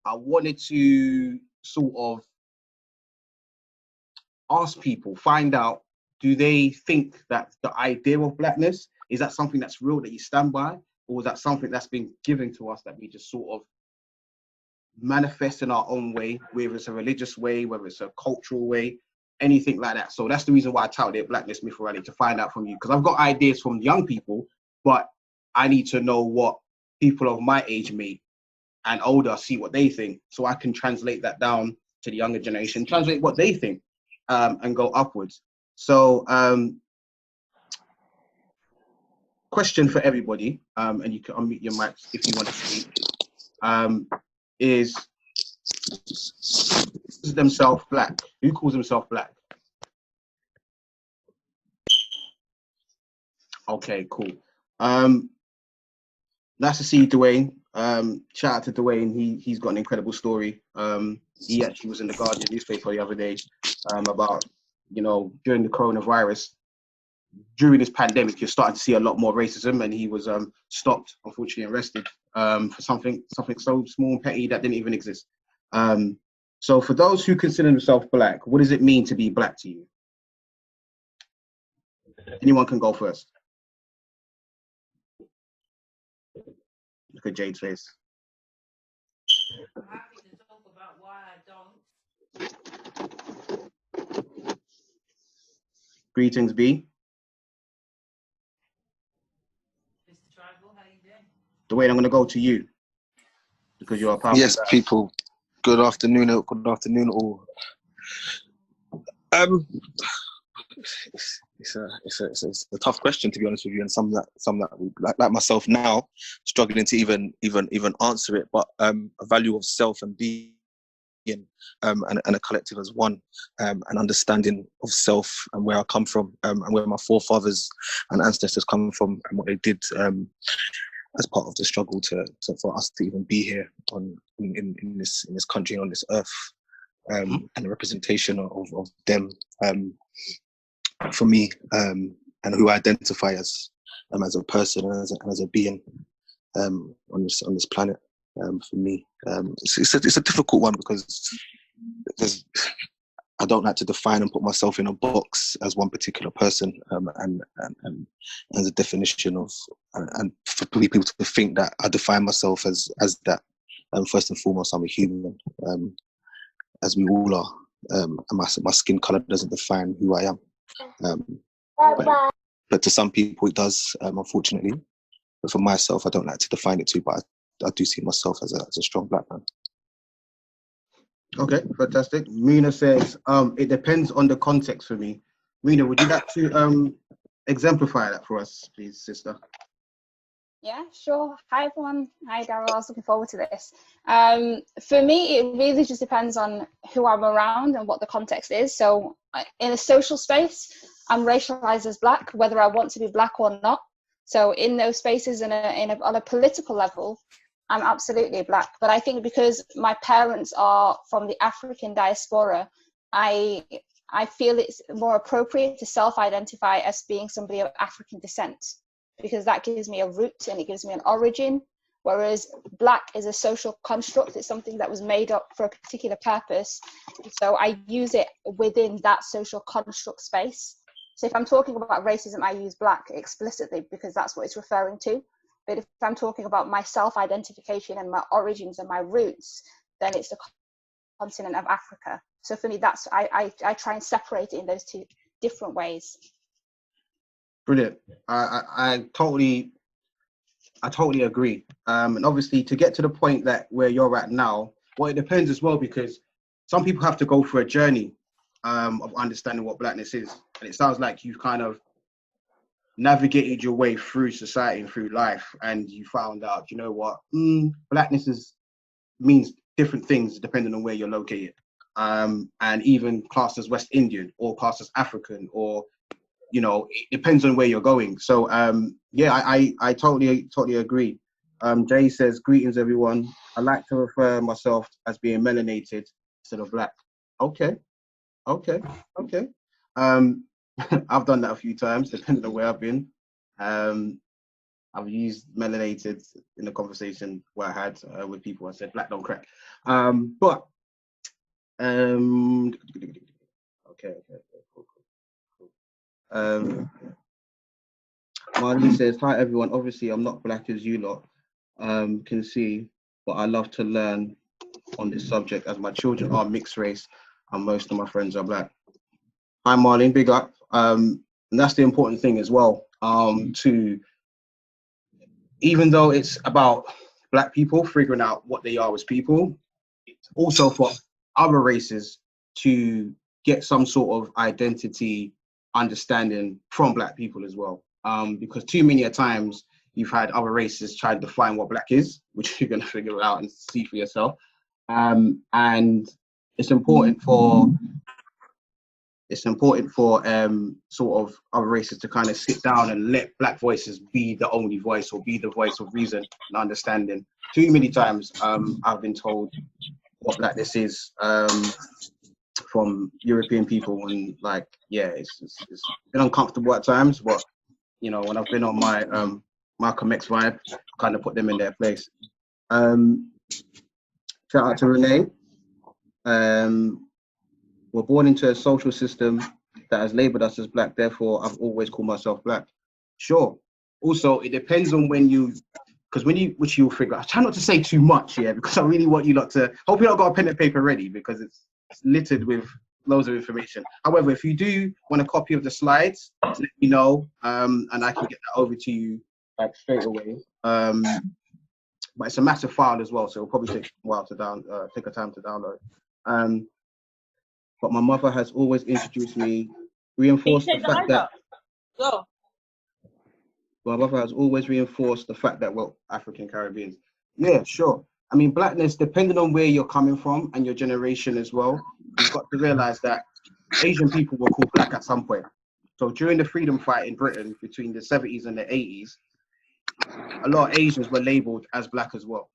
I wanted to sort of ask people, find out, do they think that the idea of blackness, is that something that's real that you stand by? Or is that something that's been given to us that we just sort of manifest in our own way, whether it's a religious way, whether it's a cultural way, anything like that? So that's the reason why I touted it, Blackness Myth or Reality, to find out from you. Because I've got ideas from young people, but I need to know what people of my age, mate, and older, see what they think, so I can translate that down to the younger generation, translate what they think, and go upwards. So question for everybody, and you can unmute your mics if you want to speak, is themselves black? Who calls himself black? Okay, cool. Nice to see you, Dwayne. Shout out to Dwayne. He's got an incredible story. He actually was in the Guardian newspaper the other day about, you know, during the coronavirus, during this pandemic, you're starting to see a lot more racism, and he was stopped, unfortunately arrested, for something so small and petty that didn't even exist. So for those who consider themselves black, what does it mean to be black to you? Anyone can go first. Look at Jade's face. I'm happy to talk about why I don't. Greetings, B. Mr. Tribal, how you doing? Dwayne, I'm going to go to you because you're a powerful Yes, guy. people. Good afternoon all. It's a tough question, to be honest with you, and some that like myself now struggling to even answer it. But a value of self and being, and a collective as one, an understanding of self and where I come from, and where my forefathers and ancestors come from, and what they did as part of the struggle for us to even be here in this country, on this earth, and the representation of them. For me, and who I identify as a person and as a being on this planet. For me, it's a difficult one because I don't like to define and put myself in a box as one particular person, and as a definition of, and for people to think that I define myself as that. First and foremost, I'm a human, as we all are, and my skin color doesn't define who I am. But to some people it does, unfortunately. But for myself, I don't like to define it too, but I do see myself as a strong black man. Okay, fantastic. Mina says, it depends on the context for me. Mina, would you like to exemplify that for us, please, sister? Yeah, sure. Hi, everyone. Hi, Darrel. I was looking forward to this. For me, it really just depends on who I'm around and what the context is. So in a social space, I'm racialized as black, whether I want to be black or not. So in those spaces on a political level, I'm absolutely black. But I think because my parents are from the African diaspora, I feel it's more appropriate to self-identify as being somebody of African descent, because that gives me a root and it gives me an origin, whereas black is a social construct. It's something that was made up for a particular purpose. So I use it within that social construct space. So if I'm talking about racism, I use black explicitly because that's what it's referring to. But if I'm talking about my self-identification and my origins and my roots, then it's the continent of Africa. So for me, that's I try and separate it in those two different ways. Brilliant. I totally agree. And obviously, to get to the point that where you're at now, well, it depends as well, because some people have to go through a journey of understanding what blackness is. And it sounds like you've kind of navigated your way through society and through life, and you found out, you know what, blackness means different things depending on where you're located, and even classed as West Indian or classed as African, or you know, it depends on where you're going. So yeah, I totally agree. Jay says, greetings everyone. I like to refer myself as being melanated instead of black. Okay. I've done that a few times depending on where I've been. I I've used melanated in the conversation where I had with people. I said black don't crack. But okay, cool. Marlene says, hi everyone. Obviously, I'm not black as you lot can see, but I love to learn on this subject as my children are mixed race and most of my friends are black. Hi Marlene, big up. And that's the important thing as well. To even though it's about black people figuring out what they are as people, it's also for other races to get some sort of identity understanding from black people as well. Because too many a times you've had other races try to define what black is, which you're going to figure out and see for yourself. And it's important for sort of other races to kind of sit down and let black voices be the only voice or be the voice of reason and understanding. Too many times I've been told what blackness is from European people, and like, yeah, it's been uncomfortable at times, but you know, when I've been on my Malcolm X vibe, kind of put them in their place. Shout out to Renee. We're born into a social system that has labeled us as black, therefore I've always called myself black. Sure. Also, it depends on when you, because which you'll figure out. I try not to say too much here, because I really want you lot to, hope you lot got a pen and paper ready, because it's littered with loads of information. However, if you do want a copy of the slides, let me know, and I can get that over to you like straight away. But it's a massive file as well, so it'll probably take a while to take a time to download. But my mother has always introduced me, reinforced the fact that my mother has always reinforced the fact that we're African Caribbeans. Yeah, sure. I mean, blackness, depending on where you're coming from and your generation as well, you've got to realize that Asian people were called black at some point. So during the freedom fight in Britain between the 70s and the 80s, a lot of Asians were labeled as black as well.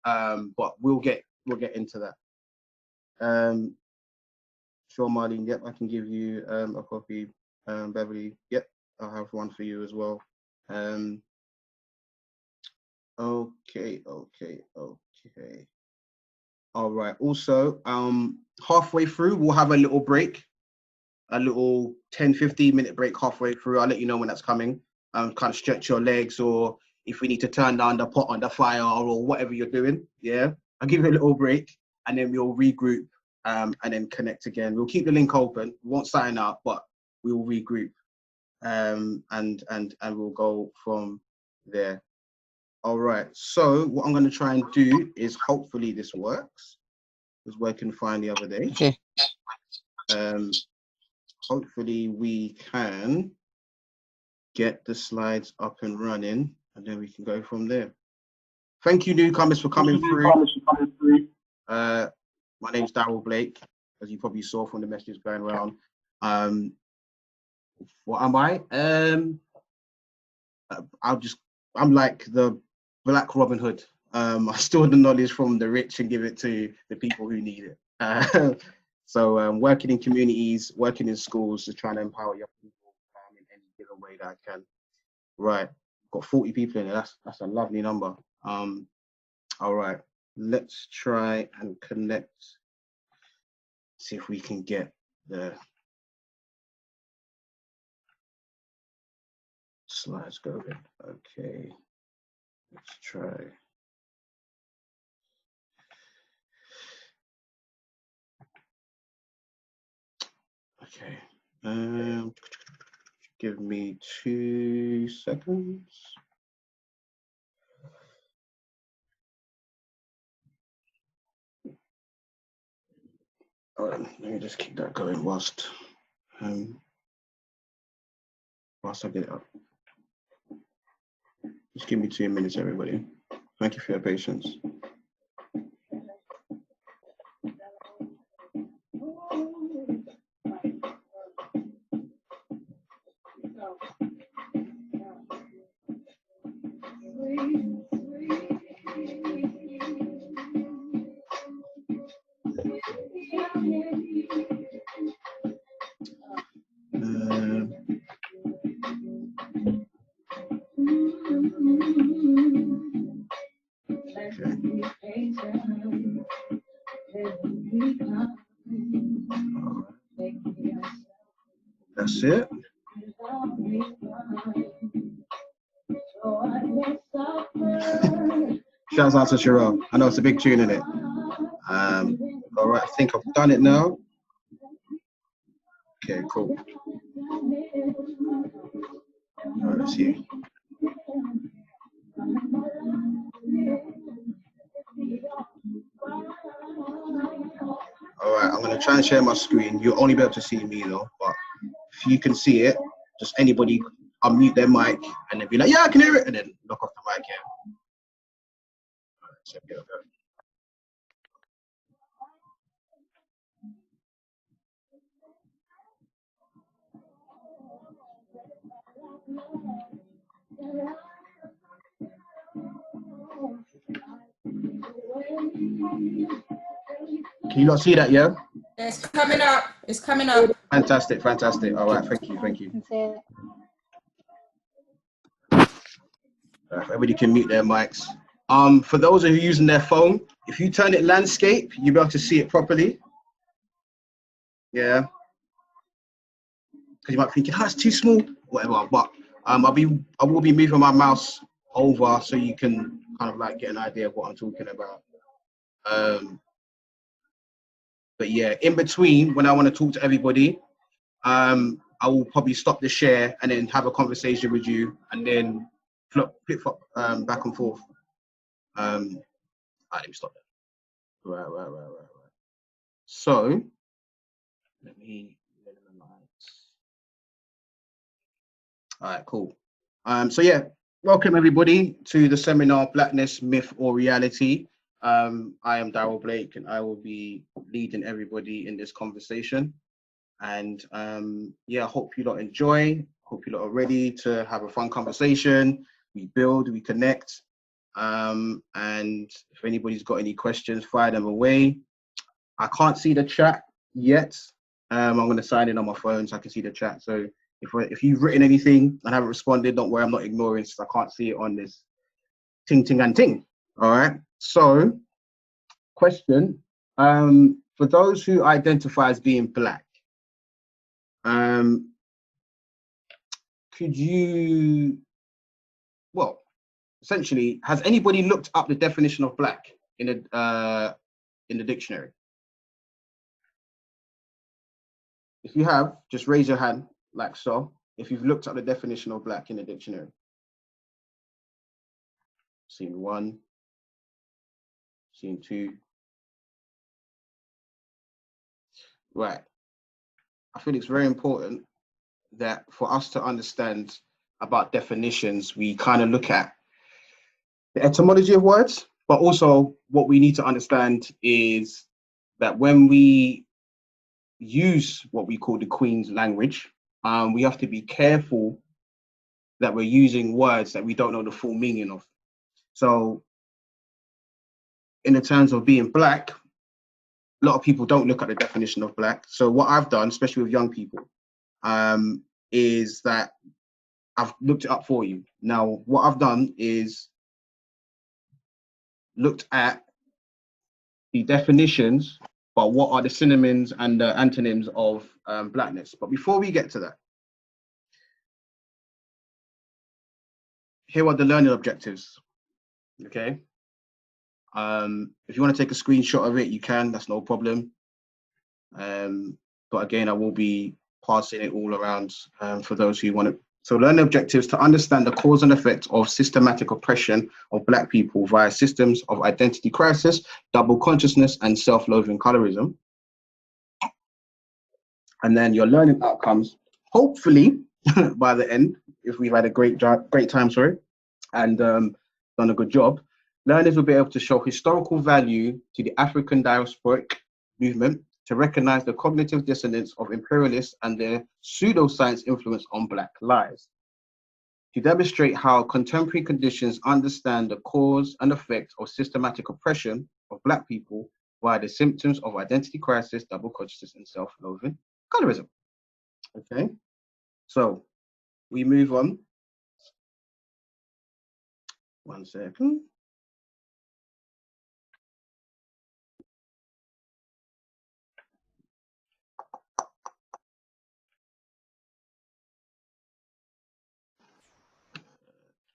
But we'll get into that. Sure, Marlene, yep, I can give you a copy. Beverly, yep, I'll have one for you as well. Okay. All right, also, halfway through, we'll have a little break, a little 10-15 minute break halfway through. I'll let you know when that's coming. Kind of stretch your legs, or if we need to turn down the pot on the fire or whatever you're doing, yeah. I'll give you a little break and then we'll regroup and then connect again. We'll keep the link open. We won't sign up, but we will regroup and we'll go from there. All right, so what I'm going to try and do is, hopefully this works. It was working fine the other day. Okay. Hopefully we can get the slides up and running, and then we can go from there. Thank you, newcomers, for coming through. My name's Darrel Blake, as you probably saw from the messages going around. What am I? I'm like the Black Robin Hood. I store the knowledge from the rich and give it to the people who need it. So working in communities, working in schools, just trying to empower young people in any given way that I can. Right, got 40 people in there. That's a lovely number. All right, let's try and connect. See if we can get the slides going. Okay, let's try. Okay, give me 2 seconds. All right, let me just keep that going whilst I get it up. Just give me 2 minutes, everybody. Thank you for your patience. That's it. Shouts out to Cheryl. I know it's a big tune in it. All right, I think I've done it now. Okay, cool. All right, let's see. All right, I'm gonna try and share my screen. You'll only be able to see me though, but if you can see it, just anybody unmute their mic and then be like, yeah, I can hear it, and then knock off the mic here. All right, so here we go. Can you not see that, yeah? It's coming up. It's coming up. Fantastic, fantastic. All right, thank you, thank you. Everybody can mute their mics. For those of you using their phone, if you turn it landscape, you'll be able to see it properly. Yeah. Because you might think, oh, it's too small, whatever. But I will be moving my mouse over so you can kind of like get an idea of what I'm talking about. But yeah, in between, when I want to talk to everybody, I will probably stop the share and then have a conversation with you, and then flip back and forth. Let me stop that. Right. So let me minimize. All right, cool. So yeah, welcome everybody to the seminar Blackness, Myth or Reality. I am Darrel Blake, and I will be leading everybody in this conversation. And yeah, I hope you lot enjoy. Hope you lot are ready to have a fun conversation. We build, we connect. And if anybody's got any questions, fire them away. I can't see the chat yet. I'm going to sign in on my phone so I can see the chat. So if you've written anything and haven't responded, don't worry, I'm not ignoring, since I can't see it on this ting and ting. All right. So, question: for those who identify as being Black, could you, well, essentially, has anybody looked up the definition of Black in the dictionary? If you have, just raise your hand like so. If you've looked up the definition of Black in the dictionary. Seen one, seen two. Right. I feel it's very important that for us to understand about definitions, we kind of look at the etymology of words, but also what we need to understand is that when we use what we call the Queen's language, we have to be careful that we're using words that we don't know the full meaning of. So in the terms of being Black, a lot of people don't look at the definition of Black. So what I've done, especially with young people, is that I've looked it up for you. Now, what I've done is looked at the definitions, but what are the synonyms and the antonyms of Blackness. But before we get to that, here are the learning objectives, okay? If you want to take a screenshot of it, you can, that's no problem. But again, I will be passing it all around for those who want to. So learning objectives: to understand the cause and effect of systematic oppression of Black people via systems of identity crisis, double consciousness, and self-loathing colorism. And then your learning outcomes, hopefully by the end, if we've had a great time, and done a good job, learners will be able to show historical value to the African diasporic movement, to recognize the cognitive dissonance of imperialists and their pseudoscience influence on Black lives, to demonstrate how contemporary conditions understand the cause and effect of systematic oppression of Black people via the symptoms of identity crisis, double consciousness, and self-loathing colorism. Okay, so we move on. 1 second.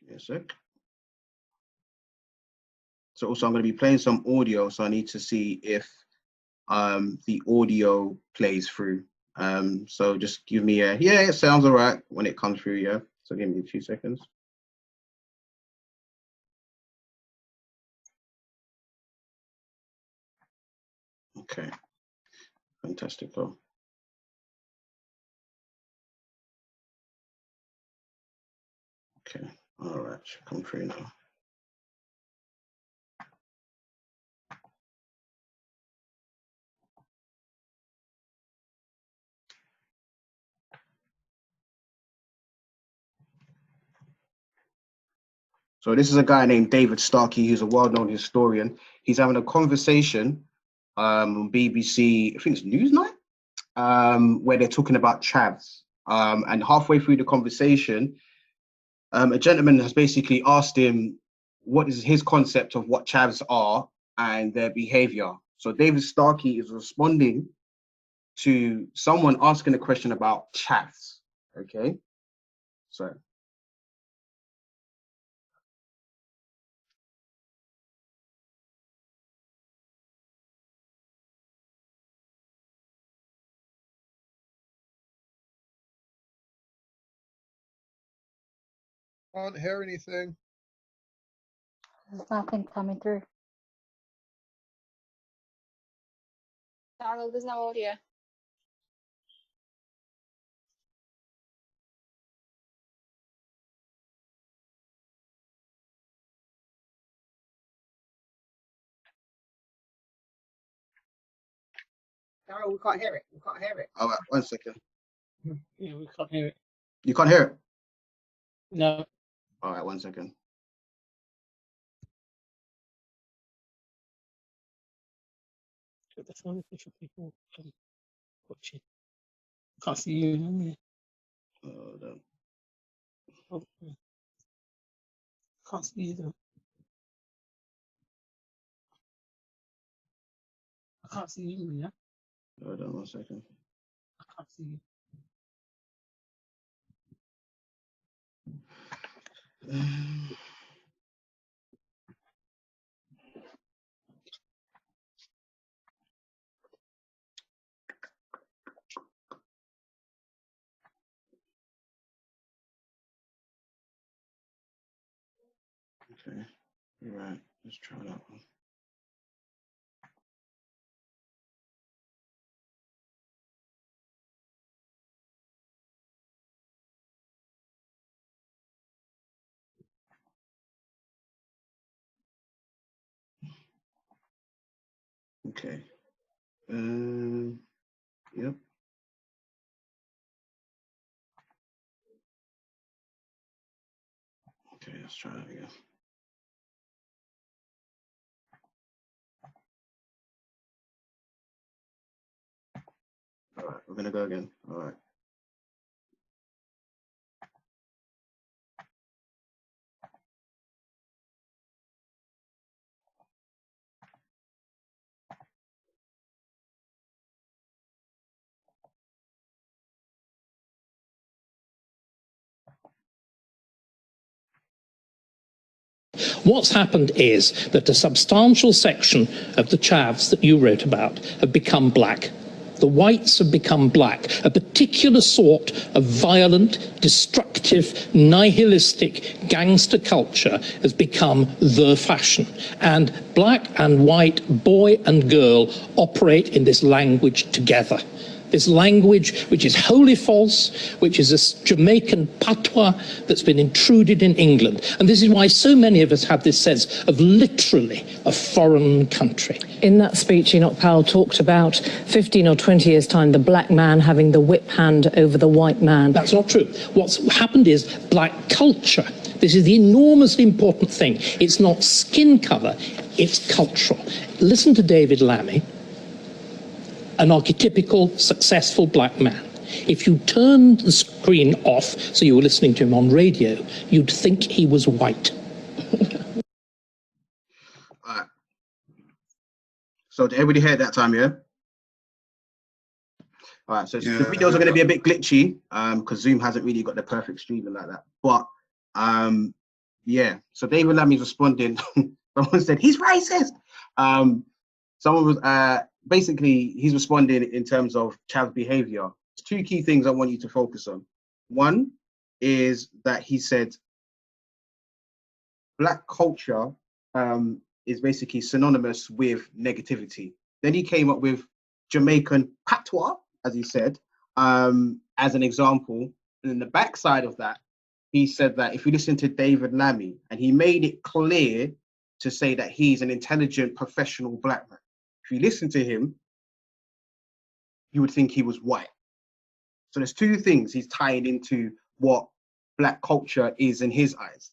Give me a sec. So also I'm going to be playing some audio, so I need to see if the audio plays through. So just give me a, yeah, it sounds all right when it comes through, yeah. So give me 2 seconds. Okay, fantastic though. Okay, all right, should come through now. So this is a guy named David Starkey, who's a well-known historian. He's having a conversation on BBC, I think it's Newsnight, where they're talking about chavs. And halfway through the conversation, a gentleman has basically asked him what is his concept of what chavs are and their behavior. So David Starkey is responding to someone asking a question about chavs, okay? So. Can't hear anything. There's nothing coming through. Darrel, there's no audio. Darrel, we can't hear it. We can't hear it. All right, 1 second. Yeah, we can't hear it. You can't hear it? No. All right, 1 second. The phone for people watching. Can't see you. Hold on. Oh, can't see you though. I can't see you, yeah? Hold on 1 second. I can't see you. Okay, right, let's try that one. Okay. Yep. Okay, let's try that again. All right, we're gonna go again. All right. What's happened is that a substantial section of the chavs that you wrote about have become black. The whites have become black. A particular sort of violent, destructive, nihilistic gangster culture has become the fashion. And black and white, boy and girl, operate in this language together. This language which is wholly false, which is a Jamaican patois that's been intruded in England. And this is why so many of us have this sense of literally a foreign country. In that speech, Enoch Powell talked about 15 or 20 years' time, the black man having the whip hand over the white man. That's not true. What's happened is black culture. This is the enormously important thing. It's not skin color, it's cultural. Listen to David Lammy, an archetypical, successful black man. If you turned the screen off, so you were listening to him on radio, you'd think he was white. All right. So did everybody hear it that time, yeah? All right, so Yeah. the videos are going to be a bit glitchy because Zoom hasn't really got the perfect streaming like that. But Yeah. So David Lammy's responding. Someone said he's racist. Someone was basically he's responding in terms of child behavior. There's two key things I want you to focus on. One is that he said Black culture is basically synonymous with negativity. Then he came up with Jamaican patois, as he said, as an example. And in the backside of that, he said that if you listen to David Lammy, and he made it clear to say that he's an intelligent, professional Black man. If you listen to him, you would think he was white. So there's two things he's tying into what Black culture is in his eyes.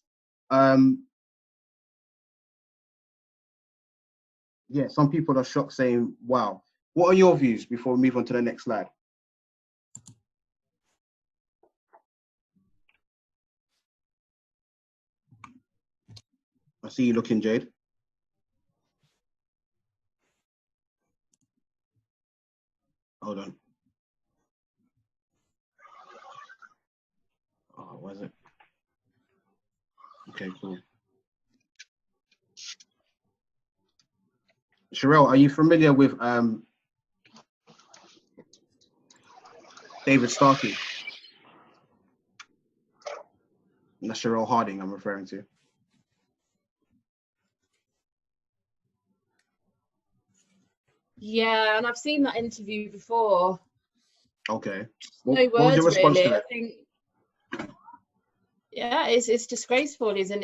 Yeah, some people are shocked, saying, wow. What are your views before we move on to the next slide? I see you looking, Jade. Hold on. Oh, was it? Okay, cool. Sherelle, are you familiar with David Starkey? And that's Sherelle Harding I'm referring to. Yeah, and I've seen that interview before. Okay. No What was your words response really. to I it? think, yeah, it's disgraceful. He's an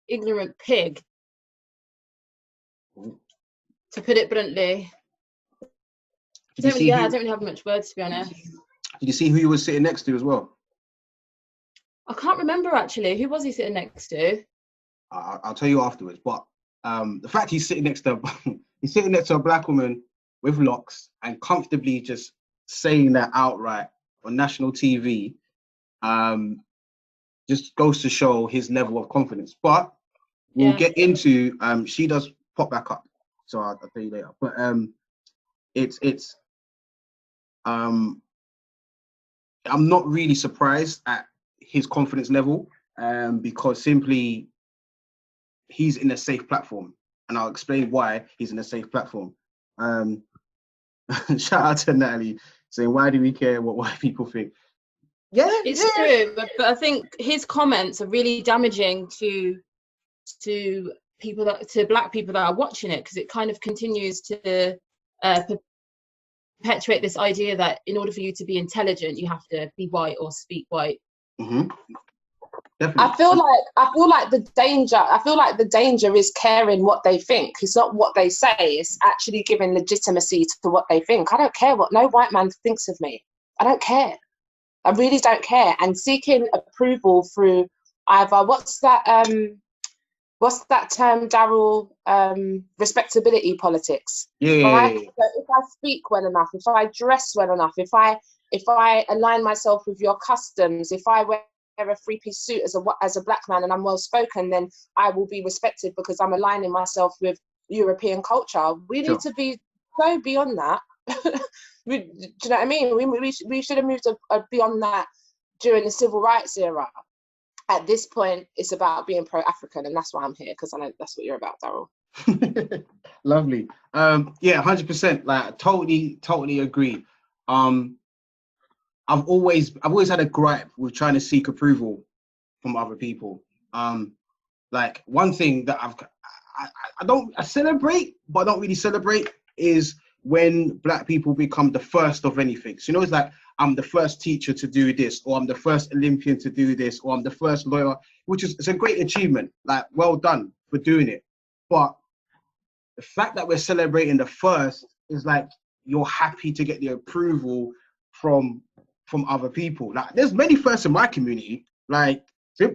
ignorant pig, to put it bluntly. I don't really have much words, to be honest. Did you see who you was sitting next to as well? I can't remember actually. Who was he sitting next to? I'll tell you afterwards. But the fact he's sitting next to he's sitting next to a Black woman with locks and comfortably just saying that outright on national TV, just goes to show his level of confidence. But we'll get into she does pop back up, so I'll tell you later. But it's I'm not really surprised at his confidence level, because simply he's in a safe platform, and I'll explain why he's in a safe platform. Shout out to Natalie saying, "Why do we care what white people think?" Yeah, it's true, but I think his comments are really damaging to people to Black people that are watching it, because it kind of continues to perpetuate this idea that in order for you to be intelligent, you have to be white or speak white. Mm-hmm. Definitely. I feel like the danger is caring what they think. It's not what they say, it's actually giving legitimacy to what they think. I don't care what no white man thinks of me. I don't care. I really don't care. And seeking approval through either what's that term, Darrel? Respectability politics. Yeah. So if I speak well enough, if I dress well enough, if I align myself with your customs, if I wear a three-piece suit as a Black man and I'm well spoken, then I will be respected because I'm aligning myself with European culture. We need to be go beyond that. Do you know what I mean? We should have moved beyond that during the civil rights era. At this point, it's about being pro-African, and that's why I'm here, because I know that's what you're about, Darrel. Lovely. Yeah, 100%. Like, totally agree. I've always had a gripe with trying to seek approval from other people. Like, one thing that I celebrate, but I don't really celebrate, is when Black people become the first of anything. So, it's like, I'm the first teacher to do this, or I'm the first Olympian to do this, or I'm the first lawyer, which is, it's a great achievement. Like, well done for doing it. But the fact that we're celebrating the first is like, you're happy to get the approval from other people. Like, there's many firsts in my community. Like,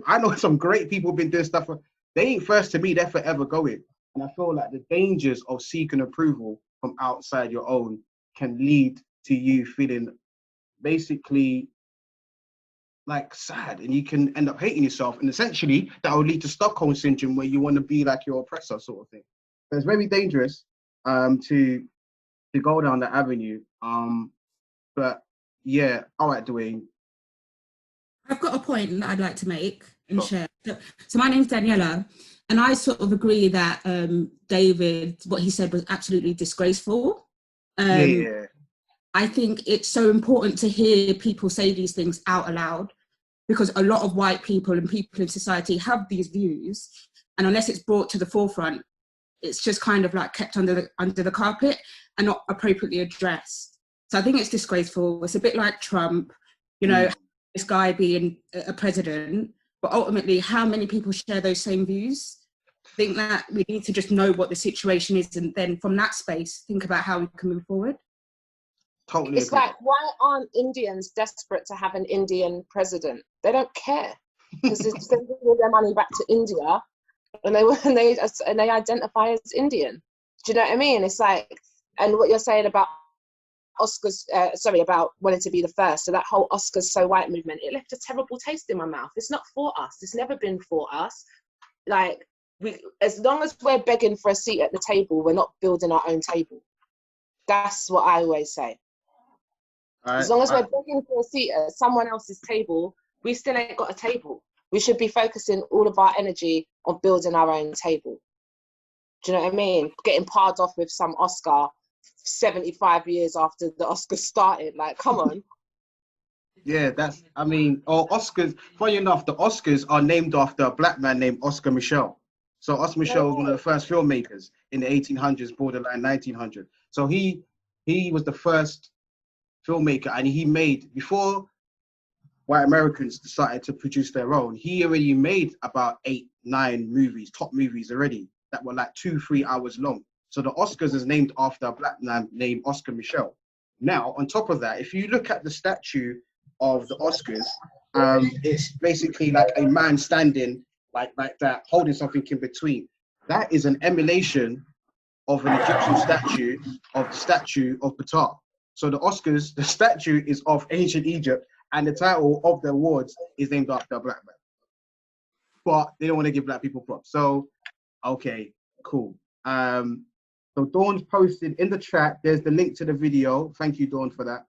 I know some great people have been doing stuff. They ain't first to me, they're forever going. And I feel like the dangers of seeking approval from outside your own can lead to you feeling basically like sad, and you can end up hating yourself. And essentially that will lead to Stockholm syndrome, where you want to be like your oppressor, sort of thing. So it's very dangerous to go down that avenue. But yeah, all right, Dwayne. I've got a point that I'd like to make and share. So my name's Daniela, and I sort of agree that David, what he said was absolutely disgraceful. Yeah. I think it's so important to hear people say these things out aloud, because a lot of white people and people in society have these views, and unless it's brought to the forefront, it's just kind of like kept under the carpet and not appropriately addressed. So I think it's disgraceful. It's a bit like Trump, you know, this guy being a president, but ultimately, how many people share those same views? I think that we need to just know what the situation is, and then from that space, think about how we can move forward. Totally It's agree. like, why aren't Indians desperate to have an Indian president? They don't care, because it's sending all their money back to India, and they identify as Indian. Do you know what I mean? It's like, and what you're saying about Oscars, about wanting to be the first. So that whole Oscars so white movement, it left a terrible taste in my mouth. It's not for us. It's never been for us. Like, as long as we're begging for a seat at the table, we're not building our own table. That's what I always say. As long as we're begging for a seat at someone else's table, we still ain't got a table. We should be focusing all of our energy on building our own table. Do you know what I mean? Getting parred off with some Oscar 75 years after the Oscars started. Like, come on. Yeah, Oscars, funny enough, the Oscars are named after a black man named Oscar Michel. So Oscar Michel was one of the first filmmakers in the 1800s, borderline 1900. So he was the first filmmaker, and he made, before white Americans decided to produce their own, he already made about 8-9 movies, top movies already, that were like 2-3 hours long. So the Oscars is named after a black man named Oscar Michel. Now, on top of that, if you look at the statue of the Oscars, it's basically like a man standing like that, holding something in between. That is an emulation of an Egyptian statue of the statue of Ptah. So the Oscars, the statue is of ancient Egypt, and the title of the awards is named after a black man. But they don't want to give black people props. So, okay, cool. So Dawn's posted in the chat, there's the link to the video. Thank you, Dawn, for that.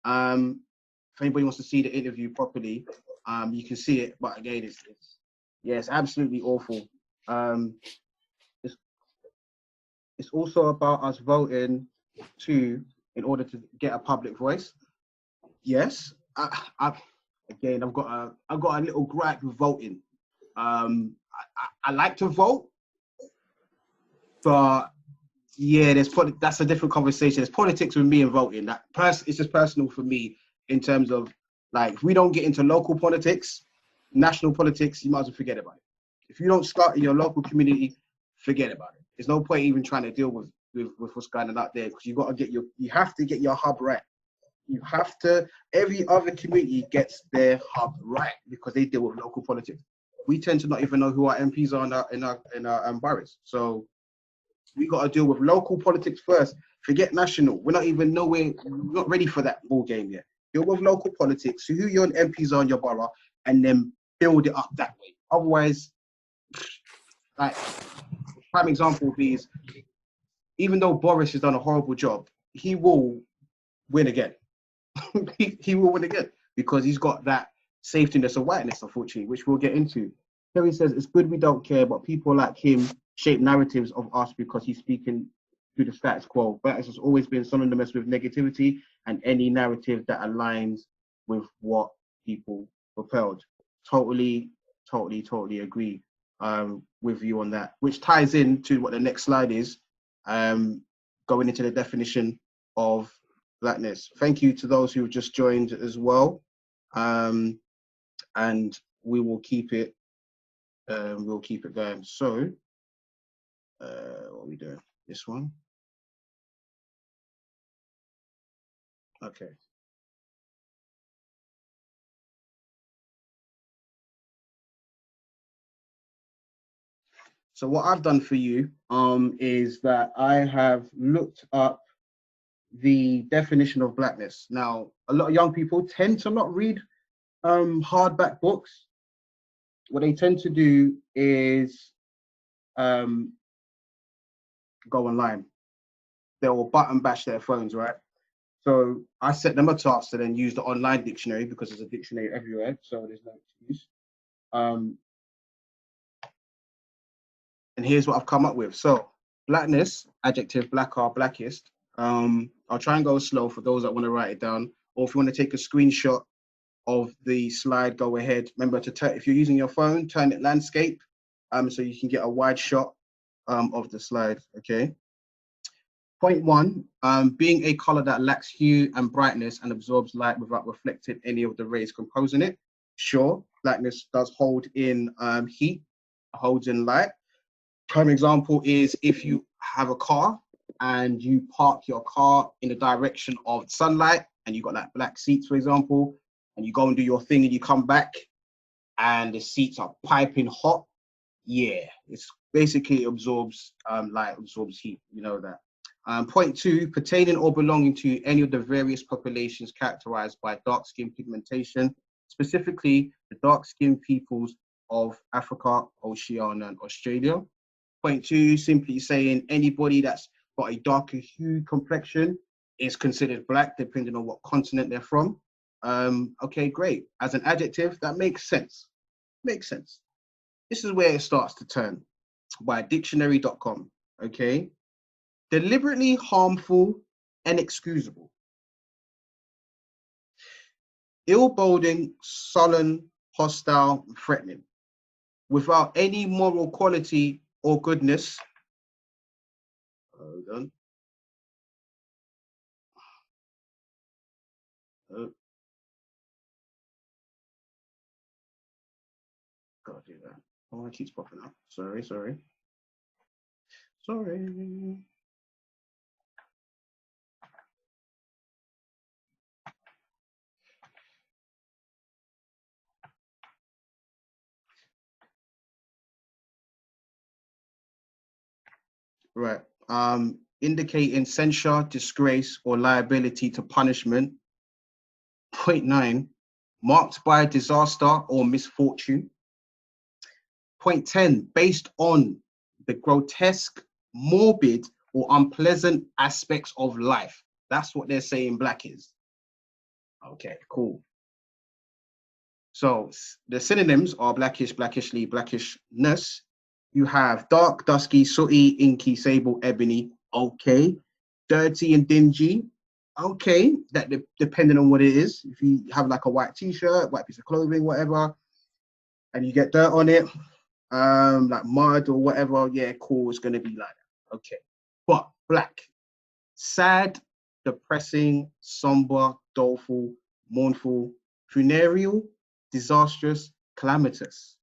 If anybody wants to see the interview properly, you can see it. But again, it's absolutely awful. It's also about us voting too, in order to get a public voice. Yes, I've got a little gripe with voting. I like to vote, but yeah, that's a different conversation. There's politics with me and voting. It's just personal for me in terms of, like, if we don't get into local politics, national politics, you might as well forget about it. If you don't start in your local community, forget about it. There's no point even trying to deal with what's going on out there, because you have to get your hub right. Every other community gets their hub right because they deal with local politics. We tend to not even know who our MPs are in our boroughs. So we got to deal with local politics first. Forget national. We're not ready for that ball game yet. Deal with local politics, who your MPs are in your borough, and then build it up that way. Otherwise, like, prime example would be, even though Boris has done a horrible job, he will win again. he will win again because he's got that safetiness of whiteness, unfortunately, which we'll get into. Terry says, it's good we don't care, but people like him shape narratives of us because he's speaking to the status quo. Blackness has always been synonymous with negativity and any narrative that aligns with what people propelled. Totally agree with you on that, which ties into what the next slide is, going into the definition of blackness. Thank you to those who have just joined as well, and we will keep it going. So what are we doing? This one? Okay. So what I've done for you is that I have looked up the definition of blackness. Now, a lot of young people tend to not read hardback books. What they tend to do is go online. They will button bash their phones, right? So I set them a task to then use the online dictionary, because there's a dictionary everywhere, so there's no excuse. And here's what I've come up with. So blackness, adjective, blacker, blackest. I'll try and go slow for those that want to write it down, or if you want to take a screenshot of the slide, go ahead. Remember to turn, if you're using your phone, turn it landscape, so you can get a wide shot of the slide. Okay. Point 1, being a color that lacks hue and brightness and absorbs light without reflecting any of the rays composing it. Sure, blackness does hold in heat, holds in light. Prime example is if you have a car and you park your car in the direction of sunlight and you got like black seats, for example, and you go and do your thing and you come back and the seats are piping hot. Yeah, it's basically absorbs light, absorbs heat, you know that. Point 2, pertaining or belonging to any of the various populations characterized by dark skin pigmentation, specifically the dark skinned peoples of Africa, Oceania, and Australia. Point 2, simply saying anybody that's got a darker hue complexion is considered black, depending on what continent they're from. Okay, great. As an adjective, that makes sense. Makes sense. This is where it starts to turn by dictionary.com. Okay. Deliberately harmful and inexcusable. Ill-boding, sullen, hostile, and threatening. Without any moral quality or goodness. Hold on. Gotta do that. Oh, it keeps popping up. Sorry. Right. Indicating censure, disgrace, or liability to punishment. Point 9, marked by disaster or misfortune. Point 10, based on the grotesque, morbid, or unpleasant aspects of life. That's what they're saying black is. Okay, cool. So the synonyms are blackish, blackishly, blackishness. You have dark, dusky, sooty, inky, sable, ebony. Okay. Dirty and dingy. Okay. That depending on what it is. If you have like a white t-shirt, white piece of clothing, whatever, and you get dirt on it, like mud or whatever, yeah, cool, it's gonna be like that. Okay. But black, sad, depressing, somber, doleful, mournful, funereal, disastrous, calamitous.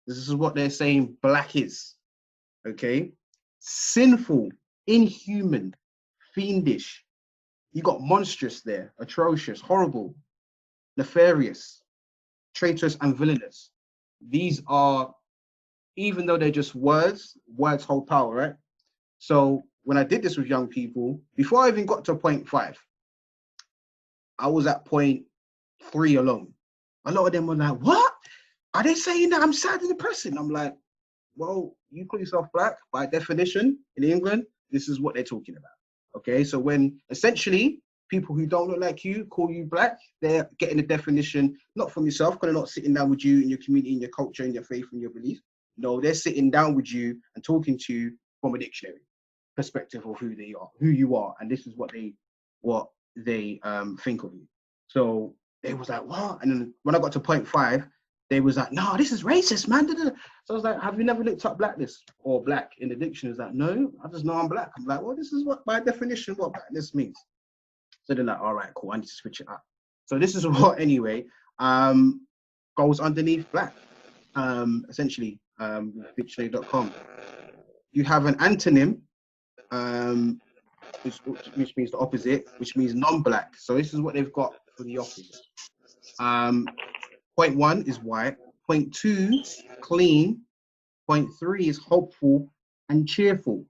This is what they're saying black is. Okay. Sinful, inhuman, fiendish. You got monstrous there, atrocious, horrible, nefarious, traitorous, and villainous. These are, even though they're just words hold power, right? So when I did this with young people, before I even got to point 5, I was at point 3 alone. A lot of them were like, what? Are they saying that I'm sad and depressing? I'm like, well, you call yourself black, by definition, in England, this is what they're talking about. Okay, so when essentially people who don't look like you call you black, they're getting a definition, not from yourself, because they're not sitting down with you in your community, in your culture, in your faith, in your belief. No, they're sitting down with you and talking to you from a dictionary perspective of who they are, who you are, and this is what they think of you. So they was like, what? And then when I got to point 5, they was like, no, this is racist, man. So I was like, have you never looked up blackness or black in the dictionary? It's like, no, I just know I'm black. I'm like, well, this is what, by definition, what blackness means. So they're like, all right, cool, I need to switch it up. So this is what, anyway, goes underneath black, essentially, dictionary.com. You have an antonym, which means the opposite, which means non-black. So this is what they've got for the opposite. Point 1 is white. Point 2, clean. Point 3 is hopeful and cheerful.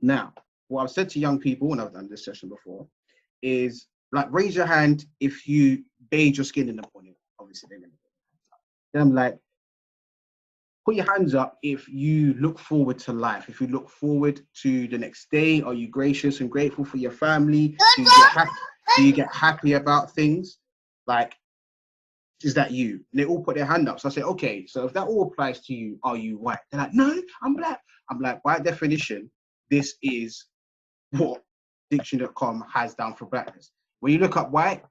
Now, what I've said to young people when I've done this session before is, like, raise your hand if you bathe your skin in the morning. Obviously, they're gonna. Then I'm like, put your hands up if you look forward to life, if you look forward to the next day. Are you gracious and grateful for your family? Do you get happy about things? Like, is that you? And they all put their hand up. So I say, okay, so if that all applies to you, are you white? They're like, no, I'm black. I'm like, by definition, this is what dictionary.com has down for blackness. When you look up white,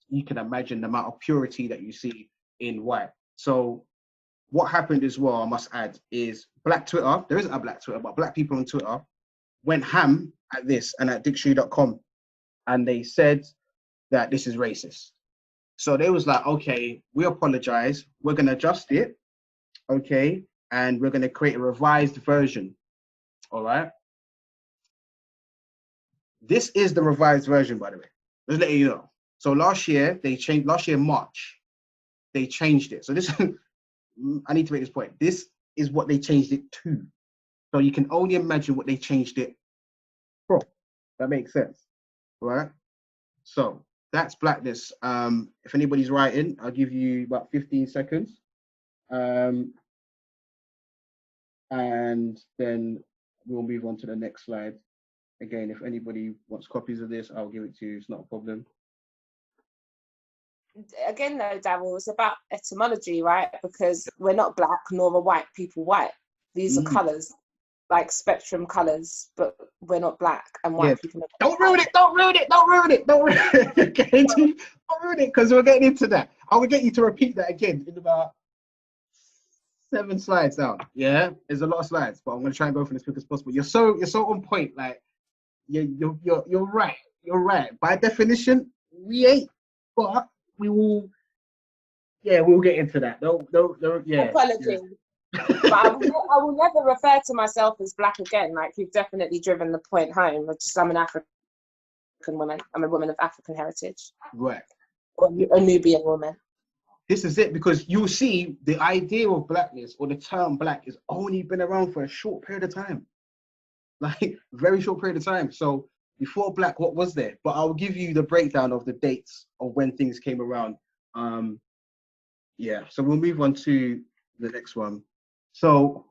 you can imagine the amount of purity that you see in white. So what happened as well, I must add, is Black Twitter, there isn't a Black Twitter, but Black people on Twitter went ham at this and at dictionary.com, and they said that this is racist. So they was like, okay, we apologize, we're going to adjust it, okay, and we're going to create a revised version, all right? This is the revised version, by the way. Just letting you know. So last year, March, they changed it. So this, I need to make this point. This is what they changed it to. So you can only imagine what they changed it from. That makes sense, right? So that's blackness. If anybody's writing, I'll give you about 15 seconds. And then we'll move on to the next slide. Again, if anybody wants copies of this, I'll give it to you. It's not a problem. Again, though, Darrel, it's about etymology, right? Because we're not black, nor are white people white. These are colours, like spectrum colours, but we're not black, and white people are Don't ruin it, don't ruin it, don't ruin it, don't ruin it. Don't ruin it, because we're getting into that. I will get you to repeat that again in about 7 slides down. Yeah, there's a lot of slides, but I'm going to try and go for as quick as possible. You're so on point. Like, you're right. You're right. By definition, we ain't, but we will. Yeah, we'll get into that. Don't. Yeah. Apologies. But I will never refer to myself as black again. Like, you've definitely driven the point home. I'm an African woman. I'm a woman of African heritage. Right. Or a Nubian woman. This is it, because you'll see the idea of blackness, or the term black, has only been around for a short period of time. Like, very short period of time. So before black, what was there? But I'll give you the breakdown of the dates of when things came around. Yeah, so we'll move on to the next one. So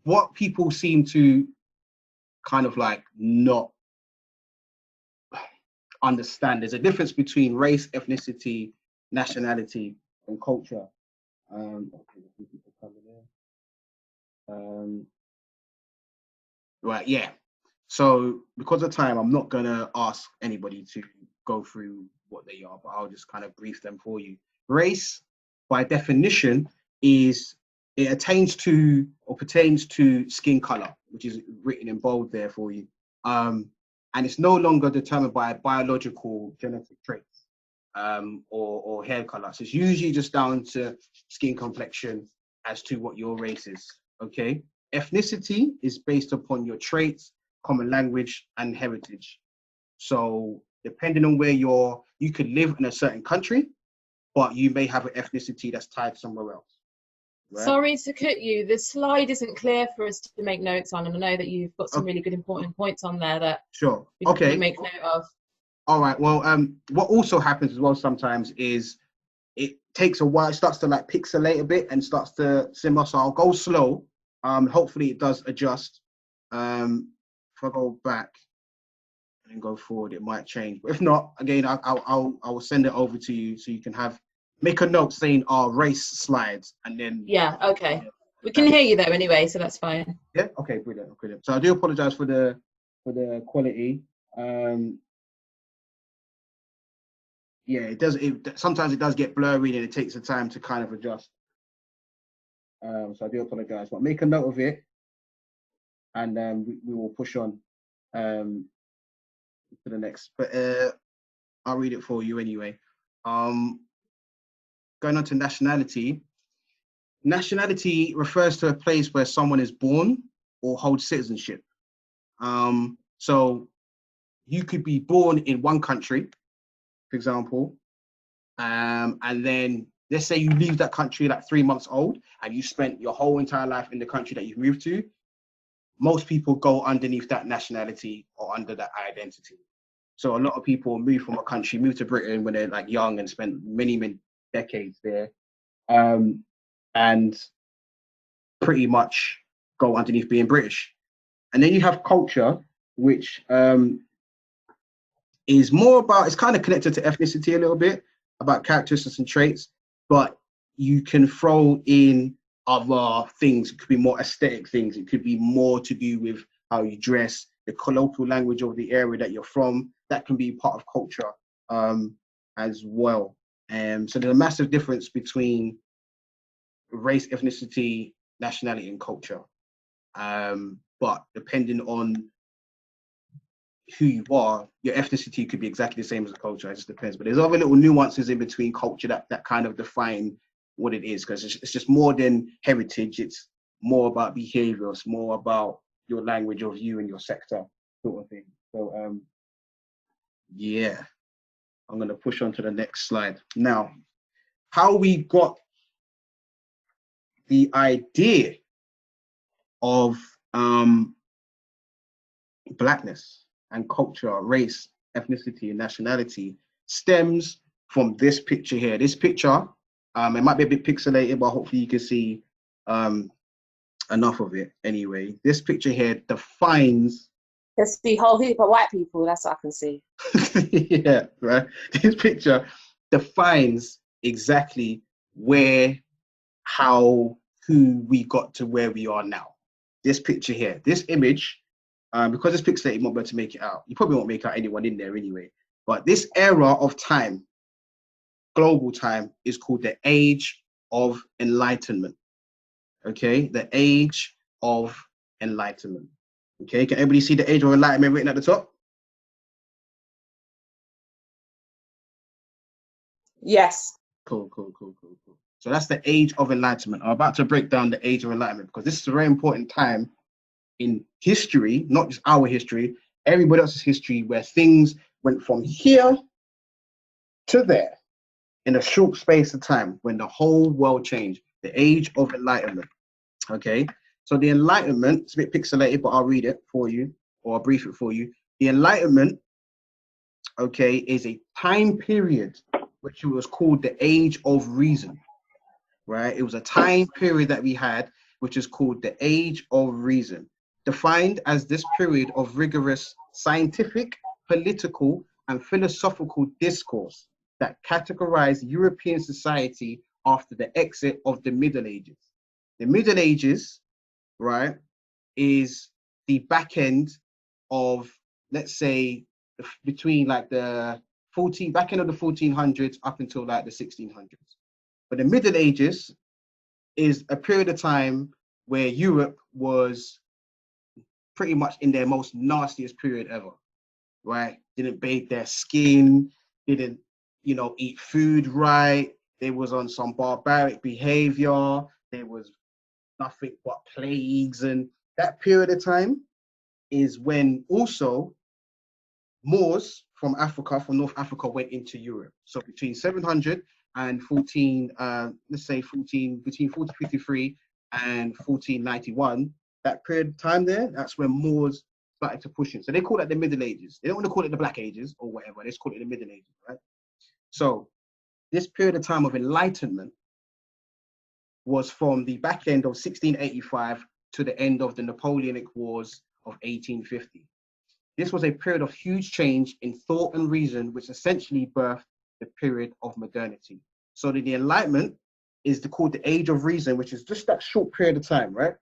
what people seem to kind of like not understand, there's a difference between race, ethnicity, nationality, and culture. Right, yeah. So because of time, I'm not gonna ask anybody to go through what they are, but I'll just kind of brief them for you. Race, by definition, it pertains to skin color, which is written in bold there for you. And it's no longer determined by biological genetic traits or hair color. So it's usually just down to skin complexion as to what your race is, okay? Ethnicity is based upon your traits, common language, and heritage. So depending on where you could live in a certain country, but you may have an ethnicity that's tied somewhere else. Right? Sorry to cut you. The slide isn't clear for us to make notes on, and I know that you've got some really good important points on there that sure. we Okay. make note of. All right. Well, what also happens as well sometimes is it takes a while. It starts to like pixelate a bit and starts to simmer. So I'll go slow. Hopefully it does adjust. If I go back and go forward, it might change. But if not, again, I will send it over to you so you can make a note saying our race slides, and then okay. We can hear you though anyway, so that's fine. Yeah. Okay. Brilliant. So I do apologize for the quality. Yeah, it does. Sometimes it does get blurry, and it takes the time to kind of adjust. So I do apologize, but make a note of it, and we will push on to the next. But I'll read it for you anyway. Going on to nationality. Nationality refers to a place where someone is born or holds citizenship. So you could be born in one country, for example, and then let's say you leave that country like 3 months old and you spent your whole entire life in the country that you've moved to. Most people go underneath that nationality or under that identity. So a lot of people move from a country, move to Britain when they're like young and spend many decades there, and pretty much go underneath being British. And then you have culture, which is more about, it's kind of connected to ethnicity a little bit, about characteristics and traits, but you can throw in other things. It could be more aesthetic things. It could be more to do with how you dress, the colloquial language of the area that you're from. That can be part of culture as well. So there's a massive difference between race, ethnicity, nationality, and culture. But depending on who you are, your ethnicity could be exactly the same as the culture. It just depends. But there's other little nuances in between culture that kind of define what it is, because it's just more than heritage. It's more about behavior. It's more about your language of you and your sector sort of thing. So yeah, I'm going to push on to the next slide. Now, how we got the idea of Blackness and culture, race, ethnicity, and nationality stems from this picture here. This picture, it might be a bit pixelated, but hopefully you can see enough of it anyway. This picture here defines... There's the whole heap of white people, that's what I can see. Yeah, right. This picture defines exactly where, how, who we got to where we are now. This picture here, this image, because it's pixelated, you won't be able to make it out. You probably won't make out anyone in there anyway. But this era of time, global time, is called the Age of Enlightenment. Okay, the Age of Enlightenment. Okay, can everybody see the Age of Enlightenment written at the top? Yes. Cool. So that's the Age of Enlightenment. I'm about to break down the Age of Enlightenment because this is a very important time in history, not just our history, everybody else's history, where things went from here to there in a short space of time when the whole world changed. The Age of Enlightenment. Okay, so the Enlightenment, it's a bit pixelated, but I'll read it for you, or I'll brief it for you. The Enlightenment, okay, is a time period which was called the Age of Reason, right? It was a time period that we had, which is called the Age of Reason, defined as this period of rigorous scientific, political, and philosophical discourse that categorized European society after the exit of the Middle Ages. The Middle Ages, right, is the back end of, let's say, between like the back end of the 1400s up until like the 1600s. But the Middle Ages is a period of time where Europe was pretty much in their most nastiest period ever, right? Didn't bathe their skin, didn't, eat food right. They was on some barbaric behavior. There was nothing but plagues. And that period of time is when also Moors from Africa, from North Africa, went into Europe. So between 700 and between 1453 and 1491, that period of time there, that's when Moors started to push in. So they call it the Middle Ages. They don't want to call it the Black Ages or whatever. They just call it the Middle Ages, right? So this period of time of enlightenment was from the back end of 1685 to the end of the Napoleonic Wars of 1850. This was a period of huge change in thought and reason, which essentially birthed the period of modernity. So the Enlightenment is called the Age of Reason, which is just that short period of time, right?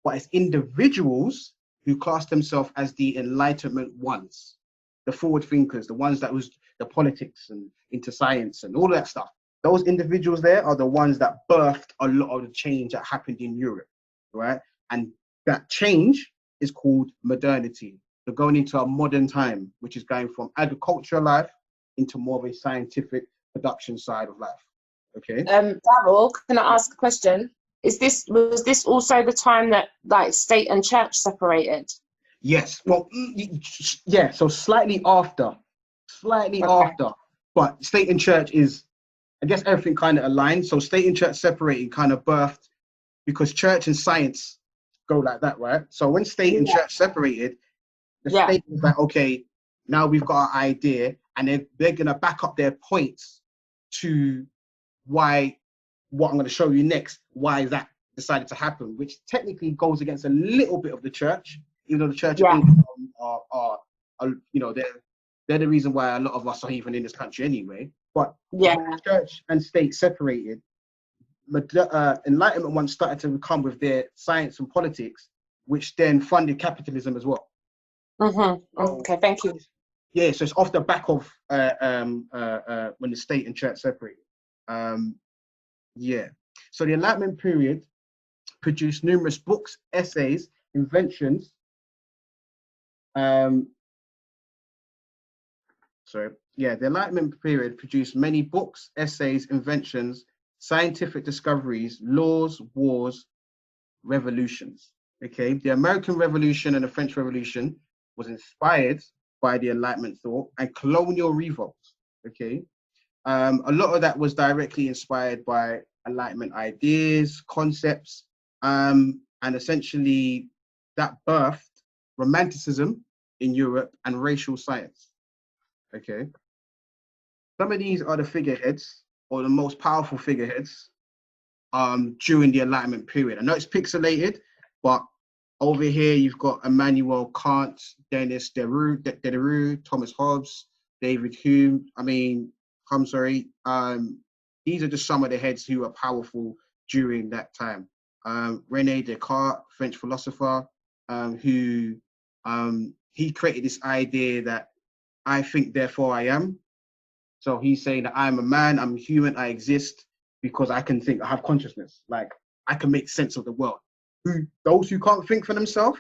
But it's individuals who class themselves as the Enlightenment ones, the forward thinkers, the ones that was the politics and into science and all that stuff. Those individuals there are the ones that birthed a lot of the change that happened in Europe, right? And that change is called modernity. So going into a modern time, which is going from agricultural life into more of a scientific production side of life. Okay. Darrel, can I ask a question? Was this also the time that like state and church separated? Yes. Well, yeah. So slightly after, but state and church is, I guess everything kind of aligned. So state and church separated kind of birthed because church and science go like that, right? So when state and church separated, the state was like, okay, now we've got our idea, and they're going to back up their points to why, what I'm going to show you next, why that decided to happen, which technically goes against a little bit of the church, even though the church are they're the reason why a lot of us are even in this country anyway. But when church and state separated, Enlightenment ones started to come with their science and politics, which then funded capitalism as well. Okay, thank you. Yeah, so it's off the back of when the state and church separated. Yeah, so the Enlightenment period produced numerous books, essays, inventions. The Enlightenment period produced many books, essays, inventions, scientific discoveries, laws, wars, revolutions. Okay, the American Revolution and the French Revolution was inspired by the Enlightenment thought and colonial revolts. Okay, a lot of that was directly inspired by Enlightenment ideas, concepts, and essentially that birthed Romanticism in Europe and racial science. Okay, some of these are the figureheads or the most powerful figureheads during the Enlightenment period. I know it's pixelated, but over here you've got Immanuel Kant, Denis Diderot, Thomas Hobbes, David Hume. These are just some of the heads who are powerful during that time. René Descartes, French philosopher, who he created this idea that I think, therefore I am. So he's saying that I'm a man, I'm human, I exist because I can think, I have consciousness. Like, I can make sense of the world. Those who can't think for themselves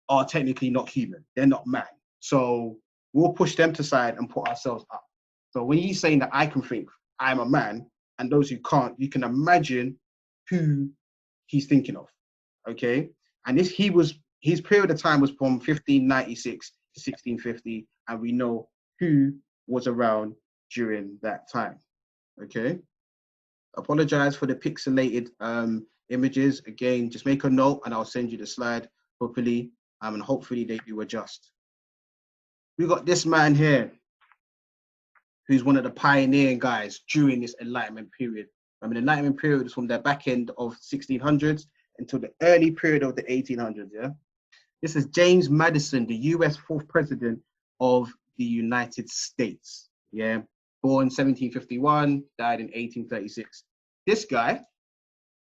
are technically not human. They're not man. So we'll push them to side and put ourselves up. So when he's saying that I can think, I'm a man, and those who can't, you can imagine who he's thinking of. Okay? And his period of time was from 1596 to 1650, and we know who was around during that time. Okay? Apologize for the pixelated images. Again, just make a note and I'll send you the slide properly, and hopefully they do adjust. We got this man here, who's one of the pioneering guys during this Enlightenment period. I mean, the Enlightenment period is from the back end of 1600s until the early period of the 1800s, yeah? This is James Madison, the US 4th president of the United States, yeah? Born 1751, died in 1836. This guy,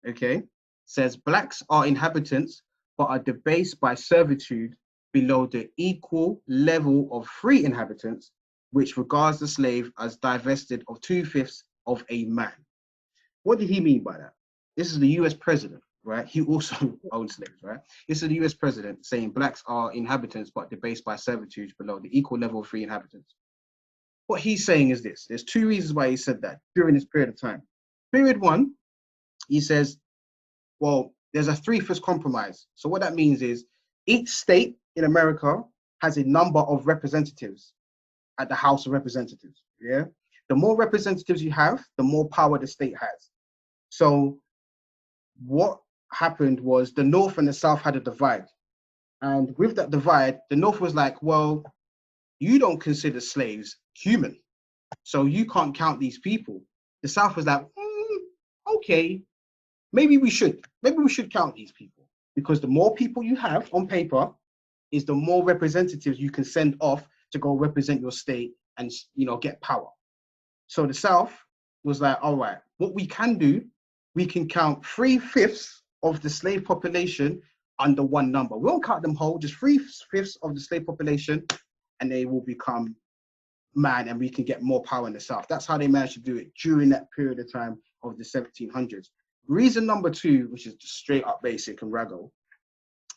okay, says blacks are inhabitants but are debased by servitude below the equal level of free inhabitants, which regards the slave as divested of 2/5 of a man. What did he mean by that? This is the US president, right? He also owned slaves, right? This is the US president saying blacks are inhabitants but debased by servitude below the equal level of free inhabitants. What he's saying is this. There's two reasons why he said that during this period of time. Period one, he says, well, there's a 3/5 compromise. So what that means is each state in America has a number of representatives at the House of Representatives, yeah? The more representatives you have, the more power the state has. So what happened was the North and the South had a divide. And with that divide, the North was like, well, you don't consider slaves human, so you can't count these people. The South was like, okay, maybe we should count these people, because the more people you have on paper is the more representatives you can send off to go represent your state and, you know, get power. So the South was like, all right, what we can do, we can count 3/5 of the slave population under one number. We won't count them whole, just 3/5 of the slave population, and they will become man, and we can get more power in the South. That's how they managed to do it during that period of time of the 1700s. Reason number two, which is just straight up basic and raggle,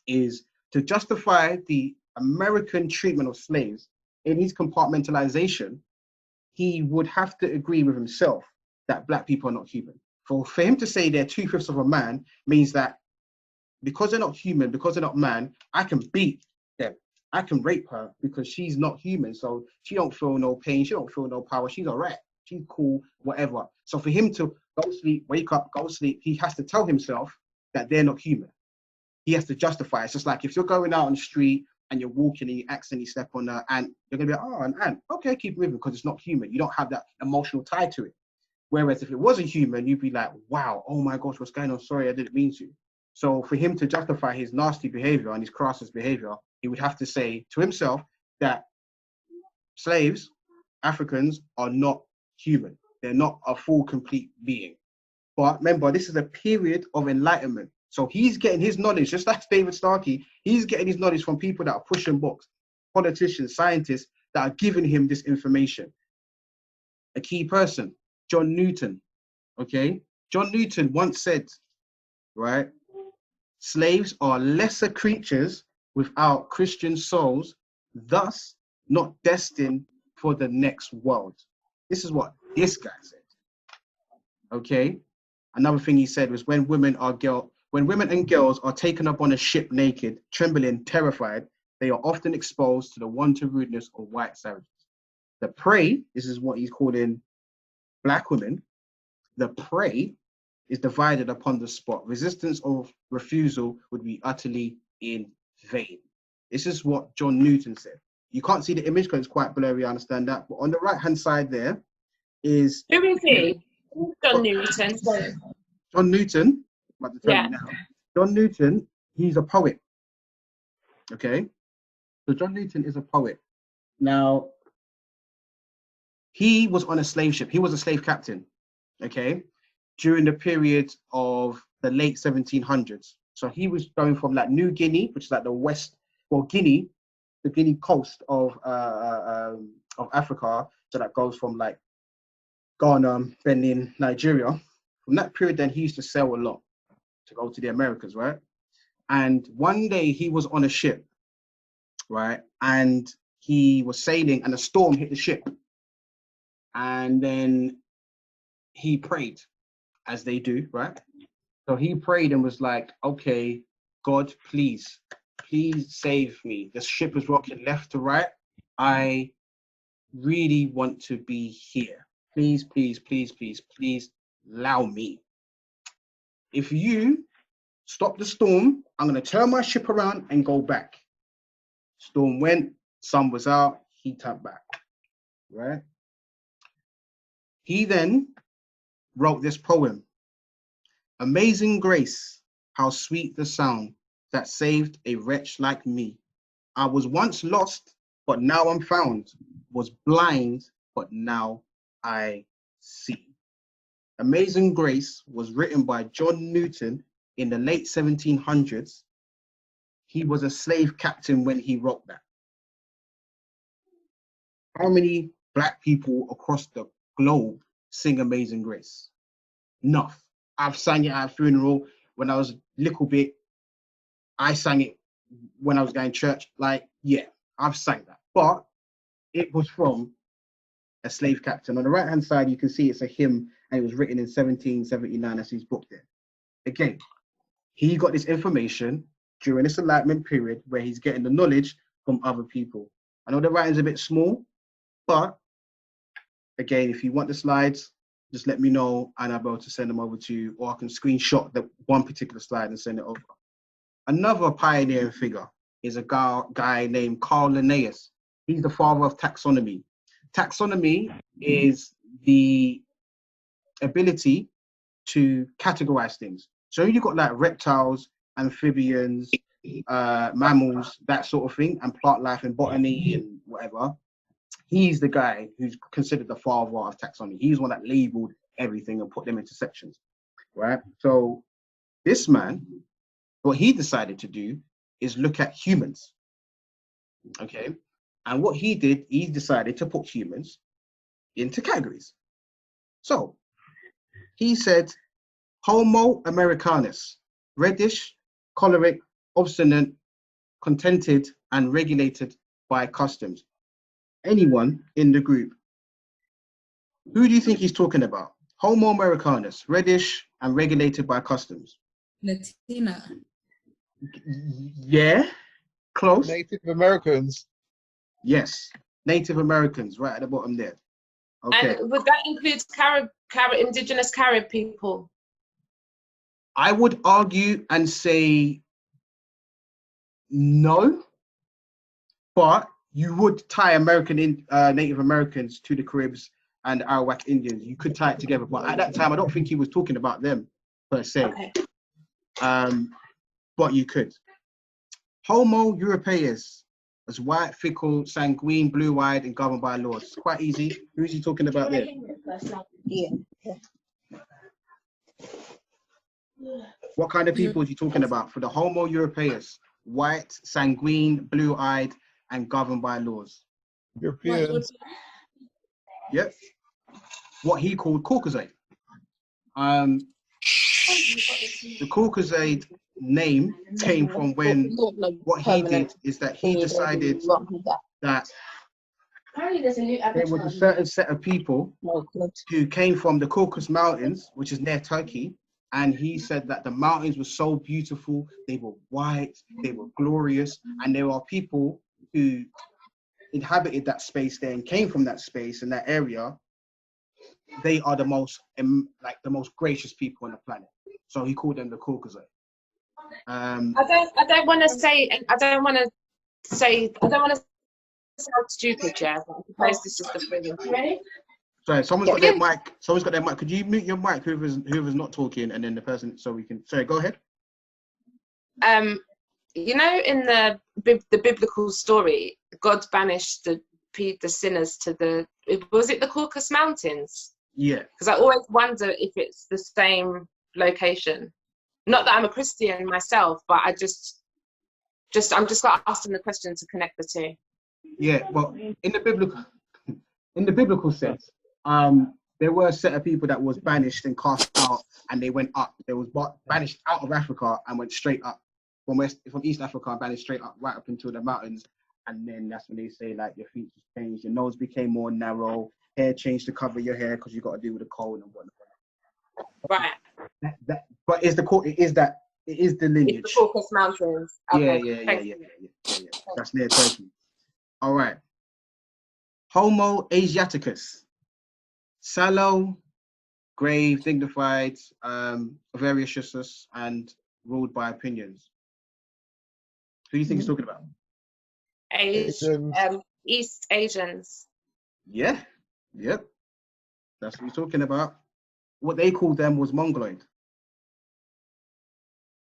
is to justify the American treatment of slaves in his compartmentalization. He would have to agree with himself that black people are not human. For him to say they're 2/5 of a man means that because they're not human, because they're not man, I can beat them. I can rape her because she's not human. So she don't feel no pain. She don't feel no power. She's all right. She's cool, whatever. So for him to go sleep, wake up, go sleep, he has to tell himself that they're not human. He has to justify it. It's just like if you're going out on the street and you're walking and you accidentally step on an ant, you're gonna be like, oh, an ant. Okay, keep moving because it's not human. You don't have that emotional tie to it. Whereas if it was a human, you'd be like, wow, oh my gosh, what's going on? Sorry, I didn't mean to. So for him to justify his nasty behavior and his crassest behavior, he would have to say to himself that slaves, Africans, are not human. They're not a full, complete being. But remember, this is a period of enlightenment. So he's getting his knowledge, just like David Starkey, he's getting his knowledge from people that are pushing books, politicians, scientists that are giving him this information. A key person, John Newton, okay? John Newton once said, right, slaves are lesser creatures without Christian souls, thus not destined for the next world. This is what this guy said, okay? Another thing he said was when women and girls are taken up on a ship naked, trembling, terrified, they are often exposed to the wanton rudeness of white savages. The prey, this is what he's calling black women, the prey is divided upon the spot. Resistance or refusal would be utterly in vain. This is what John Newton said. You can't see the image because it's quite blurry, I understand that. But on the right-hand side there is... Who is he? John Newton. John Newton, I'm about to tell you now. John Newton, he's a poet. Okay? So John Newton is a poet. Now, he was on a slave ship. He was a slave captain, okay, during the period of the late 1700s. So he was going from like New Guinea, which is like the west, well, Guinea, the Guinea coast of Africa. So that goes from like Ghana, Benin, Nigeria. From that period, then he used to sail a lot to go to the Americas, right? And one day he was on a ship, right? And he was sailing and a storm hit the ship. And then he prayed, as they do, right? So he prayed and was like, okay, God, please save me. The ship is rocking left to right. I really want to be here. Please, please, please, please, please allow me. If you stop the storm, I'm going to turn my ship around and go back. Storm went, sun was out, he turned back, right? He then wrote this poem. Amazing grace, how sweet the sound that saved a wretch like me. I was once lost, but now I'm found. Was blind, but now I see. Amazing Grace was written by John Newton in the late 1700s. He was a slave captain when he wrote that. How many black people across the globe sing Amazing Grace? Enough. I've sang it at a funeral when I was a little bit. I sang it when I was going to church. Like, yeah, I've sang that. But it was from a slave captain. On the right-hand side, you can see it's a hymn, and it was written in 1779. That's his book there. Again, he got this information during this Enlightenment period where he's getting the knowledge from other people. I know the writing's a bit small, but again, if you want the slides, just let me know and I'll be able to send them over to you, or I can screenshot the one particular slide and send it over. Another pioneering figure is a guy named Carl Linnaeus. He's the father of taxonomy. Taxonomy is the ability to categorize things. So you've got like reptiles, amphibians, mammals, that sort of thing, and plant life and botany and whatever. He's the guy who's considered the father of taxonomy. He's one that labeled everything and put them into sections, right? So this man, what he decided to do is look at humans, okay? And what he did, he decided to put humans into categories. So he said, Homo Americanus, reddish, choleric, obstinate, contented, and regulated by customs. Anyone in the group, who do you think he's talking about? Homo Americanus, reddish, and regulated by customs. Latina. Yeah, close. Native Americans. Yes, Native Americans, right at the bottom there. Okay. And would that include indigenous Carib people? I would argue and say no, but you would tie Native Americans to the Caribs and Arawak Indians. You could tie it together, but at that time, I don't think he was talking about them per se. Okay. But you could. Homo Europaeus, as white, fickle, sanguine, blue-eyed, and governed by laws. It's quite easy. Who's he talking about there? Yeah. What kind of people is he talking about? For the Homo Europaeus, white, sanguine, blue-eyed, and governed by laws. Europeans. Yep. What he called Caucasoid. The Caucasoid name came from when what he did is that he decided that there was a certain set of people who came from the Caucasus Mountains, which is near Turkey, and he said that the mountains were so beautiful, they were white, they were glorious, and there are people who inhabited that space there and came from that space in that area. They are the most gracious people on the planet. So he called them the Caucasoid. I don't want to sound stupid, yeah. I suppose this is the brilliant. Ready? Sorry, someone's got their mic. Someone's got their mic. Could you mute your mic, whoever's not talking, and then the person, so we can. Sorry, go ahead. You know, in the biblical story, God banished the sinners to the Caucasus Mountains? Yeah. Because I always wonder if it's the same location. Not that I'm a Christian myself, but I'm just asking the question to connect the two. Yeah, well, in the biblical sense, there were a set of people that was banished and cast out, and they went up. They was banished out of Africa and went straight up from East Africa, and banished straight up right up into the mountains. And then that's when they say, like, your features changed, your nose became more narrow, hair changed to cover your hair because you got to deal with the cold and whatnot. Right. But it is the lineage. It's the Caucasus Mountains. Okay. Yeah. That's near Turkey. All right. Homo Asiaticus. Sallow, grave, dignified, avaricious, and ruled by opinions. Who do you think he's talking about? East Asians. Yeah. Yep. That's what he's talking about. What they called them was Mongoloid.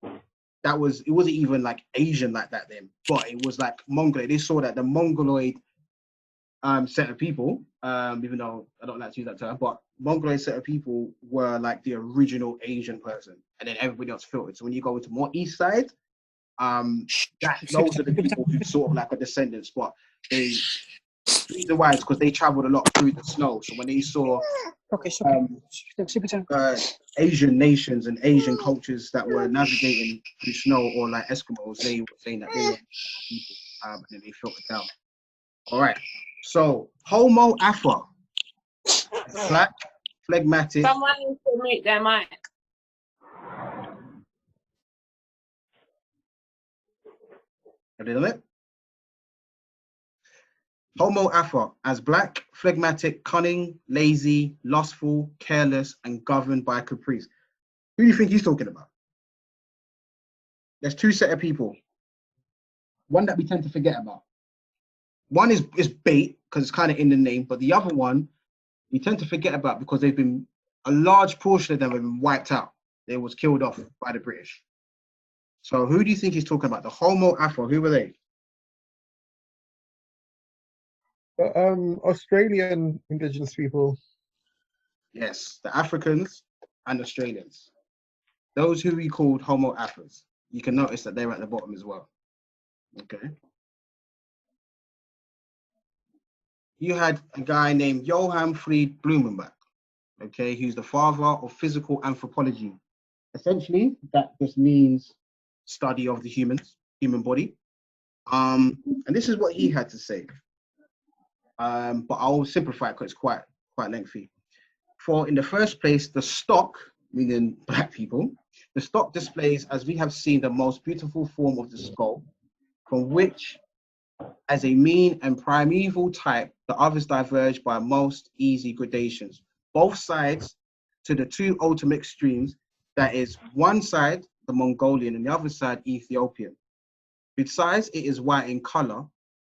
It wasn't even like Asian like that then, but it was like Mongoloid. They saw that the Mongoloid set of people, even though I don't like to use that term, but Mongoloid set of people were like the original Asian person, and then everybody else filtered. So when you go into more east side, those are the people who sort of like are descendants, but the reason why is because they traveled a lot through the snow. So when they saw Asian nations and Asian cultures that were navigating through snow, or like Eskimos, they were saying that they were people, and then they filtered down. All right. So Homo Afro, black, phlegmatic. Someone needs to mute their mic. Have they done it? Homo Afro, as black, phlegmatic, cunning, lazy, lustful, careless, and governed by caprice. Who do you think he's talking about? There's two set of people. One that we tend to forget about. One is bait, because it's kind of in the name, but the other one we tend to forget about because a large portion of them have been wiped out. They was killed off by the British. So who do you think he's talking about? The Homo Afro, who were they? Australian indigenous people. Yes, the Africans and Australians. Those who we called Homo Afros. You can notice that they're at the bottom as well. Okay. You had a guy named Johann Fried Blumenbach, okay, who's the father of physical anthropology. Essentially, that just means study of the human body. And this is what he had to say. But I'll simplify it because it's quite lengthy. For in the first place, the stock, meaning black people, the stock displays, as we have seen, the most beautiful form of the skull, from which, as a mean and primeval type, the others diverge by most easy gradations. Both sides to the two ultimate extremes, that is, one side, the Mongolian, and the other side, Ethiopian. Besides, it is white in color,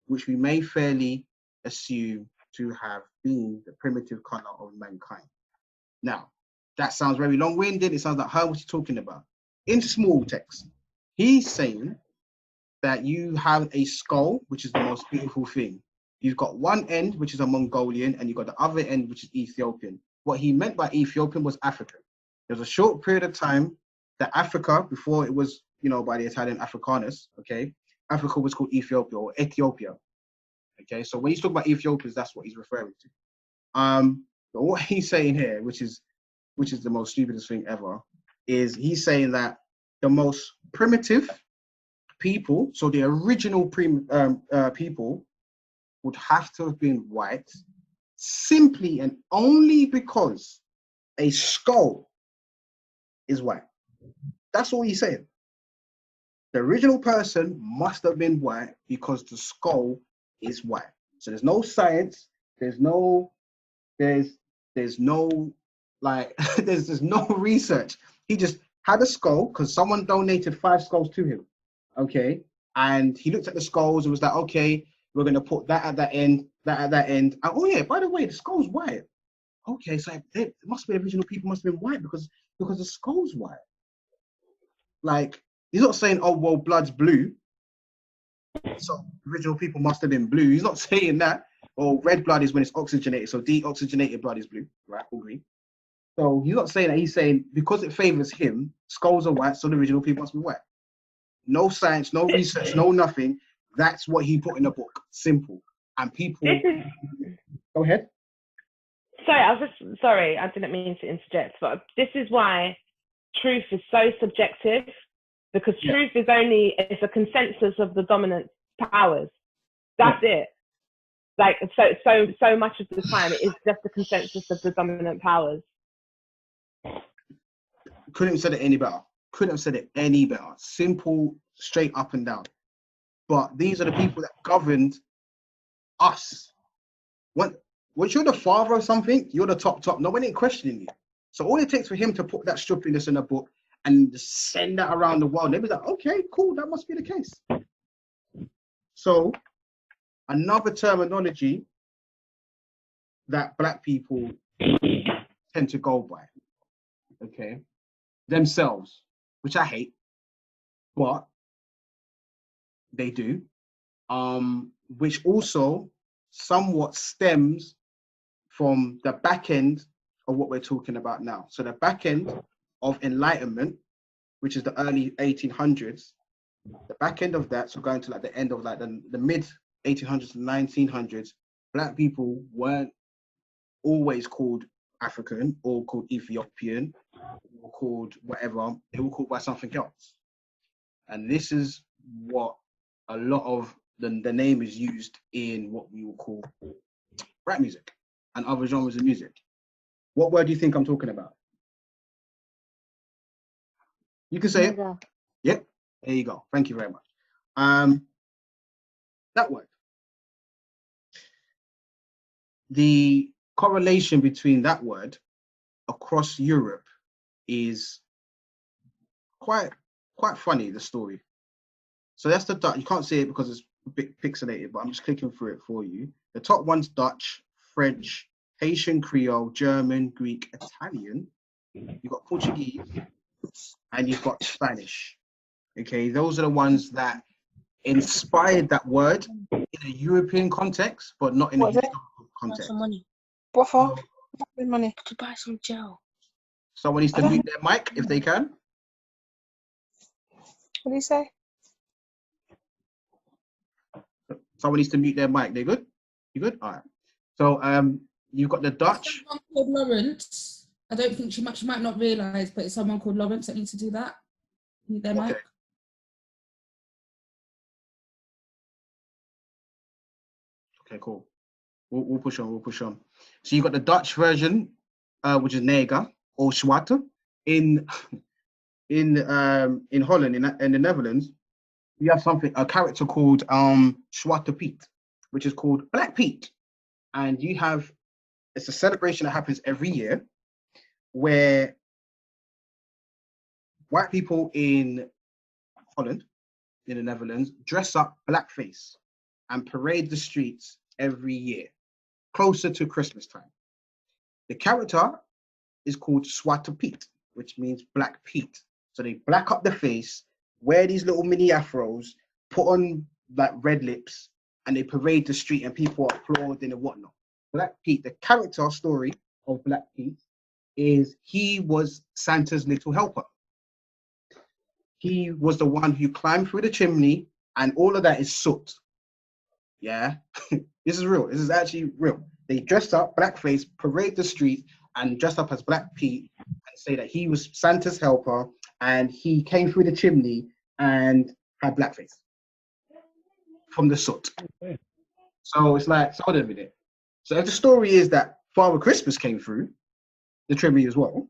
which we may fairly assume to have been the primitive color of mankind. Now, that sounds very long-winded. It sounds like, how was he talking about? In small text, he's saying that you have a skull, which is the most beautiful thing. You've got one end, which is a Mongolian, and you've got the other end, which is Ethiopian. What he meant by Ethiopian was African. There's a short period of time that Africa, before it was, you know, by the Italian Africanus, okay, Africa was called Ethiopia or Ethiopia. Okay, so when he's talking about Ethiopians, that's what he's referring to. But what he's saying here, which is the most stupidest thing ever, is he's saying that the most primitive people, so the original people, would have to have been white, simply and only because a skull is white. That's all he's saying. The original person must have been white because the skull is white. So there's no science, there's no like there's no research. He just had a skull because someone donated 5 skulls to him. Okay. And he looked at the skulls and was like, okay, we're gonna put that at that end, that at that end. And, oh yeah, by the way, the skull's white. Okay, so it must be original people must have been white because the skull's white. Like, he's not saying, oh well, blood's blue, so original people must have been blue. He's not saying that. Or red blood is when it's oxygenated, so deoxygenated blood is blue, right? All green. So he's not saying that. He's saying because it favors him, skulls are white, so the original people must be white. No science, no research, no nothing. That's what he put in the book. Simple. And people. Go ahead. Sorry, I didn't mean to interject, but this is why truth is so subjective, because truth is a consensus of the dominant powers. That's it. Like, so much of the time it is just the consensus of the dominant powers. Couldn't have said it any better. Couldn't have said it any better. Simple, straight up and down. But these are the people that governed us. Once you're the father of something, you're the top. No one ain't questioning you. So all it takes for him to put that stupidness in a book and send that around the world, they'll be like, okay, cool, that must be the case. So another terminology that Black people tend to go by, okay, themselves, which I hate, but they do, which also somewhat stems from the back end of what we're talking about now. So the back end of Enlightenment, which is the early 1800s, the back end of that, so going to like the end of like the mid 1800s to 1900s, Black people weren't always called African or called Ethiopian or called whatever. They were called by something else. And this is what a lot of the name is used in what we will call rap music and other genres of music. What word do you think I'm talking about? You can say it. Yep. There you go. Thank you very much. That word. The correlation between that word across Europe is quite funny, the story. So that's the Dutch. You can't see it because it's a bit pixelated, but I'm just clicking through it for you. The top one's Dutch, French, Haitian Creole, German, Greek, Italian. You've got Portuguese, and you've got Spanish. Okay, those are the ones that inspired that word in a European context, but not in a historical context. Some money. What for? Money to buy some gel. Someone needs to mute their mic if they can. What do you say? Someone needs to mute their mic. They good? You good? All right. So you've got the Dutch. Someone called Lawrence. I don't think she might not realise, but it's someone called Lawrence that needs to do that. Mute their mic. Okay, cool. We'll push on. We'll push on. So you've got the Dutch version, which is Neger or Zwarte. In Holland, in the Netherlands, we have a character called Zwarte Piet, which is called Black Pete. And it's a celebration that happens every year where white people in Holland, in the Netherlands, dress up blackface and parade the streets every year, closer to Christmas time. The character is called Zwarte Piet, which means Black Pete. So they black up the face, wear these little mini afros, put on like red lips, and they parade the street and people are applauding and whatnot. Black Pete, the character story of Black Pete is he was Santa's little helper. He was the one who climbed through the chimney, and all of that is soot. Yeah, this is real. This is actually real. They dressed up, blackface, parade the street, and dressed up as Black Pete, and say that he was Santa's helper, and he came through the chimney and had blackface from the soot. Okay. So it's like, so hold on a minute. So if the story is that Father Christmas came through the chimney as well,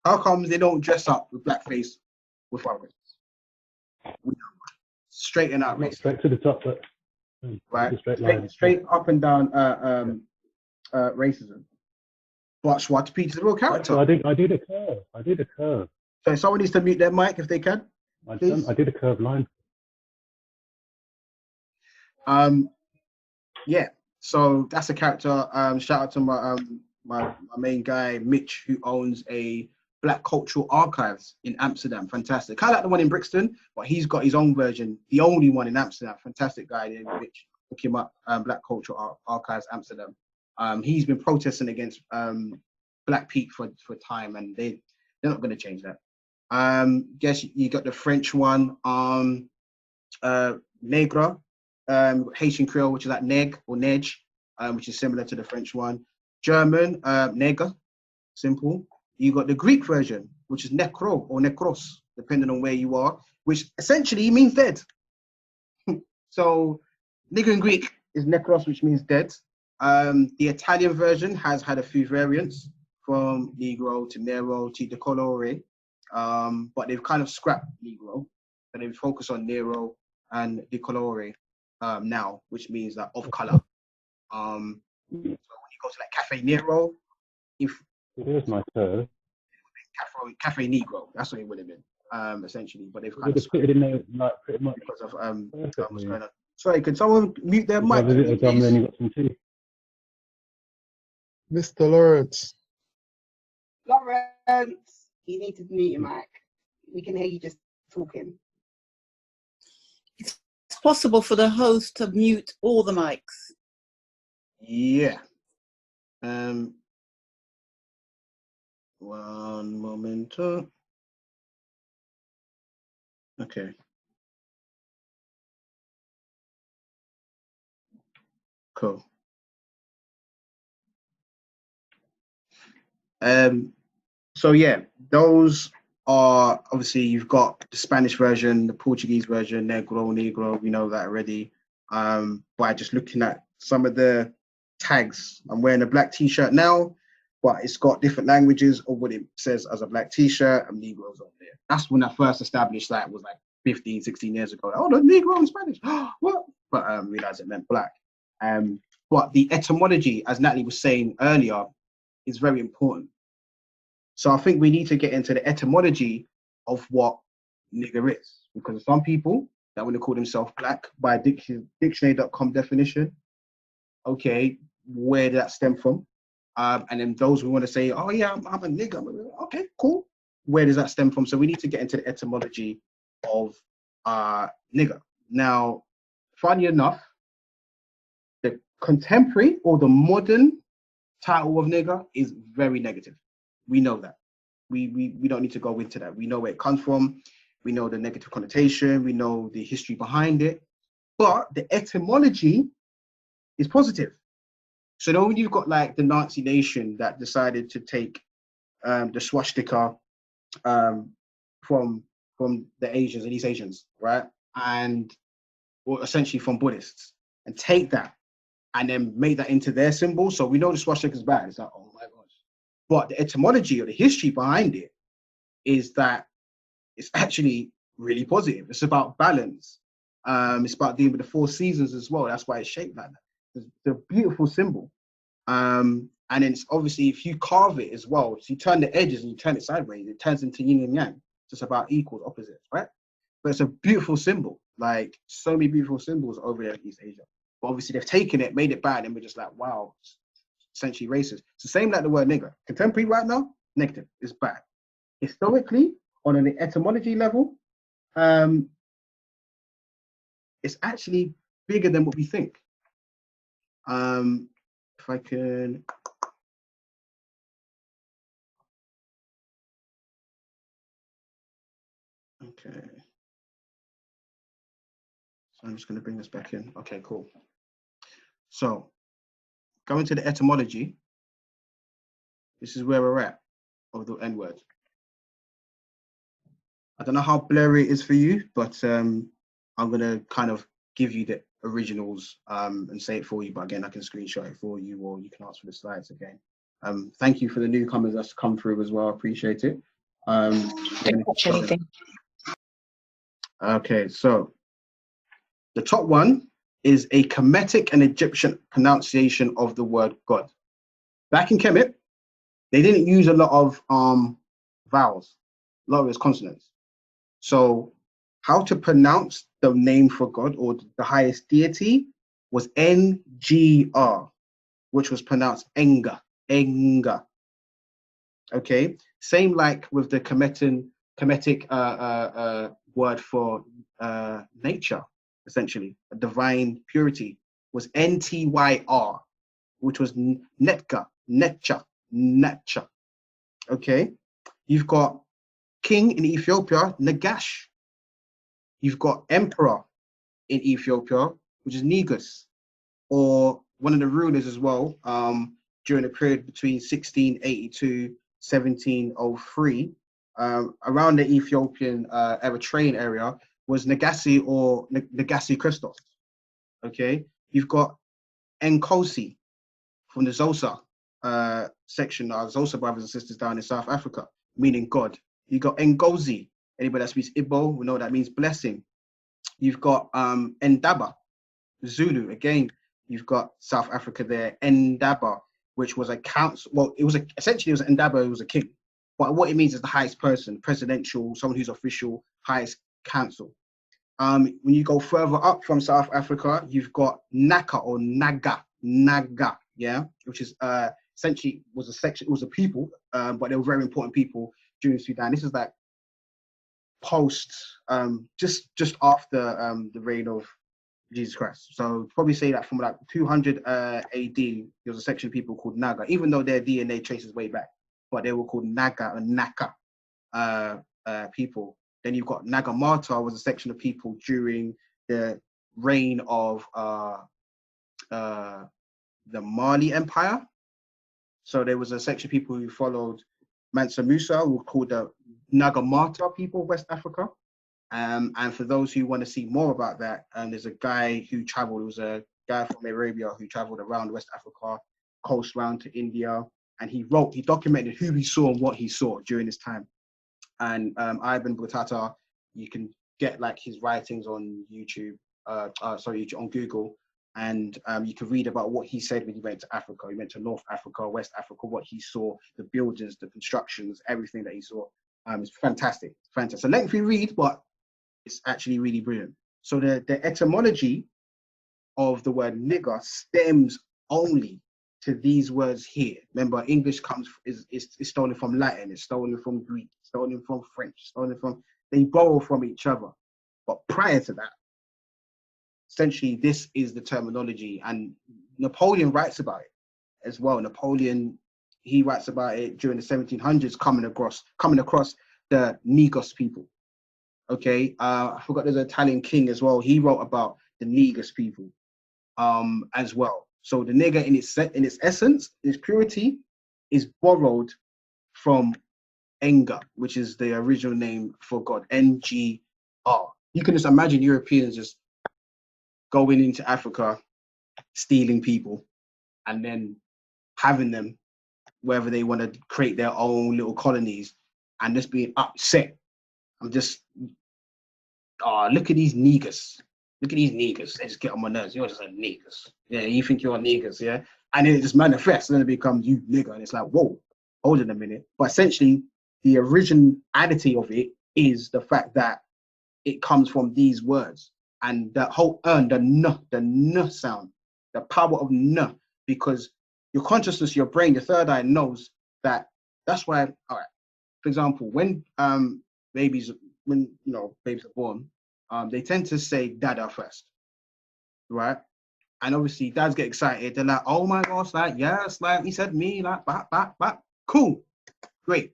how comes they don't dress up with blackface with Father Christmas? Straighten out Not racism. straight to the top, but Right, straight line. straight up and down racism. But Schwartz Peter's a real character. So I did a curve. I did a curve. So someone needs to mute their mic if they can. I Please. did a curved line. Yeah. So that's a character. Shout out to my main guy Mitch, who owns a Black Cultural Archives in Amsterdam. Fantastic. Kind of like the one in Brixton, but he's got his own version. The only one in Amsterdam. Fantastic guy named Mitch. Look him up. Black Cultural Archives Amsterdam. He's been protesting against Black Pete for time, and they're not going to change that. Guess you got the French one, Negra, Haitian Creole, which is like neg or nej, which is similar to the French one. German, nega, simple. You got the Greek version, which is necro or necros, depending on where you are, which essentially means dead. So nigger in Greek is necros, which means dead. The Italian version has had a few variants, from Negro to Nero to De Colore, but they've kind of scrapped Negro, and they've focused on Nero and De Colore now, which means that of color. So when you go to like Cafe Nero, Here's my curve. Cafe Negro, that's what it would have been, essentially. But they've kind Would of have put it in there like pretty much. because of what's going on. Sorry, can someone mute their mic? Have a bit of gum, then you got some tea. Mr. Lawrence. Lawrence, you need to mute your mic. We can hear you just talking. It's possible for the host to mute all the mics. Yeah. One moment. Okay. Cool. So yeah, those are obviously, you've got the Spanish version, the Portuguese version, Negro, we know that already. By just looking at some of the tags, I'm wearing a black t-shirt now, but it's got different languages of what it says as a black t-shirt, and Negroes on there. That's when I first established that, was like 15, 16 years ago. Oh, the Negro in Spanish, what? But realized it meant black. But the etymology, as Natalie was saying earlier, is very important. So I think we need to get into the etymology of what nigger is, because some people that want to call themselves black by dictionary.com definition, okay, where did that stem from? And then those who want to say, oh yeah, I'm a nigger, okay, cool. Where does that stem from? So we need to get into the etymology of nigger. Now, funny enough, the contemporary or the modern title of nigger is very negative. We know that. We don't need to go into that. We know where it comes from. We know the negative connotation. We know the history behind it. But the etymology is positive. So then when you've got like the Nazi nation that decided to take the swastika from the Asians and East Asians, right? And or essentially from Buddhists, and take that and then make that into their symbol. So we know the swastika is bad. It's like, oh my gosh. But the etymology or the history behind it is that it's actually really positive. It's about balance. It's about dealing with the four seasons as well. That's why it's shaped like that. It's a beautiful symbol. And then it's obviously, if you carve it as well, so you turn the edges and you turn it sideways, it turns into yin and yang. It's about equal opposites, right? But it's a beautiful symbol. Like so many beautiful symbols over there in East Asia. But obviously they've taken it, made it bad, and we're just like, wow, it's essentially racist. It's the same like the word nigger. Contemporary right now, negative, it's bad. Historically, on an etymology level, it's actually bigger than what we think. If I can, Okay. So I'm just going to bring this back in. Okay, cool. So going to the etymology, this is where we're at of the N word. I don't know how blurry it is for you, but I'm going to kind of give you the originals and say it for you. But again, I can screenshot it for you, or you can ask for the slides again. Thank you for the newcomers that's come through as well. I appreciate it. Don't touch anything. Okay, so the top one is a Kemetic and Egyptian pronunciation of the word God. Back in Kemet, they didn't use a lot of vowels, a lot of it was consonants. So how to pronounce the name for God or the highest deity was Ngr, which was pronounced Enga, Enga. Okay, same like with the Kemetic word for nature, essentially, a divine purity, was Ntyr, which was Netka, Netcha, Netcha. Okay, you've got king in Ethiopia, Nagash. You've got emperor in Ethiopia, which is Negus, or one of the rulers as well, during the period between 1682 1703, around the Ethiopian Eritrean area, was Nagasi or Nagasi Christos. Okay, you've got Nkosi from the Xhosa section, Xhosa brothers and sisters down in South Africa, meaning God. You got Ngozi. Anybody that speaks Igbo, we know that means blessing. You've got Ndaba, Zulu. Again, you've got South Africa there. Ndaba, which was a council. Well, it was essentially it was Ndaba, it was a king. But what it means is the highest person, presidential, someone who's official, highest council. When you go further up from South Africa, you've got Naka or Naga, yeah, which is essentially was a section, it was a people, but they were very important people during Sudan. This is like post, just after the reign of Jesus Christ. So probably say that from like 200 AD, there was a section of people called Naga, even though their DNA traces way back, but they were called Naga and Naka people. Then you've got Nagamata, was a section of people during the reign of the Mali Empire. So there was a section of people who followed Mansa Musa, who were called the Nagamata people of West Africa. And for those who want to see more about that, there's a guy who traveled, it was a guy from Arabia who traveled around West Africa, coast round to India, and he documented who he saw and what he saw during this time. And Ibn Battuta, you can get like his writings on YouTube, on Google, and you can read about what he said when he went to Africa. He went to North Africa, West Africa, what he saw, the buildings, the constructions, everything that he saw. It's fantastic, fantastic. It's a lengthy read, but it's actually really brilliant. So the etymology of the word nigger stems only to these words here. Remember, English is stolen from Latin, it's stolen from Greek, stolen from French, they borrow from each other. But prior to that, essentially, this is the terminology, and Napoleon writes about it as well. Napoleon, he writes about it during the 1700s, coming across the Negus people. Okay, I forgot there's an Italian king as well. He wrote about the Negus people as well. So the nigger in its essence, its purity, is borrowed from Enga, which is the original name for God, Ngr. You can just imagine Europeans just going into Africa, stealing people, and then having them wherever they want to create their own little colonies, and just being upset. I'm just, look at these niggers. Look at these niggers. They just get on my nerves. You're just a niggers. Yeah, you think you're niggers, yeah? And then it just manifests, and then it becomes you nigger, and it's like, whoa, hold on a minute. But essentially, the originality of it is the fact that it comes from these words. And the whole the n sound, the power of n, because your consciousness, your brain, your third eye knows that. That's why, all right, for example, when babies are born, they tend to say dada first, right? And obviously dads get excited. They're like, oh my gosh, like, yes, like he said me, like, back, cool, great.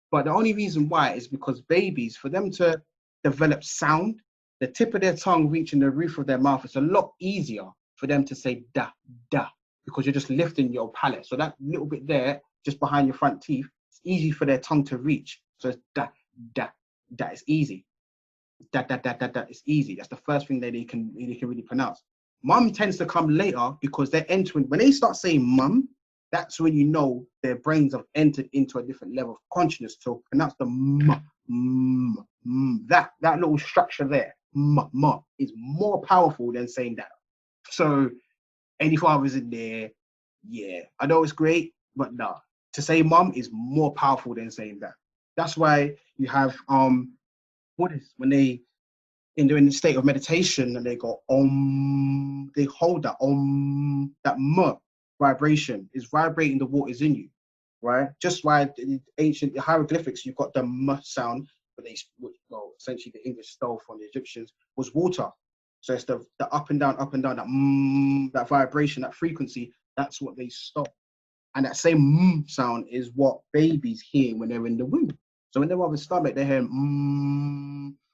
But the only reason why is because babies, for them to developed sound, the tip of their tongue reaching the roof of their mouth, it's a lot easier for them to say da, da, because you're just lifting your palate. So that little bit there, just behind your front teeth, it's easy for their tongue to reach. So it's da, da, da, it's easy. Da, da, da, da, da, it's easy. That's the first thing that they can really pronounce. Mum tends to come later because they're entering, when they start saying mum, that's when you know their brains have entered into a different level of consciousness to pronounce the that little structure there, is more powerful than saying that. So any fathers in there, yeah, I know it's great, but no, to say mum is more powerful than saying that. That's why you have what is when they're in the state of meditation and they go they hold that that m vibration is vibrating the waters in you, right? Just why the ancient hieroglyphics, you've got the m sound, but essentially the English stole from the Egyptians, was water. So it's the up and down, that vibration, that frequency, that's what they stole. And that same sound is what babies hear when they're in the womb. So when they're on the stomach, they hear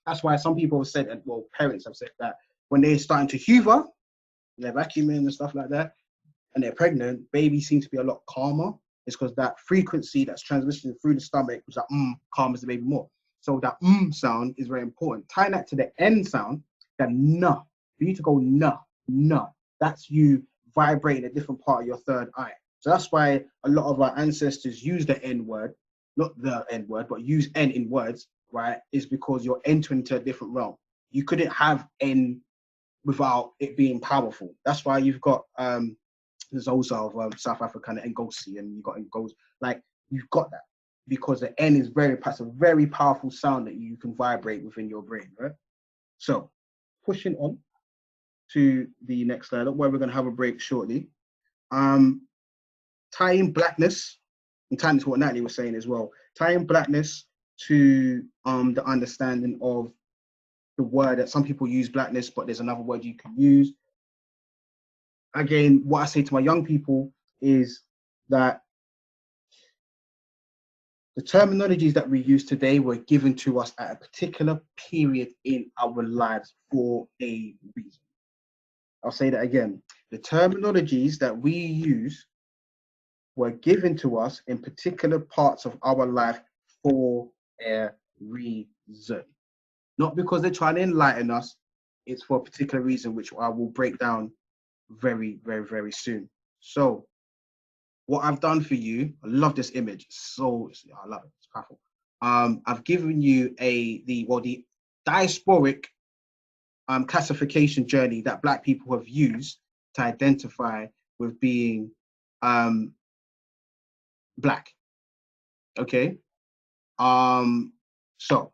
That's why some people have said, well, parents have said that when they're starting to hoover, they're vacuuming and stuff like that, and they're pregnant, babies seem to be a lot calmer. It's because that frequency that's transmitting through the stomach, which that calms the baby more. So that sound is very important. Tying that to the N sound, that na, for you to go na, that's you vibrating a different part of your third eye. So that's why a lot of our ancestors use the N word, not the N word, but use N in words, right? Is because you're entering into a different realm. You couldn't have N without it being powerful. That's why you've got the Zosa of South Africa and Ngozi, and you've got Ngozi. Like, you've got that because the N is it's a very powerful sound that you can vibrate within your brain, right? So, pushing on to the next slide, where we're going to have a break shortly. Tying Blackness, and tying to what Natalie was saying as well, tying Blackness to the understanding of the word that some people use Blackness, but there's another word you can use. Again, what I say to my young people is that the terminologies that we use today were given to us at a particular period in our lives for a reason. I'll say that again. The terminologies that we use were given to us in particular parts of our life for a reason. Not because they're trying to enlighten us, it's for a particular reason, which I will break down very, very, very soon. So what I've done for you, I love this image. So I love it, it's powerful. I've given you the diasporic classification journey that Black people have used to identify with being Black. Okay. So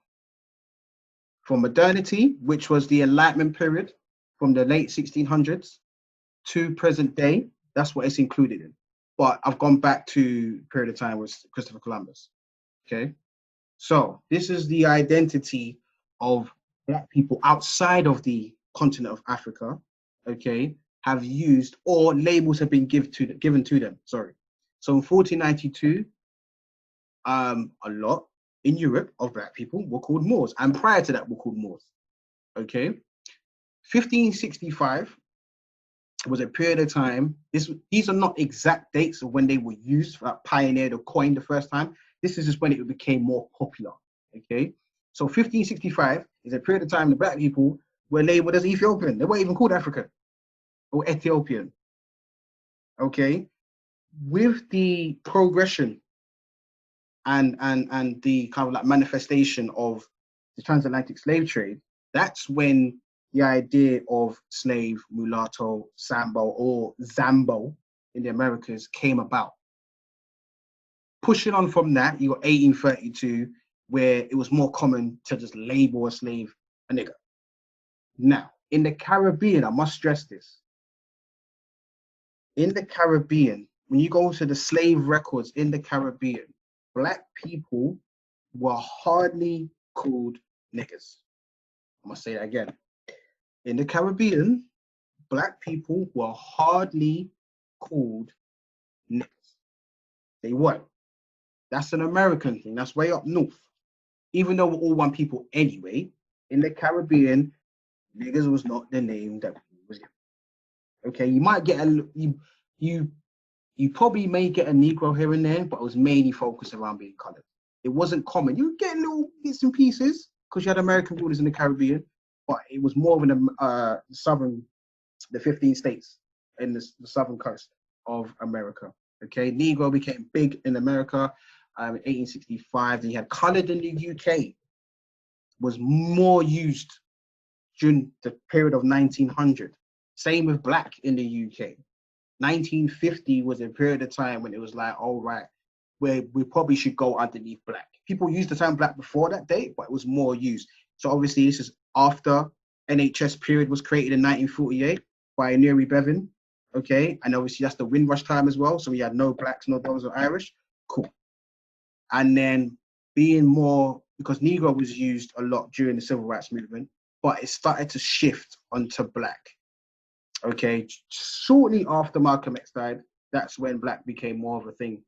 from modernity, which was the Enlightenment period from the late 1600s to present day, that's what it's included in. But I've gone back to period of time with Christopher Columbus. Okay. So this is the identity of Black people outside of the continent of Africa, okay, have used, or labels have been given to them. Sorry. So in 1492, a lot in Europe of Black people were called Moors, and prior to that were called Moors. Okay. 1565 was a period of time. These are not exact dates of when they were used, pioneered or coined the first time. This is just when it became more popular. Okay. So 1565 is a period of time the Black people were labeled as Ethiopian. They weren't even called African or Ethiopian. Okay. With the progression and the kind of like manifestation of the transatlantic slave trade, that's when the idea of slave, mulatto, Sambo, or Zambo in the Americas came about. Pushing on from that, you got 1832, where it was more common to just label a slave a nigger. Now, in the Caribbean, I must stress this. In the Caribbean, when you go to the slave records in the Caribbean, Black people were hardly called niggers. I must say that again. In the Caribbean, Black people were hardly called niggers. They weren't. That's an American thing. That's way up north. Even though we're all one people anyway, in the Caribbean, niggas was not the name that was given. Okay, you might get you probably may get a Negro here and there, but it was mainly focused around being colored. It wasn't common. You get little bits and pieces because you had American rulers in the Caribbean, but it was more of the 15 states in the southern coast of America. Okay, Negro became big in America in 1865. Then you had colored in the UK, was more used during the period of 1900. Same with black in the UK. 1950 was a period of time when it was like, all right, where we probably should go underneath black. People used the term black before that date, but it was more used. So obviously this is after NHS period was created in 1948 by Neri Bevan, okay? And obviously that's the Windrush time as well. So we had no blacks, no those or Irish, cool. And then being more, because Negro was used a lot during the Civil Rights Movement, but it started to shift onto black. Okay, shortly after Malcolm X died, that's when black became more of a thing,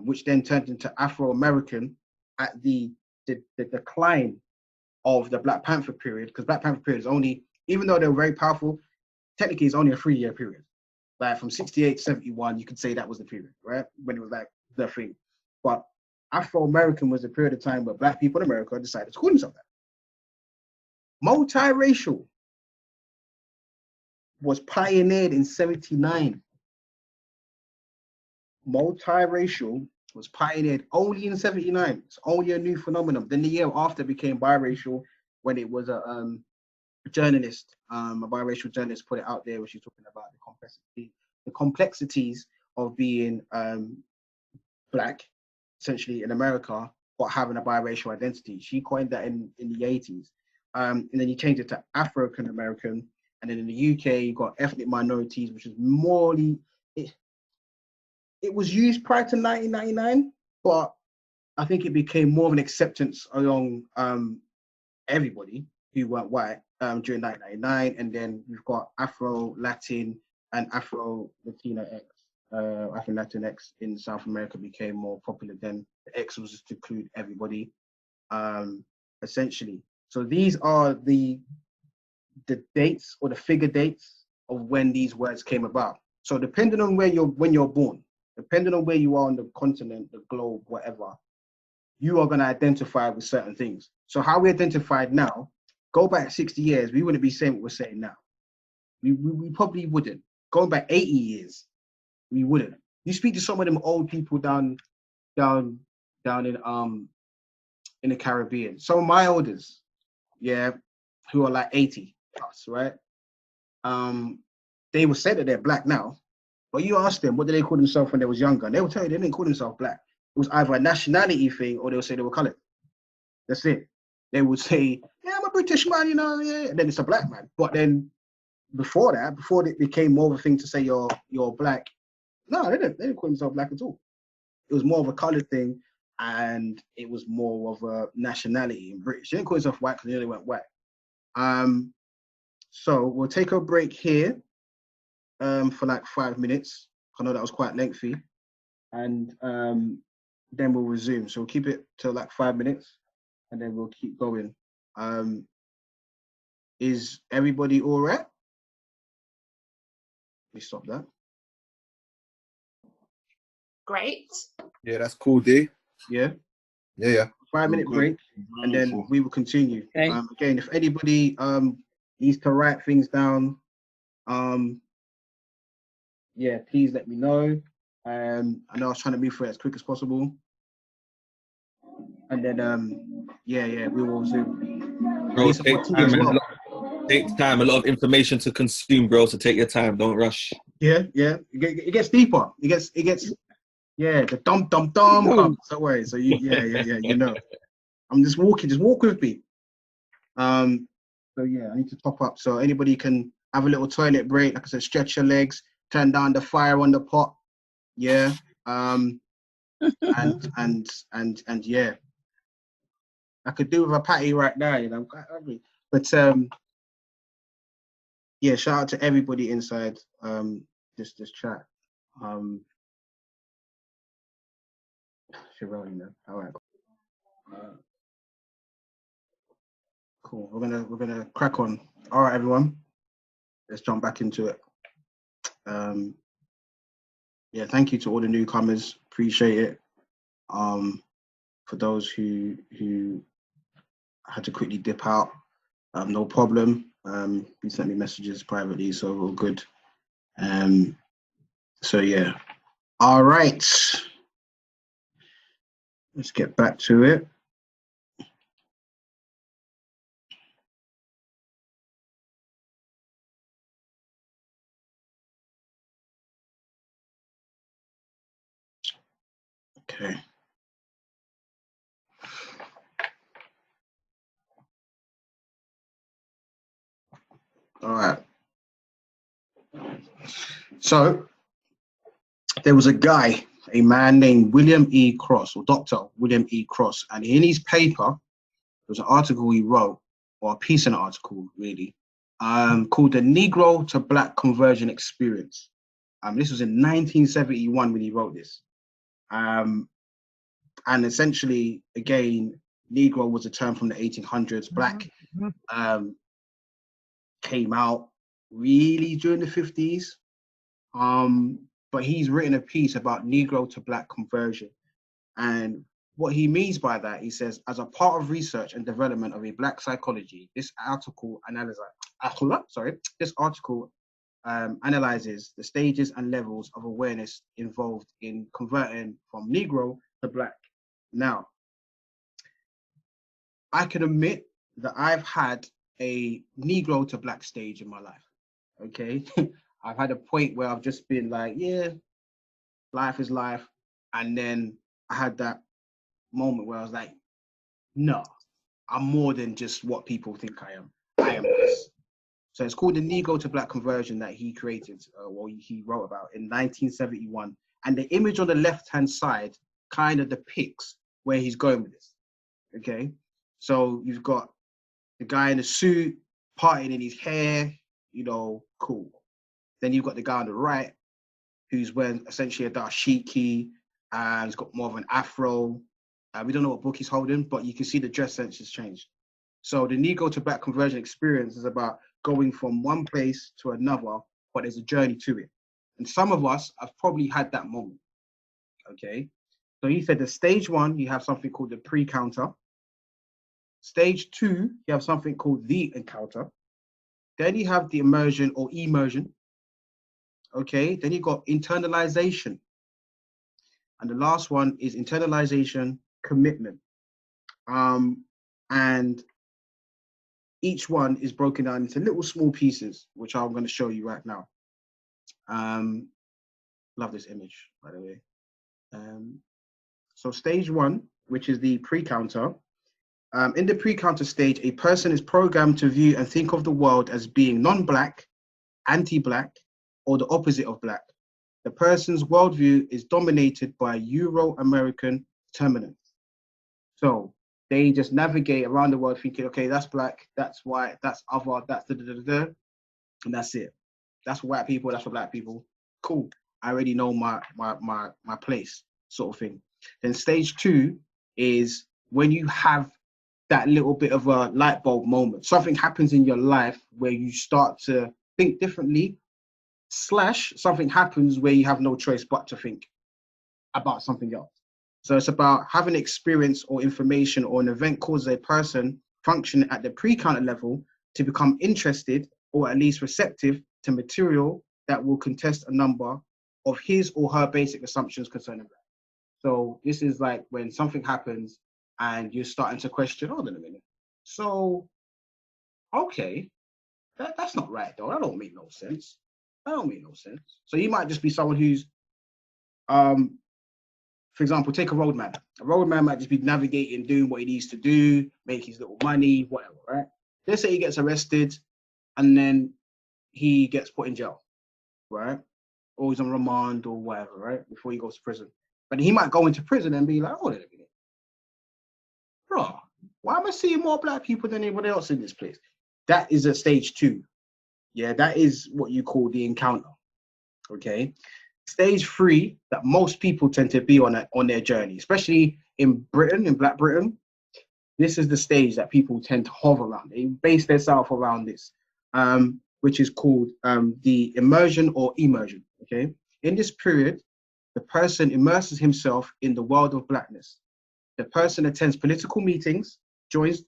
which then turned into Afro-American at the decline of the Black Panther period, because Black Panther period is only, even though they were very powerful, technically it's only a 3-year period. Like from 68 to 71, you could say that was the period, right? When it was like the thing. But Afro-American was a period of time where black people in America decided to call themselves that. Multiracial was pioneered in 79. Multiracial was pioneered only in 79. It's only a new phenomenon. Then the year after became biracial when it was a journalist, a biracial journalist put it out there, where she's talking about the complexities of being black, essentially in America, but having a biracial identity. She coined that in the 80s. And then he changed it to African American. And then in the UK, you got ethnic minorities, which is morely, it was used prior to 1999, but I think it became more of an acceptance along everybody who weren't white during 1999. And then we've got Afro-Latin and Afro-Latina X. Afro-Latinx in South America became more popular than the X was just to include everybody, essentially. So these are the dates or the figure dates of when these words came about. So depending on when you're born, depending on where you are on the continent, the globe, whatever, you are going to identify with certain things. So how we identified now, go back 60 years, we wouldn't be saying what we're saying now. We probably wouldn't. Going back 80 years, we wouldn't. You speak to some of them old people down in the Caribbean. Some of my elders, yeah, who are like 80 plus, right? They will say that they're black now, but you ask them what did they call themselves when they was younger, and they will tell you they didn't call themselves black. It was either a nationality thing, or they'll say they were colored. That's it. They would say, yeah, I'm a British man, you know, yeah, and then it's a black man. But then before it became more of a thing to say you're black, no, they didn't call themselves black at all. It was more of a colored thing, and it was more of a nationality in British. They didn't call themselves white because they only went white. So we'll take a break here for like 5 minutes. I know that was quite lengthy, and then we'll resume. So we'll keep it to like 5 minutes, and then we'll keep going. Is everybody all right? Let me stop that. Great. Yeah, that's cool, D. Yeah. Yeah. 5 minute break, and then we will continue. Okay. Again, if anybody needs to write things down, yeah, please let me know. I know I was trying to move through it as quick as possible, and then yeah, we will zoom. Bro, take time. A lot of information to consume, bro. So take your time. Don't rush. Yeah. It gets deeper. It gets. Yeah, the dum comes. Don't worry. So yeah. You know, I'm just walking. Just walk with me. So yeah, I need to top up. So anybody can have a little toilet break. Like I said, stretch your legs, turn down the fire on the pot. Yeah. And yeah. I could do with a patty right now, you know, I'm quite hungry. But yeah, shout out to everybody inside this chat. Sherelle, you know. All right. Cool. We're gonna crack on. All right, everyone. Let's jump back into it. Yeah, thank you to all the newcomers. Appreciate it. For those who had to quickly dip out, no problem. You sent me messages privately, so we're all good. So yeah. All right. Let's get back to it. Okay. All right. So there was a man named William E. Cross, or Dr. William E. Cross, and in his paper, there was an article he wrote, or a piece in an article, really, called The Negro to Black Conversion Experience. This was in 1971 when he wrote this. And essentially, again, Negro was a term from the 1800s. Black came out really during the 50s. But he's written a piece about Negro to Black conversion. And what he means by that, he says, as a part of research and development of a Black psychology, this article analyzes the stages and levels of awareness involved in converting from Negro to Black. Now, I can admit that I've had a Negro to Black stage in my life, okay? I've had a point where I've just been like, yeah, life is life. And then I had that moment where I was like, no, I'm more than just what people think I am. I am this. So it's called the Negro to Black conversion that he created, or he wrote about in 1971. And the image on the left-hand side kind of depicts where he's going with this, okay? So you've got the guy in the suit, parting in his hair, you know, cool. Then you've got the guy on the right, who's wearing essentially a dashiki, and he's got more of an afro. We don't know what book he's holding, but you can see the dress sense has changed. So the Negro to Black conversion experience is about going from one place to another, but there's a journey to it. And some of us have probably had that moment, okay? So he said the stage one, you have something called the pre-counter. Stage two, you have something called the encounter. Then you have the immersion or immersion. Okay, then you got internalization. And the last one is internalization, commitment. And each one is broken down into little small pieces, which I'm going to show you right now. Love this image, by the way. So stage one, which is the pre-counter. In the pre-counter stage, a person is programmed to view and think of the world as being non-Black, anti-Black, or the opposite of Black. The person's worldview is dominated by Euro-American determinants. So they just navigate around the world thinking, okay, that's Black, that's white, that's other, that's da-da-da-da-da, and that's it. That's for white people, that's for Black people. Cool, I already know my place, sort of thing. Then stage two is when you have that little bit of a light bulb moment. Something happens in your life where you start to think differently, / something happens where you have no choice but to think about something else. So it's about having experience or information or an event causes a person functioning at the pre-counter level to become interested or at least receptive to material that will contest a number of his or her basic assumptions concerning Black. So this is like when something happens and you're starting to question, hold on a minute. So, okay, that's not right though. That don't make no sense. That don't make no sense. So you might just be someone who's, for example, take a roadman. A roadman might just be navigating, doing what he needs to do, make his little money, whatever, right? Let's say he gets arrested and then he gets put in jail, right? Or he's on remand or whatever, right? Before he goes to prison. But he might go into prison and be like, hold on a minute. Bro, why am I seeing more Black people than anybody else in this place? That is a stage two. Yeah, that is what you call the encounter, okay? Stage three, that most people tend to be on their journey, especially in Britain, in Black Britain, this is the stage that people tend to hover around. They base themselves around this, which is called the immersion or immersion. Okay, in this period, the person immerses himself in the world of blackness. The person attends political meetings, joins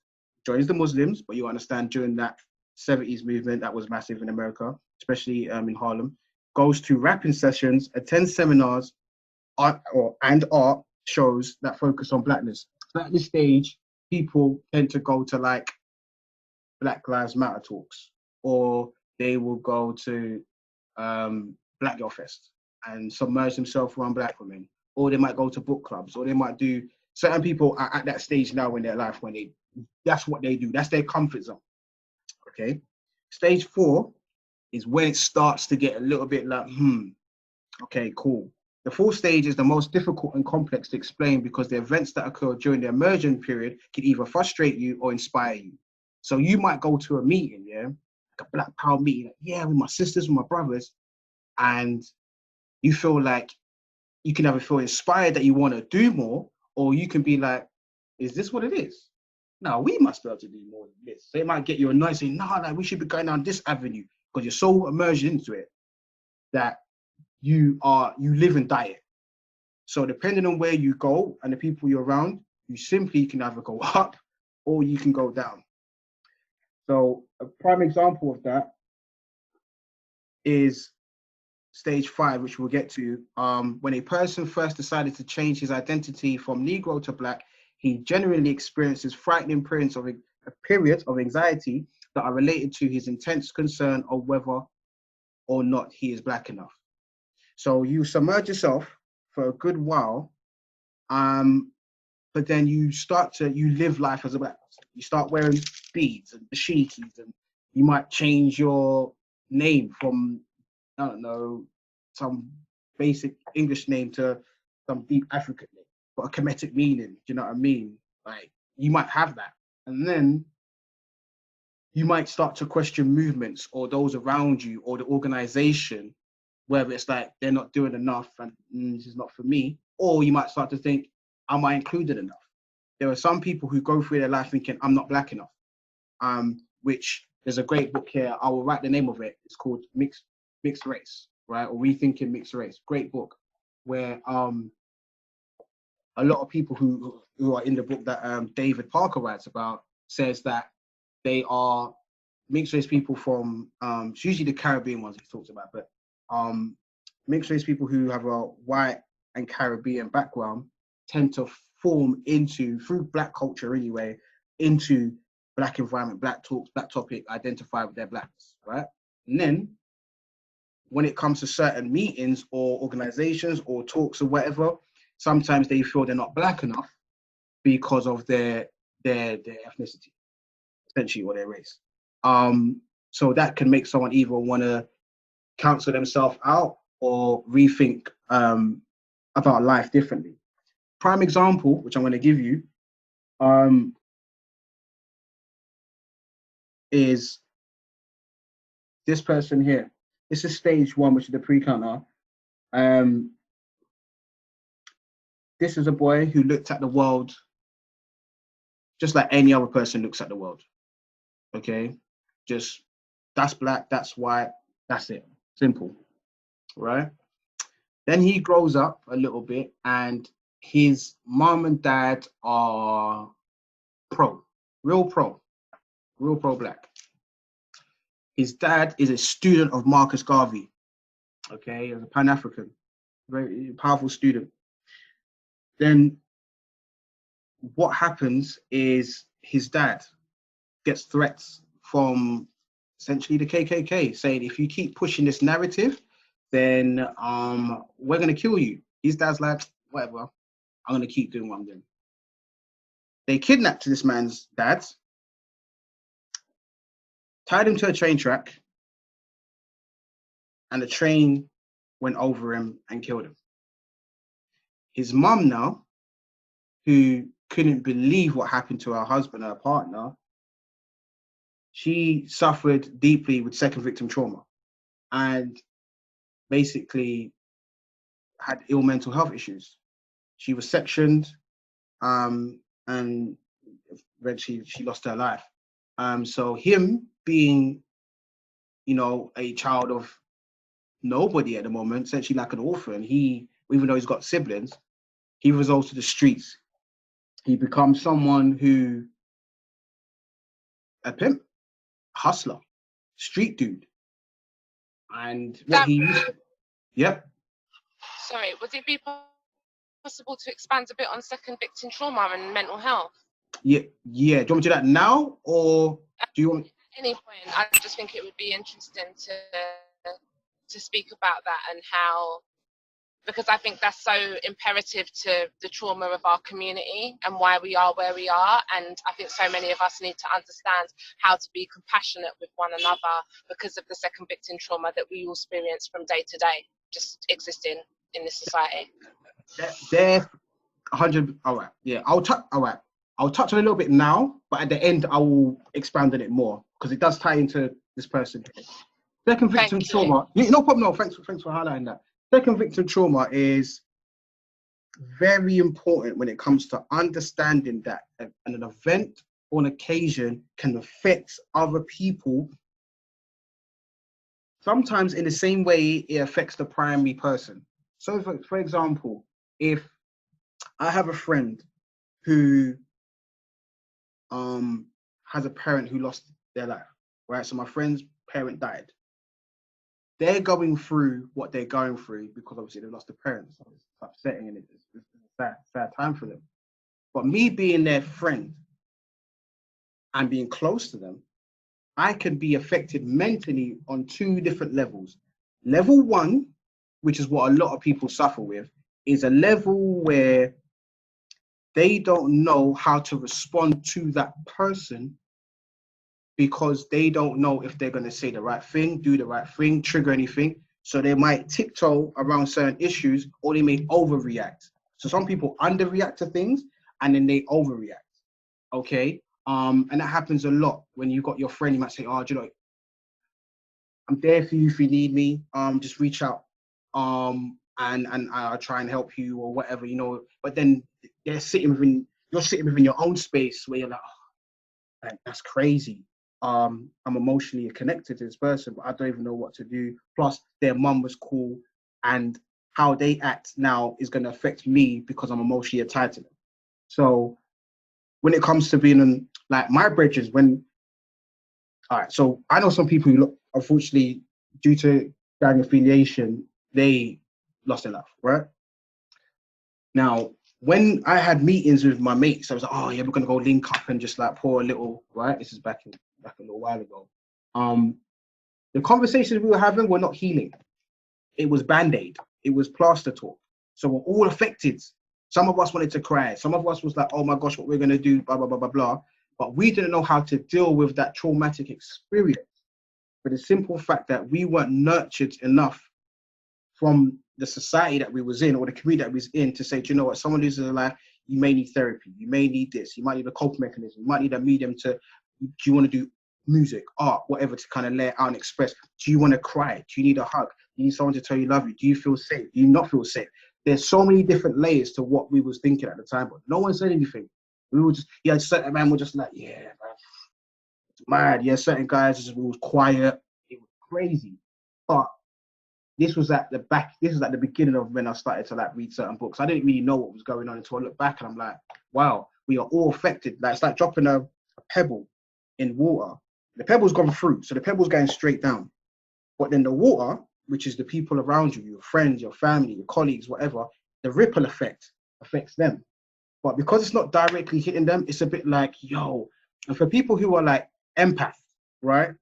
the Muslims, but you understand during that 70s movement that was massive in America, especially in Harlem, goes to rapping sessions, attends seminars, art shows that focus on blackness. So at this stage, people tend to go to like Black Lives Matter talks, or they will go to Black Girl Fest and submerge themselves around black women, or they might go to book clubs, or they might do. Certain people are at that stage now in their life when that's what they do. That's their comfort zone. Okay. Stage 4 is when it starts to get a little bit like, okay, cool. The 4th stage is the most difficult and complex to explain because the events that occur during the immersion period can either frustrate you or inspire you. So you might go to a meeting, yeah, like a Black Power meeting, with my sisters, with my brothers, and you feel like you can either feel inspired that you want to do more, or you can be like, is this what it is? No, we must be able to do more than this. So it might get you annoyed saying, no, like we should be going down this avenue because you're so immersed into it that you live and die it. So depending on where you go and the people you're around, you simply can either go up or you can go down. So a prime example of that is stage 5, which we'll get to. When a person first decided to change his identity from Negro to Black, he generally experiences frightening periods of anxiety that are related to his intense concern of whether or not he is Black enough. So you submerge yourself for a good while, but then you live life as a Black person. You start wearing beads and dashikis, and you might change your name from, I don't know, some basic English name to some deep African name, but a Kemetic meaning. Do you know what I mean? Like, you might have that. And then you might start to question movements or those around you or the organization, whether it's like they're not doing enough and this is not for me, or you might start to think, am I included enough? There are some people who go through their life thinking, I'm not Black enough, which there's a great book here. I will write the name of it. It's called Mixed Race, right? Or Rethinking Mixed Race. Great book where a lot of people who are in the book that David Parker writes about says that they are mixed race people from, it's usually the Caribbean ones he talks about, but mixed race people who have a white and Caribbean background tend to form into, through Black culture anyway, into Black environment, Black talks, Black topic, identify with their Blackness, right? And then when it comes to certain meetings or organizations or talks or whatever, sometimes they feel they're not Black enough because of their ethnicity, essentially, or their race. So that can make someone either want to cancel themselves out or rethink about life differently. Prime example, which I'm going to give you, is this person here. This is stage 1, which is the pre-counter. This is a boy who looked at the world just like any other person looks at the world. Okay, just that's Black, that's white, that's it. Simple, right? Then he grows up a little bit, and his mom and dad are real pro Black. His dad is a student of Marcus Garvey. Okay, as a Pan-African, very powerful student. Then what happens is his dad gets threats from essentially the KKK saying, if you keep pushing this narrative, then we're going to kill you. His dad's like, whatever, I'm going to keep doing what I'm doing. They kidnapped this man's dad, tied him to a train track, and the train went over him and killed him. His mum now, who couldn't believe what happened to her husband, her partner, she suffered deeply with second victim trauma and basically had ill mental health issues. She was sectioned, and eventually she lost her life. So him being, you know, a child of nobody at the moment, essentially like an orphan, he, even though he's got siblings, he resorts to the streets. He becomes someone who, a pimp, hustler, street dude. And what he used to, yep. Sorry, would it be possible to expand a bit on second victim trauma and mental health? Yeah. Do you want me to do that now, or do you want? Any point, I just think it would be interesting to speak about that and how, because I think that's so imperative to the trauma of our community and why we are where we are. And I think so many of us need to understand how to be compassionate with one another because of the second victim trauma that we all experience from day to day, just existing in this society. There, 100. All right. Yeah, I'll touch. All right. I'll touch on it a little bit now, but at the end I will expand on it more because it does tie into this person. Second victim trauma. No problem. No, thanks for highlighting that. Second victim trauma is very important when it comes to understanding that an event or an occasion can affect other people. Sometimes in the same way it affects the primary person. So, for example, if I have a friend who has a parent who lost their life, right? So my friend's parent died. They're going through what they're going through because obviously they lost a parent. So it's upsetting and it's a sad time for them. But me being their friend and being close to them, I can be affected mentally on two different levels. Level one, which is what a lot of people suffer with, is a level where they don't know how to respond to that person because they don't know if they're going to say the right thing, do the right thing, trigger anything. So they might tiptoe around certain issues or they may overreact. So some people underreact to things and then they overreact. Okay. And that happens a lot when you've got your friend, you might say, oh, do you know, I'm there for you if you need me. Just reach out. And I'll try and help you or whatever, you know. But then you're sitting within your own space where you're like, oh, that's crazy. I'm emotionally connected to this person, but I don't even know what to do. Plus, their mum was cool, and how they act now is going to affect me because I'm emotionally attached to them. So when it comes to being on, like, my bridges, all right, so I know some people who, unfortunately, due to gang affiliation, they lost their life, right? Now, when I had meetings with my mates, I was like, oh yeah, we're gonna go link up and just like pour a little, right? This is back a little while ago. The conversations we were having were not healing. It was Band-Aid. It was plaster talk. So we're all affected. Some of us wanted to cry. Some of us was like, oh my gosh, what we're gonna do, blah, blah, blah, blah, blah. But we didn't know how to deal with that traumatic experience. For the simple fact that we weren't nurtured enough from the society that we was in or the community that we was in to say, do you know what, someone loses their life, you may need therapy, you may need this, you might need a coping mechanism, you might need a medium to, do you want to do music, art, whatever, to kind of let out and express? Do you want to cry? Do you need a hug? Do you need someone to tell you love you? Do you feel safe? Do you not feel safe? There's so many different layers to what we was thinking at the time, but no one said anything. We were just, yeah, certain men were just like, yeah, man, mad. Yeah, certain guys just was quiet. It was crazy. But this was at the beginning of when I started to like read certain books. I didn't really know what was going on until I look back and I'm like, wow, we are all affected. Like, it's like dropping a pebble in water. The pebble's gone through, so the pebble's going straight down. But then the water, which is the people around you, your friends, your family, your colleagues, whatever, the ripple effect affects them. But because it's not directly hitting them, it's a bit like, yo. And for people who are like empath, right,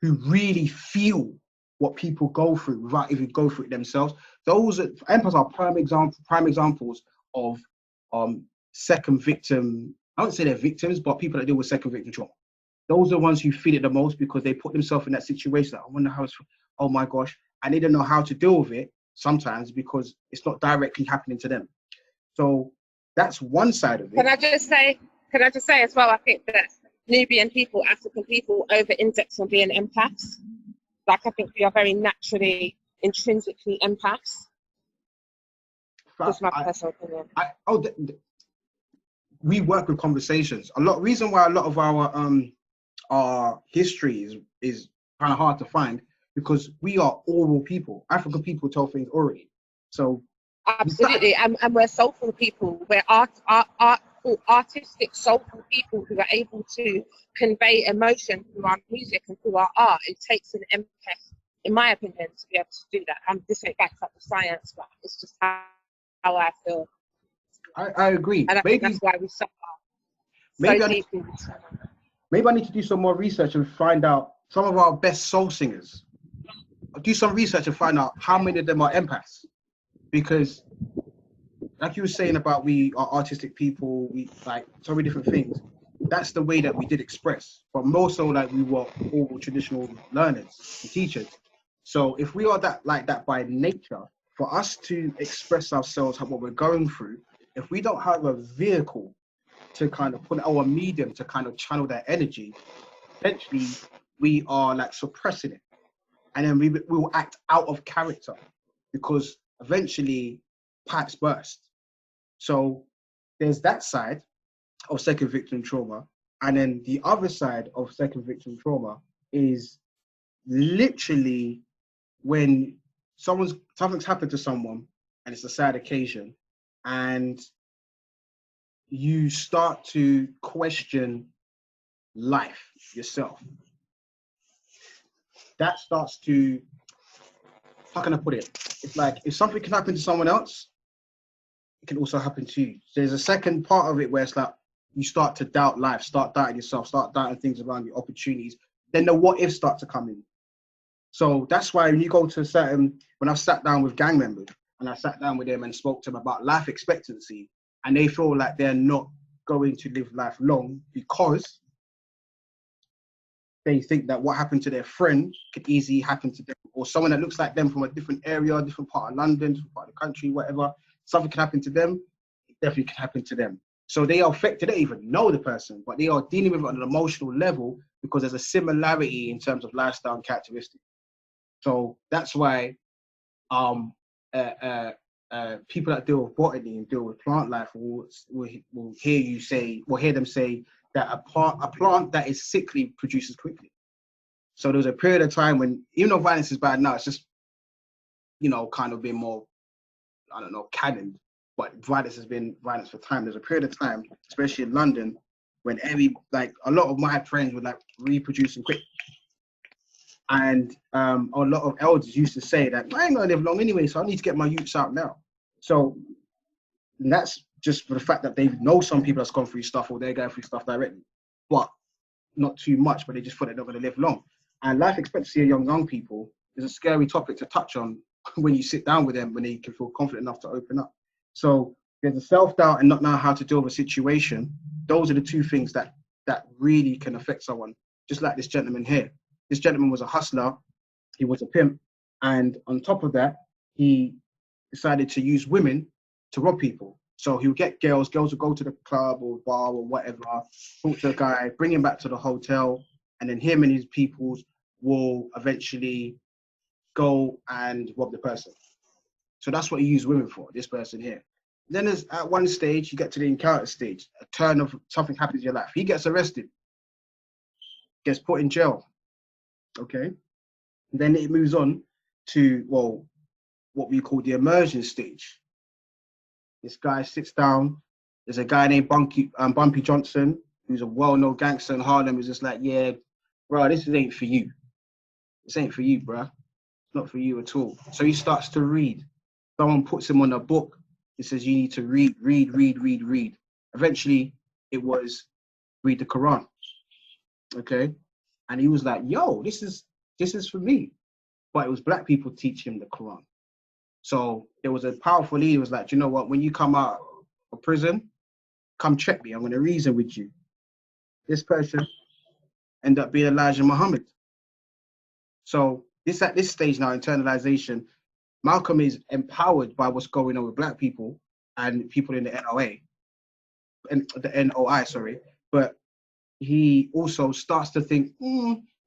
who really feel what people go through without even go through it themselves, those empaths are prime examples of second victim. I wouldn't say they're victims, but people that deal with second victim trauma. Those are the ones who feel it the most because they put themselves in that situation. Like, I wonder how it's, oh my gosh, and they don't know how to deal with it sometimes because it's not directly happening to them. So that's one side of it. Can I just say as well, I think that Nubian people, African people, over-index on being empaths. Like, I think we are very naturally, intrinsically empaths. That's my personal opinion. we work with conversations. Reason why a lot of our history is kind of hard to find, because we are oral people. African people tell things orally. So absolutely, and we're soulful people. We're artistic, soulful people who are able to convey emotion through our music and through our art. It takes an empath, in my opinion, to be able to do that. This ain't backed up with science, but it's just how I feel. I agree. And I think that's why we suffer so deeply. Maybe I need to do some more research and find out some of our best soul singers. I'll do some research and find out how many of them are empaths. Because like you were saying about we are artistic people, we like so many different things. That's the way that we did express. But more so like we were all traditional learners and teachers. So if we are like that by nature, for us to express ourselves, what we're going through, if we don't have a vehicle to kind of put our medium to kind of channel that energy, eventually we are like suppressing it. And then we will act out of character, because eventually pipes burst. So there's that side of second victim trauma. And then the other side of second victim trauma is literally when something's happened to someone and it's a sad occasion, and you start to question life yourself. That starts to, how can I put it? It's like if something can happen to someone else, it can also happen to you. There's a second part of it where it's like you start to doubt life, start doubting yourself, start doubting things around you, opportunities. Then the what ifs start to come in. So that's why when you go to when I've sat down with gang members and I sat down with them and spoke to them about life expectancy, and they feel like they're not going to live life long because they think that what happened to their friend could easily happen to them, or someone that looks like them from a different area, different part of London, different part of the country, whatever, something can happen to them, it definitely can happen to them. So they are affected, they don't even know the person, but they are dealing with it on an emotional level because there's a similarity in terms of lifestyle and characteristics. So that's why people that deal with botany and deal with plant life will hear them say that a plant that is sickly produces quickly. So there was a period of time when, even though violence is bad now, it's just, kind of been more, cannoned, but violence has been violence for time. There's a period of time, especially in London, when a lot of my friends were reproducing quick. And a lot of elders used to say that I ain't gonna live long anyway, so I need to get my youths out now. So that's just for the fact that they know some people that's gone through stuff, or they're going through stuff directly, but not too much, but they just thought they're not gonna live long. And life expectancy of young people is a scary topic to touch on when you sit down with them, when they can feel confident enough to open up. So there's a self-doubt and not knowing how to deal with a situation. Those are the two things that really can affect someone, just like this gentleman here. This gentleman was a hustler, he was a pimp, and on top of that, he decided to use women to rob people. So he would get girls would go to the club or bar or whatever, talk to a guy, bring him back to the hotel, and then him and his peoples will eventually go and rob the person. So that's what he used women for, this person here. Then there's at one stage, you get to the encounter stage, a turn of something happens in your life. He gets arrested, gets put in jail. Okay, and then it moves on to, what we call the immersion stage. This guy sits down. There's a guy named Bumpy Johnson, who's a well-known gangster in Harlem, who's just like, yeah, bro, this ain't for you. This ain't for you, bro. It's not for you at all. So he starts to read. Someone puts him on a book. He says, you need to read. Eventually, it was read the Quran. Okay. And he was like, yo, this is for me. But it was black people teaching him the Quran. So there was a powerful leader who was like, you know what, when you come out of prison, come check me. I'm going to reason with you. This person ended up being Elijah Muhammad. So at this stage now, internalization, Malcolm is empowered by what's going on with black people and people in the NOI, sorry. But he also starts to think,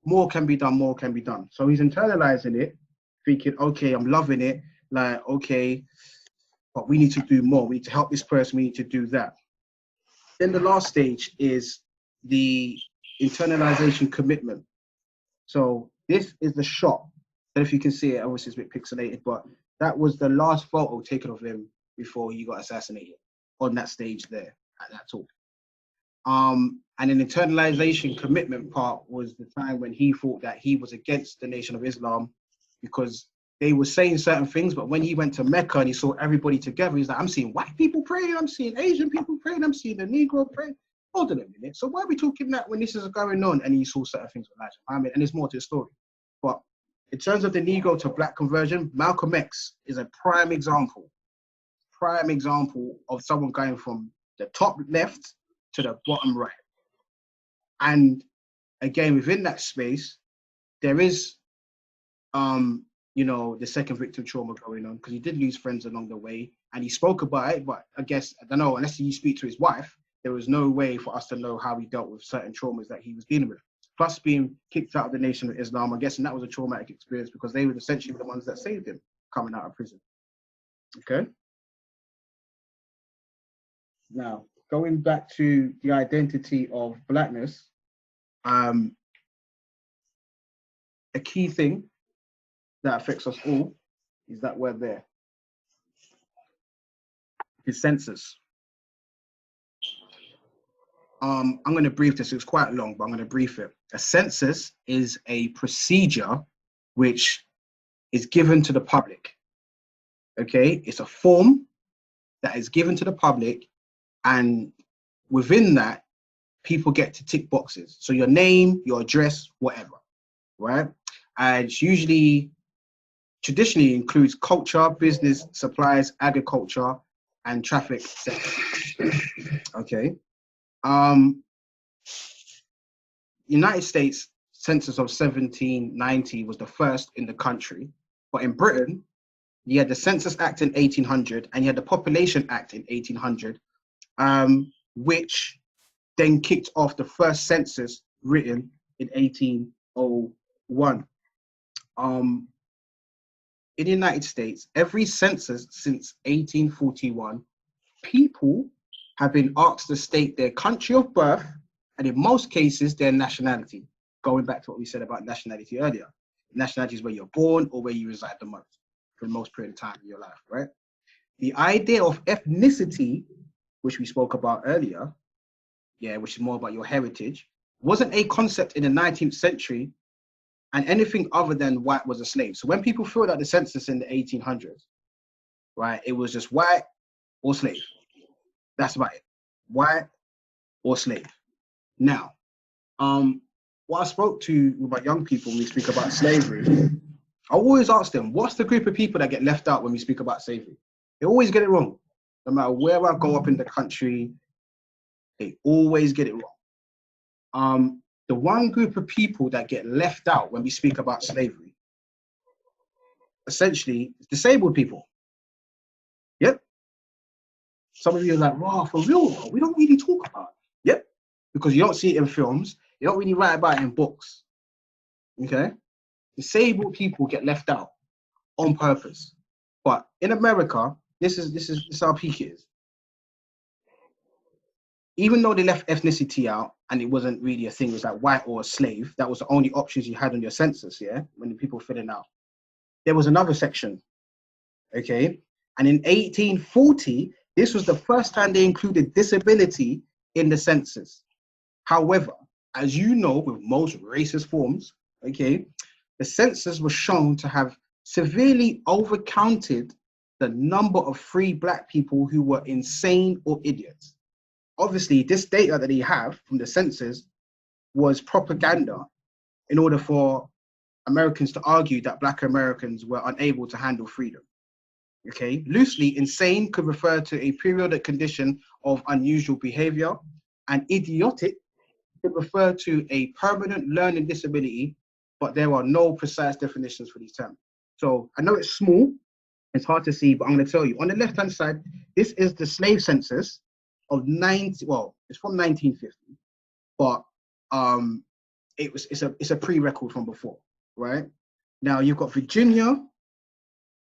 more can be done. So he's internalizing it, thinking, okay, I'm loving it. Like, okay, but we need to do more. We need to help this person. We need to do that. Then the last stage is the internalization commitment. So this is the shot. I don't know if you can see it, obviously it's a bit pixelated, but that was the last photo taken of him before he got assassinated on that stage there at that talk. And an internalization commitment part was the time when he thought that he was against the Nation of Islam because they were saying certain things, but when he went to Mecca and he saw everybody together, he's like, I'm seeing white people praying, I'm seeing Asian people praying, I'm seeing the Negro praying. Hold on a minute. So why are we talking that when this is going on? And he saw certain things with Elijah Muhammad, and there's more to the story. But in terms of the Negro to black conversion, Malcolm X is a prime example of someone going from the top left to the bottom right. And again, within that space, there is, you know, the second victim trauma going on because he did lose friends along the way, and he spoke about it. But I guess, I don't know, unless you speak to his wife, there was no way for us to know how he dealt with certain traumas that he was dealing with. Plus being kicked out of the Nation of Islam, I'm guessing that was a traumatic experience because they were essentially the ones that saved him coming out of prison. Okay. Now, going back to the identity of blackness, a key thing that affects us all is that word there. It's census. I'm going to brief this. It's quite long, but I'm going to brief it. A census is a procedure which is given to the public. Okay, it's a form that is given to the public, and within that, people get to tick boxes. So your name, your address, whatever, right? And it's usually, traditionally includes culture, business, supplies, agriculture, and traffic sector. Okay. United States census of 1790 was the first in the country, but in Britain, you had the Census Act in 1800 and you had the Population Act in 1800, which then kicked off the first census written in 1801. In the United States, every census since 1841, people have been asked to state their country of birth and in most cases their nationality. Going back to what we said about nationality earlier. Nationality is where you're born or where you reside the most for the most period of time in your life, right? The idea of ethnicity, which we spoke about earlier, which is more about your heritage, wasn't a concept in the 19th century, and anything other than white was a slave. So when people filled out the census in the 1800s, right, it was just white or slave. That's about it. White or slave. Now, what I spoke to about young people when we speak about slavery, I always ask them, what's the group of people that get left out when we speak about slavery? They always get it wrong. No matter where I go up in the country, they always get it wrong. The one group of people that get left out when we speak about slavery, essentially, is disabled people. Yep. Some of you are like, wow, for real though, we don't really talk about it. Yep. Because you don't see it in films, you don't really write about it in books. Okay? Disabled people get left out on purpose. But in America, this is how peak it is. Even though they left ethnicity out and it wasn't really a thing, it was like white or a slave, that was the only options you had on your census, when the people were filling out. There was another section, okay? And in 1840, this was the first time they included disability in the census. However, as you know, with most racist forms, okay, the census was shown to have severely overcounted the number of free black people who were insane or idiots. Obviously, this data that they have from the census was propaganda in order for Americans to argue that black Americans were unable to handle freedom. Okay, loosely, insane could refer to a periodic condition of unusual behavior, and idiotic could refer to a permanent learning disability, but there are no precise definitions for these terms. So I know it's small, it's hard to see, but I'm going to tell you. On the left-hand side, this is the slave census of it's from 1950, but it's a pre-record from before, right? Now you've got Virginia,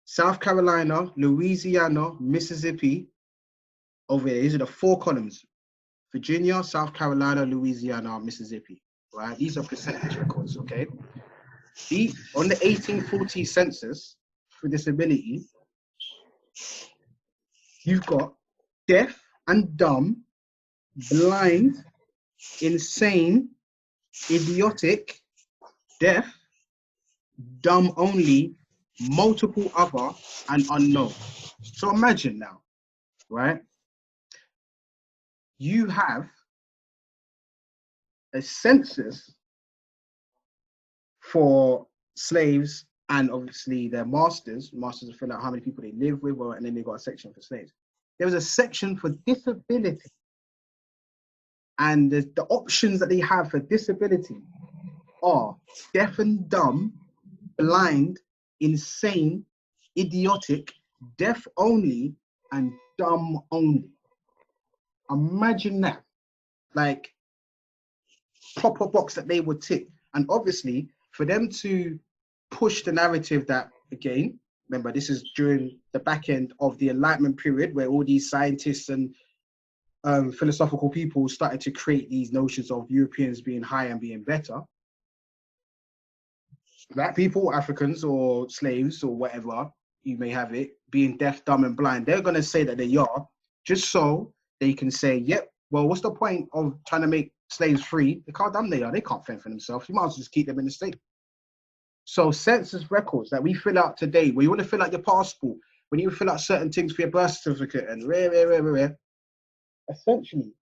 South Carolina, Louisiana, Mississippi. Over here, these are the 4 columns. Virginia, South Carolina, Louisiana, Mississippi, right? These are percentage records, okay? On the 1840 census for disability, you've got deaf and dumb, blind, insane, idiotic, deaf, dumb only, multiple other, and unknown. So imagine now, right? You have a census for slaves and obviously their masters. Masters will fill out how many people they live with, and then they got a section for slaves. There was a section for disability. And the options that they have for disability are deaf and dumb, blind, insane, idiotic, deaf only, and dumb only. Imagine that. Like, proper box that they would tick. And obviously, for them to push the narrative that, again, remember, this is during the back end of the Enlightenment period where all these scientists and philosophical people started to create these notions of Europeans being high and being better. Black people, Africans or slaves or whatever you may have it, being deaf, dumb and blind, they're going to say that they are, just so they can say, yep, well, what's the point of trying to make slaves free? Look how dumb they are. They can't fend for themselves. You might as well just keep them in the state. So census records that we fill out today, where you want to fill out your passport, when you fill out certain things for your birth certificate and rare, essentially,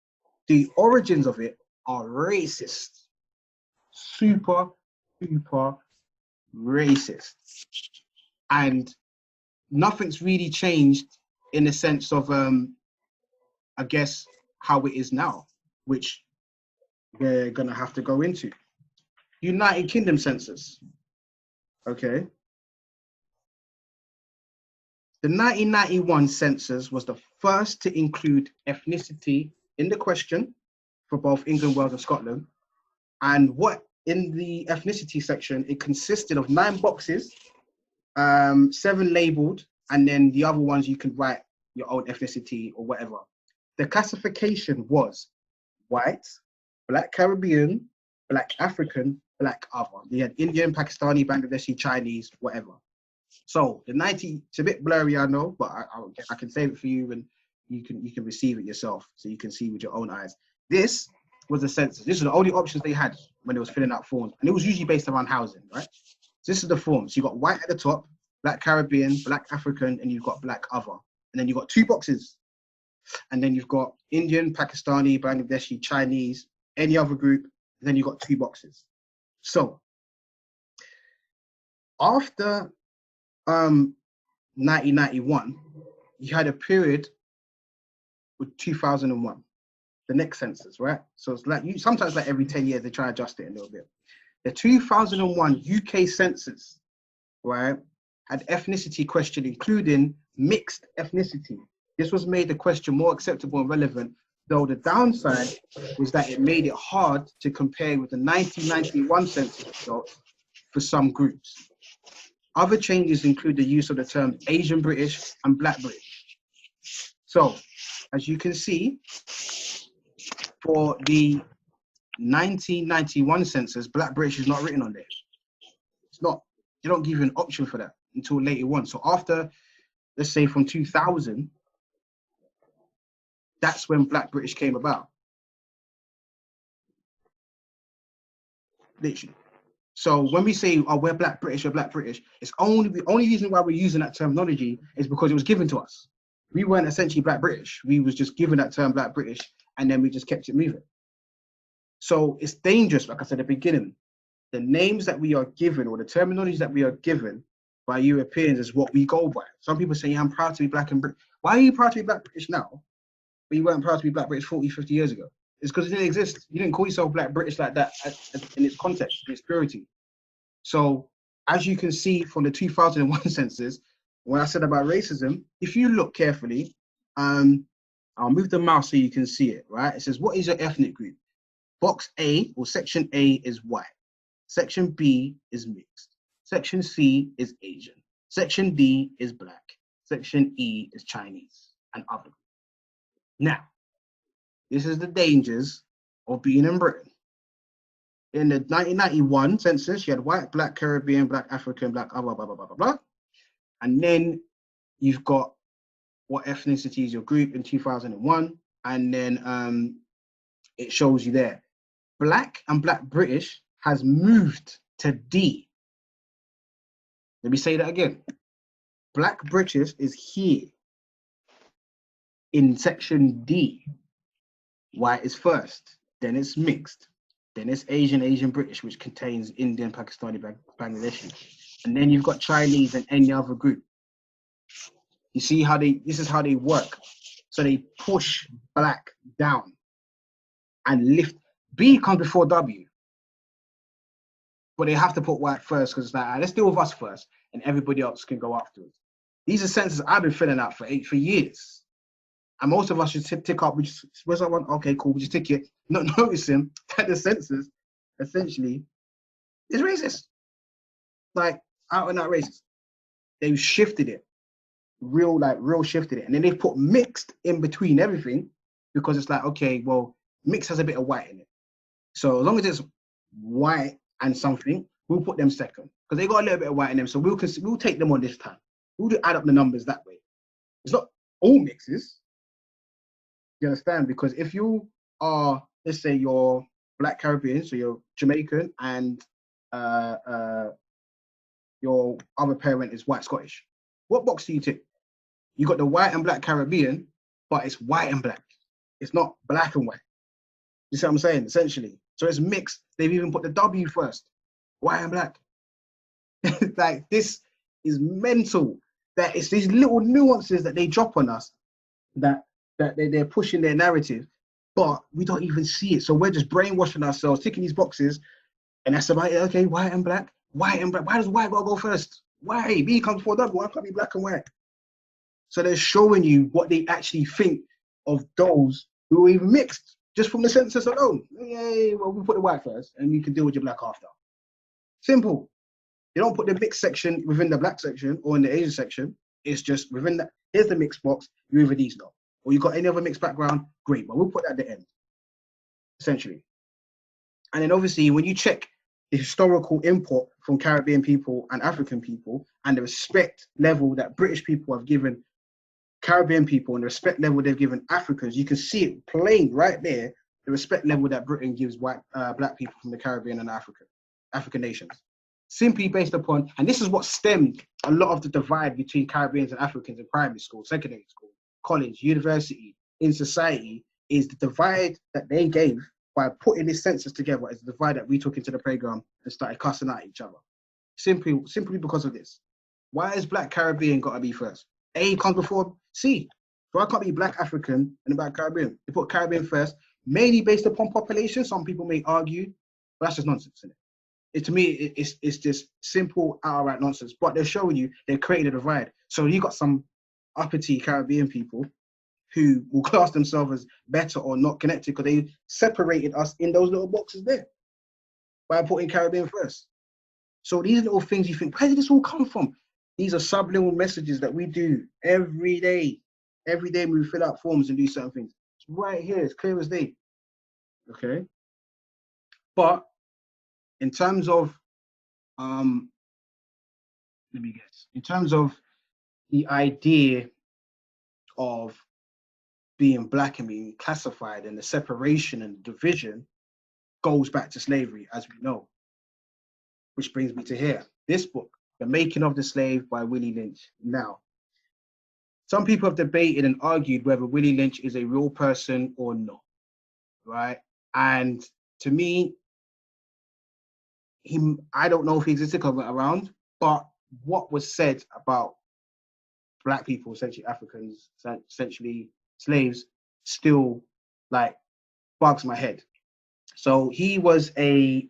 the origins of it are racist. Super racist. And nothing's really changed in the sense of, I guess, how it is now, which we're going to have to go into. United Kingdom census. Okay. The 1991 census was the first to include ethnicity in the question for both England, Wales, and Scotland. And what in the ethnicity section, it consisted of 9 boxes, 7 labeled, and then the other ones you can write your own ethnicity or whatever. The classification was white, Black Caribbean, Black African, Black other. They had Indian, Pakistani, Bangladeshi, Chinese, whatever. So the 90, it's a bit blurry, I know, but I can save it for you and you can receive it yourself so you can see with your own eyes. This was the census. These are the only options they had when they was filling out forms. And it was usually based around housing, right? So this is the forms. You got white at the top, Black Caribbean, Black African, and you've got Black other. And then you've got 2 boxes. And then you've got Indian, Pakistani, Bangladeshi, Chinese, any other group. And then you've got 2 boxes. So after 1991, you had a period with 2001, the next census, right? So it's like sometimes like every 10 years they try to adjust it a little bit. The 2001 UK census, right, had ethnicity question including mixed ethnicity. This was made the question more acceptable and relevant, though the downside was that it made it hard to compare with the 1991 census results for some groups. Other changes include the use of the terms Asian British and Black British. So, as you can see, for the 1991 census, Black British is not written on there. It's not, they don't give you an option for that until later on. So after, let's say from 2000, that's when Black British came about. Literally. So when we say, oh, we're Black British, we're Black British, it's the only reason why we're using that terminology is because it was given to us. We weren't essentially Black British. We was just given that term Black British, and then we just kept it moving. So it's dangerous, like I said at the beginning. The names that we are given or the terminology that we are given by Europeans is what we go by. Some people say, yeah, I'm proud to be Black and British. Why are you proud to be Black British now, but you weren't proud to be Black British 40, 50 years ago? It's because it didn't exist. You didn't call yourself Black British like that in its context, in its purity. So as you can see from the 2001 census, when I said about racism, if you look carefully, I'll move the mouse so you can see it, right? It says, what is your ethnic group? Box A or section A is white. Section B is mixed. Section C is Asian. Section D is Black. Section E is Chinese and other. Now, This is the dangers of being in Britain. In the 1991 census, you had white, black, Caribbean, black, African, black, blah, blah, blah, blah, blah, blah. And then you've got what ethnicity is your group in 2001. And then it shows you there. Black and black British has moved to D. Let me say that again. Black British is here in section D. White is first, then it's mixed, then it's Asian British, which contains Indian, Pakistani, Bangladeshi. And then you've got Chinese and any other group. You see how this is how they work. So they push black down and lift. B comes before W. But they have to put white first because it's like, let's deal with us first and everybody else can go afterwards. These are sentences I've been filling out for years. And most of us should tick up, where's that one? Okay, cool, we just tick it. Not noticing that the census essentially is racist. Like, out and out racist. They've shifted it. Real shifted it. And then they've put mixed in between everything because it's like, okay, well, mixed has a bit of white in it. So as long as it's white and something, we'll put them second. Because they got a little bit of white in them. So we'll take them on this time. We'll add up the numbers that way. It's not all mixes. You understand? Because if you are, let's say you're Black Caribbean, so you're Jamaican, and your other parent is white Scottish, what box do you tick? You got the white and Black Caribbean, but it's white and black. It's not black and white. You see what I'm saying? Essentially. So it's mixed. They've even put the W first. White and black. Like, this is mental. That it's these little nuances that they drop on us that they're pushing their narrative, but we don't even see it. So we're just brainwashing ourselves, ticking these boxes, and that's about it. Okay, white and black, white and black. Why does white gotta go first? Why? B comes before W. Why can't it be black and white? So they're showing you what they actually think of those who are even mixed, just from the census alone. Yeah, well, we put the white first, and you can deal with your black after. Simple. You don't put the mixed section within the black section or in the Asian section. It's just within that. Here's the mixed box. You either these now. Or you got any other mixed background, great, but we'll put that at the end, essentially. And then obviously, when you check the historical input from Caribbean people and African people and the respect level that British people have given Caribbean people and the respect level they've given Africans, you can see it plain right there, the respect level that Britain gives white, black people from the Caribbean and African nations. Simply based upon, and this is what stemmed a lot of the divide between Caribbeans and Africans in primary school, secondary school, college, university, in society, is the divide that they gave by putting this census together is the divide that we took into the playground and started cussing at each other. Simply because of this. Why has Black Caribbean got to be first? A comes before C. So I can't be Black African and Black Caribbean. They put Caribbean first, mainly based upon population. Some people may argue, but that's just nonsense, isn't it? To me, it's just simple, outright nonsense. But they're showing you they're creating a divide. So you got some uppity Caribbean people who will class themselves as better or not connected because they separated us in those little boxes there by putting Caribbean first. So these little things you think, where did this all come from? These are subliminal messages that we do every day. Every day we fill out forms and do certain things. It's right here, it's clear as day. Okay? But in terms of, let me guess, in terms of the idea of being Black and being classified and the separation and division goes back to slavery, as we know. Which brings me to here. This book, The Making of the Slave by Willie Lynch. Now, some people have debated and argued whether Willie Lynch is a real person or not, right? And to me, I don't know if he existed around, but what was said about Black people, essentially Africans, essentially slaves, still like bugs my head. So he was a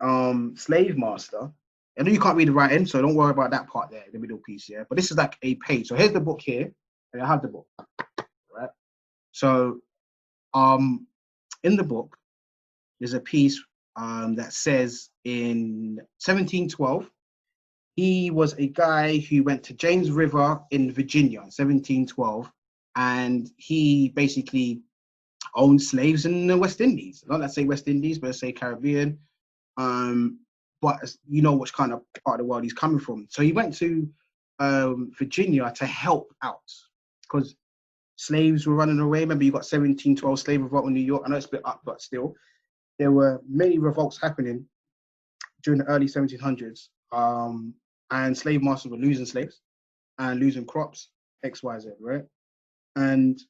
slave master. I know you can't read the writing, so don't worry about that part there, the middle piece, yeah? But this is like a page. So here's the book here, and I have the book, right? So in the book, there's a piece that says in 1712, he was a guy who went to James River in Virginia in 1712, and he basically owned slaves in the West Indies. Not let's say West Indies, but let's say Caribbean. But you know which kind of part of the world he's coming from. So he went to Virginia to help out because slaves were running away. Remember, you got 1712 slave revolt in New York. I know it's split up, but still, there were many revolts happening during the early 1700s. And slave masters were losing slaves and losing crops, X, Y, Z, right? And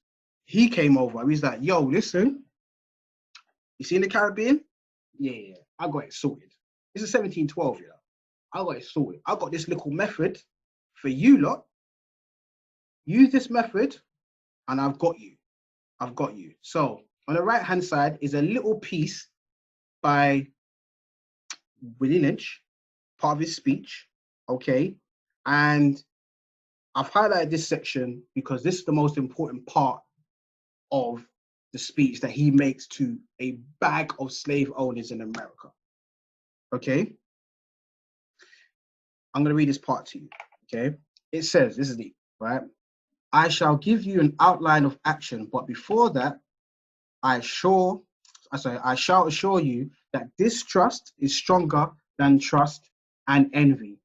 he came over. He's like, yo, listen, you see in the Caribbean? Yeah, I got it sorted. This is 1712, yeah. I got it sorted. I got this little method for you lot. Use this method, and I've got you. I've got you. So on the right-hand side is a little piece by Willie Lynch, part of his speech, okay? And I've highlighted this section because this is the most important part of the speech that he makes to a bag of slave owners in America, okay? I'm going to read this part to you, okay? It says, this is deep, right? I shall give you an outline of action, but before that, I shall assure you that distrust is stronger than trust and envy.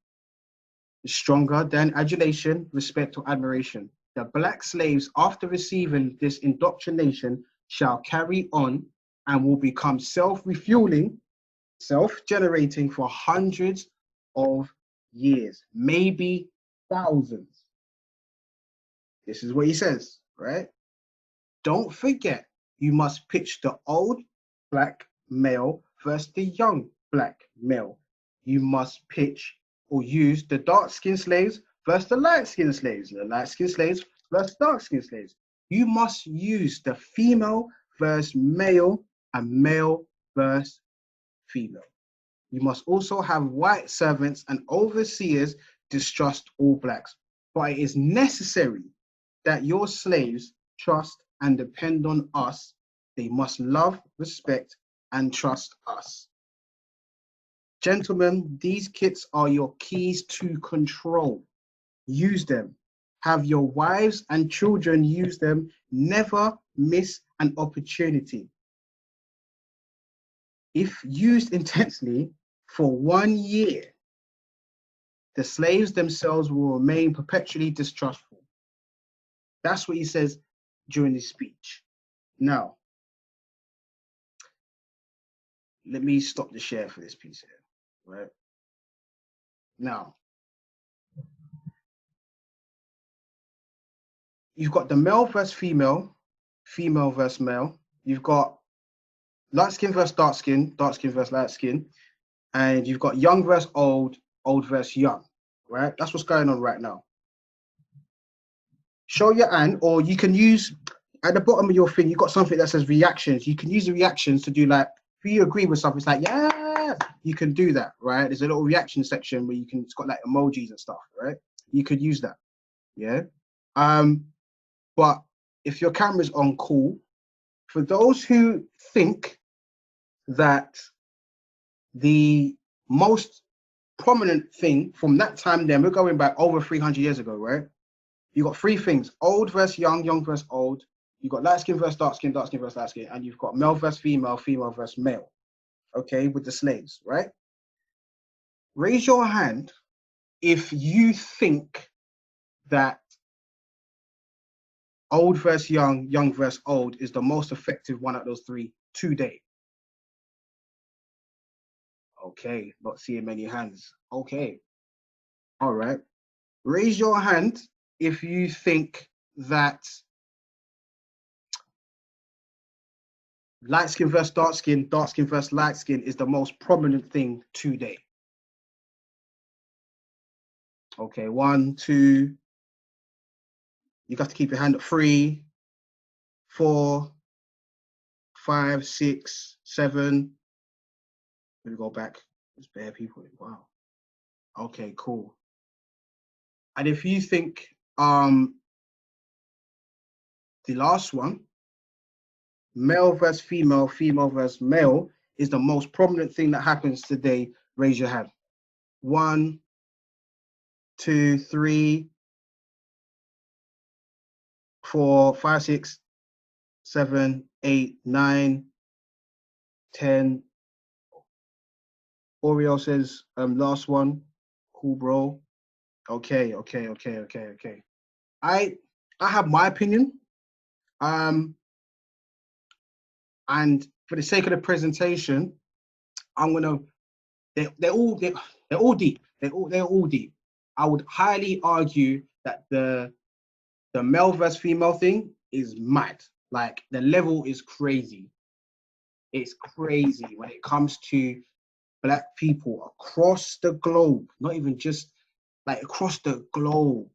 Is stronger than adulation, respect, or admiration. The black slaves, after receiving this indoctrination, shall carry on and will become self-refueling, self-generating for hundreds of years, maybe thousands. This is what he says, right? Don't forget, you must pitch the old black male versus the young black male. You must pitch or use the dark-skinned slaves versus the light-skinned slaves, the light-skinned slaves versus dark-skinned slaves. You must use the female versus male and male versus female. You must also have white servants and overseers distrust all blacks. But it is necessary that your slaves trust and depend on us. They must love, respect, and trust us. Gentlemen, these kits are your keys to control. Use them. Have your wives and children use them. Never miss an opportunity. If used intensely for 1 year, the slaves themselves will remain perpetually distrustful. That's what he says during his speech. Now, let me stop the share for this piece here, right? Now, you've got the male versus female, female versus male. You've got light skin versus dark skin versus light skin. And you've got young versus old, old versus young, right? That's what's going on right now. Show your hand, or you can use, at the bottom of your thing, you've got something that says reactions. You can use the reactions to do like, if you agree with something, it's like, yeah, you can do that, right? There's a little reaction section where you can, it's got like emojis and stuff, right? You could use that, yeah? But if your camera's on, cool. For those who think that the most prominent thing from that time, then we're going back over 300 years ago, right? You got three things: old versus young, young versus old. You got light skin versus dark skin versus light skin, and you've got male versus female, female versus male. Okay, with the slaves, right? Raise your hand if you think that old versus young, young versus old is the most effective one out of those three today. Okay, not seeing many hands. Okay, all right. Raise your hand if you think that light skin versus dark skin versus light skin is the most prominent thing today. Okay, 1, 2. You have to keep your hand at 3, 4, 5, 6, 7. Let me go back. There's bare people. Wow. Okay, cool. And if you think the last one, male versus female, female versus male, is the most prominent thing that happens today, raise your hand. 1, 2, 3, 4, 5, 6. 7, 8, 9, 10. Oriel says, last one. Cool, bro. Okay. I have my opinion. And for the sake of the presentation, I'm gonna. They're all deep. They're all deep. I would highly argue that the male versus female thing is mad. Like the level is crazy. It's crazy when it comes to Black people across the globe, not even just like across the globe.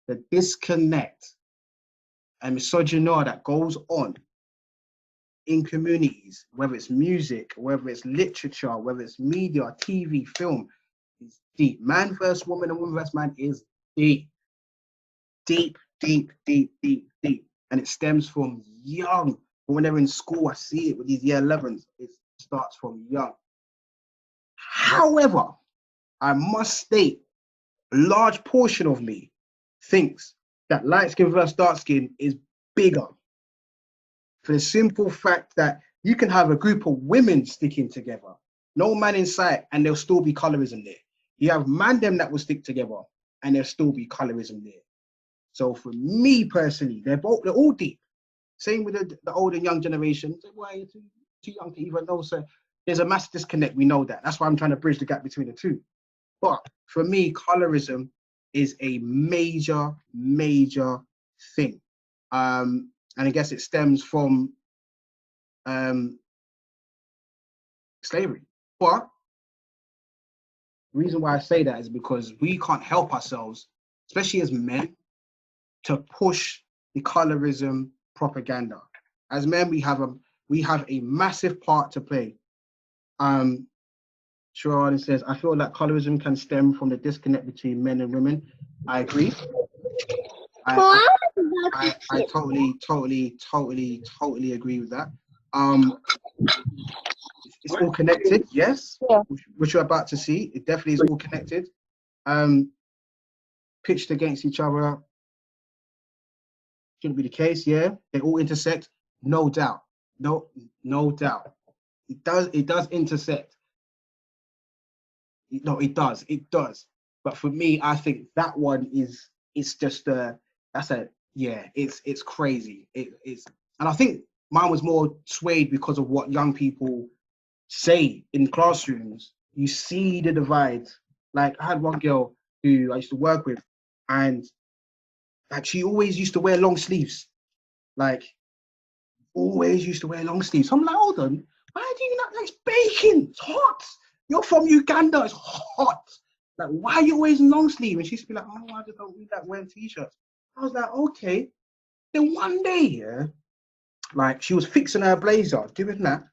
The disconnect and misogyny that goes on in communities, whether it's music, whether it's literature, whether it's media, TV, film, is deep. Man versus woman and woman versus man is deep. Deep. And it stems from young. When they're in school, I see it with these year 11s. It starts from young. However, I must state, a large portion of me thinks that light skin versus dark skin is bigger. For the simple fact that you can have a group of women sticking together, no man in sight, and there'll still be colorism there. You have man them that will stick together, and there'll still be colorism there. So for me personally, they're all deep. Same with the old and young generation. Why are you too young to even know? So there's a massive disconnect. We know that. That's why I'm trying to bridge the gap between the two. But for me, colorism is a major thing. And I guess it stems from slavery. But the reason why I say that is because we can't help ourselves, especially as men, to push the colorism propaganda. As men, we have a massive part to play. Sharon says, I feel like colorism can stem from the disconnect between men and women. I agree. I totally agree with that. It's all connected, yes. Yeah. Which you're about to see, it definitely is all connected. Pitched against each other shouldn't be the case. Yeah, they all intersect, no doubt. No doubt. It does intersect. No, it does. But for me, I think that one it's crazy. And I think mine was more swayed because of what young people say in classrooms. You see the divide. Like I had one girl who I used to work with, and like she always used to wear long sleeves. Like always used to wear long sleeves. So I'm like, hold on, why do you not? Like, it's baking, it's hot. You're from Uganda, it's hot. Like, why are you always in long sleeve? And she used to be like, oh, I just don't really like wearing t-shirts. I was like, okay. Then one day, yeah, like she was fixing her blazer, doing that.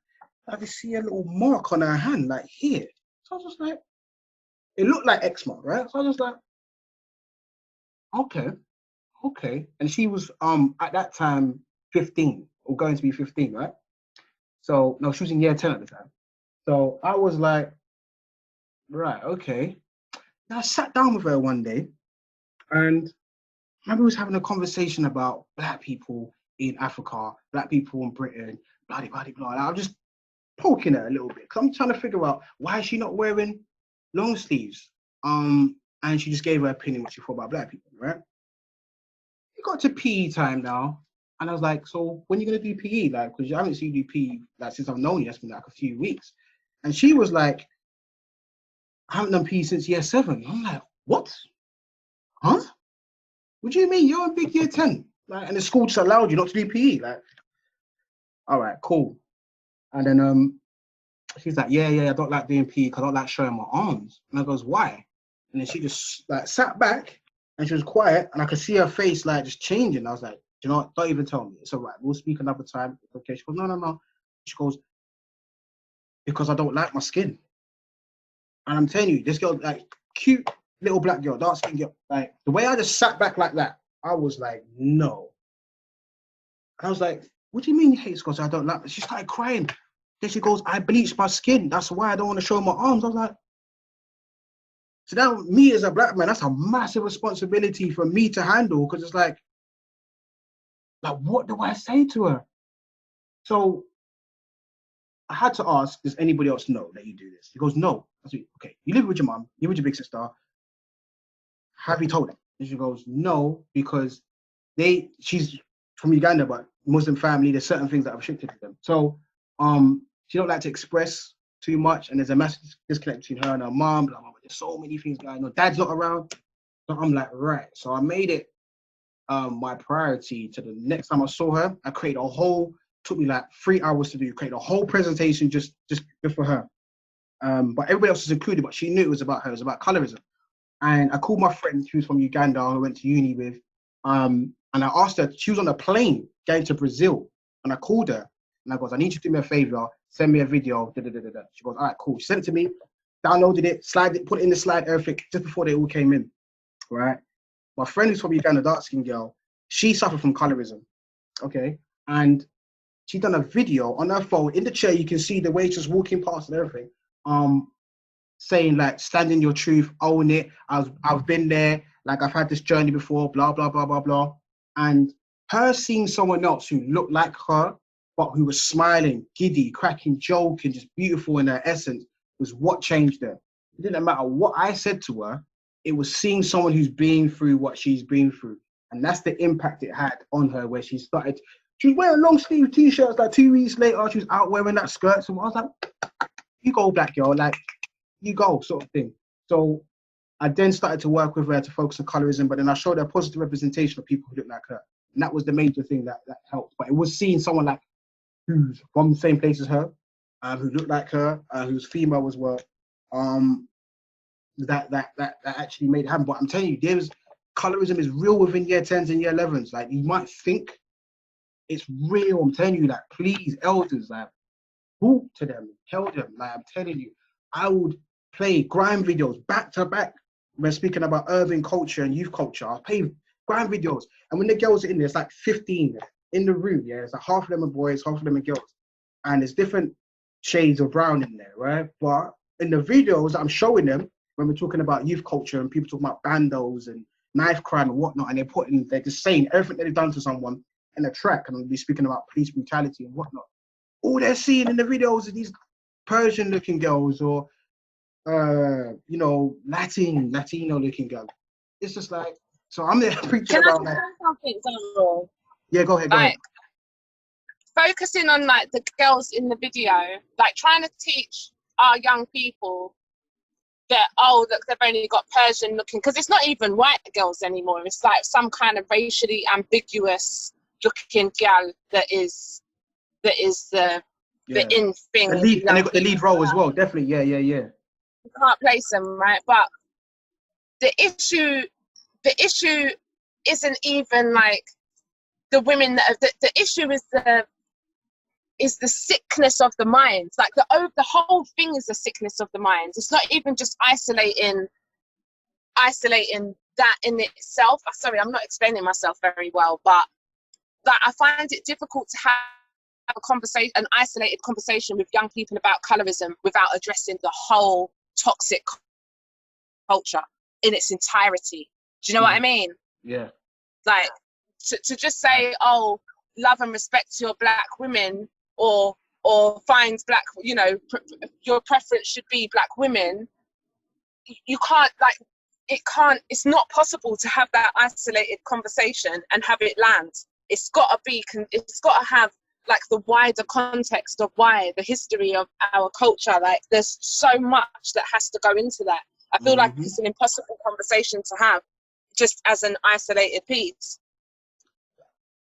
I could see a little mark on her hand, like here. So I was just like, it looked like eczema, right? So I was just like, okay. And she was at that time 15 or going to be 15, right? So no, she was in year 10 at the time. So I was like, right, okay. And I sat down with her one day, and I remember we was having a conversation about Black people in Africa, Black people in Britain, blah, blah, blah, blah. And I'm just poking her a little bit, because I'm trying to figure out why is she not wearing long sleeves. And she just gave her opinion what she thought about Black people, right? It got to PE time now, and I was like, so when are you gonna do PE? Like, because I haven't seen you do PE like since I've known you. That's been like a few weeks. And she was like, I haven't done PE since year 7. I'm like, what? Huh? What do you mean? You're in big year 10. Like, and the school just allowed you not to do PE. Like, all right, cool. And then she's like, yeah, I don't like doing PE because I don't like showing my arms. And I goes, why? And then she just like sat back and she was quiet, and I could see her face like just changing. I was like, you know what? Don't even tell me. It's all right. We'll speak another time. Okay. She goes, no. She goes, because I don't like my skin. And I'm telling you, this girl, like, cute little Black girl, dark skin girl, like, the way I just sat back like that, I was like, no. I was like, what do you mean you hate scars? I don't like it. She started crying. Then she goes, I bleached my skin. That's why I don't want to show my arms. I was like, so now me as a Black man, that's a massive responsibility for me to handle, because it's like, what do I say to her? So I had to ask, does anybody else know that you do this? He goes, no. I said, okay, you live with your mum, you live with your big sister. Have you told them? And she goes, no, because she's from Uganda, but Muslim family, there's certain things that are restricted to them. So she don't like to express too much, and there's a massive disconnect between her and her mom. Like, there's so many things going on. Dad's not around. So I'm like, right. So I made it my priority to the next time I saw her, I created a whole, took me like 3 hours to do, create a whole presentation just for her. But everybody else was included, but she knew it was about her, it was about colorism. And I called my friend who's from Uganda, who I went to uni with, and I asked her, she was on a plane going to Brazil, and I called her, and I goes, I need you to do me a favor, send me a video, She goes, all right, cool. She sent it to me, downloaded it, put it in the slide, everything, just before they all came in, right? My friend who's from Uganda, dark-skinned girl, she suffered from colorism, okay? And she done a video on her phone, in the chair, you can see the waitress walking past and everything, saying like, stand in your truth, own it, I've been there, like I've had this journey before, blah, blah, blah, blah, blah. And her seeing someone else who looked like her, but who was smiling, giddy, cracking, joking, just beautiful in her essence, was what changed her. It didn't matter what I said to her, it was seeing someone who's been through what she's been through. And that's the impact it had on her, where she was wearing long sleeve t-shirts, like 2 weeks later, she was out wearing that skirt. So I was like, you go, black girl, like, you go, sort of thing. So I then started to work with her to focus on colorism, but then I showed her a positive representation of people who look like her. And that was the major thing that helped. But it was seeing someone like who's from the same place as her, who looked like her, who's female as well, that actually made it happen. But I'm telling you, colorism is real within year 10s and year 11s. Like, you might think it's real. I'm telling you, like, please, elders, like, talk to them, tell them. Like, I'm telling you, I would play grime videos back to back. We're speaking about urban culture and youth culture. I'll play grime videos. And when the girls are in there, it's like 15 in the room. Yeah, it's like half of them are boys, half of them are girls. And there's different shades of brown in there, right? But in the videos that I'm showing them, when we're talking about youth culture and people talking about bandos and knife crime and whatnot, and they're just saying everything that they've done to someone in a track, and I'll be speaking about police brutality and whatnot. All they're seeing in the videos are these Persian-looking girls or, Latino looking girl. It's just like, so I'm there preaching about that. Something, Darrel? Yeah, go ahead, go ahead. Focusing on like the girls in the video, like trying to teach our young people that, oh, look, they've only got Persian looking, because it's not even white girls anymore. It's like some kind of racially ambiguous looking girl that is the in thing. And they got the lead role as well, definitely. Yeah. You can't place them, right? But the issue isn't even like the women that the issue is the sickness of the mind. Like the whole thing is the sickness of the mind. It's not even just isolating that in itself. Sorry, I'm not explaining myself very well, but like I find it difficult to have a conversation, an isolated conversation with young people about colorism without addressing the whole toxic culture in its entirety. Do you know what I mean? Yeah. Like to just say, oh, love and respect your black women, or find black, your preference should be black women. You can't, like, it's not possible to have that isolated conversation and have it land. It's got to have like the wider context of why, the history of our culture. Like there's so much that has to go into that. I feel like it's an impossible conversation to have just as an isolated piece.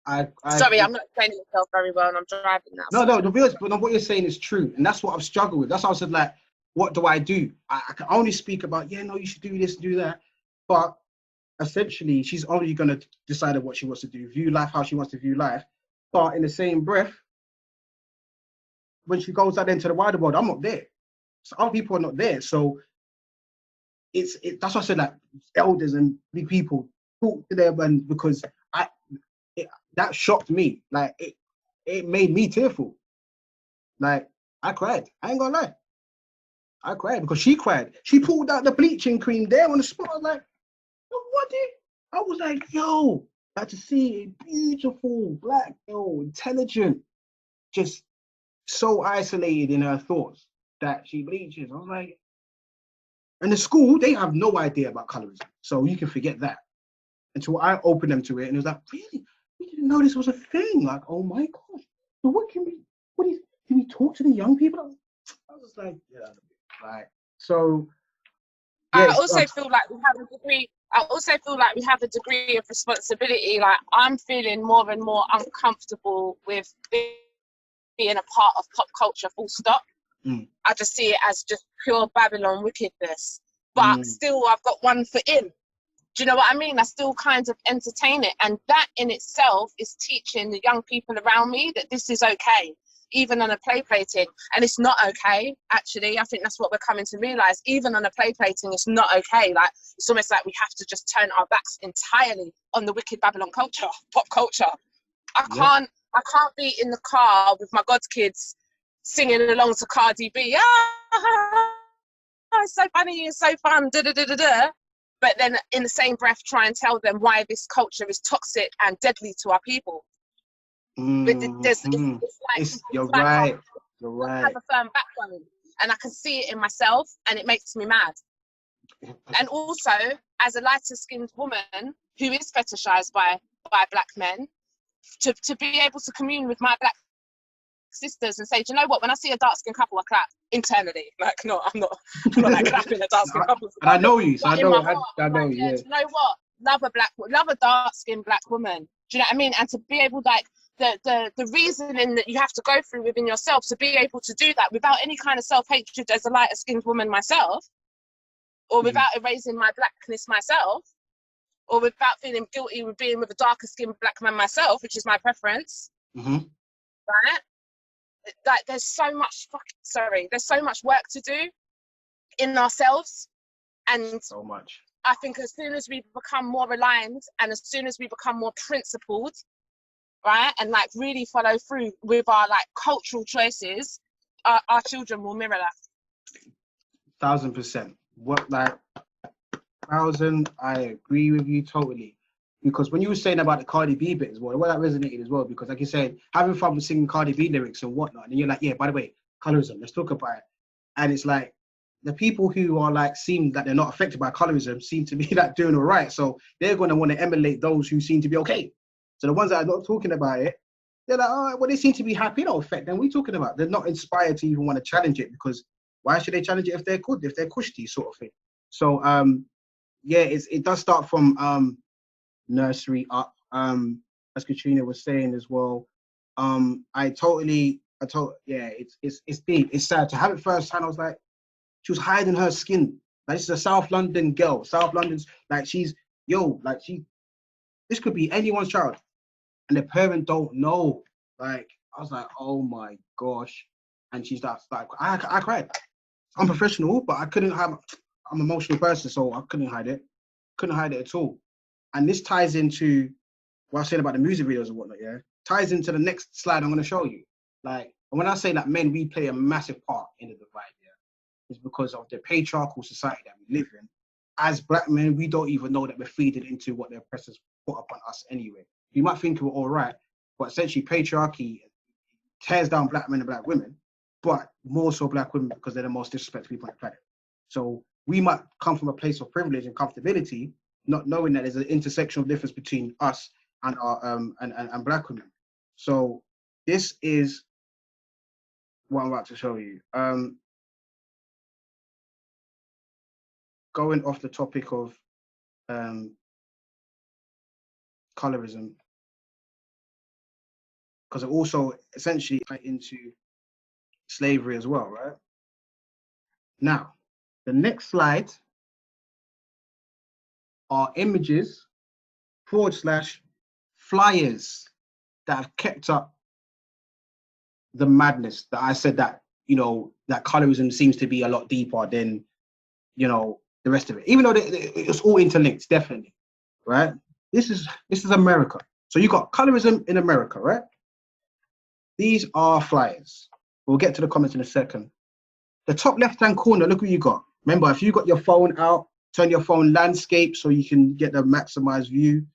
Sorry, I'm not explaining myself very well and I'm driving now. No, but what you're saying is true. And that's what I've struggled with. That's why I said, like, what do I do? I can only speak about, you should do this, do that. But essentially, she's only going to decide what she wants to do, view life how she wants to view life. But in the same breath, when she goes out into the wider world, I'm not there. So other people are not there. So that's why I said, like, elders and big people, talk to them, and because that shocked me. Like, it made me tearful. Like, I cried. I ain't gonna lie. I cried because she cried. She pulled out the bleaching cream there on the spot. I was like, what did? I was like, yo, to see a beautiful black girl, intelligent, just so isolated in her thoughts that she bleaches. I was like, and the school, they have no idea about colorism. So you can forget that. Until I opened them to it, and it was like, really? We didn't know this was a thing. Like, oh my gosh. So can we talk to the young people? I was like, yeah, like, so. I Yes, also feel like we have a degree. I also feel like we have a degree of responsibility. Like, I'm feeling more and more uncomfortable with being a part of pop culture, full stop. I just see it as just pure Babylon wickedness. But still, I've got one foot in. Do you know what I mean? I still kind of entertain it. And that in itself is teaching the young people around me that this is okay, even on a play plating. And it's not okay, actually. I think that's what we're coming to realise. Even on a play plating, it's not okay. Like, it's almost like we have to just turn our backs entirely on the wicked Babylon culture, pop culture. I can't be in the car with my god's kids singing along to Cardi B. It's so funny, it's so fun, da da da da da. But then in the same breath try and tell them why this culture is toxic and deadly to our people. But you're right. You're right. I have a firm backbone, and I can see it in myself, and it makes me mad. And also, as a lighter-skinned woman who is fetishized by black men, to be able to commune with my black sisters and say, do you know what? When I see a dark-skinned couple, I clap internally. Like, no, I'm not like clapping a dark-skinned couple. And I know you, so I know you. Yeah. Do you know what? Love a dark-skinned black woman. Do you know what I mean? And to be able, like, the reasoning that you have to go through within yourself to be able to do that without any kind of self-hatred as a lighter-skinned woman myself, or without erasing my blackness myself, or without feeling guilty with being with a darker-skinned black man myself, which is my preference, right? Like, there's so much work to do in ourselves, and so much. I think as soon as we become more aligned and as soon as we become more principled, right, and like really follow through with our like cultural choices, our children will mirror that. 1000%. What, like, 1000, I agree with you totally. Because when you were saying about the Cardi B bit as well, that resonated as well, because like you said, having fun with singing Cardi B lyrics and whatnot, and you're like, yeah, by the way, colorism, let's talk about it. And it's like, the people who are like, seem that they're not affected by colorism seem to be like doing all right. So they're going to want to emulate those who seem to be okay. So the ones that are not talking about it, they're like, oh, well, they seem to be happy. It don't affect them. What are you talking about? They're not inspired to even want to challenge it, because why should they challenge it if they're good, if they're cushy sort of thing? So yeah, it does start from nursery up, as Katrina was saying as well. Yeah, it's deep. It's sad to have it firsthand. I was like, she was hiding her skin. Like, this is a South London girl. South London's like, this could be anyone's child, and the parent don't know. Like, I was like, oh my gosh. And she's like I cried. I'm professional, but I'm an emotional person, so I couldn't hide it. Couldn't hide it at all. And this ties into what I was saying about the music videos and whatnot, yeah? Ties into the next slide I'm going to show you. Like, when I say that men, we play a massive part in the divide, yeah? It's because of the patriarchal society that we live in. As black men, we don't even know that we're feeding into what the oppressors put upon us anyway. You might think we're all right, but essentially patriarchy tears down black men and black women, but more so black women, because they're the most disrespected people on the planet. So we might come from a place of privilege and comfortability, not knowing that there's an intersectional difference between us and our and black women. So this is what I'm about to show you. Going off the topic of colorism, because it also essentially ties into slavery as well, right? Now, the next slide are images / flyers that have kept up the madness that I said, that, you know, that colorism seems to be a lot deeper than, you know, the rest of it, even though it's all interlinked, definitely, right? This is America. So you got colorism in America, right? These are flyers. We'll get to the comments in a second. The top left-hand corner, look what you got. Remember, if you got your phone out, turn your phone landscape so you can get the maximized view.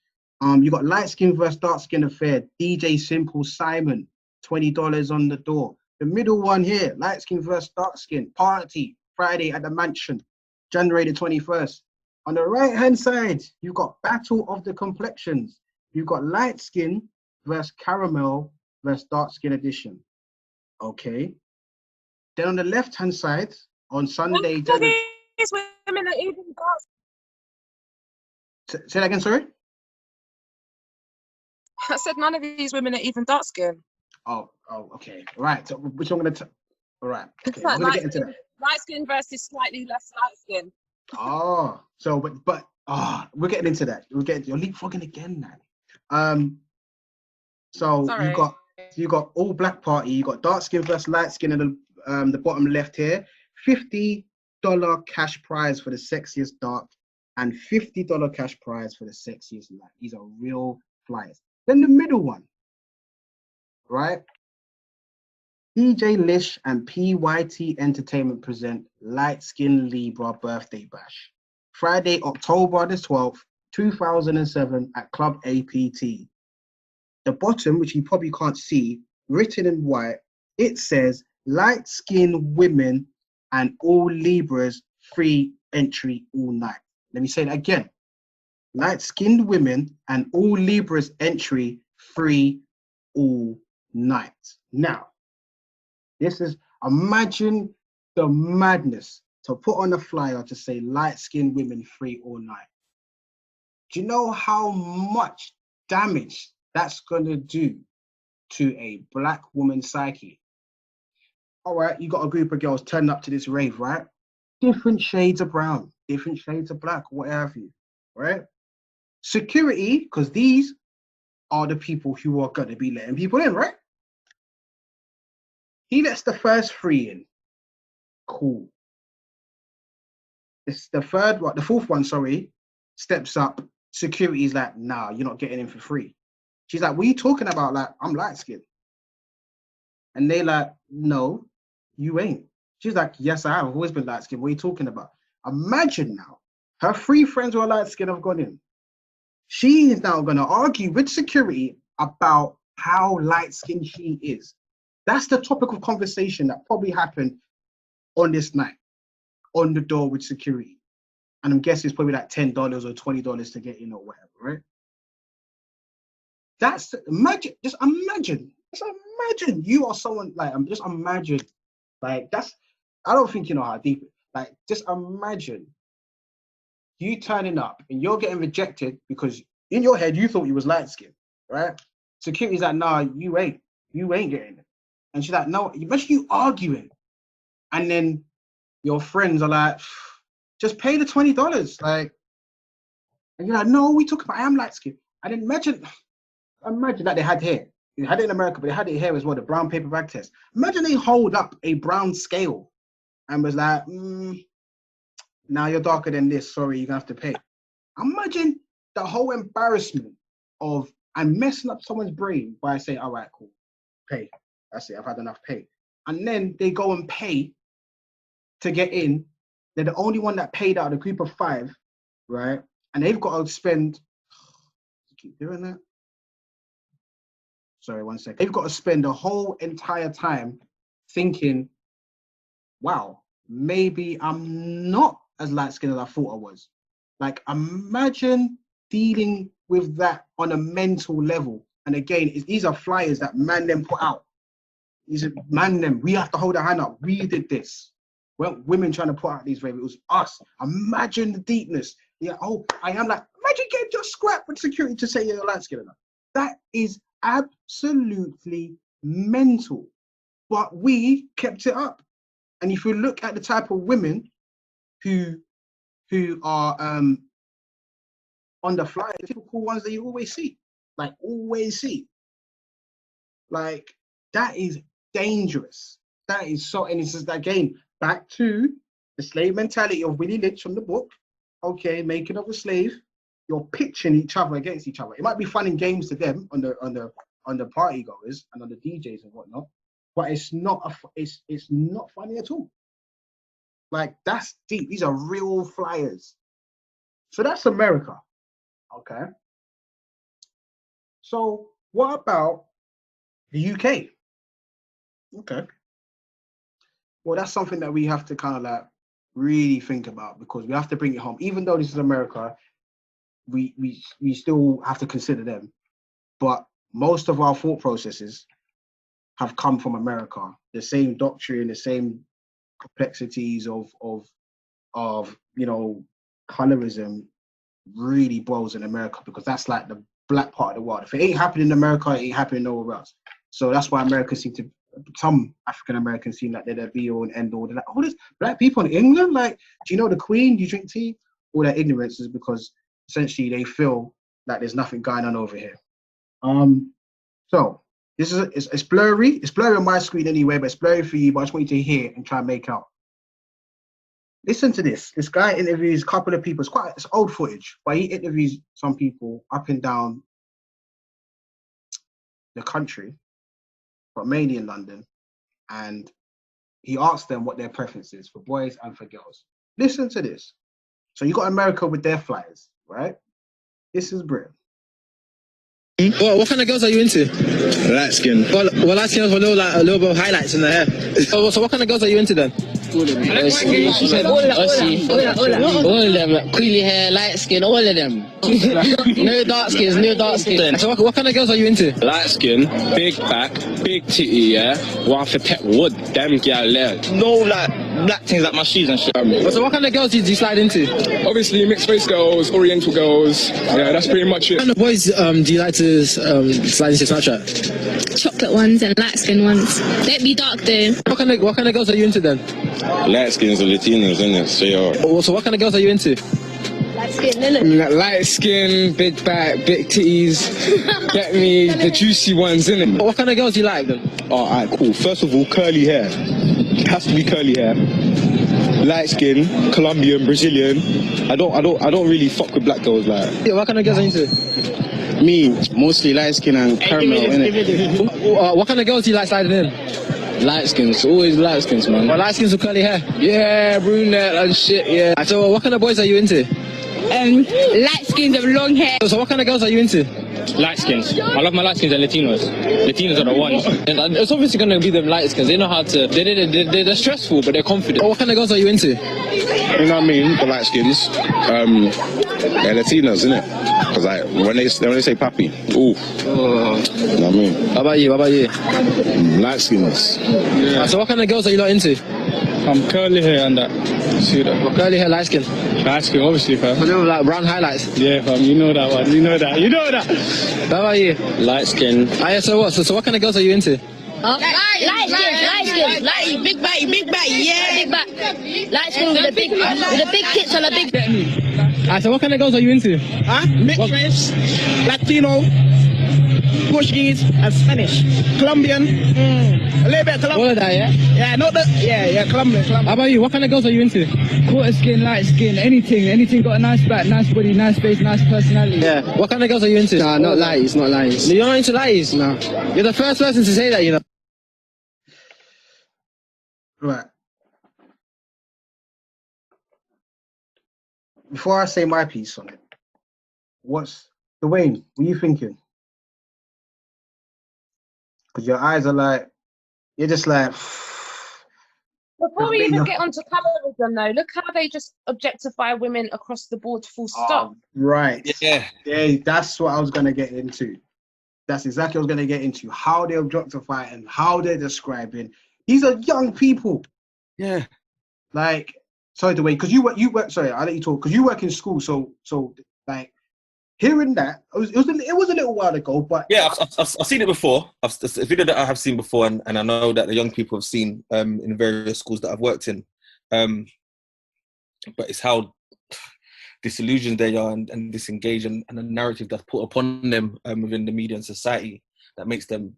You got light skin versus dark skin affair, DJ Simple, Simon, $20 on the door. The middle one here, light skin versus dark skin, party, Friday at the mansion, January the 21st. On the right-hand side, you've got battle of the complexions. You've got light skin versus caramel versus dark skin edition. Okay. Then on the left-hand side, on Sunday, January... These women are even dark. Say that again, sorry? I said none of these women are even dark skinned. Oh, okay. Right. So which I'm gonna all right. Okay, Like we're gonna get into that. light skin versus slightly less light skin. Oh, so but we're getting into that. You're leapfrogging again now. So Sorry. you got all black party, you got dark skin versus light skin in the bottom left here. $50 cash prize for the sexiest dark and $50 cash prize for the sexiest light. These are real flyers. Then the middle one, right? DJ Lish and PYT Entertainment present Light Skin Libra Birthday Bash. Friday, October the 12th, 2007 at Club APT. The bottom, which you probably can't see, written in white, it says light skin women and all Libras free entry all night. Let me say that again. Light skinned women and all Libras entry free all night. Now, this is, imagine the madness to put on a flyer to say light skinned women free all night. Do you know how much damage that's going to do to a black woman's psyche? All right, you got a group of girls turning up to this rave, right? Different shades of brown, different shades of black, what have you, right? Security, because these are the people who are going to be letting people in, right? He lets the first three in. Cool. It's the fourth one, sorry, steps up. Security's like, nah, you're not getting in for free. She's like, what are you talking about? Like, I'm light skinned. And they like, no, you ain't. She's like, yes, I have. I've always been light skinned. What are you talking about? Imagine now, her three friends who are light skinned have gone in. She is now going to argue with security about how light skinned she is. That's the topic of conversation that probably happened on this night, on the door with security. And I'm guessing it's probably like $10 or $20 to get in or whatever, right? That's, imagine you are someone, like, just imagine, like, that's, I don't think you know how deep it, like, just imagine you turning up and you're getting rejected because in your head you thought you was light skinned, right? Security's like, nah, you ain't getting it. And she's like, no, imagine you arguing. And then your friends are like, just pay the $20. Like, and you're like, no, we talk about, I am light skinned. And then imagine that they had hair. They had it in America, but they had it here as well, the brown paper bag test. Imagine they hold up a brown scale and was like, now you're darker than this, sorry, you're gonna have to pay. Imagine the whole embarrassment of, and messing up someone's brain by saying, all right, cool, pay. That's it, I've had enough, pay. And then they go and pay to get in. They're the only one that paid out of a group of 5, right? And they've got to spend, keep doing that. Sorry, 1 second. They've got to spend the whole entire time thinking, wow, maybe I'm not as light skinned as I thought I was. Like, imagine dealing with that on a mental level. And again, these are flyers that man them put out. These are man them. We have to hold our hand up. We did this. Well, women trying to put out these raves. It was us. Imagine the deepness. Yeah. Oh, I am like. Imagine getting just scrapped with security to say you're light skinned enough. That is absolutely mental. But we kept it up. And if you look at the type of women who are on the flyer, the typical ones that you always see, like always see. Like, that is dangerous. That is so, and it's just, again, back to the slave mentality of Willie Lynch from the book. Okay, making of a slave, you're pitching each other against each other. It might be fun and games to them on the party goers and on the DJs and whatnot, but it's not funny at all. Like, that's deep. These are real flyers. So that's America. Okay. So what about the UK? Okay. Well, that's something that we have to kind of like really think about, because we have to bring it home. Even though this is America, we still have to consider them. But most of our thought processes have come from America. The same doctrine, the same complexities of colorism really boils in America, because that's like the black part of the world. If it ain't happening in America, it ain't happening nowhere else. So that's why some African Americans seem like they're the be all and end all. They're like, oh, there's black people in England. Like, do you know the Queen? Do you drink tea? All that ignorance is because essentially they feel like there's nothing going on over here. So this is it's blurry. It's blurry on my screen anyway, but it's blurry for you. But I just want you to hear and try and make out. Listen to this. This guy interviews a couple of people. It's old footage, but he interviews some people up and down the country, but mainly in London, and he asks them what their preference is for boys and for girls. Listen to this. So you got America with their flyers, right? This is Britain. What kind of girls are you into? Light skin. Well, light skin has a little bit of highlights in the hair. So what kind of girls are you into then? All of them. All of them. Curly hair, light skin, all of them. No dark skins, no dark skin. So what kind of girls are you into? Light skin, big back, big titty, yeah. One for pet wood, damn girl there. No like black things like my shoes and shit. So what kind of girls do you slide into? Obviously mixed race girls, oriental girls. Yeah, that's pretty much it. What kind of boys do you like to slide into Snapchat? Chocolate ones and light skin ones. Don't be dark though. What kind of girls are you into then? Light skins or Latinos, isn't it? So what kind of girls are you into? Light skin, innit? Light skin, big back, big titties. Get me the juicy ones, innit? What kind of girls do you like then? Oh, alright, cool. First of all, curly hair. It has to be curly hair. Light skin, Colombian, Brazilian. I don't really fuck with black girls like. Yeah, what kind of girls are you into? Me, mostly light skin and caramel, innit? What kind of girls do you like sliding in? Light skins, always light skins, man. Well, light skins with curly hair? Yeah, brunette and shit, yeah. So what kind of boys are you into? Light skins with long hair. So what kind of girls are you into? Light skins. I love my light skins and Latinos. Latinos are the ones. And it's obviously going to be them light skins. They know how to... They're stressful, but they're confident. What kind of girls are you into? You know what I mean? The light skins. They're Latinos, innit? Because like, when they say papi, ooh. You know what I mean? How about you? Light skins. Yeah. So what kind of girls are you not into? I'm curly hair and that. See that? Well, curly hair, light skin? Light skin, obviously, fam. A little like brown highlights? Yeah, fam, you know that one. You know that. How about you? Light skin. Yeah, so what? So what kind of girls are you into? Light skin, big back, yeah, big back. Light skin with a big tits and a big. So what kind of girls are you into? Mixed race, Latino, Portuguese, and Spanish. Colombian, a little bit of Colombian. All of that, yeah? Yeah, Colombian. How about you? What kind of girls are you into? Quarter skin, light skin, anything got a nice back, nice body, nice face, nice personality. Yeah. What kind of girls are you into? Nah, not lighties. You're not into lighties? No. You're the first person to say that, you know. Right. Before I say my piece on it, Dwayne, what are you thinking? Because your eyes are like, you're just like... Before we even get onto colorism though, look how they just objectify women across the board, full stop. Right. Yeah, that's what I was going to get into. That's exactly what I was going to get into. How they objectify and how they're describing. These are young people. Yeah. Like, sorry, Dwayne, because you work. Sorry, I'll let you talk. Because you work in school, so like hearing that it was a little while ago, but yeah, I've seen it before. It's a video that I have seen before, and I know that the young people have seen in various schools that I've worked in. But it's how disillusioned they are and disengaged, and the narrative that's put upon them within the media and society that makes them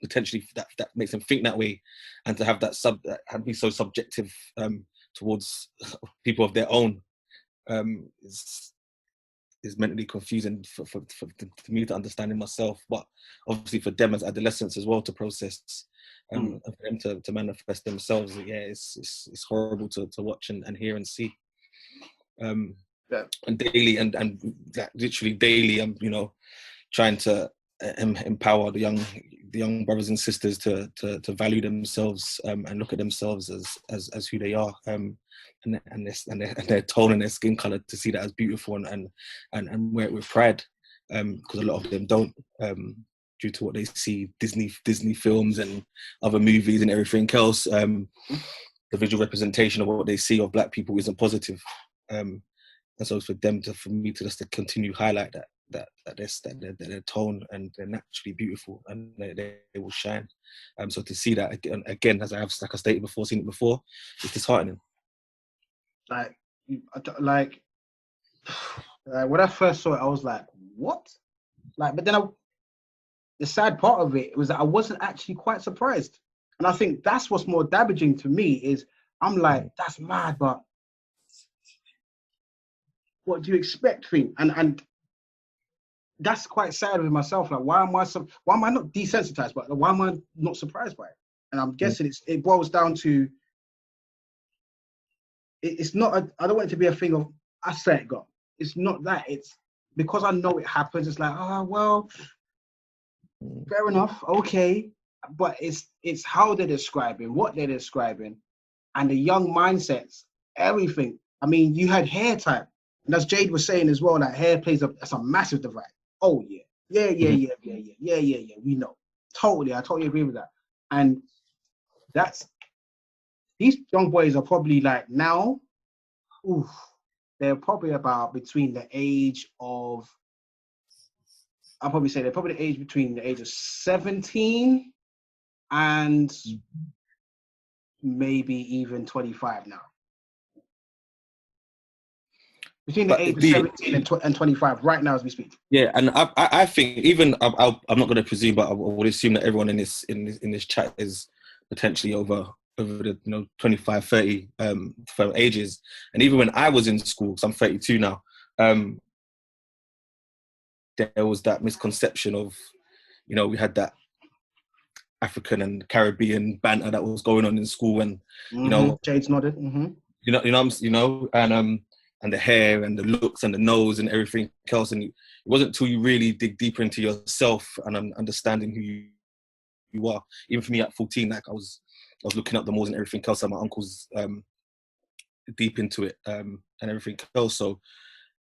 potentially that makes them think that way, and to have that be so subjective towards people of their own is mentally confusing for me to understand in myself, but obviously for them as adolescents as well to process and for them to manifest themselves. Yeah, it's horrible to watch and hear and see. And daily and literally daily, I'm trying to empower the the young brothers and sisters to value themselves and look at themselves as who they are, and their tone and their skin color, to see that as beautiful and wear it with pride, because a lot of them don't, due to what they see Disney films and other movies and everything else. The visual representation of what they see of black people isn't positive, and so for me to continue highlight that their tone and they're naturally beautiful and they will shine. So to see that again, as I stated before, seen it before, it's disheartening. Like when I first saw it, I was like, what? But then the sad part of it was that I wasn't actually quite surprised. And I think that's what's more damaging to me is I'm like, that's mad, but what do you expect from? And that's quite sad with myself. Like, why am I not desensitized, but why am I not surprised by it? And I'm guessing it boils down to, it's not, I don't want it to be a thing of, I swear to God. It's not that. It's because I know it happens. It's like, oh, well, fair enough, okay. But it's how they're describing, what they're describing, and the young mindsets, everything. I mean, you had hair type. And as Jade was saying as well, that hair plays that's a massive divide. Oh, yeah. Yeah, we know. Totally, I totally agree with that. And these young boys are probably like now, they're probably about between the age of, I'll probably say they're probably the age between the age of 17 and maybe even 25 now. Between the age of 17 and 25 right now as we speak. Yeah, and I think even I'm not going to presume, but I would assume that everyone in this chat is potentially over the 25, 30 ages. And even when I was in school, because I'm 32 now, there was that misconception of, we had that African and Caribbean banter that was going on in school, and Jade's nodded. And the hair and the looks and the nose and everything else. And it wasn't until you really dig deeper into yourself and understanding who you are. Even for me at 14, like I was looking up the malls and everything else, and my uncle's deep into it and everything else. So it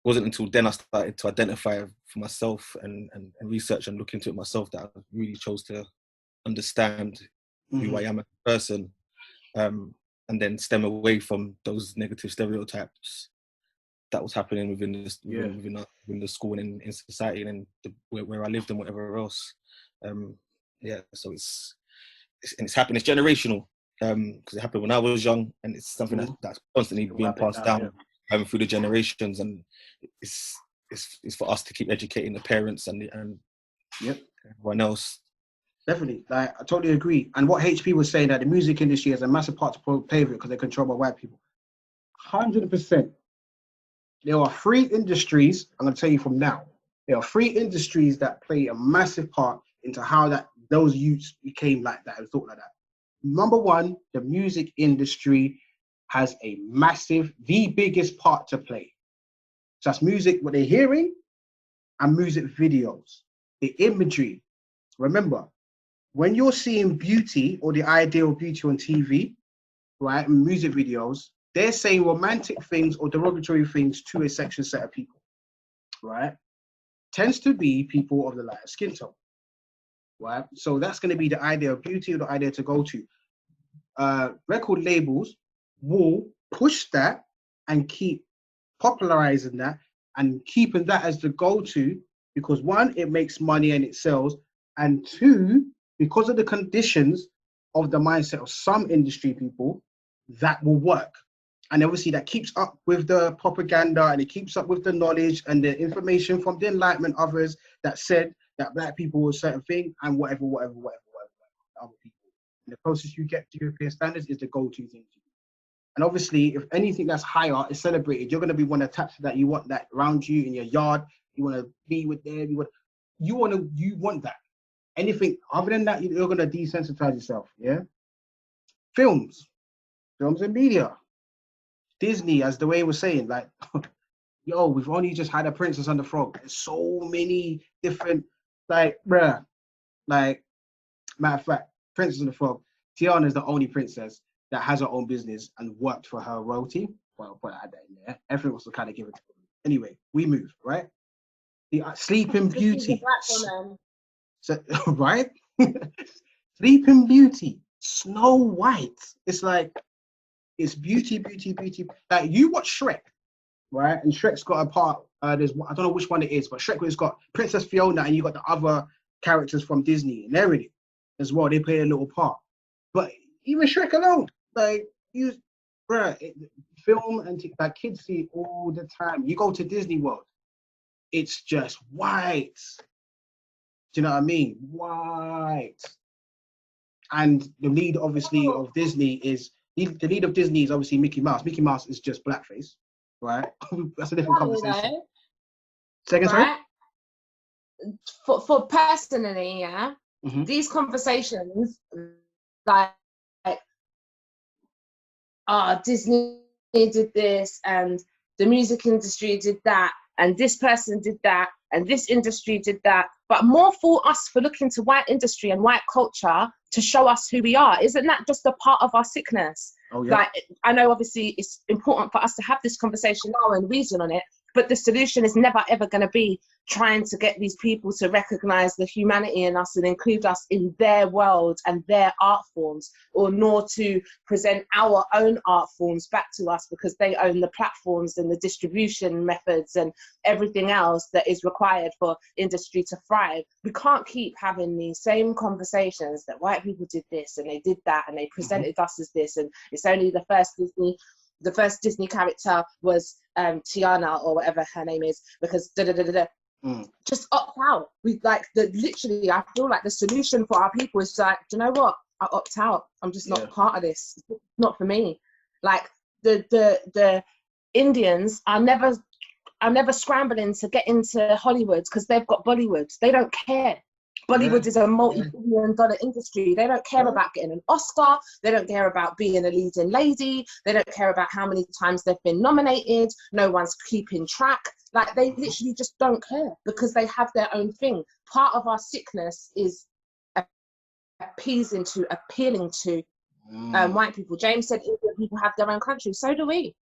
wasn't until then I started to identify for myself and research and look into it myself that I really chose to understand who I am as a person, and then stem away from those negative stereotypes that was happening within the school and in society and where I lived and whatever else. So it's happened. It's generational because it happened when I was young, and it's something that's constantly being passed down through the generations. And it's for us to keep educating the parents and everyone else. Definitely, I totally agree. And what HP was saying, that the music industry has a massive part to play with it because they're controlled by white people. 100%. There are 3 industries, I'm going to tell you from now, there are 3 industries that play a massive part into how those youths became like that and thought like that. Number 1, the music industry has the biggest part to play. So that's music, what they're hearing, and music videos, the imagery. Remember, when you're seeing beauty or the ideal beauty on TV, right, and music videos, they're saying romantic things or derogatory things to a section set of people, right? Tends to be people of the lighter skin tone, right? So that's going to be the idea of beauty or the idea to go to. Record labels will push that and keep popularizing that and keeping that as the go-to because 1, it makes money and it sells, and 2, because of the conditions of the mindset of some industry people, that will work. And obviously that keeps up with the propaganda and it keeps up with the knowledge and the information from the Enlightenment others that said that black people were a certain thing and whatever, other people. And the closest you get to European standards is the go-to thing. And obviously, if anything that's higher is celebrated, you're going to be one attached to that. You want that around you in your yard. You want to be with them. You want that. Anything other than that, you're going to desensitize yourself. Yeah. Films and media. Disney, as the way we're saying, like, we've only just had a Princess and the Frog. There's so many different, like, Matter of fact, Princess and the Frog, Tiana is the only princess that has her own business and worked for her royalty. Well, I'll put that in there. Everyone wants to kind of give it to them. Anyway, we move, right? The Sleeping Beauty. So, right? Sleeping Beauty, Snow White. It's like, it's beauty. Like, you watch Shrek, right? And Shrek's got a part, I don't know which one it is, but Shrek has got Princess Fiona and you got the other characters from Disney, and they're in it as well. They play a little part. But even Shrek alone, like, film and like kids see it all the time. You go to Disney World, it's just white. Do you know what I mean? White. And the lead, obviously, of Disney is obviously Mickey Mouse. Mickey Mouse is just blackface, right? That's a different conversation. Second, sorry? For personally, yeah, these conversations, like, Disney did this, and the music industry did that, and this person did that, and this industry did that, but more for us for looking to white industry and white culture to show us who we are. Isn't that just a part of our sickness? Oh, yeah. Like, I know obviously it's important for us to have this conversation now and reason on it, but the solution is never ever going to be trying to get these people to recognize the humanity in us and include us in their world and their art forms, or nor to present our own art forms back to us because they own the platforms and the distribution methods and everything else that is required for industry to thrive. We can't keep having these same conversations that white people did this and they did that and they presented us as this, and it's only the first Disney character was Tiana or whatever her name is, because just opt out. We like literally, I feel like the solution for our people is like, do you know what? I opt out. I'm just not part of this. It's not for me. Like the Indians are never scrambling to get into Hollywood because they've got Bollywood. They don't care. Bollywood is a multi-billion-dollar industry. They don't care about getting an Oscar. They don't care about being a leading lady. They don't care about how many times they've been nominated. No one's keeping track. Like, they literally just don't care because they have their own thing. Part of our sickness is appealing to white people. James said Indian people have their own country. So do we.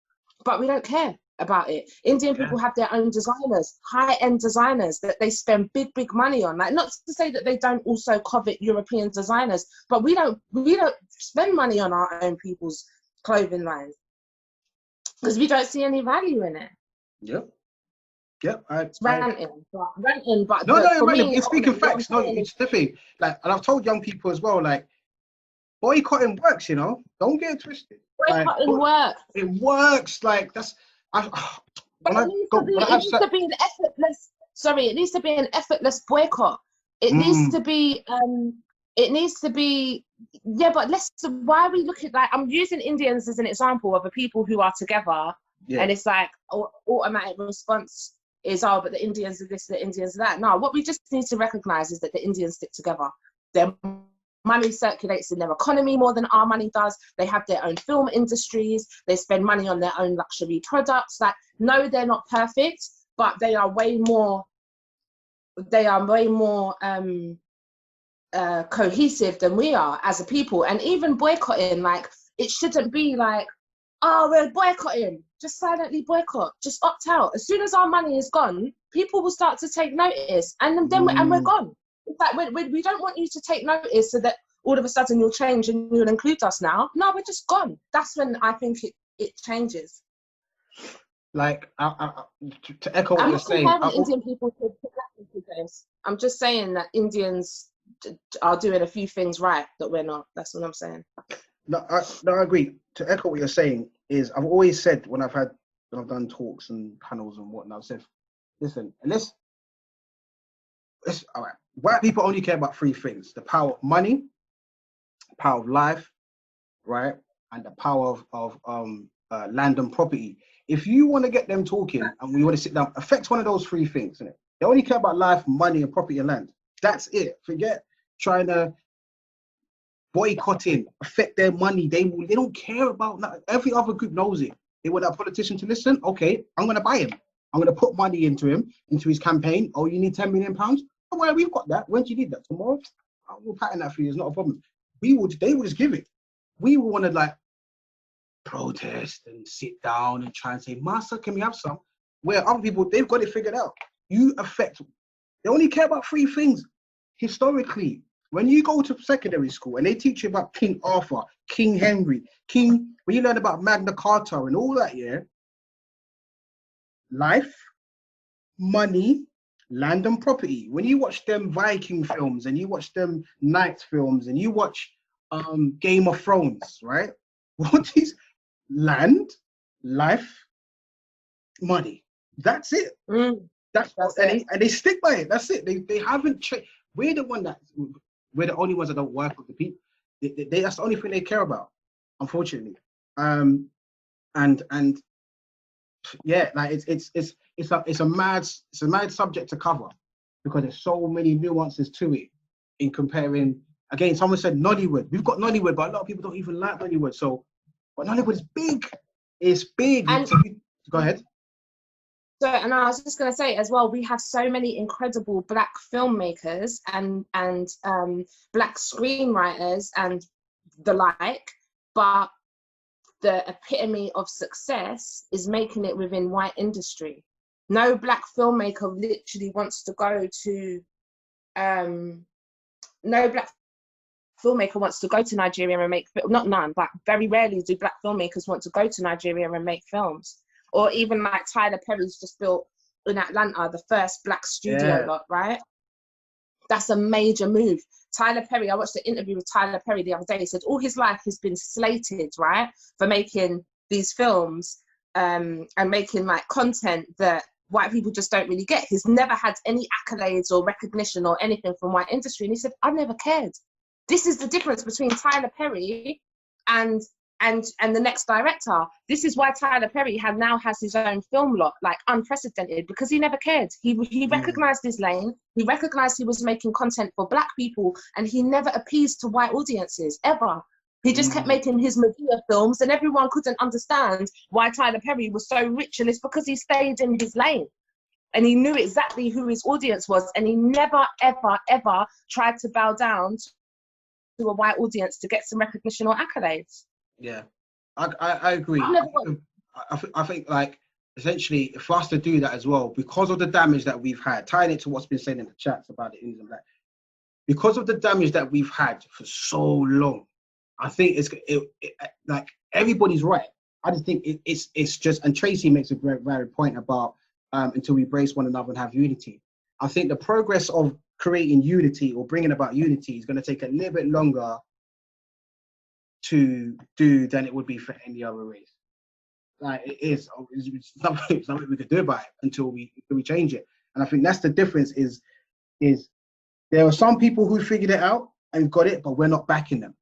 But we don't care about it. Indian people have their own designers, high-end designers that they spend big money on. Like, not to say that they don't also covet European designers, but we don't spend money on our own people's clothing lines because we don't see any value in it. Yep. It's ranting, but no, you're speaking facts. No, it's the thing. Like, and I've told young people as well, like, boycotting works, you know. Don't get it twisted. Boycotting works. It works. Like, that's. It needs to be an effortless boycott. It needs to be. It needs to be. Yeah, but why are we looking like? I'm using Indians as an example of a people who are together, and it's like automatic response is, oh, but the Indians are this, the Indians are that. No, what we just need to recognize is that the Indians stick together. Their money circulates in their economy more than our money does. They have their own film industries. They spend money on their own luxury products. Like, no, they're not perfect, but they are way more cohesive than we are as a people. And even boycotting, like, it shouldn't be like, oh, we're boycotting. Just silently boycott. Just opt out. As soon as our money is gone, people will start to take notice, and then we're gone. It's like, we don't want you to take notice so that all of a sudden you'll change and you'll include us now. No, we're just gone. That's when I think it changes. Like, to echo what you're saying. I'm not comparing Indian people to black people. I'm just saying that Indians are doing a few things right that we're not. That's what I'm saying. No, I agree. To echo what you're saying is, I've always said when I've done talks and panels and whatnot, I've said, listen, let's all right. White people only care about three things: the power of money, power of life, right, and the power of land and property. If you want to get them talking and we want to sit down, affect one of those three things, innit? They only care about life, money, and property and land. That's it. Forget trying to boycotting, affect their money. They don't care about that. Every other group knows it. They want that politician to listen. Okay, I'm gonna buy him. I'm gonna put money into him, into his campaign. Oh, you need £10 million? Oh, well, we've got that. When do you need that? Tomorrow? we'll pattern that for you. It's not a problem. They will just give it. We will want to like protest and sit down and try and say, Master, can we have some? Where other people, they've got it figured out. They only care about 3 things. Historically, when you go to secondary school and they teach you about King Arthur, King Henry, when you learn about Magna Carta and all that, yeah, life, money, land and property. When you watch them Viking films and you watch them Knights films and you watch Game of Thrones, right? What is land, life, money? That's it. That's it. And they stick by it. That's it. They haven't changed. We're the only ones that don't work with the people. That's the only thing they care about, unfortunately. And yeah, like it's a mad subject to cover because there's so many nuances to it in comparing. Again, someone said Nollywood. We've got Nollywood, but a lot of people don't even like Nollywood. So, but Nollywood is big. It's big. And go ahead. So, and I was just going to say as well, we have so many incredible Black filmmakers and Black screenwriters and the like, but the epitome of success is making it within white industry. No Black filmmaker literally wants to go to, no Black filmmaker wants to go to Nigeria and make, not none, but very rarely do Black filmmakers want to go to Nigeria and make films. Or even like Tyler Perry's just built in Atlanta, the first Black studio lot, right? That's a major move. Tyler Perry, I watched an interview with Tyler Perry the other day. He said all his life he's been slated, right, for making these films and making like content that white people just don't really get. He's never had any accolades or recognition or anything from white industry. And he said, I never cared. This is the difference between Tyler Perry and the next director. This is why Tyler Perry now has his own film lot, like unprecedented, because he never cared. He recognized his lane. He recognized he was making content for Black people, and he never appeased to white audiences ever. He just kept making his Medea films, and everyone couldn't understand why Tyler Perry was so rich, and it's because he stayed in his lane. And he knew exactly who his audience was, and he never, ever, ever tried to bow down to a white audience to get some recognition or accolades. Yeah, I agree. I think like essentially for us to do that as well, because of the damage that we've had, tying it to what's been said in the chats about the Indians and Black, because of the damage that we've had for so long, I think like everybody's right. I just think it's just, and Tracy makes a very valid point about until we embrace one another and have unity. I think the progress of creating unity or bringing about unity is going to take a little bit longer to do than it would be for any other race. Like it's nothing we could do about it until we change it. And I think that's the difference is there are some people who figured it out and got it, but we're not backing them.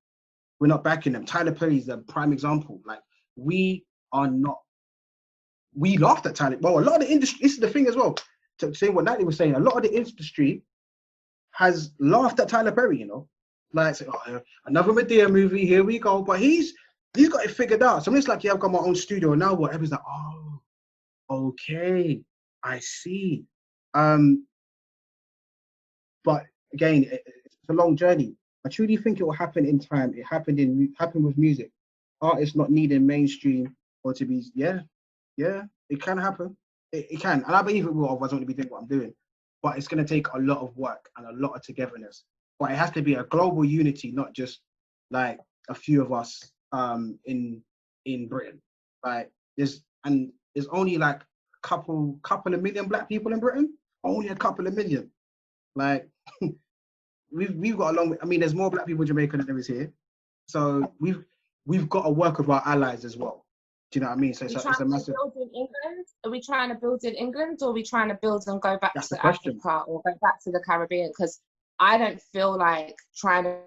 We're not backing them. Tyler Perry is a prime example. Like we laughed at Tyler. Well, a lot of the industry, this is the thing as well, to say what Natalie was saying, a lot of the industry has laughed at Tyler Perry, you know? Like, oh, another Medea movie, here we go. But he's got it figured out. So it's like, yeah, I've got my own studio now. What? Everyone's like, oh, okay, I see. But again, it's a long journey. I truly think it will happen in time. It happened with music. Artists not needing mainstream or to be, it can happen. It can, and I believe it will. Otherwise, I wouldn't be doing what I'm doing. But it's going to take a lot of work and a lot of togetherness. But it has to be a global unity, not just like a few of us in Britain. Like there's only like a couple of million Black people in Britain. Only a couple of million. Like we've got a long. I mean, there's more Black people in Jamaica than there is here. So we've got to work with our allies as well. Do you know what I mean? So it's a massive. Are we trying to build in England, or are we trying to build and go back to Africa or go back to the Caribbean? Because I don't feel like trying to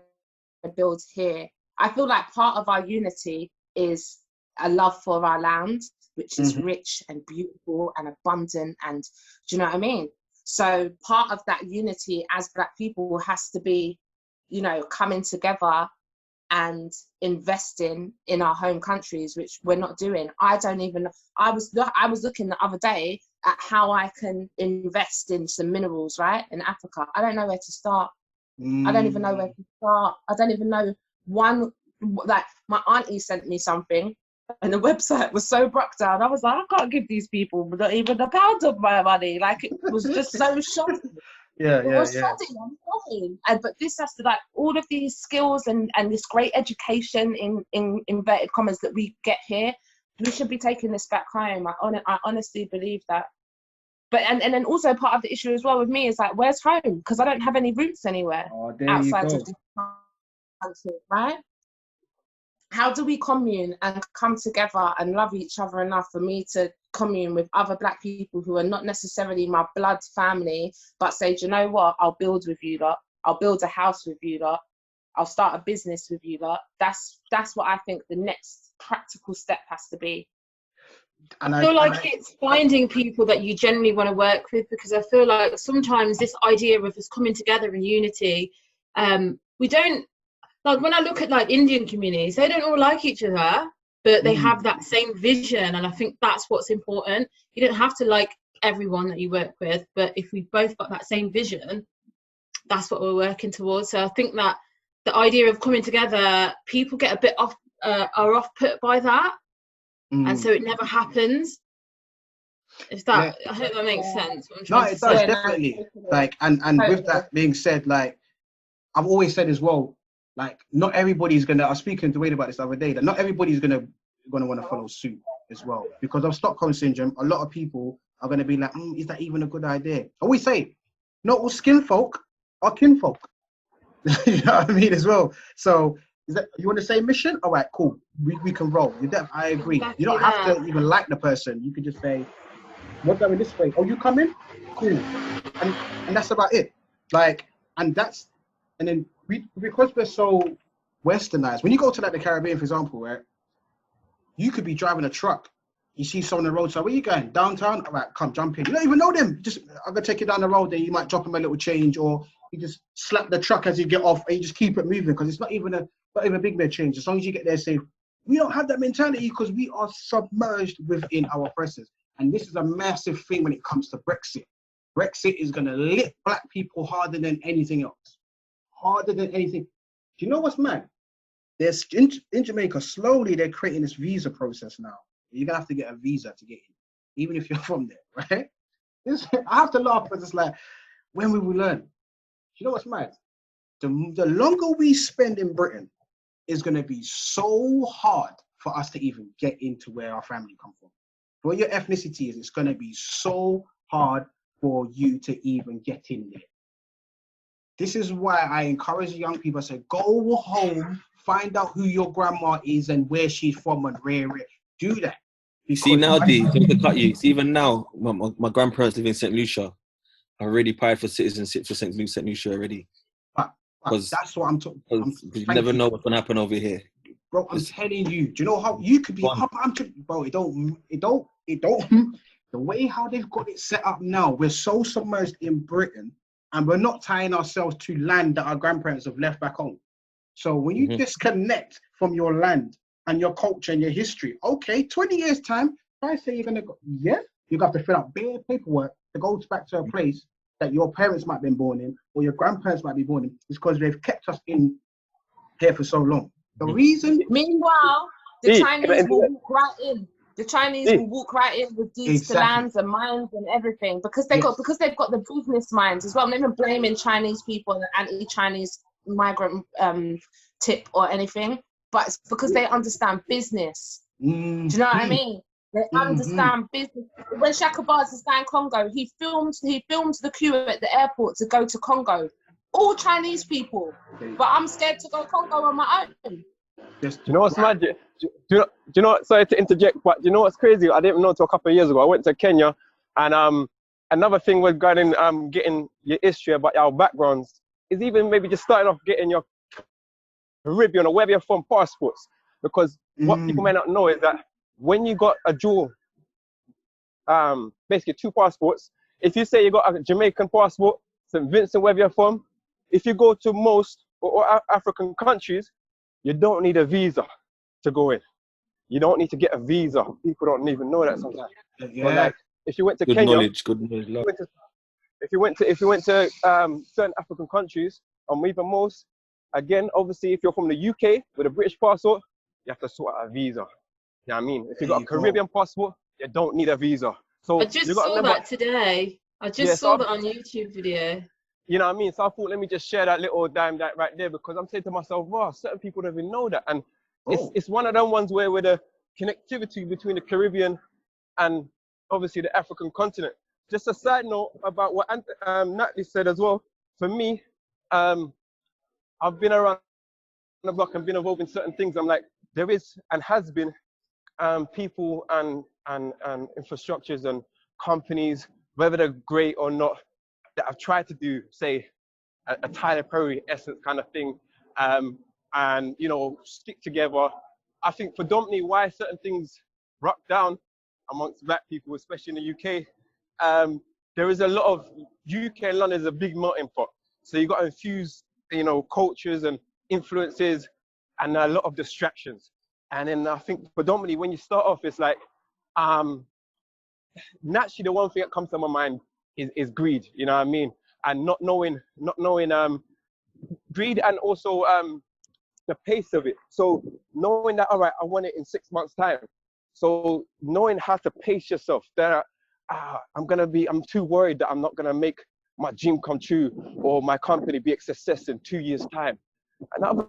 build here. I feel like part of our unity is a love for our land, which is rich and beautiful and abundant. And do you know what I mean? So part of that unity as Black people has to be, you know, coming together and investing in our home countries, which we're not doing. I was looking the other day at how I can invest in some minerals, right, in Africa. I don't know where to start. I don't even know where to start. I don't even know one. Like my auntie sent me something, and the website was so broke down. I was like, I can't give these people not even a pound of my money. Like it was just so shocking. Yeah, It was shocking. I'm sorry. But this has to, like, all of these skills and this great education in inverted commas that we get here, we should be taking this back home. I honestly believe that. But and then also part of the issue as well with me is like, where's home? Because I don't have any roots anywhere outside of this country, right? How do we commune and come together and love each other enough for me to commune with other Black people who are not necessarily my blood family, but say, do you know what? I'll build with you lot. I'll build a house with you lot. I'll start a business with you lot. That's what I think the next practical step has to be. And I feel like it's finding people that you genuinely want to work with, because I feel like sometimes this idea of us coming together in unity, we don't, like when I look at like Indian communities, they don't all like each other, but they have that same vision. And I think that's what's important. You don't have to like everyone that you work with, but if we both got that same vision, that's what we're working towards. So I think that the idea of coming together, people get a bit off, are off put by that. And so it never happens. Is that, I hope that makes sense. No, it does, definitely. Like, and with that being said, like, I've always said as well, like, not everybody's gonna, I was speaking to Wade about this the other day, that not everybody's gonna want to follow suit as well. Because of Stockholm Syndrome, a lot of people are gonna be like, is that even a good idea? I always say, not all skin folk are kinfolk. You know what I mean, as well. So, is that, you want the same mission? All right, cool. We can roll. I agree. Exactly, you don't have to even like the person. You could just say, we're going this way. Oh, you coming? Cool. And that's about it. Like, and then because we're so westernized, when you go to like the Caribbean, for example, right, you could be driving a truck. You see someone on the road, so where you going? Downtown? All right, come, jump in. You don't even know them. Just, I'm going to take you down the road, then you might drop them a little change, or you just slap the truck as you get off, and you just keep it moving, because it's not even a big bit change. As long as you get there safe. We don't have that mentality because we are submerged within our oppressors. And this is a massive thing when it comes to Brexit. Brexit is going to lick Black people harder than anything else. Harder than anything. Do you know what's mad? There's in Jamaica, slowly they're creating this visa process now. You're going to have to get a visa to get in, even if you're from there, right? I have to laugh because it's like, when we will learn? Do you know what's mad? The longer we spend in Britain, is going to be so hard for us to even get into where our family come from. Where your ethnicity is, it's going to be so hard for you to even get in there. This is why I encourage young people, I say, go home, find out who your grandma is and where she's from and where. Do that. See now, D, to cut you. See, even now, my grandparents live in St. Lucia. I'm already applied for citizenship for St. Lucia already. Because that's what I'm talking about. You never know what's gonna happen over here. Bro, I'm telling you. Do you know how you could be bro, it don't the way how they've got it set up now, we're so submerged in Britain and we're not tying ourselves to land that our grandparents have left back home. So when you disconnect from your land and your culture and your history, okay, 20 years time, I say you're gonna go, yeah, you got to fill out bare paperwork to go back to a place that your parents might have been born in, or your grandparents might be born in, is because they've kept us in here for so long. The reason. Meanwhile, the Chinese will walk right in. The Chinese will walk right in with deeds to lands and mines and everything, because they've got the business minds as well. I'm not even blaming Chinese people and anti-Chinese migrant tip or anything, but it's because they understand business. Do you know what I mean? They understand business. When Shaka Bars is in Congo, he filmed the queue at the airport to go to Congo. All Chinese people, but I'm scared to go Congo on my own. Do you know what's magic? Do you know? Sorry to interject, but do you know what's crazy? I didn't know until a couple of years ago. I went to Kenya, and another thing regarding getting your history about our backgrounds is even maybe just starting off getting your Caribbean or wherever you're from passports, because what people may not know is that when you got a dual, basically two passports, if you say you got a Jamaican passport, St. Vincent, wherever you're from, if you go to most or African countries, you don't need a visa to go in. You don't need to get a visa. People don't even know that sometimes. Yeah. But like, if you went to good Kenya, knowledge. if you went to certain African countries, even most. Again, obviously, if you're from the UK with a British passport, you have to sort out a visa. You know what I mean? If you've got a Caribbean passport, you don't need a visa. So I just saw that today. I just saw that on YouTube video. You know what I mean? So I thought, let me just share that little dime that right there, because I'm saying to myself, wow, certain people don't even know that. And it's one of them ones where with the connectivity between the Caribbean and obviously the African continent. Just a side note about what Natalie said as well. For me, I've been around the block and been involved in certain things. I'm like, there is and has been people and infrastructures and companies, whether they're great or not, that have tried to do, say, a Tyler Perry essence kind of thing, and, you know, stick together. I think predominantly why certain things rock down amongst Black people, especially in the UK, there is a lot of, UK and London is a big melting pot. So you got to infuse, you know, cultures and influences and a lot of distractions. And then I think predominantly when you start off, it's like, naturally the one thing that comes to my mind is greed, you know what I mean? And not knowing greed, and also the pace of it. So knowing that, all right, I want it in 6 months' time. So knowing how to pace yourself, that I'm too worried that I'm not gonna make my dream come true or my company be a success in 2 years' time. Another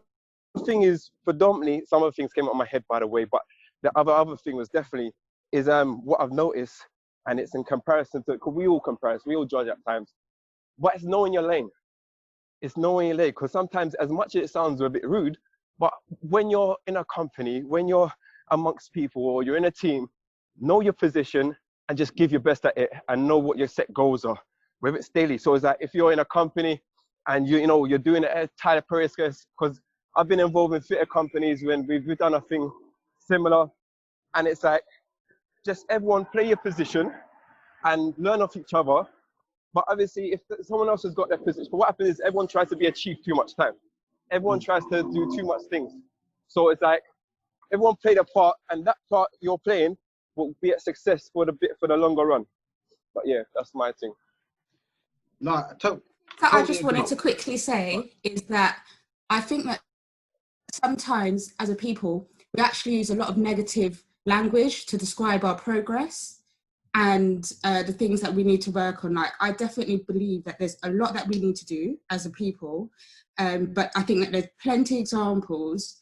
thing is predominantly, some of the things came up in my head, by the way, but the other thing was definitely is what I've noticed, and it's in comparison to, because we all compare, we all judge at times, but it's knowing your lane. It's knowing your lane, because sometimes, as much as it sounds a bit rude, but when you're in a company, when you're amongst people or you're in a team, know your position and just give your best at it and know what your set goals are, whether it's daily. So it's like if you're in a company and you're doing a Tyler Perry, because I've been involved in theatre companies when we've done a thing similar, and it's like, just everyone play your position and learn off each other. But obviously, if someone else has got their position, what happens is everyone tries to be a chief too much time. Everyone tries to do too much things. So it's like, everyone play their part, and that part you're playing will be a success for the longer run. But yeah, that's my thing. No, so I just wanted to quickly say is that I think that sometimes as a people, we actually use a lot of negative language to describe our progress and the things that we need to work on. Like, I definitely believe that there's a lot that we need to do as a people, but I think that there's plenty of examples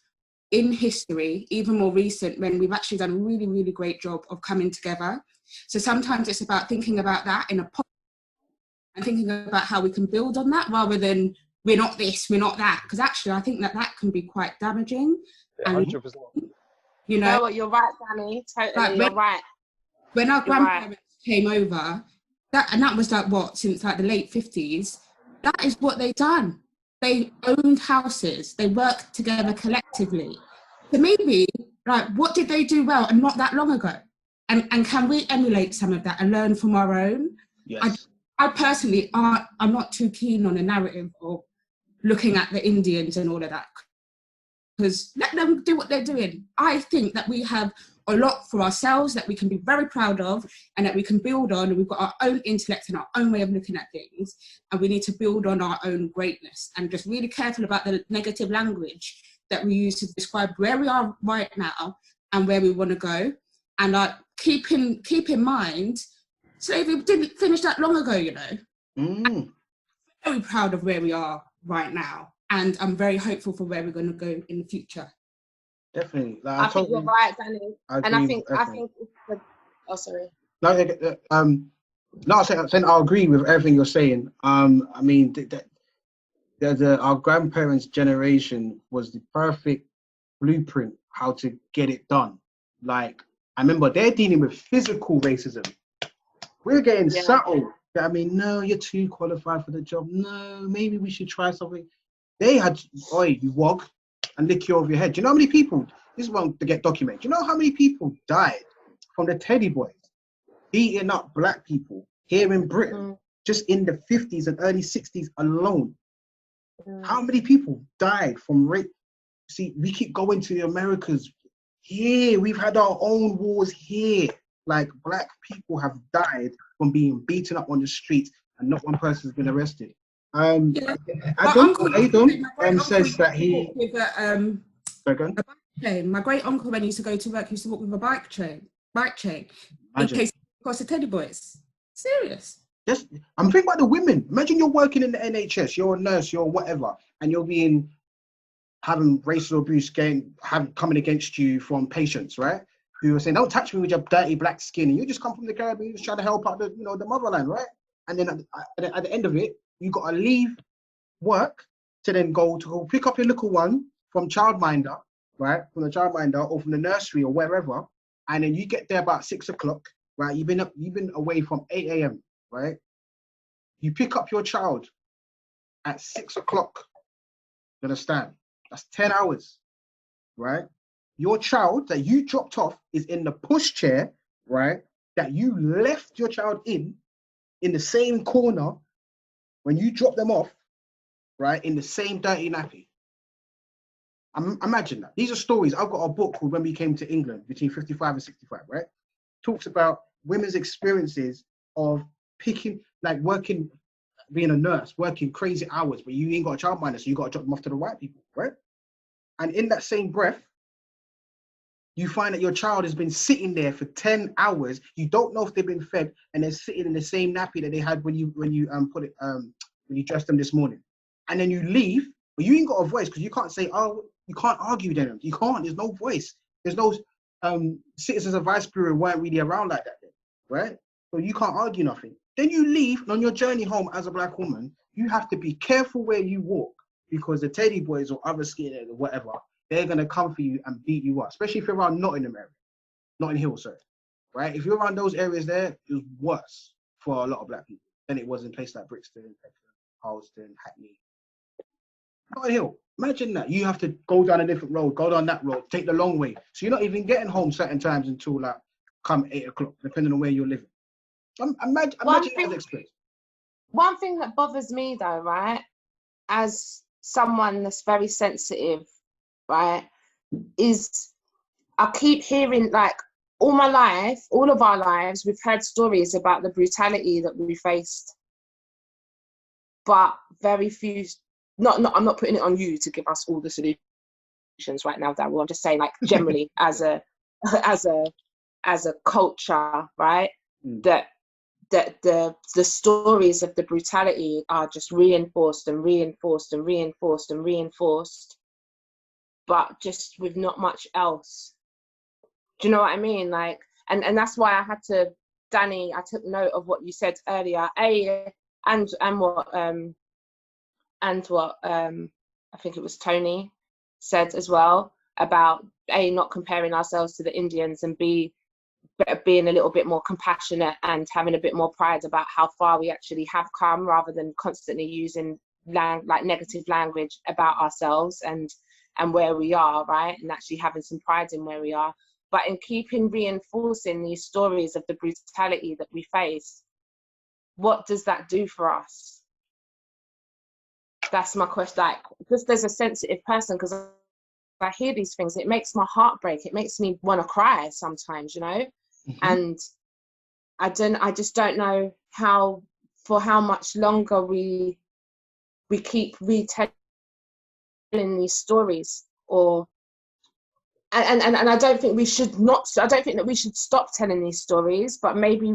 in history, even more recent, when we've actually done a really, really great job of coming together. So sometimes it's about thinking about that in a positive and thinking about how we can build on that rather than we're not this, we're not that. Because actually, I think that can be quite damaging. Yeah, 100%. You know what, you're right, Danny. Totally, you're right. When our grandparents came over, that was like what, since like the late 50s, that is what they done. They owned houses, they worked together collectively. So maybe, like, what did they do well and not that long ago? And can we emulate some of that and learn from our own? Yes. I personally, I'm not too keen on a narrative of looking at the Indians and all of that, because let them do what they're doing. I think that we have a lot for ourselves that we can be very proud of and that we can build on, and we've got our own intellect and our own way of looking at things, and we need to build on our own greatness and just really careful about the negative language that we use to describe where we are right now and where we want to go. And keep in mind, slavery didn't finish that long ago, you know. I'm very proud of where we are right now, and I'm very hopeful for where we're going to go in the future. Definitely. Like, I think you're right, Danny. And I think oh, sorry. No, I'm saying I agree with everything you're saying. I mean, our grandparents' generation was the perfect blueprint how to get it done. Like, I remember they're dealing with physical racism. We're getting subtle. I mean, no, you're too qualified for the job. No, maybe we should try something. They had, you wog and lick you over your head. Do you know how many people, this is one to get documented, do you know how many people died from the Teddy Boys beating up Black people here in Britain, just in the 50s and early 60s alone? How many people died from rape? See, we keep going to the Americas. Here, we've had our own wars here. Like, Black people have died from being beaten up on the streets and not one person has been arrested. Adam says that he. With my great uncle, when he used to go to work, used to walk with a bike chain in case he crossed the teddy boys. Serious. Just, I'm thinking about the women. Imagine you're working in the NHS, you're a nurse, you're whatever, and you're having racial abuse coming against you from patients, right? Who are saying, "Don't touch me with your dirty black skin," and you just come from the Caribbean, you just try to help out the motherland, right? And then at the end of it, you got to leave work to then go pick up your little one from childminder, right? From the childminder or from the nursery or wherever, and then you get there about 6 o'clock, right? You've been away from 8 a.m., right? You pick up your child at 6 o'clock. You understand? That's 10 hours, right? Your child that you dropped off is in the pushchair, right? That you left your child in the same corner when you drop them off, right? In the same dirty nappy. Imagine that. These are stories. I've got a book called When We Came to England, between 55 and 65, right? Talks about women's experiences of working, being a nurse, working crazy hours, but you ain't got a childminder, so you got to drop them off to the white people, right? And in that same breath, you find that your child has been sitting there for 10 hours. You don't know if they've been fed, and they're sitting in the same nappy that they had when you dressed them this morning. And then you leave, but you ain't got a voice because you can't say, oh, you can't argue with them. You can't. There's no voice. There's no Citizens Advice Bureau weren't really around like that then, right? So you can't argue nothing. Then you leave, and on your journey home as a black woman, you have to be careful where you walk because the teddy boys or other skinheads or whatever, they're going to come for you and beat you up, especially if you're around Nottingham area, Notting Hill, sorry, right? If you're around those areas there, it was worse for a lot of black people than it was in places like Brixton, Harleston, Hackney. Notting Hill, imagine that. You have to go down a different road, go down that road, take the long way. So you're not even getting home certain times until come 8 o'clock, depending on where you're living. Imagine that experience. One thing that bothers me though, right, as someone that's very sensitive, right, is I keep hearing all my life, all of our lives, we've heard stories about the brutality that we faced, but very few. I'm not putting it on you to give us all the solutions right now, Darrel. I'm just saying, generally, as a culture, right, that the stories of the brutality are just reinforced and reinforced and reinforced and reinforced, but just with not much else. Do you know what I mean? And that's why I had to, Danny, I took note of what you said earlier, and what I think it was Tony said as well, about not comparing ourselves to the Indians, and being a little bit more compassionate and having a bit more pride about how far we actually have come, rather than constantly using negative language about ourselves and where we are, right? And actually having some pride in where we are. But in keeping reinforcing these stories of the brutality that we face, what does that do for us? That's my question. Just as a sensitive person, because I hear these things, it makes my heart break. It makes me want to cry sometimes, you know. And I just don't know for how much longer we keep retelling these stories, and I don't think we should I don't think that we should stop telling these stories, but maybe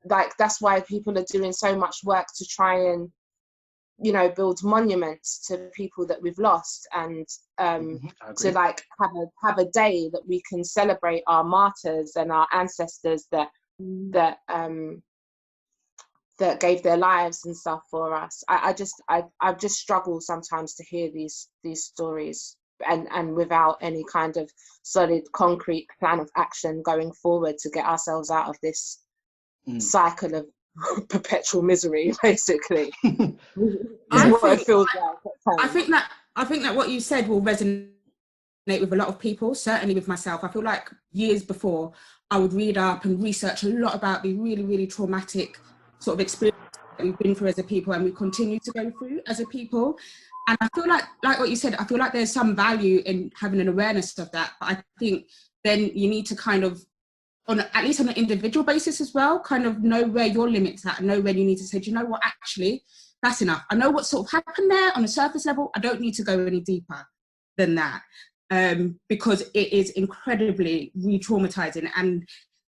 that's why people are doing so much work to try and, build monuments to people that we've lost, and to have a day that we can celebrate our martyrs and our ancestors that gave their lives and stuff for us. I just struggle sometimes to hear these stories and without any kind of solid concrete plan of action going forward to get ourselves out of this cycle of perpetual misery, basically. I think that what you said will resonate with a lot of people, certainly with myself. I feel like years before, I would read up and research a lot about the really, really traumatic sort of experience that we've been through as a people, and we continue to go through as a people. And I feel like what you said, I feel like there's some value in having an awareness of that. But I think then you need to kind of, at least on an individual basis as well, kind of know where your limits are, and know when you need to say, do you know what, actually, that's enough. I know what sort of happened there on a surface level. I don't need to go any deeper than that, because it is incredibly re-traumatizing.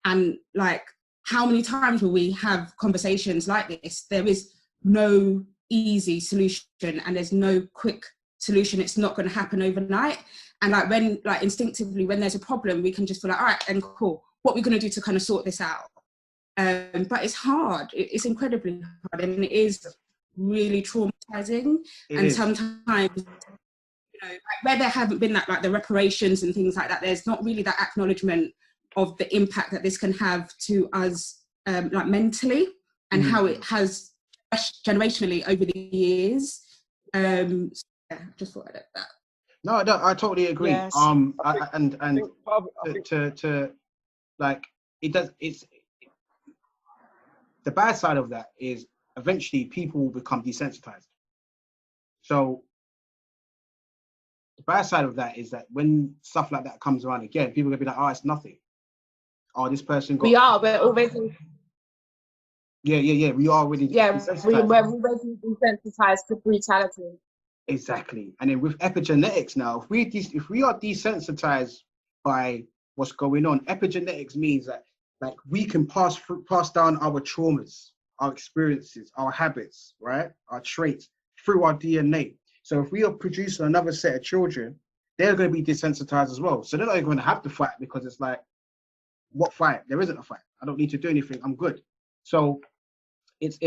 And like, how many times will we have conversations like this? There is no easy solution, and there's no quick solution. It's not going to happen overnight. And like, when, like, instinctively, when there's a problem, we can just feel like, all right, and cool, what are we going to do to kind of sort this out? But it's hard. It's incredibly hard, and it is really traumatizing. And sometimes, you know, like, where there haven't been that, like the reparations and things like that, there's not really that acknowledgement of the impact that this can have to us, like mentally, and how it has generationally over the years. So, yeah, just thought I'd add that. No, I totally agree. Yes. To like, it does. It's the bad side of that is eventually people will become desensitized. So the bad side of that is that when stuff like that comes around again, people are gonna be like, "Oh, it's nothing. Oh, this person got." We're already. Yeah. We are already. Yeah, we're already desensitized to brutality. Exactly. And then with epigenetics now, if we are desensitized by what's going on, epigenetics means that, like, we can pass down our traumas, our experiences, our habits, right, our traits through our DNA. So if we are producing another set of children, they're going to be desensitized as well. So they're not even going to have to fight, because it's like, what fight? There isn't a fight. I don't need to do anything. I'm good. So it's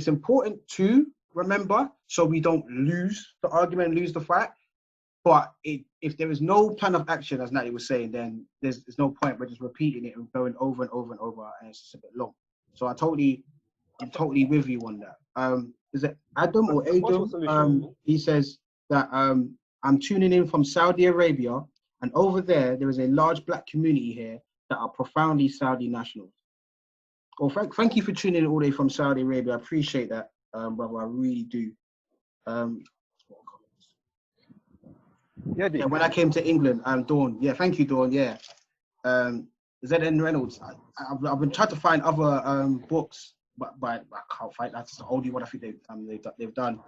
important to remember, so we don't lose the argument, lose the fight. But if there is no plan of action, as Natalie was saying, then there's no point. We're just repeating it and going over and over and over, and it's just a bit long. So I'm totally with you on that. Is it Adam or Adam? He says that I'm tuning in from Saudi Arabia, and over there is a large black community here that are profoundly Saudi nationals. Well, thank you for tuning in all the way from Saudi Arabia. I appreciate that, brother. I really do. Yeah, when I came to England, Dawn. Yeah, thank you, Dawn. Yeah, Z.N. Reynolds. I've been trying to find other books, but I can't find. That's the only one I think they've done.